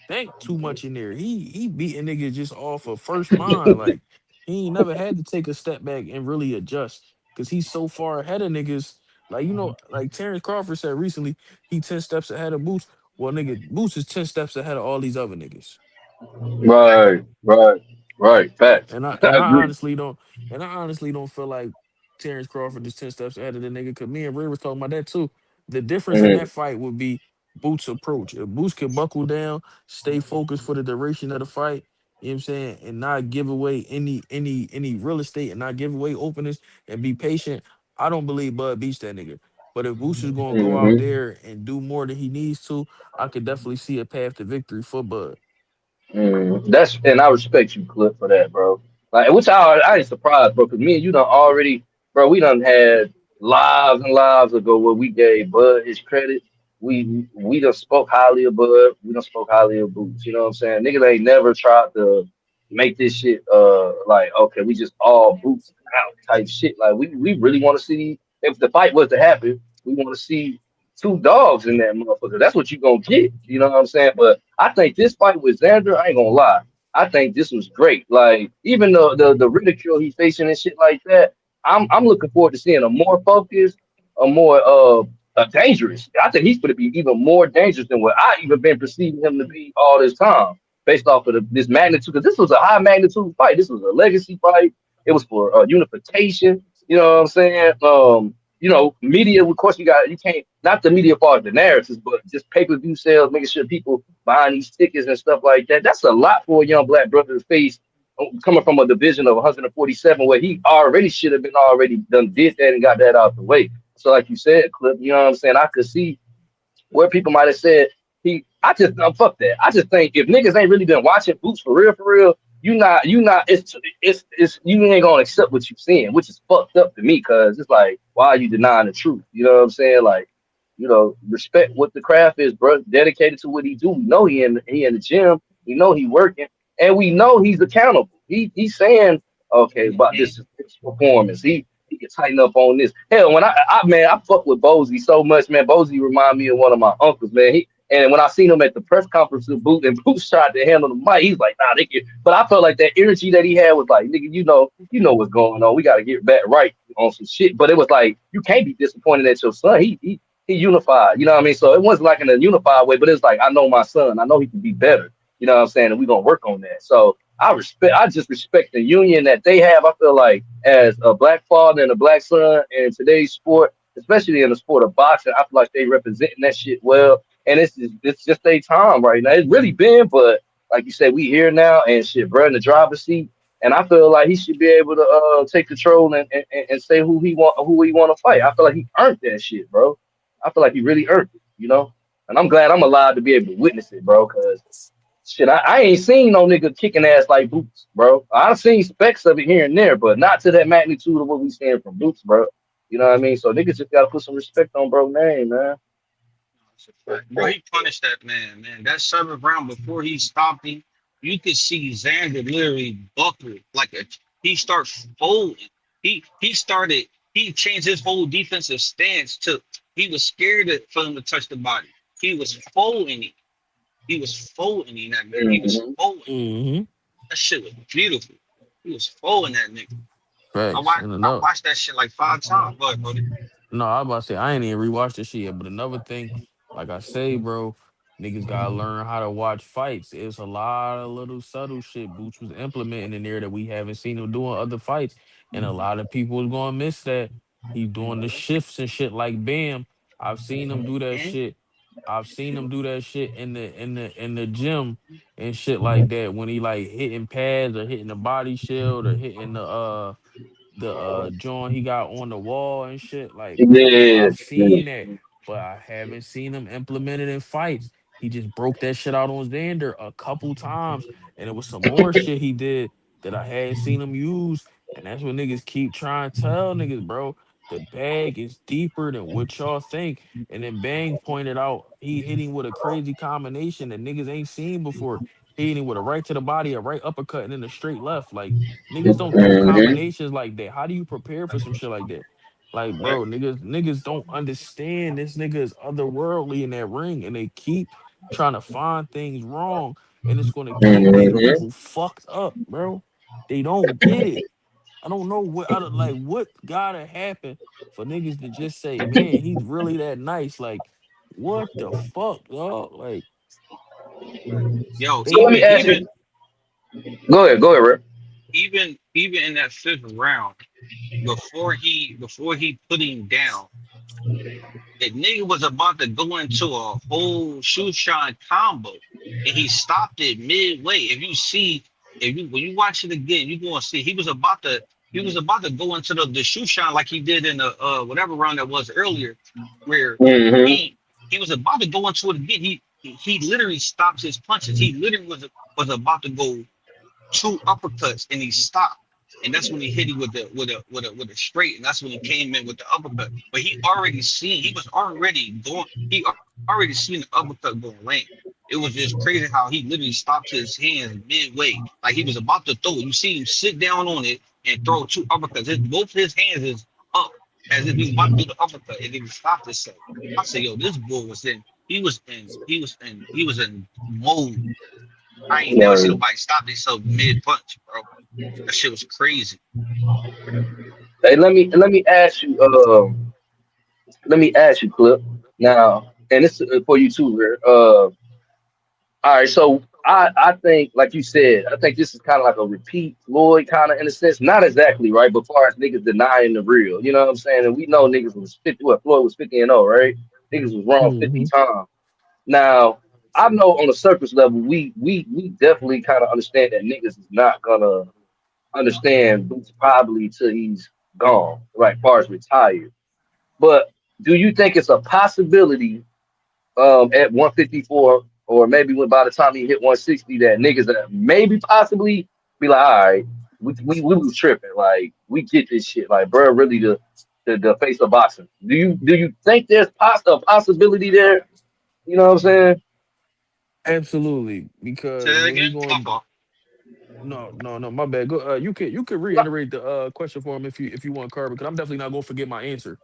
think too much in there. He beating niggas just off of first mind. Like he ain't never had to take a step back and really adjust. Cause he's so far ahead of niggas. Like, like Terrence Crawford said recently, he 10 steps ahead of Boots. Well, nigga, Boots is 10 steps ahead of all these other niggas. Right, right, right. Facts. And I I and I agree. honestly don't and I honestly don't feel like Terrence Crawford is 10 steps ahead of the nigga. Cause me and Ray was talking about that too. The difference in Hmm. that fight would be Boots' approach. If Boots can buckle down, stay focused for the duration of the fight, you know what I'm saying, and not give away any real estate and not give away openings and be patient, I don't believe Bud beats that nigga. But if Boots is gonna go out Hmm. there and do more than he needs to, I could definitely see a path to victory for Bud. That's and I respect you, Clip, for that, bro. Like, which I ain't surprised, bro, because me and you done already, bro. We done had lives and lives ago where we gave Bud his credit. We done spoke highly of Bud. We done spoke highly of Boots. You know what I'm saying? Niggas ain't never tried to make this shit like okay, we just all Boots out type shit. Like we really want to see if the fight was to happen, we want to see two dogs in that motherfucker. That's what you gonna get. You know what I'm saying? But I think this fight with Xander, I ain't gonna lie. I think this was great. Like even the ridicule he's facing and shit like that, I'm looking forward to seeing a more focused, a more dangerous. I think he's gonna be even more dangerous than what I even been perceiving him to be all this time. based off of this magnitude, because this was a high magnitude fight. This was a legacy fight. It was for unification. You know what I'm saying? Media. Of course, you can't not the media part of the narratives, but just pay-per-view sales, making sure people buying these tickets and stuff like that. That's a lot for a young black brother to face, coming from a division of 147 where he already should have been already done did that and got that out the way. So like you said, Clip, you know what I'm saying? I could see where people might have said I just fuck that. I just think if niggas ain't really been watching Boots for real, it's you ain't gonna accept what you seeing, which is fucked up to me, cause it's like, why are you denying the truth? You know what I'm saying? Like, respect what the craft is, bro. Dedicated to what he do. We know he in the gym. We know he working, and we know he's accountable. He's saying, okay, but this performance. He can tighten up on this. Hell, when I fuck with Bozy so much, man. Bozy remind me of one of my uncles, man. And when I seen him at the press conference with Boot, and Boot tried to handle the mic, he's like, nah, they can. But I felt like that energy that he had was like, nigga, you know what's going on. We got to get back right on some shit. But it was like, you can't be disappointed at your son. He unified, you know what I mean? So it wasn't like in a unified way, but it's like, I know my son. I know he can be better. You know what I'm saying? And we're going to work on that. So I just respect the union that they have. I feel like as a black father and a black son in today's sport, especially in the sport of boxing, I feel like they representing that shit well. And it's just their time right now. It's really been, but like you said, we here now and shit, bro, in the driver's seat. And I feel like he should be able to take control and say who he want to fight. I feel like he earned that shit, bro. I feel like he really earned it. And I'm glad I'm allowed to be able to witness it, bro, because shit, I ain't seen no nigga kicking ass like Boots, bro. I've seen specks of it here and there, but not to that magnitude of what we seeing from Boots, bro. You know what I mean? So niggas just gotta put some respect on bro name, man. Bro, he punished that man. That 7th round before he stopped him, you could see Xander literally buckle like he starts folding. He changed his whole defensive stance to he was scared for him to touch the body. He was folding it. He was folding in that man. He was folding. Mm-hmm. That shit was beautiful. He was folding that nigga. Facts. I watched that shit like 5 times, bro. No, I was about to say I ain't even rewatched this shit yet. But another thing, like I say, bro, niggas gotta learn how to watch fights. It's a lot of little subtle shit Boots was implementing in there that we haven't seen him doing other fights, and a lot of people is gonna miss that. He doing the shifts and shit like Bam. I've seen him do that Mhm. shit. I've seen him do that shit in the gym and shit like that when he like hitting pads or hitting the body shield or hitting the joint he got on the wall and shit. Like Yeah, I've seen that, but I haven't seen him implement it in fights. He just broke that shit out on Xander a couple times, and it was some more shit he did that I hadn't seen him use. And that's what niggas keep trying to tell niggas, bro. The bag is deeper than what y'all think. And then Bang pointed out he hitting with a crazy combination that niggas ain't seen before. Hitting with a right to the body, a right uppercut, and then a straight left. Like niggas don't throw combinations like that. How do you prepare for some shit like that? Like, bro, niggas don't understand this nigga is otherworldly in that ring, and they keep trying to find things wrong, and it's gonna keep getting people fucked up, bro. They don't get it. I don't know what gotta happen for niggas to just say, man, he's really that nice. Like, what the fuck, dog? Like, Yo, So let me ask you. Go ahead, Rick. even in that 5th round, before he put him down, the nigga was about to go into a whole shoe shine combo, and he stopped it midway. When you watch it again, you gonna see he was about to go into the shoe shine like he did in the whatever round that was earlier, where he he was about to go into it again. He literally stops his punches. He literally was about to go 2 uppercuts and he stopped. And that's when he hit him with a straight, and that's when he came in with the uppercut. But he was already going, already seen the uppercut going land. It was just crazy how he literally stopped his hands midway, like he was about to throw it. You see him sit down on it and throw 2 uppercuts. Both his hands is up as if he was about to do the uppercut, and then he stopped himself. I said, "Yo, this bull was in mode. I ain't never seen Word. nobody stop themselves mid punch, bro. That shit was crazy." Hey, let me ask you. Let me ask you, Clip. Now, and this is for you too, Rick. All right, so I think, like you said, I think this is kind of like a repeat Floyd kind of in a sense. Not exactly right, but far as niggas denying the real, you know what I'm saying? And we know niggas was 50. What Floyd was 50-0, right? Niggas was wrong 50 Hmm. times. Now I know on a surface level, we definitely kind of understand that niggas is not gonna understand Boots probably till he's gone, right? Far as retired. But do you think it's a possibility at 154, or maybe when by the time he hit 160, that niggas that maybe possibly be like, all right, we was tripping, like we get this shit, like bro, really the face of boxing. Do you think there's a possibility there? You know what I'm saying? Absolutely, Say because that when again. he My going, fault. no, my bad. Go, you could reiterate the question for him if you want, Carver, because I'm definitely not gonna forget my answer.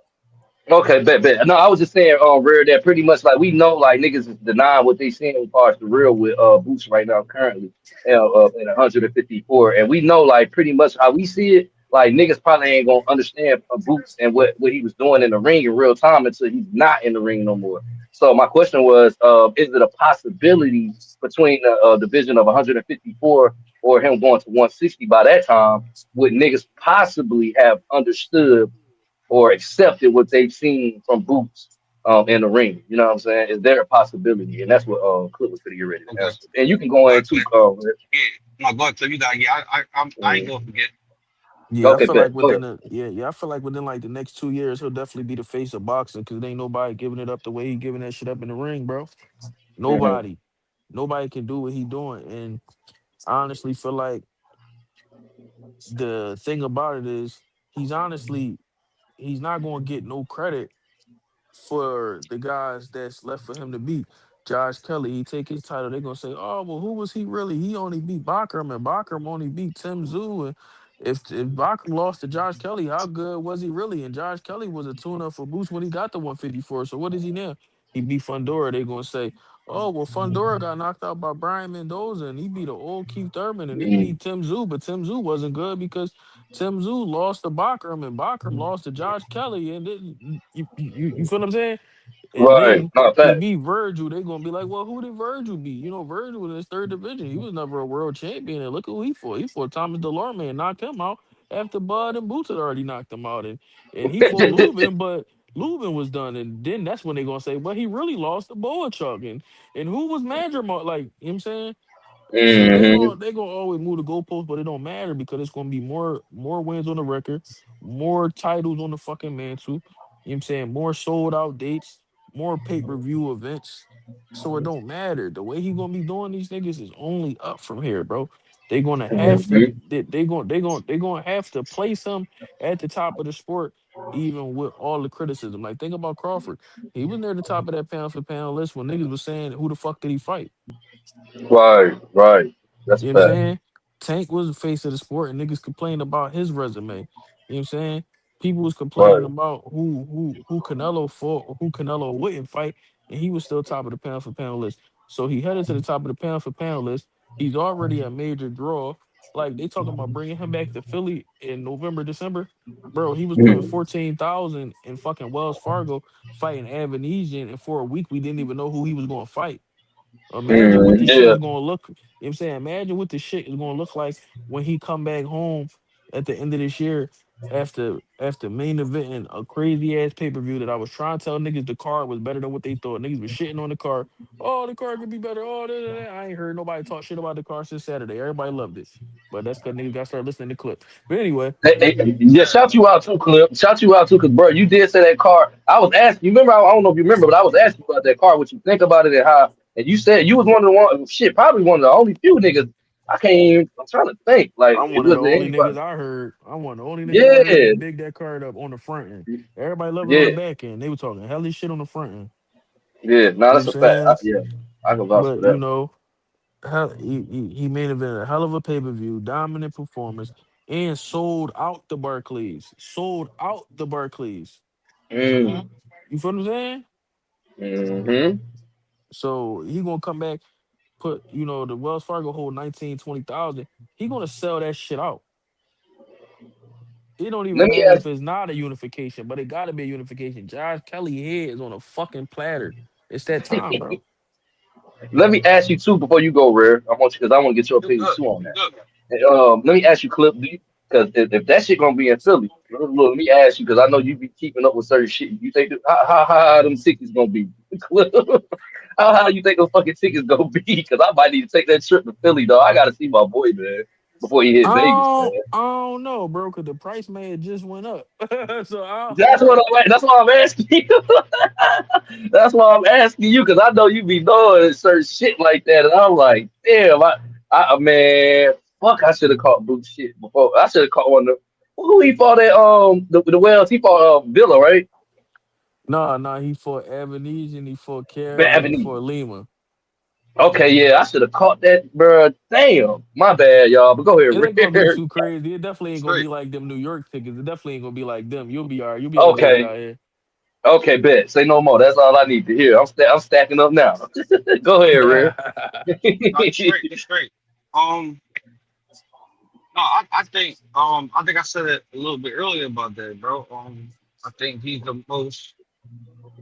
Okay, bet. No, I was just saying, Rare, that pretty much like we know like niggas is denying what they seeing as far as the real with Boots right now currently at 154, and we know like pretty much how we see it. Like niggas probably ain't gonna understand Boots and what he was doing in the ring in real time until he's not in the ring no more. So my question was, is it a possibility between the division of 154 or him going to 160 by that time? Would niggas possibly have understood or accepted what they've seen from Boots in the ring? You know what I'm saying? Is there a possibility? And that's what Clip was going to get ready to Okay. answer. And you can go All in right, too, bet. Carl. Yeah. No, go ahead. So you got. Yeah. I ain't Mm. gonna forget. Yeah, I Okay, feel like bet. Go ahead. within I feel like within like the next 2 years, he'll definitely be the face of boxing because ain't nobody giving it up the way he giving that shit up in the ring, bro. Hmm. Nobody, nobody can do what he doing, and I honestly feel like the thing about it is he's not gonna get no credit for the guys that's left for him to beat. Josh Kelly, he take his title, they're gonna say, "Oh, well, who was he really? He only beat Bakram, and Bakram only beat Tim Tszyu. And if Bakram lost to Josh Kelly, how good was he really? And Josh Kelly was a tune-up for Boots when he got the 154. So what is he now? He beat Fundora. They're gonna say, "Oh, well, Fundora got knocked out by Brian Mendoza, and he beat an old Keith Thurman, and he Mm. beat Tim Tszyu, but Tim Tszyu wasn't good because Tim Tszyu lost to Bakram, and Bakram lost to Josh Kelly, and then, you feel what I'm saying? And Right. then No, he fact. beat Virgil. They gonna be like, well, who did Virgil beat? You know, Virgil was in his third division. He was never a world champion. And look who he fought. He fought Thomas DeLorme and knocked him out after Bud and Boots had already knocked him out. And he fought Lubin, but Lubin was done. And then that's when they gonna say, well, he really lost to Boachuk. And who was Madrimal? Like, you know what I'm saying? So Hmm. they gonna always move the goalpost, but it don't matter because it's gonna be more wins on the record, more titles on the fucking mantle. You know what I'm saying? More sold out dates, more pay-per-view events. So it don't matter. The way he gonna be doing these niggas is only up from here, bro. They gonna have to Hmm. they gonna have to place him at the top of the sport, even with all the criticism. Like think about Crawford. He was near the top of that pound for pound list when niggas was saying who the fuck did he fight? Right. That's a You know what I'm fact. saying? Tank was the face of the sport, and niggas complained about his resume. You know what I'm saying? People was complaining Right. about who Canelo fought or who Canelo wouldn't fight, and he was still top of the pound for pound list. So he headed to the top of the pound for pound list. He's already a major draw. Like they talking about bringing him back to Philly in November, December. Bro, he was putting Mhm. 14,000 in fucking Wells Fargo fighting Avanesian, and for a week we didn't even know who he was going to fight. Imagine what Mhm. the shit Yeah. is gonna look. You know what I'm saying? Imagine what the shit is gonna look like when he come back home at the end of this year after main event and a crazy ass pay-per-view that I was trying to tell niggas the card was better than what they thought. Niggas was shitting on the card. Oh, the card could be better. Oh, da, da, da. I ain't heard nobody talk shit about the card since Saturday. Everybody loved it. But that's because niggas got to start listening to clip. But anyway, Yeah, shout you out too, Clip. Shout you out too, cause bro, you did say that car. I was asking. You remember? I don't know if you remember, but I was asking you about that car. What you think about it and how? And you said you was one of the one. Shit, probably one of the only few niggas. I can't even. I'm trying to think. Like, I'm it one of was the there only anybody? niggas I heard. I'm one of the only niggas I heard Yeah, that big that card up on the front end. Everybody loved it on the yeah, back end. They were talking hellish shit on the front end. yeah. No, You know that's what a I'm fact. saying? Yeah, I can vouch for But that. he made event a hell of a pay per view, dominant performance, and sold out the Barclays. Sold out the Barclays. Mm. You feel what I'm saying? Hmm. So he gonna come back, put the Wells Fargo hold 19, 20,000. He gonna sell that shit out. It don't even Let me matter ask. if it's not a unification, but it gotta be a unification. Josh Kelly head is on a fucking platter. It's that time, bro. Let me ask you too before you go, Rare. I want you because I want to get your You opinion good. too on You that. good. Let me ask you, Clip, because if that shit gonna be in Philly, let me ask you because I know you be keeping up with certain shit. You think how high them tickets gonna be? Clip, how high you think those fucking tickets gonna be? Because I might need to take that trip to Philly, though. I gotta see my boy, man, before he hit Vegas, man. I don't know, bro, because the price may have just went up. So I don't That's what know. I'm. That's why I'm asking you. That's why I'm asking you because I know you be knowing certain shit like that, and I'm like, damn, man, fuck, I should have caught Boot shit before. I should have caught one. Who he fought at the Wells? He fought Villa, right? No, he fought Avenese and he fought Carol and he Avenue. fought Lima. Okay, yeah, I should have caught that, bro. Damn, my bad, y'all. But go It ahead, ain't gonna be Rick. too crazy. It definitely ain't gonna Straight. be like them New York tickets. It definitely ain't gonna be like them. You'll be all right. You'll be able to make it Okay, out here. okay, bet. Say no more. That's all I need to hear. I'm stacking up now. Go ahead, Rick. No, you straight. You straight. Um, no, I think I said it a little bit earlier about that, bro. I think he's the most.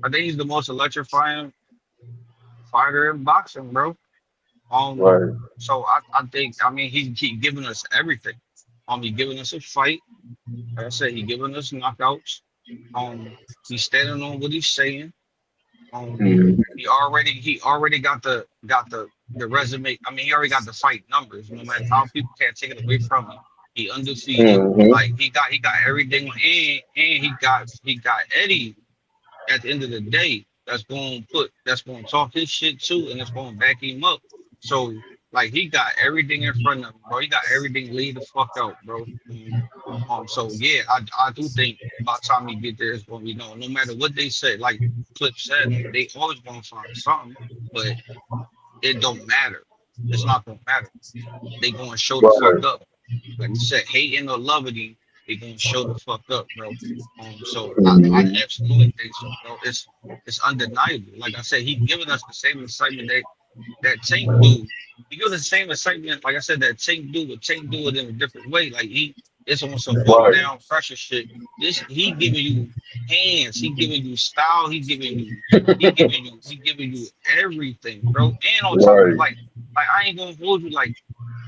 I think he's the most electrifying fighter in boxing, bro. Um, Right. so I think I mean he keep giving us everything. He giving us a fight. Like I said, he giving us knockouts. He's standing on what he's saying. Um, Mhm. he already got the resume. I mean, he already got the fight numbers. No matter how people can't take it away from him, he undefeated. Mhm. Like he got everything, and he got Eddie at the end of the day that's going to talk his shit too, and it's going to back him up. So like he got everything in front of him, bro. He got everything laid the fuck out, bro. So yeah, I do think by the time he get there, it's gonna be known. No matter what they say, like Clip said, they always gonna find something, but it don't matter. It's not gonna matter. They gonna show the fuck Right. up. Like I said, hating or loving him, they gonna show the fuck up, bro. So I Mhm. absolutely think so, bro. It's undeniable. Like I said, he giving us the same excitement that Tank do. He gives us the same excitement, like I said, that Tank do, but Tank do it in a different way. Like it's on some walk Right. down pressure shit. This he giving you hands, he giving you style, he giving you everything, bro. And on top of Right. like I ain't gonna hold you, like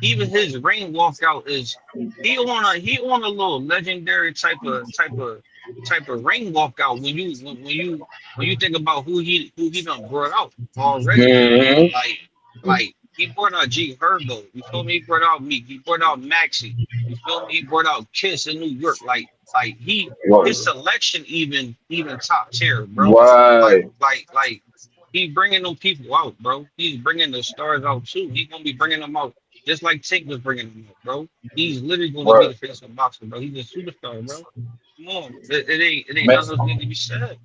even his ring walkout is he on a little legendary type of ring walkout when you think about who he done brought out already. Mhm. Like he brought out G Herbo. You feel me? He brought out Meek. He brought out Maxi. You feel me? He brought out Kiss in New York. Like his Right. selection even top tier, bro. Like Right. like like he bringing them people out, bro. He's bringing the stars out too. He gonna be bringing them out just like Tink was bringing them out, bro. He's literally gonna be Right. the face of boxing, bro. He's a superstar, bro. Come on, it ain't Man, nothing else need to be said.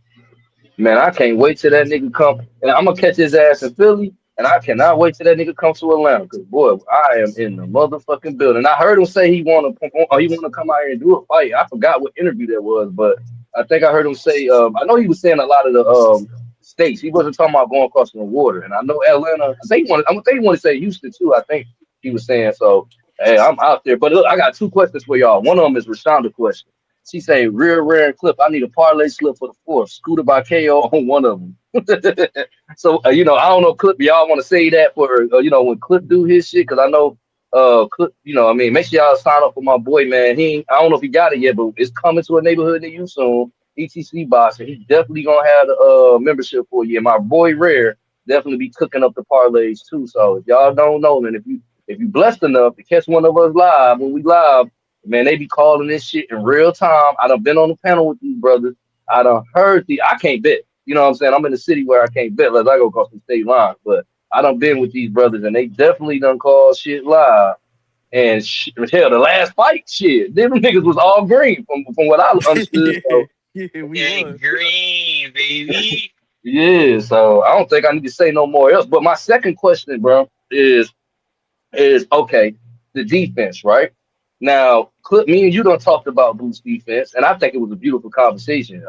man, I can't wait till that nigga come. And I'm gonna catch his ass in Philly. And I cannot wait till that nigga comes to Atlanta. Cause boy, I am in the motherfucking building. I heard him say he wanna come out here and do a fight. I forgot what interview that was, but I think I heard him say I know he was saying a lot of the states. He wasn't talking about going across the water. And I know Atlanta, I think he wanted to say Houston too, I think he was saying. So hey, I'm out there. But look, I got two questions for y'all. One of them is Rashonda question. She say, real rare and Clip, I need a parlay slip for the fourth. Scooter by KO on one of them. So, I don't know, Clip, y'all want to say that for, when Clip do his shit? Because I know, Clip, I mean, make sure y'all sign up for my boy, man. I don't know if he got it yet, but it's coming to a neighborhood near you soon. ETC box, and he definitely going to have the membership for you. And my boy, Rare, definitely be cooking up the parlays too. So, if y'all don't know, then if you blessed enough to catch one of us live, when we live, man, they be calling this shit in real time. I done been on the panel with these brothers. I done heard I can't bet. You know what I'm saying? I'm in a city where I can't bet unless I go across the state line. But I done been with these brothers and they definitely done called shit live. And hell, the last fight, shit, them niggas was all green from what I understood. Yeah, So yeah, we Yeah, was. green, baby. yeah, so I don't think I need to say no more else. But my second question, bro, is okay, the defense, right? Now, me and you done talked about Boots defense, and I think it was a beautiful conversation.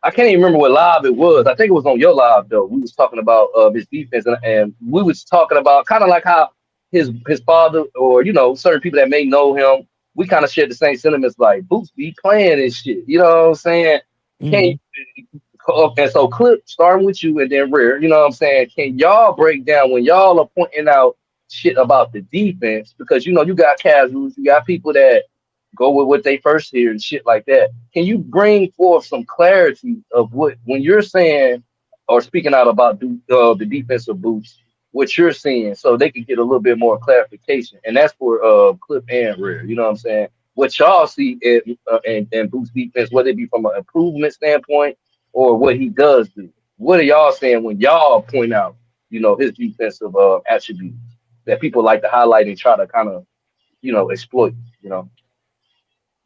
I can't even remember what live it was. I think it was on your live though. We was talking about his defense, and we was talking about kind of like how his father, or certain people that may know him, we kind of shared the same sentiments. Like Boots be playing and shit. You know what I'm saying? Can Hmm. And so Clip, starting with you and then Rare, you know what I'm saying? Can y'all break down when y'all are pointing out shit about the defense? Because you know you got casuals, you got people that go with what they first hear and shit like that. Can you bring forth some clarity of what when you're saying or speaking out about the defensive boots, what you're seeing, so they can get a little bit more clarification? And that's for Clip and Rare. You know what I'm saying? What y'all see in Boots defense, whether it be from an improvement standpoint or what he does do. What are y'all saying when y'all point out, his defensive attributes that people like to highlight and try to kind of, exploit, you know?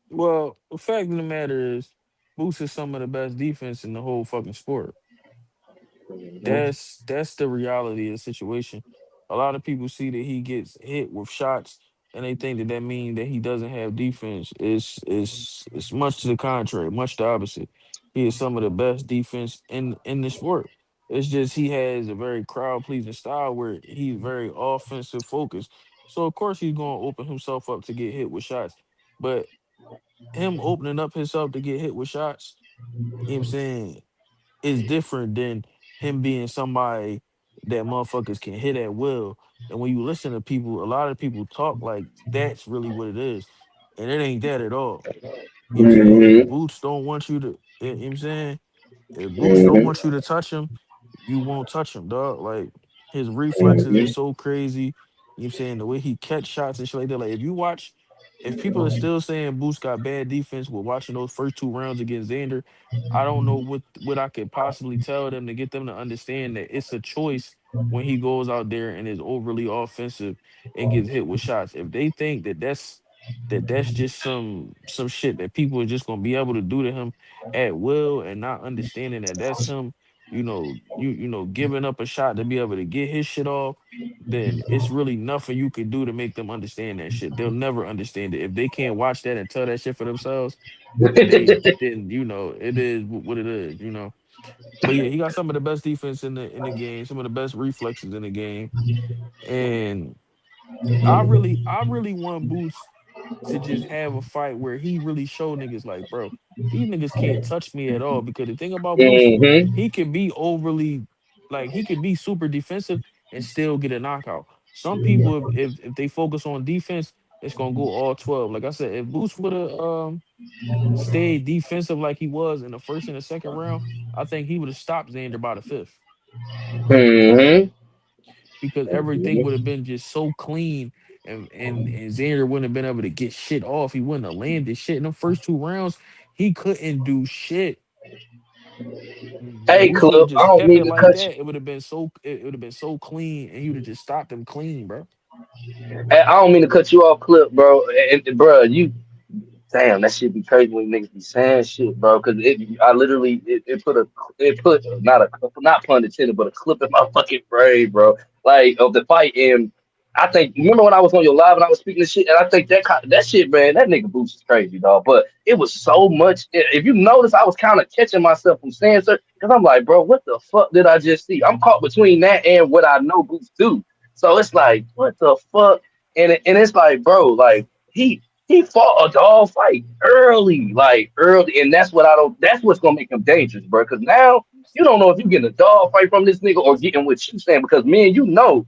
Well, the fact of the matter is, Boots is some of the best defense in the whole fucking sport. Mhm. That's the reality of the situation. A lot of people see that he gets hit with shots, and they think that that means that he doesn't have defense. It's much to the contrary, much the opposite. He is some of the best defense in the sport. It's just he has a very crowd pleasing style where he's very offensive focused. So of course he's going to open himself up to get hit with shots. But him opening up himself to get hit with shots, you know what I'm saying, is different than him being somebody that motherfuckers can hit at will. And when you listen to people, a lot of people talk like that's really what it is. And it ain't that at all. You know what I'm saying? If Mhm. Boots don't want you to, you know what I'm saying? If Boots don't Mhm. want you to touch him, you won't touch him, dog. Like his reflexes is Mhm. so crazy. You know what I'm saying? The way he catch shots and shit like that. Like if you watch, if people are still saying Boots got bad defense with watching those first two rounds against Xander, I don't know what I could possibly tell them to get them to understand that it's a choice when he goes out there and is overly offensive and gets hit with shots. If they think that that's just some shit that people are just gonna be able to do to him at will and not understanding that that's him, giving up a shot to be able to get his shit off, then it's really nothing you can do to make them understand that shit. They'll never understand it. If they can't watch that and tell that shit for themselves, then it is what it is. But yeah, he got some of the best defense in the game, some of the best reflexes in the game. And I really want Boots to just have a fight where he really show niggas like, bro, these niggas can't touch me at all. Because the thing about Boots, Mhm. he can be overly, like, he can be super defensive and still get a knockout. Some people, if they focus on defense, it's gonna go all 12. Like I said, if Boots would have stayed defensive like he was in the first and the second round, I think he would have stopped Xander by the fifth Mhm. because everything would have been just so clean and Xander wouldn't have been able to get shit off. He wouldn't have landed shit in the first two rounds. He couldn't do shit. If Hey, Boots would have Clip, I just don't kept mean it to like cut you. that, it would have been so clean and he would have just stopped him clean, bro. Hey, I don't mean to cut you off, Clip, bro. Bro, damn, that shit be crazy when niggas be saying shit, bro. Cause I literally, it put not pun intended, but a clip in my fucking brain, bro. Like of the fight, and I think remember when I was on your live and I was speaking this shit, and I think that shit, man, that nigga Boots is crazy, dog. But it was so much. If you notice, I was kind of catching myself from saying so, because I'm like, bro, what the fuck did I just see? I'm caught between that and what I know Boots do. So it's like, what the fuck? And it's like, bro, like he fought a dog fight early, like early, and that's what I don't. That's what's gonna make him dangerous, bro. Because now you don't know if you getting a dog fight from this nigga or getting what you saying. Because me and you know,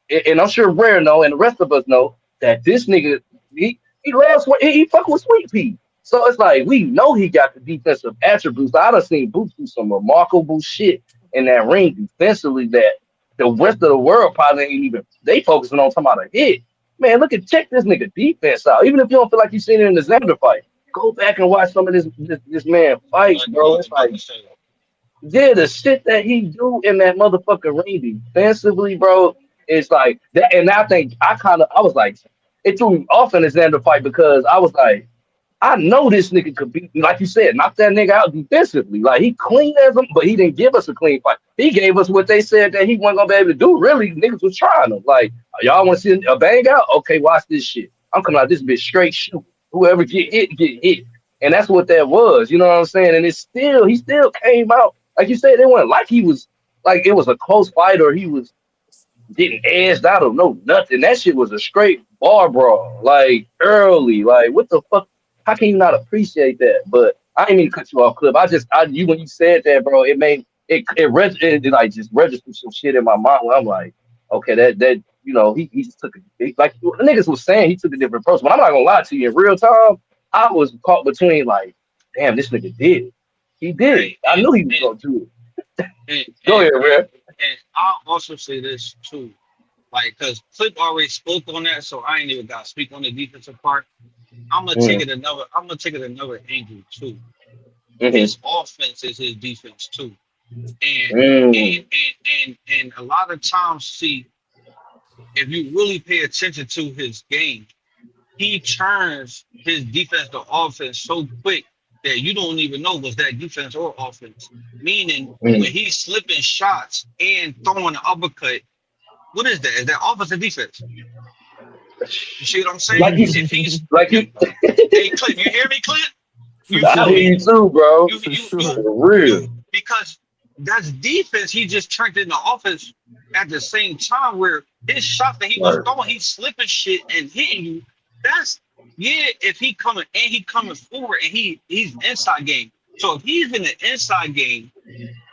and I'm sure Rare know, and the rest of us know that this nigga he loves he fuck with Sweet Pea. So it's like we know he got the defensive attributes. I done seen Boots do some remarkable shit in that ring defensively that the rest of the world probably ain't even they focusing on talking about a hit. Man, check this nigga defense out. Even if you don't feel like you seen it in the Xander fight, go back and watch some of this man fights, I bro. was It's about like to say. yeah, the shit that he do in that motherfucking ring defensively, bro, it's like that. And I think I was like, it threw me off in the Xander fight because I was like, I know this nigga could be, like you said, knock that nigga out defensively. Like he clean as him, but he didn't give us a clean fight. He gave us what they said that he wasn't gonna be able to do. Really, niggas was trying him. Like, y'all want to see a bang out? Okay, watch this shit. I'm coming out this bitch straight shoot. Whoever get hit. And that's what that was. You know what I'm saying? And he still came out. Like you said, it wasn't like he was like it was a close fight or he was getting edged out of no nothing. That shit was a straight bar brawl, like early. Like what the fuck? How can you not appreciate that? But I didn't mean to cut you off, Clip. You when you said that, bro, it like just registered some shit in my mind where I'm like, okay, that he just took like the niggas was saying he took a different approach. But I'm not gonna lie to you, in real time, I was caught between like, damn, this nigga did it. He did it. Hey, I knew he was gonna do and, it. Go ahead, Red. and I'll also say this too, like, because Clip already spoke on that, so I ain't even got to speak on the defensive part. I'm gonna take Mm, it another. I'm gonna take it another angle too. mm-hmm, His offense is his defense too, and mm, and a lot of times, see, if you really pay attention to his game, he turns his defense to offense so quick that you don't even know was that defense or offense. Meaning, when mm. he's slipping shots and throwing an uppercut, what is that? Is that offense or defense? You see what I'm Like saying? you, If he's, like you. hey Clint, you hear me, Clint? For You I feel hear me? sure. you too, bro. For sure. For real. Because that's defense. He just turned into offense at the same time where his shot that he was Right. throwing, he's slipping shit and hitting you. That's yeah. If he coming and he coming forward and he's inside game. So if he's in the inside game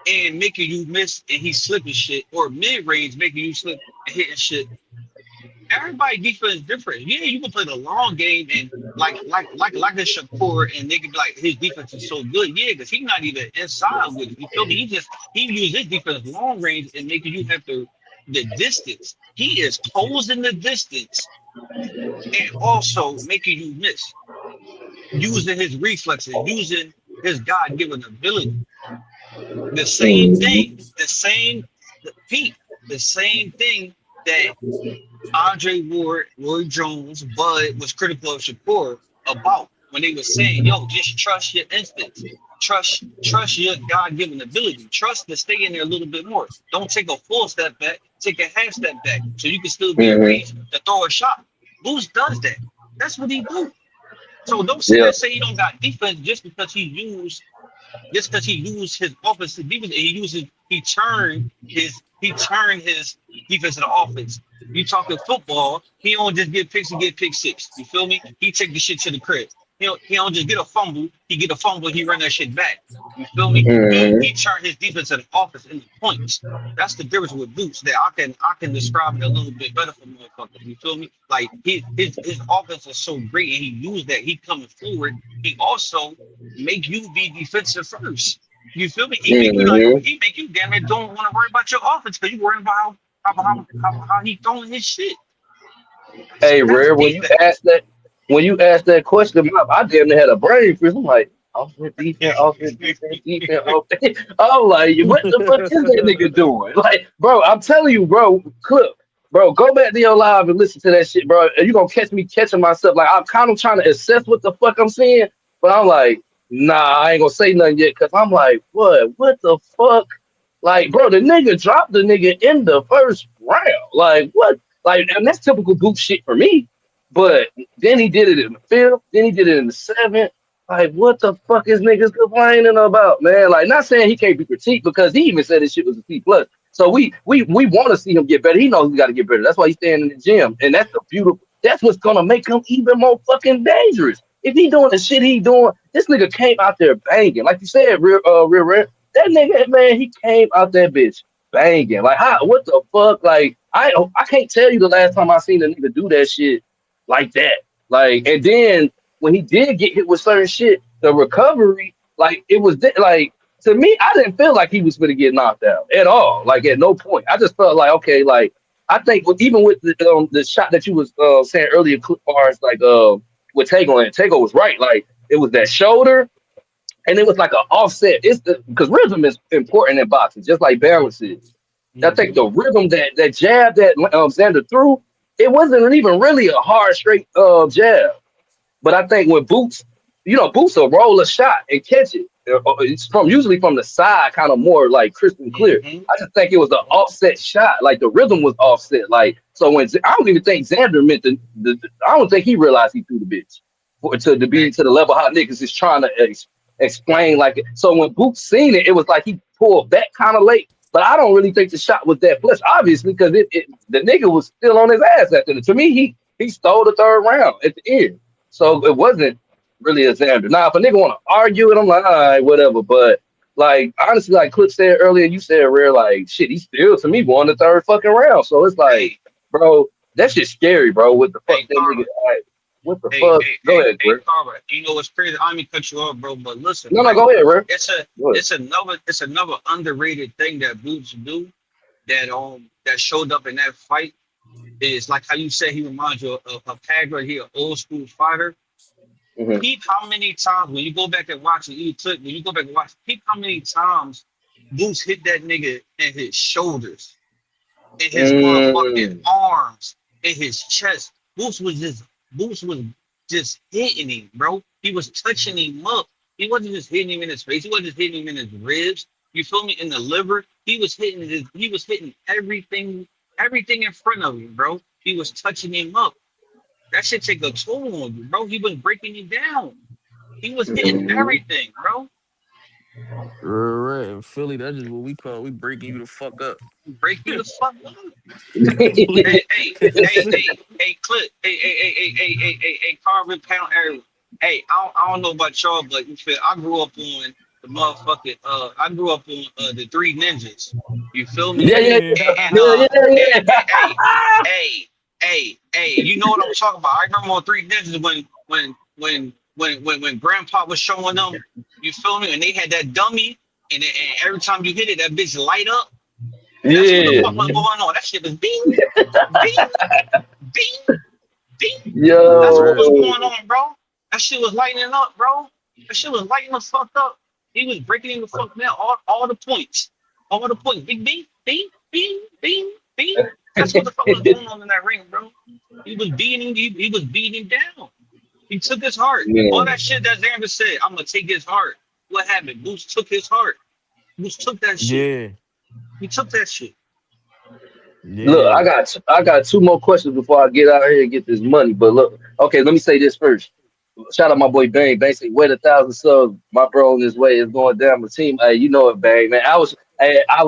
and making you miss and he's slipping shit, or mid range making you slip and hitting shit, everybody defense is different. Yeah, you can play the long game and like a Shakur and they can be like his defense is so good. Yeah, because he's not even inside with it. You feel me? He used his defense long range and making you have to the distance. He is closing the distance and also making you miss, using his reflexes, using his God given ability. The same thing, Mm-hmm. the same Pete, the same thing that Andre Ward, Roy Jones, Bud was critical of Shakur about when they were saying, yo, just trust your instincts. Trust your God-given ability. Trust to stay in there a little bit more. Don't take a full step back. Take a half step back so you can still be in Mm-hmm. range to throw a shot. Boost does that. That's what he do. So don't sit there Yeah. and say he don't got defense just because he used his offensive defense, he turned his defense into offense. You talking football, he don't just get picks and get pick six. You feel me? He take the shit to the crib. He don't just get a fumble, he run that shit back. You feel me? He Mm-hmm. turned his defense into offense in the points. That's the difference with Boots that I can describe it a little bit better for motherfuckers. You feel me? Like his offense is so great and he used that. He coming forward. He also make you be defensive first. You feel me? Mm-hmm. He make you damn it don't want to worry about your offense because you worrying about how he throwing his shit. Hey, That's Rare, defense. when you asked that question, I damn near had a brain freeze. I'm like, offense, defense, offense, defense, defense, offense. I'm like, what the fuck is that nigga doing? Like, bro, I'm telling you, bro, Clip, bro, go back to your live and listen to that shit, bro. And you gonna catch me catching myself. Like, I'm kind of trying to assess what the fuck I'm saying, but I'm like, nah, I ain't gonna say nothing yet, cause I'm like, what the fuck? Like, bro, the nigga dropped the nigga in the first round. Like, what? Like, and that's typical Boot shit for me. But then he did it in the fifth. Then he did it in the seventh. Like, what the fuck is niggas complaining about, man? Like, not saying he can't be critiqued because he even said his shit was a C plus. So we want to see him get better. He knows he got to get better. That's why he's staying in the gym, and that's the beautiful. That's what's gonna make him even more fucking dangerous. If he doing the shit he doing, this nigga came out there banging, like you said, real. That nigga, man, he came out that bitch banging. Like, how? What the fuck? Like, I can't tell you the last time I seen a nigga do that shit like that. Like, and then when he did get hit with certain shit, the recovery, like, it was like, to me, I didn't feel like he was going to get knocked out at all. Like, at no point. I just felt like, okay, like, I think even with the shot that you was saying earlier, as far as like with Tago, and Tago was right. Like, it was that shoulder and it was like an offset. It's because rhythm is important in boxing, just like balance is. I think the rhythm that jab that Xander threw, it wasn't even really a hard straight jab. But I think when Boots, Boots will roll a shot and catch it. It's usually from the side, kind of more like crystal clear. Mm-hmm. I just think it was an offset shot, like the rhythm was offset. Like, so when I don't even think Xander meant I don't think he realized he threw the bitch to be to the level how niggas is trying to explain like it. So when Boots seen it, it was like he pulled back kind of late. But I don't really think the shot was that flush, obviously, because the nigga was still on his ass after it. To me, he stole the third round at the end. So it wasn't. really a Xander. Now, if a nigga want to argue it, I'm like, all right, whatever. But like honestly, like Clip said earlier, you said rare, like shit, he still to me won the third fucking round. So it's like, Hey, bro, that shit's scary, bro. What the fuck hey, that nigga? Carver. Like, what the fuck? Go ahead, bro. Carver. You know what's crazy? I mean, cut you off, bro. But listen, No, no, right? go ahead, bro. It's a Go ahead. it's another underrated thing that Boots do that showed up in that fight is like how you said he reminds you of Pagler. He an old school fighter. Mm-hmm. Peep how many times when you go back and watch it, when you go back and watch, peep how many times Boots hit that nigga in his shoulders, in his motherfucking Mm. arms, in his chest. Boots was just hitting him, bro. He was touching him up. He wasn't just hitting him in his face. He wasn't just hitting him in his ribs. You feel me? In the liver. He was hitting everything in front of him, bro. He was touching him up. That shit take a toll on you, bro. He was breaking you down. He was hitting Mm. everything, bro. Right. In Philly, that's just what we breaking you the fuck up. Break you the fuck up. Philly, Clip. Carbon pound area. Hey, I don't know about y'all, but you feel I grew up on the motherfucking I grew up on the Three Ninjas. You feel me? Yeah, yeah, yeah. And yeah, yeah, you know what I'm talking about. I remember on Three Ninjas when Grandpa was showing them, you feel me? And they had that dummy, and every time you hit it, that bitch light up. That's what the yeah. fuck was going on. That shit was bing, bing, bing, bing. That's what was Yo. going on, bro. That shit was lighting up, bro. That shit was lighting the fuck up. He was breaking in the fuck down all the points. All the points. Bing, bing, bing, bing, bing, bing. That's what the fuck was going on in that ring, bro. He was beating him. He was beating him down. He took his heart. All Man. that shit that Xander said, I'm gonna take his heart. What happened? Boots took his heart. Boots took that shit. Yeah. He took that shit. Look, Yeah. I got two more questions before I get out here and get this money. But look, okay, let me say this first. Shout out my boy Bang. Bang say, wait 1,000 subs. My bro on his way is going down the team. Hey, you know it, Bang, man. I was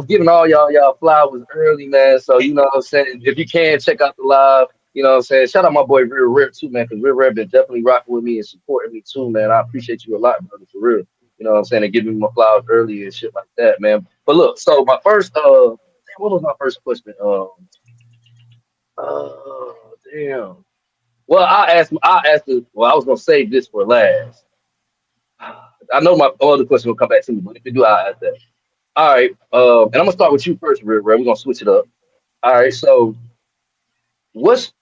giving all y'all flowers early, man. So you know what I'm saying. If you can check out the live, you know what I'm saying. Shout out my boy Real Rare too, man, because Real Rare been definitely rocking with me and supporting me too, man. I appreciate you a lot, brother, for real. You know what I'm saying, and giving me my flowers early and shit like that, man. But look, so my first what was my first question? Damn. Well, I was gonna save this for last. I know my other question will come back to me, but if you do, I'll ask that. All right. And I'm gonna start with you first, Red. We're gonna switch it up. All right. So, what's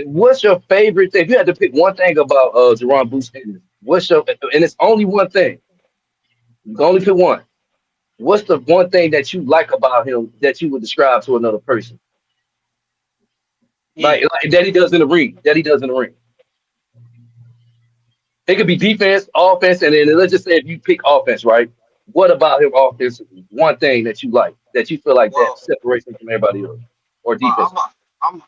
what's your favorite thing? If you had to pick one thing about Jaron Boots Ennis, what's your and it's only one thing. You can only pick one. What's the one thing that you like about him that you would describe to another person? Mm. Like that he does in the ring. That he does in the ring. It could be defense, offense, and then let's just say if you pick offense, right? What about him offensively? One thing that you like, that you feel like that Well, separates him from everybody else, or defense.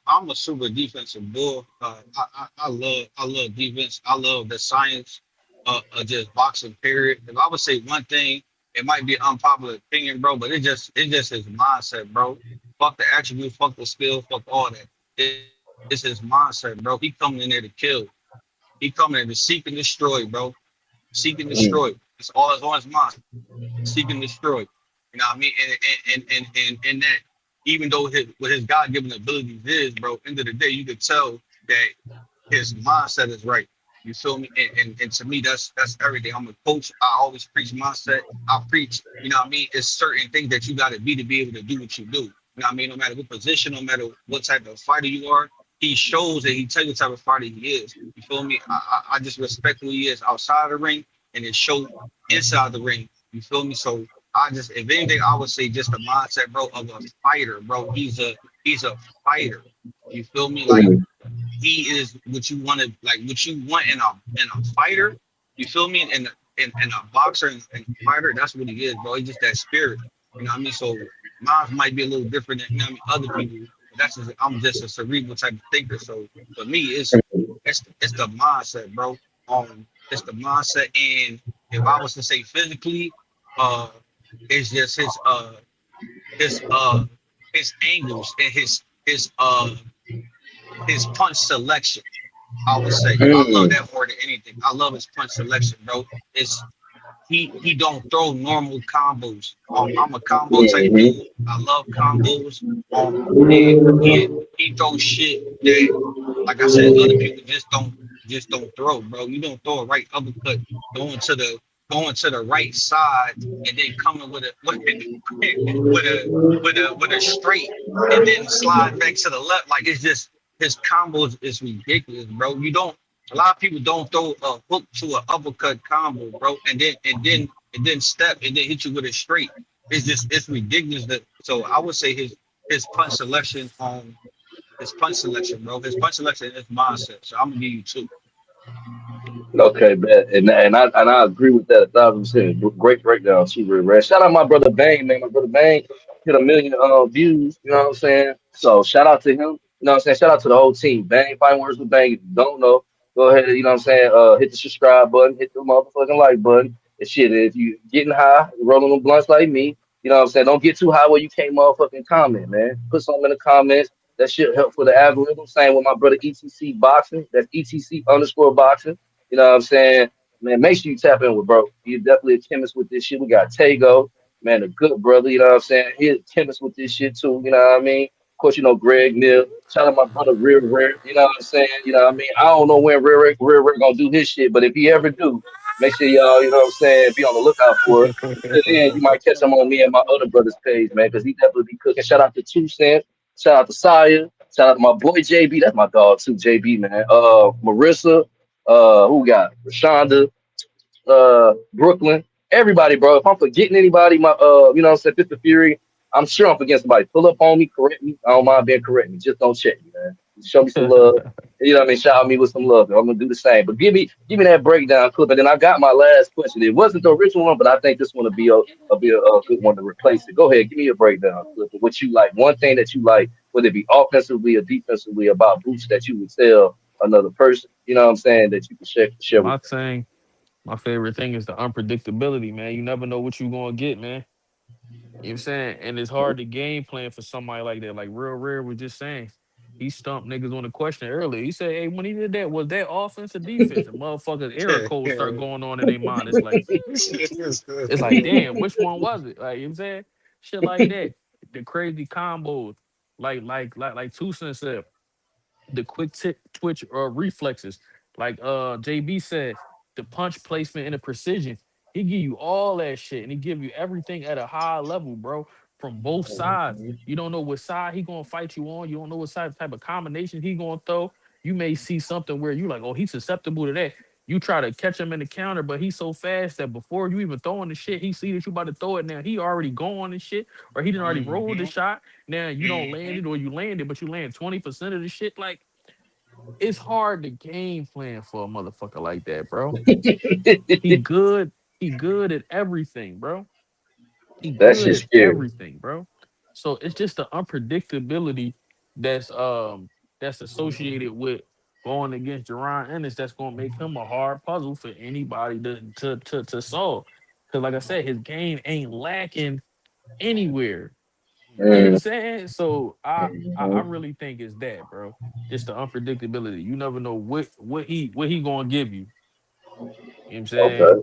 I'm a super defensive bull. I love defense. I love the science of just boxing. Period. If I would say one thing, it might be an unpopular opinion, bro, but it just his mindset, bro. Fuck the attribute, fuck the skill, fuck all that. It's his mindset, bro. He coming in there to kill. He coming in to seek and destroy, bro. Seek and Mm, destroy. It's on his mind. Seek and destroy. You know what I mean? And that even though what his God given abilities is, bro, end of the day, you could tell that his mindset is right. You feel me? And to me, that's everything. I'm a coach. I always preach mindset. I preach, you know what I mean? It's certain things that you gotta be able to do what you do. You know what I mean? No matter what position, no matter what type of fighter you are, he shows that he tells you the type of fighter he is. You feel me? I just respect who he is outside of the ring and it shows inside the ring. You feel me? So I just, if anything, I would say just the mindset, bro, of a fighter, bro. He's a fighter. You feel me? Like mm, he is what you want to, like what you want in a fighter. You feel me? In a boxer and a fighter, that's what he is, bro. He's just that spirit. You know what I mean? So mine might be a little different than, you know what I mean, other people. But that's just, I'm just a cerebral type of thinker. So for me, it's the mindset, bro. It's the mindset, and if I was to say physically, uh, it's just his his angles and his punch selection. I would say I love Mm. that more than anything. I love his punch selection, bro. It's he don't throw normal combos. I'm a combo type Mm-hmm. dude. I love combos. And he throws shit that, like I said, other people just don't throw, bro. You don't throw a right uppercut going to the right side and then coming with a with a straight and then slide back to the left. Like it's just his combos is ridiculous, bro. You don't a lot of people don't throw a hook to an uppercut combo, bro, and then step and then hit you with a straight. It's ridiculous that so I would say his punch selection his punch selection, bro. His punch selection is mindset. So I'm gonna give you two. Okay, bet. And I agree with that 1,000%. Great breakdown, too, Red Red. Shout out my brother Bang, man. My brother Bang hit a million views. You know what I'm saying? So shout out to him. You know what I'm saying? Shout out to the whole team. Bang, Fighting Words with Bang. If you don't know, go ahead. You know what I'm saying? Hit the subscribe button. Hit the motherfucking like button. And shit, if you getting high, rolling them blunts like me, you know what I'm saying? Don't get too high where you can't motherfucking comment, man. Put something in the comments. That shit help for the algorithm. Same with my brother ETC Boxing. That's ETC underscore boxing. You know what I'm saying? Man, make sure you tap in with bro. He's definitely a chemist with this shit. We got Tago, man, a good brother, you know what I'm saying? He's a chemist with this shit too, you know what I mean? Of course, you know, Greg Mill. Shout out my brother Real Rare, you know what I'm saying? You know what I mean? I don't know when Real Rare gonna do his shit, but if he ever do, make sure y'all, you know what I'm saying, be on the lookout for it. Until then, you might catch him on me and my other brother's page, man, because he definitely be cooking. Shout out to Two Cent. Shout out to Saya. Shout out to my boy JB. That's my dog too, JB, man. Marissa. Who we got? Rashonda, Brooklyn, everybody, bro. If I'm forgetting anybody, my you know what I'm saying, Fifth Fury, I'm sure I'm forgetting somebody. Pull up on me, correct me. I don't mind being corrected. Just don't check me, man. Show me some love. You know what I mean? Shout me with some love. I'm gonna do the same. But give me that breakdown clip. And then I got my last question. It wasn't the original one, but I think this one will be a good one to replace it. Go ahead, give me a breakdown clip of what you like. One thing that you like, whether it be offensively or defensively, about boots that you would tell another person. You know what I'm saying? That you can share with My thing, my favorite thing is the unpredictability, man. You never know what you're gonna get, man. You know what I'm saying? And it's hard to game plan for somebody like that. Like Real Rare was just saying, he stumped niggas on the question earlier. He said, hey, when he did that, was that offense or defense? And motherfuckers error codes start going on in their mind. It's like, damn, which one was it? Like, you know what I'm saying? Shit like that. The crazy combos. Like Tucson said, the quick tick twitch or reflexes. Like JB said, the punch placement and the precision. He give you all that shit and he give you everything at a high level, bro, from both sides. You don't know what side he gonna fight you on. You don't know what side type of combination he gonna throw. You may see something where you like, oh, he's susceptible to that. You try to catch him in the counter, but he's so fast that before you even throwing the shit, he see that you about to throw it now. He already gone and shit, or he done already rolled the Mm-hmm. shot. Now you don't land Mm-hmm. it, or you land it, but you land 20% of the shit. Like it's hard to game plan for a motherfucker like that, bro. He it. good. He good at everything, bro. He That good shit's at scary. everything, bro. So it's just the unpredictability that's that's associated with going against Jaron Ennis that's gonna make him a hard puzzle for anybody to solve. Cause like I said, his game ain't lacking anywhere. You know what I'm Mm, saying? So I mhm. really think it's that, bro. Just the unpredictability. You never know what he gonna give you. You know what I'm saying? Okay.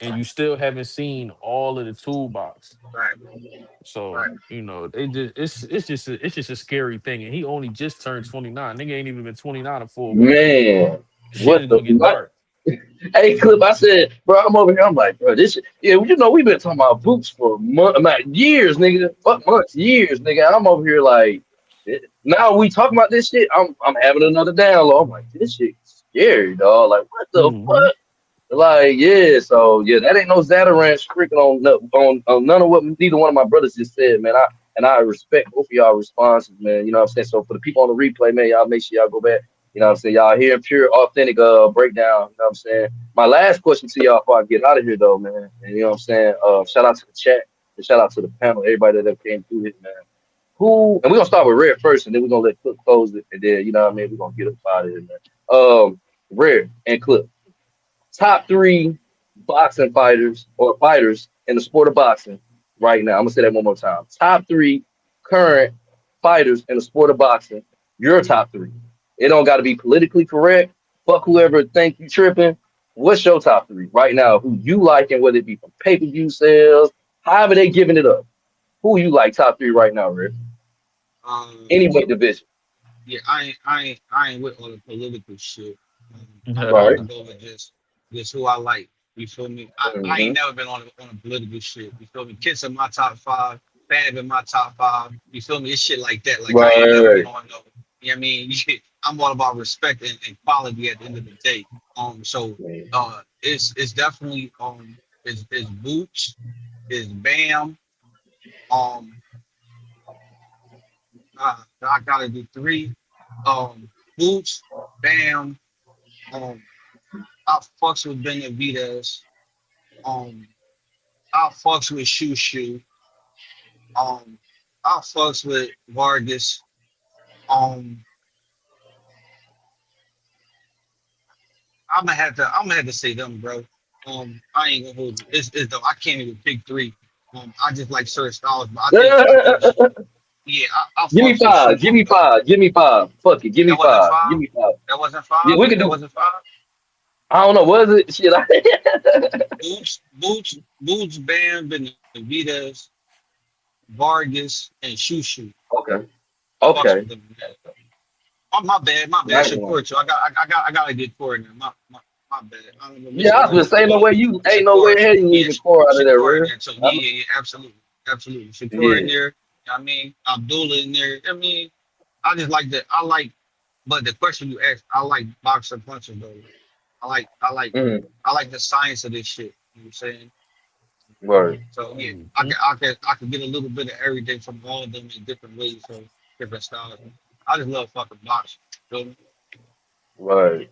And you still haven't seen all of the toolbox. Right, So, right. they just it's just a scary thing. And he only just turned 29. Nigga ain't even been 29 a full month. Man, Shit what is the gonna get what? dark. Hey, Clip, I said, bro, I'm over here. I'm like, bro, this shit, yeah, you know, we've been talking about boots for months, like years, nigga. Fuck months, years, nigga. And I'm over here like, now we talking about this shit. I'm having another download. I'm like, this shit scary, dog. Like, what the Hmm. fuck? Like, yeah, so yeah, that ain't no Zatarans freaking on none of what neither one of my brothers just said, man. I respect both of y'all responses, man. You know what I'm saying? So for the people on the replay, man, y'all make sure y'all go back. You know what I'm saying? Y'all hear pure, authentic breakdown. You know what I'm saying? My last question to y'all before I get out of here, though, man. And you know what I'm saying? Shout out to the chat and shout out to the panel, everybody that came through it, man. Who and we're gonna start with Red first, and then we're gonna let Clip close it, and then you know what I mean. We're gonna get up out of here, man. Red and Clip, top three boxing fighters or fighters in the sport of boxing right now. I'm gonna say that one more time. Top three current fighters in the sport of boxing. Your top three. It don't got to be politically correct. Fuck whoever think you tripping. What's your top three right now? Who you like, and whether it be from pay per view sales, however they giving it up. Who you like top three right now, Rick? Um, Any weight division. yeah, I ain't with all the political shit. I'm about Right. to go with just who I like. You feel me? I Mm-hmm. ain't never been on the political shit. You feel me? Kids in my top five, Fab in my top five. You feel me? It's shit like that. Like I ain't never been Right. on no. You know what I mean? I'm all about respect and quality at the end of the day. So it's definitely it's Boots, it's Bam. Um, I gotta do three. Boots, Bam. Um, I fucks with Benavides. Um, I fucks with Shoo Shoo. Um, I fucks with Vargas. Um, I'm gonna have to say them, bro. I ain't gonna hold you. It's though I can't even pick three. I just like certain styles, but I think yeah, I Give me fucks with Shoo five. Give Shoo me though. five. Give me five. Fuck it. Give me That wasn't five. Give five. me five. That wasn't Yeah, five. we can That do. wasn't five. I don't know. Was it shit? Boots, Bam, Benavides, Vargas, and Shoo Shoo. Okay. I fucks Okay. with them. Oh, my bad. Nice one. Shakur too. I gotta get Corey now. My bad. I don't know, Yeah, Mr. I was gonna Irrelevant. say no way you ain't no way Shakur, in hell you yeah, leaving core out of there, Shakur in real. there. So yeah, absolutely. Shakur in Yeah. there. I mean, Abdullah in there. I mean, I just like that. But the question you asked, I like boxer punching though. I like, I like, Mm-hmm. I like the science of this shit. You know what I'm saying? Word. So yeah, I Mhm. can, I can, I can get a little bit of everything from all of them in different ways, so different styles. I just love fucking boxing. Feel me? Word.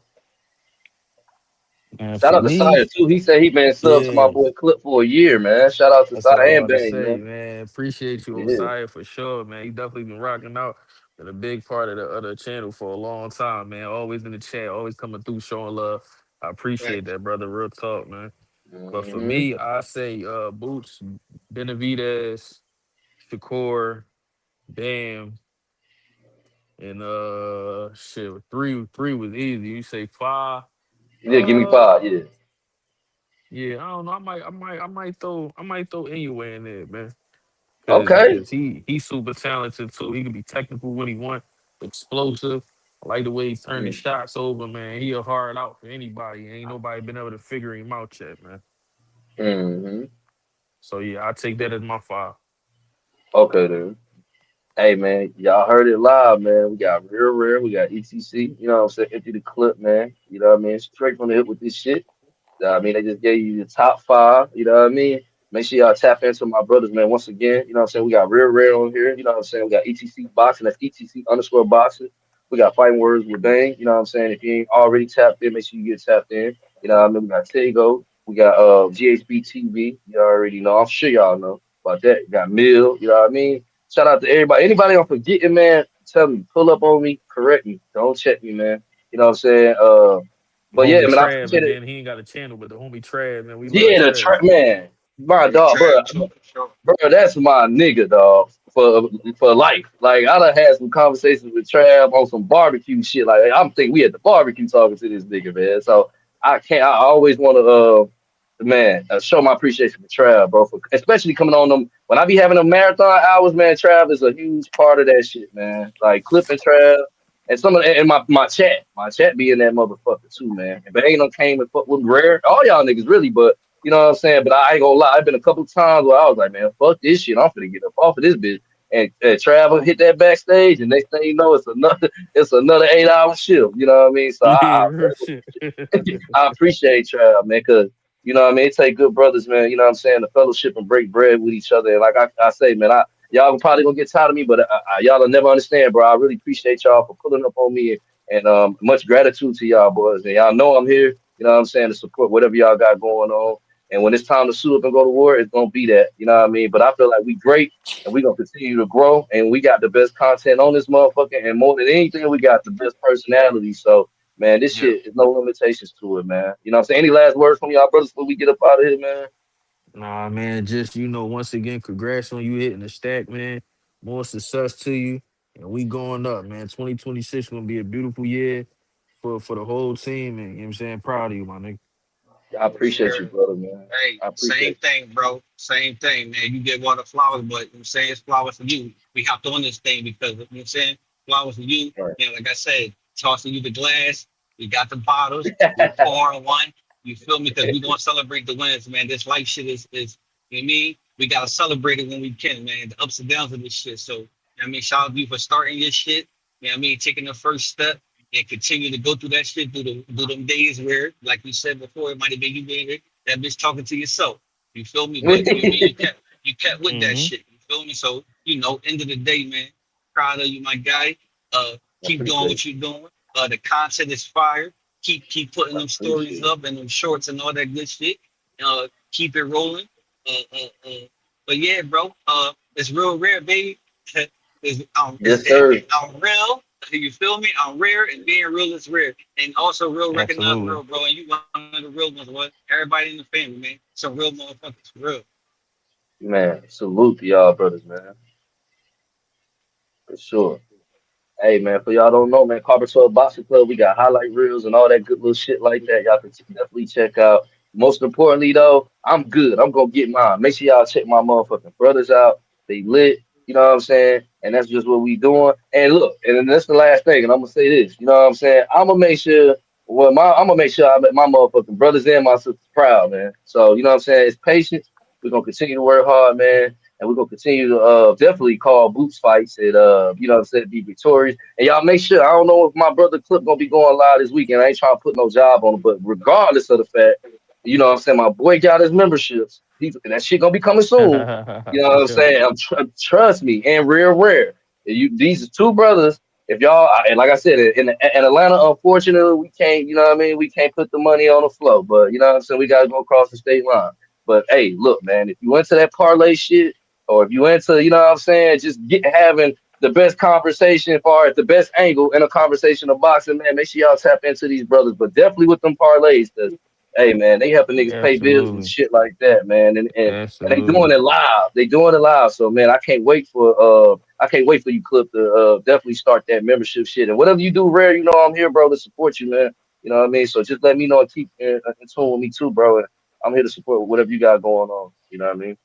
And Shout for out to me, Sire too. He said he been sub to my yeah, boy Clip for a year, man. Shout out to that's what Sire I'm and about to Bang, say, man. man. Appreciate you, Yeah. Osiah, for sure, man. You definitely been rocking out. Been a big part of the other channel for a long time, man. Always in the chat, always coming through, showing love. I appreciate Facts. that, brother. Real talk, man. But for Mm-hmm. me, I say Boots, Benavides, Shakur, Bam, and shit. Three was easy. You say five. Yeah, give me Uh five. Yeah. yeah, I don't know. I might throw anywhere in there, man. Cause Okay. cause he's super talented too. He can be technical when he want, explosive. I like the way he turned his shots over, man. He a hard out for anybody. Ain't nobody been able to figure him out yet, man. Mm-hmm. So yeah, I take that as my five. Okay, then. Hey man, y'all heard it live, man. We got Real Rare, we got ETC, you know what I'm saying? Empty the clip, man. You know what I mean? Straight from the hip with this shit. I mean, they just gave you the top five, you know what I mean? Make sure y'all tap into my brothers, man. Once again, you know what I'm saying? We got Real Rare on here, you know what I'm saying? We got ETC Boxing, that's ETC underscore boxing. We got Fighting Words with Bang, you know what I'm saying? If you ain't already tapped in, make sure you get tapped in. You know what I mean? We got Tego, we got GHB TV, you already know. I'm sure y'all know about that. We got Mill, you know what I mean? Shout out to everybody. Anybody I'm forgetting, man, tell me, pull up on me, correct me. Don't check me, man. You know what I'm saying? But yeah, Homie man, I Trav, appreciate but it. then he ain't got a channel. But the homie Trav, man, we love Yeah, the Trav. trap man, my Yeah, dog, Trap bro, too, for sure. bro, that's my nigga, dog, for life. Like I done had some conversations with Trav on some barbecue shit. Like I'm thinking we at the barbecue talking to this nigga, man. So I can't. I always want to, man, show my appreciation for Trav, bro, for especially coming on them when I be having them marathon hours, man. Trav is a huge part of that shit, man. Like clipping Trav. And some of and my chat be in that motherfucker too, man. If it ain't no came and fuck with rare, all y'all niggas really, but you know what I'm saying? But I ain't gonna lie, I've been a couple times where I was like, man, fuck this shit. I'm finna get up off of this bitch. And Travel hit that backstage, and next thing you know, it's another 8 hour shift. You know what I mean? So Yeah, real shit. I appreciate Trav, man, because you know what I mean. It take good brothers, man. You know what I'm saying? The fellowship and break bread with each other. And like I say, man, y'all probably gonna get tired of me, but y'all will never understand, bro. I really appreciate y'all for pulling up on me, and much gratitude to y'all boys. And y'all know I'm here. You know what I'm saying, to support whatever y'all got going on. And when it's time to suit up and go to war, it's gonna be that. You know what I mean? But I feel like we great and we gonna continue to grow and we got the best content on this motherfucker and more than anything, we got the best personality. So man, this Yeah. shit is no limitations to it, man. You know what I'm saying? Any last words from y'all brothers before we get up out of here, man? Nah, man, just once again, congrats on you hitting the stack, man. More success to you. and we going up, man. 2026 gonna be a beautiful year for the whole team, and you know what I'm saying, proud of you, my nigga. I appreciate you, Sure. brother, man. Hey, I same appreciate thing, bro. Same thing, man. You get water flowers, but I'm saying it's flowers for you. We hopped on this thing because you know what I'm saying flowers for you. you. Right. You know, like I said, tossing you the glass. We got the bottles. We pouring one. You feel me? Because we gonna celebrate the wins, man. This life shit is you know what I mean? We gotta celebrate it when we can, man. The ups and downs of this shit. So you know what I mean, shout out to you for starting your shit. You know what I mean, taking the first step and continue to go through that shit through them days where, like you said before, it might have been you being that bitch talking to yourself. You feel me? But you know what I mean, you kept with that Mm-hmm. shit. You feel me? So, end of the day, man, proud of you, my guy. I Keep doing appreciate what you're doing. The content is fire. Keep putting I them stories appreciate it. up and them shorts and all that good shit. Keep it rolling. But yeah, bro. It's real rare, baby. Yes, sir. I'm real. You feel me? I'm rare, and being real is rare, and also real recognize Absolutely. real, bro. And you one of the real ones, what? Everybody in the family, man. Some real motherfuckers, for real. Man, salute to y'all brothers, man. For sure. Hey man, for y'all don't know, man, Carbon 12 Boxing Club, we got highlight reels and all that good little shit like that. Y'all can definitely check out. Most importantly though, I'm good. I'm gonna get mine. Make sure y'all check my motherfucking brothers out. They lit, you know what I'm saying? And that's just what we doing. And look, and then that's the last thing, and I'm gonna say this, you know what I'm saying? I'm gonna make sure I make my motherfucking brothers and my sisters proud, man. So you know what I'm saying? It's patience. We're gonna continue to work hard, man, and we're gonna continue to definitely call boots fights and you know what I'm saying, be victorious. And y'all make sure, I don't know if my brother Clip gonna be going live this weekend. I ain't trying to put no job on him, but regardless of the fact, you know what I'm saying, my boy got his memberships. That shit gonna be coming soon. You know For what I'm sure. saying? Trust me, and real rare. These are two brothers. If y'all, and like I said, in Atlanta, unfortunately, we can't, you know what I mean? We can't put the money on the flow, but you know what I'm saying? We got to go across the state line. But hey, look, man, if you into that parlay shit, or if you into, you know what I'm saying, just having the best conversation as far as the best angle in a conversation of boxing, man, make sure y'all tap into these brothers, but definitely with them parlays, because hey man, they helping niggas pay bills and Absolutely. shit like that, man. And they doing Absolutely. it live. They doing it live. So man, I can't wait for you, Clip, to definitely start that membership shit. And whatever you do, Rare, you know I'm here, bro, to support you, man. You know what I mean? So just let me know and keep in tune with me too, bro. And I'm here to support whatever you got going on. You know what I mean?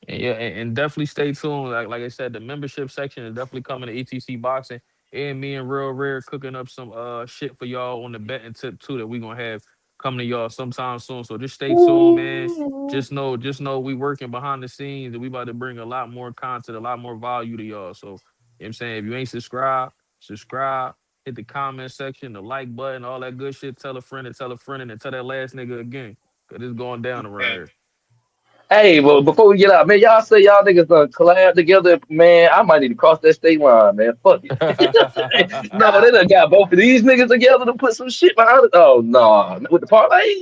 And yeah, and definitely stay tuned. Like I said, the membership section is definitely coming to ETC Boxing. And me and Real Rare cooking up some shit for y'all on the betting tip too that we gonna have coming to y'all sometime soon. So just stay tuned, man. Just know we working behind the scenes and we about to bring a lot more content, a lot more value to y'all. So you know what I'm saying, if you ain't subscribed, subscribe, hit the comment section, the like button, all that good shit. Tell a friend and tell a friend and then tell that last nigga again. Cause it's going down around Yeah. here. Hey, well, before we get out, man, y'all say y'all niggas collab together, man. I might need to cross that state line, man. Fuck it. No, they done got both of these niggas together to put some shit behind it. Oh no, with the parlay.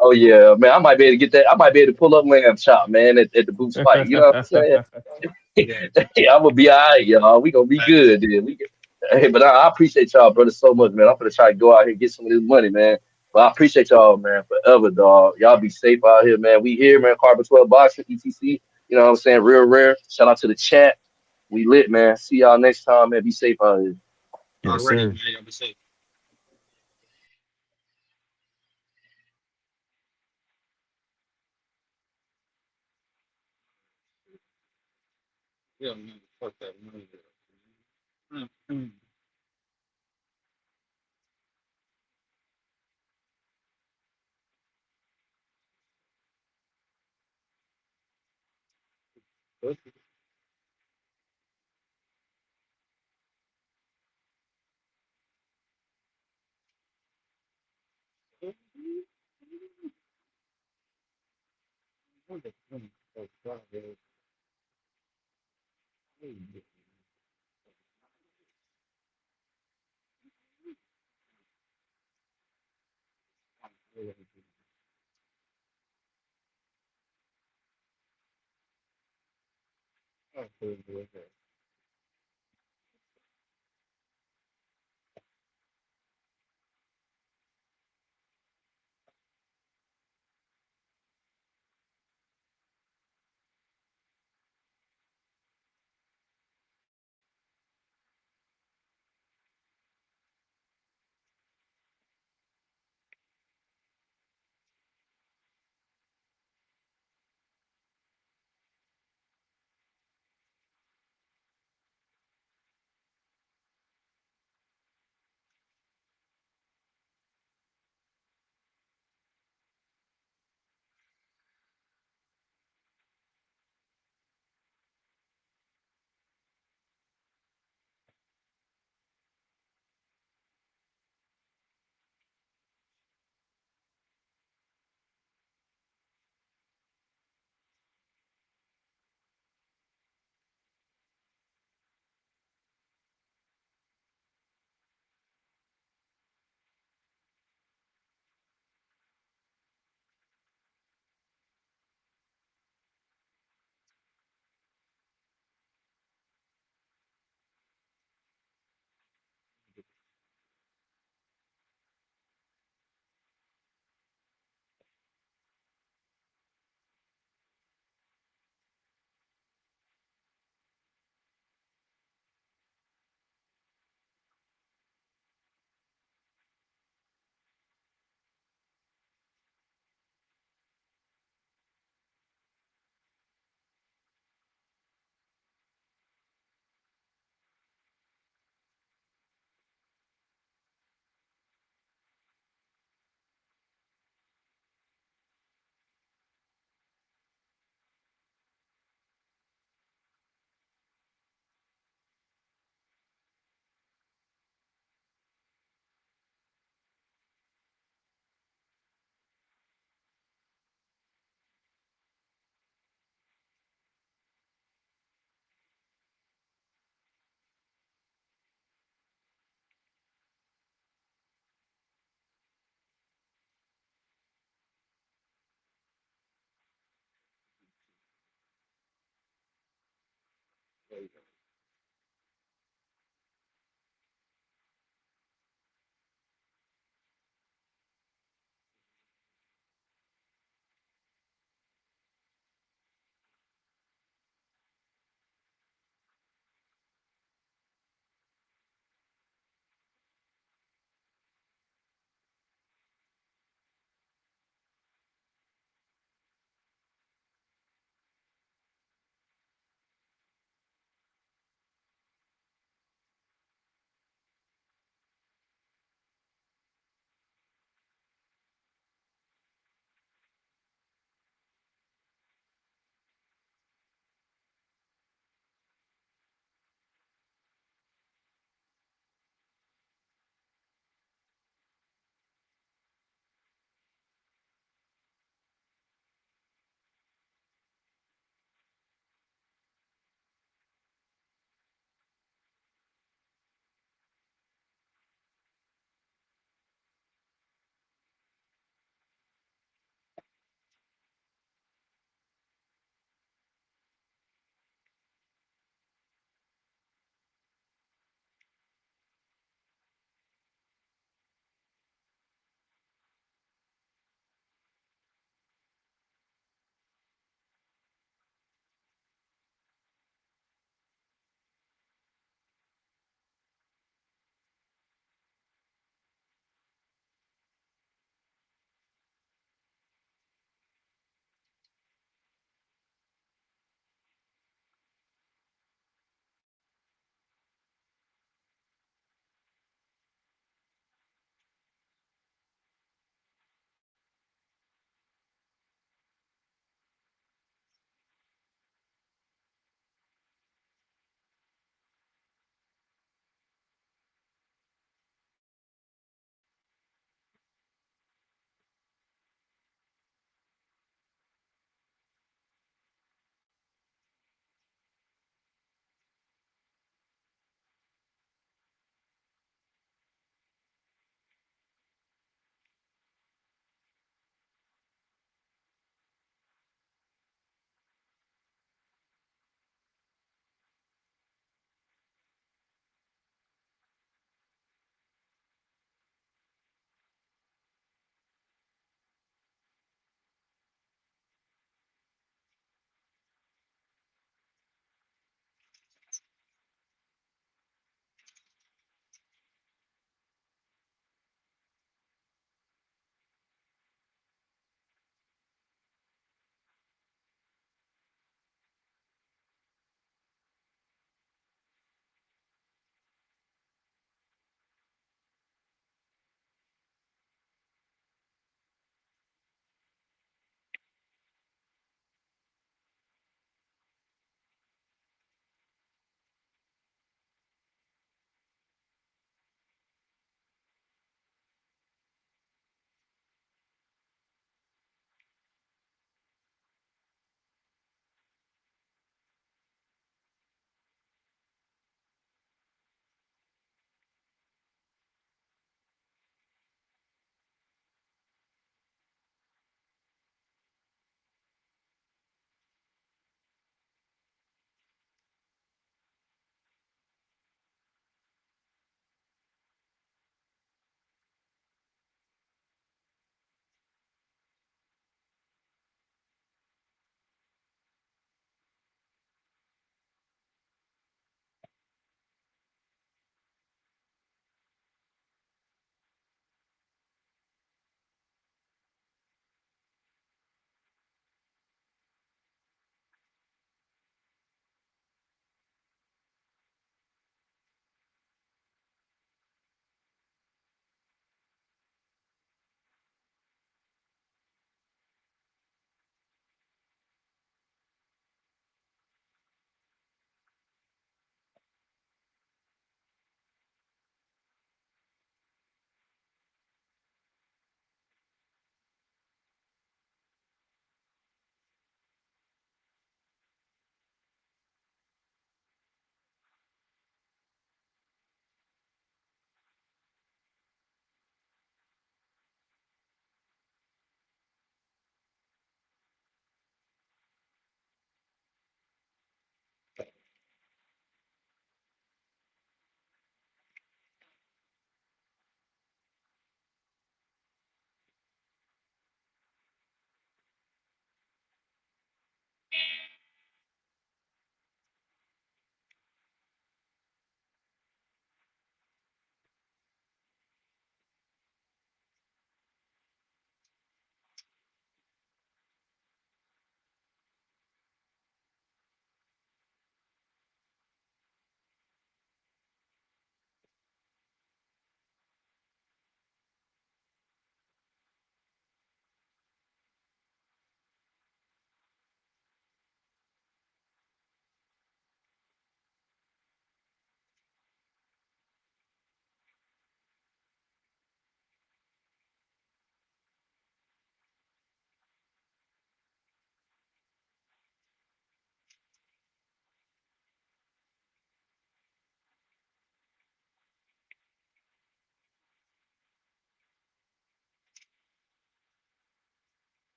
Oh yeah, man. I might be able to get that. I might be able to pull up lamb chop, man, at the boots fight. You know what I'm saying? Yeah. Yeah, I'm gonna be all right, y'all. We gonna be Thanks. good, then. Hey, but I appreciate y'all, brother, so much, man. I'm gonna try to go out here and get some of this money, man. But I appreciate y'all, man, forever, dog. Y'all be safe out here, man. We here, man. Carbon 12 Boxing, ETC. You know what I'm saying? Real rare. Shout out to the chat. We lit, man. See y'all next time, man. Be safe out here. Yes, Already, sir. man. Y'all be safe. Yeah, man. Fuck that money. Mm, mm.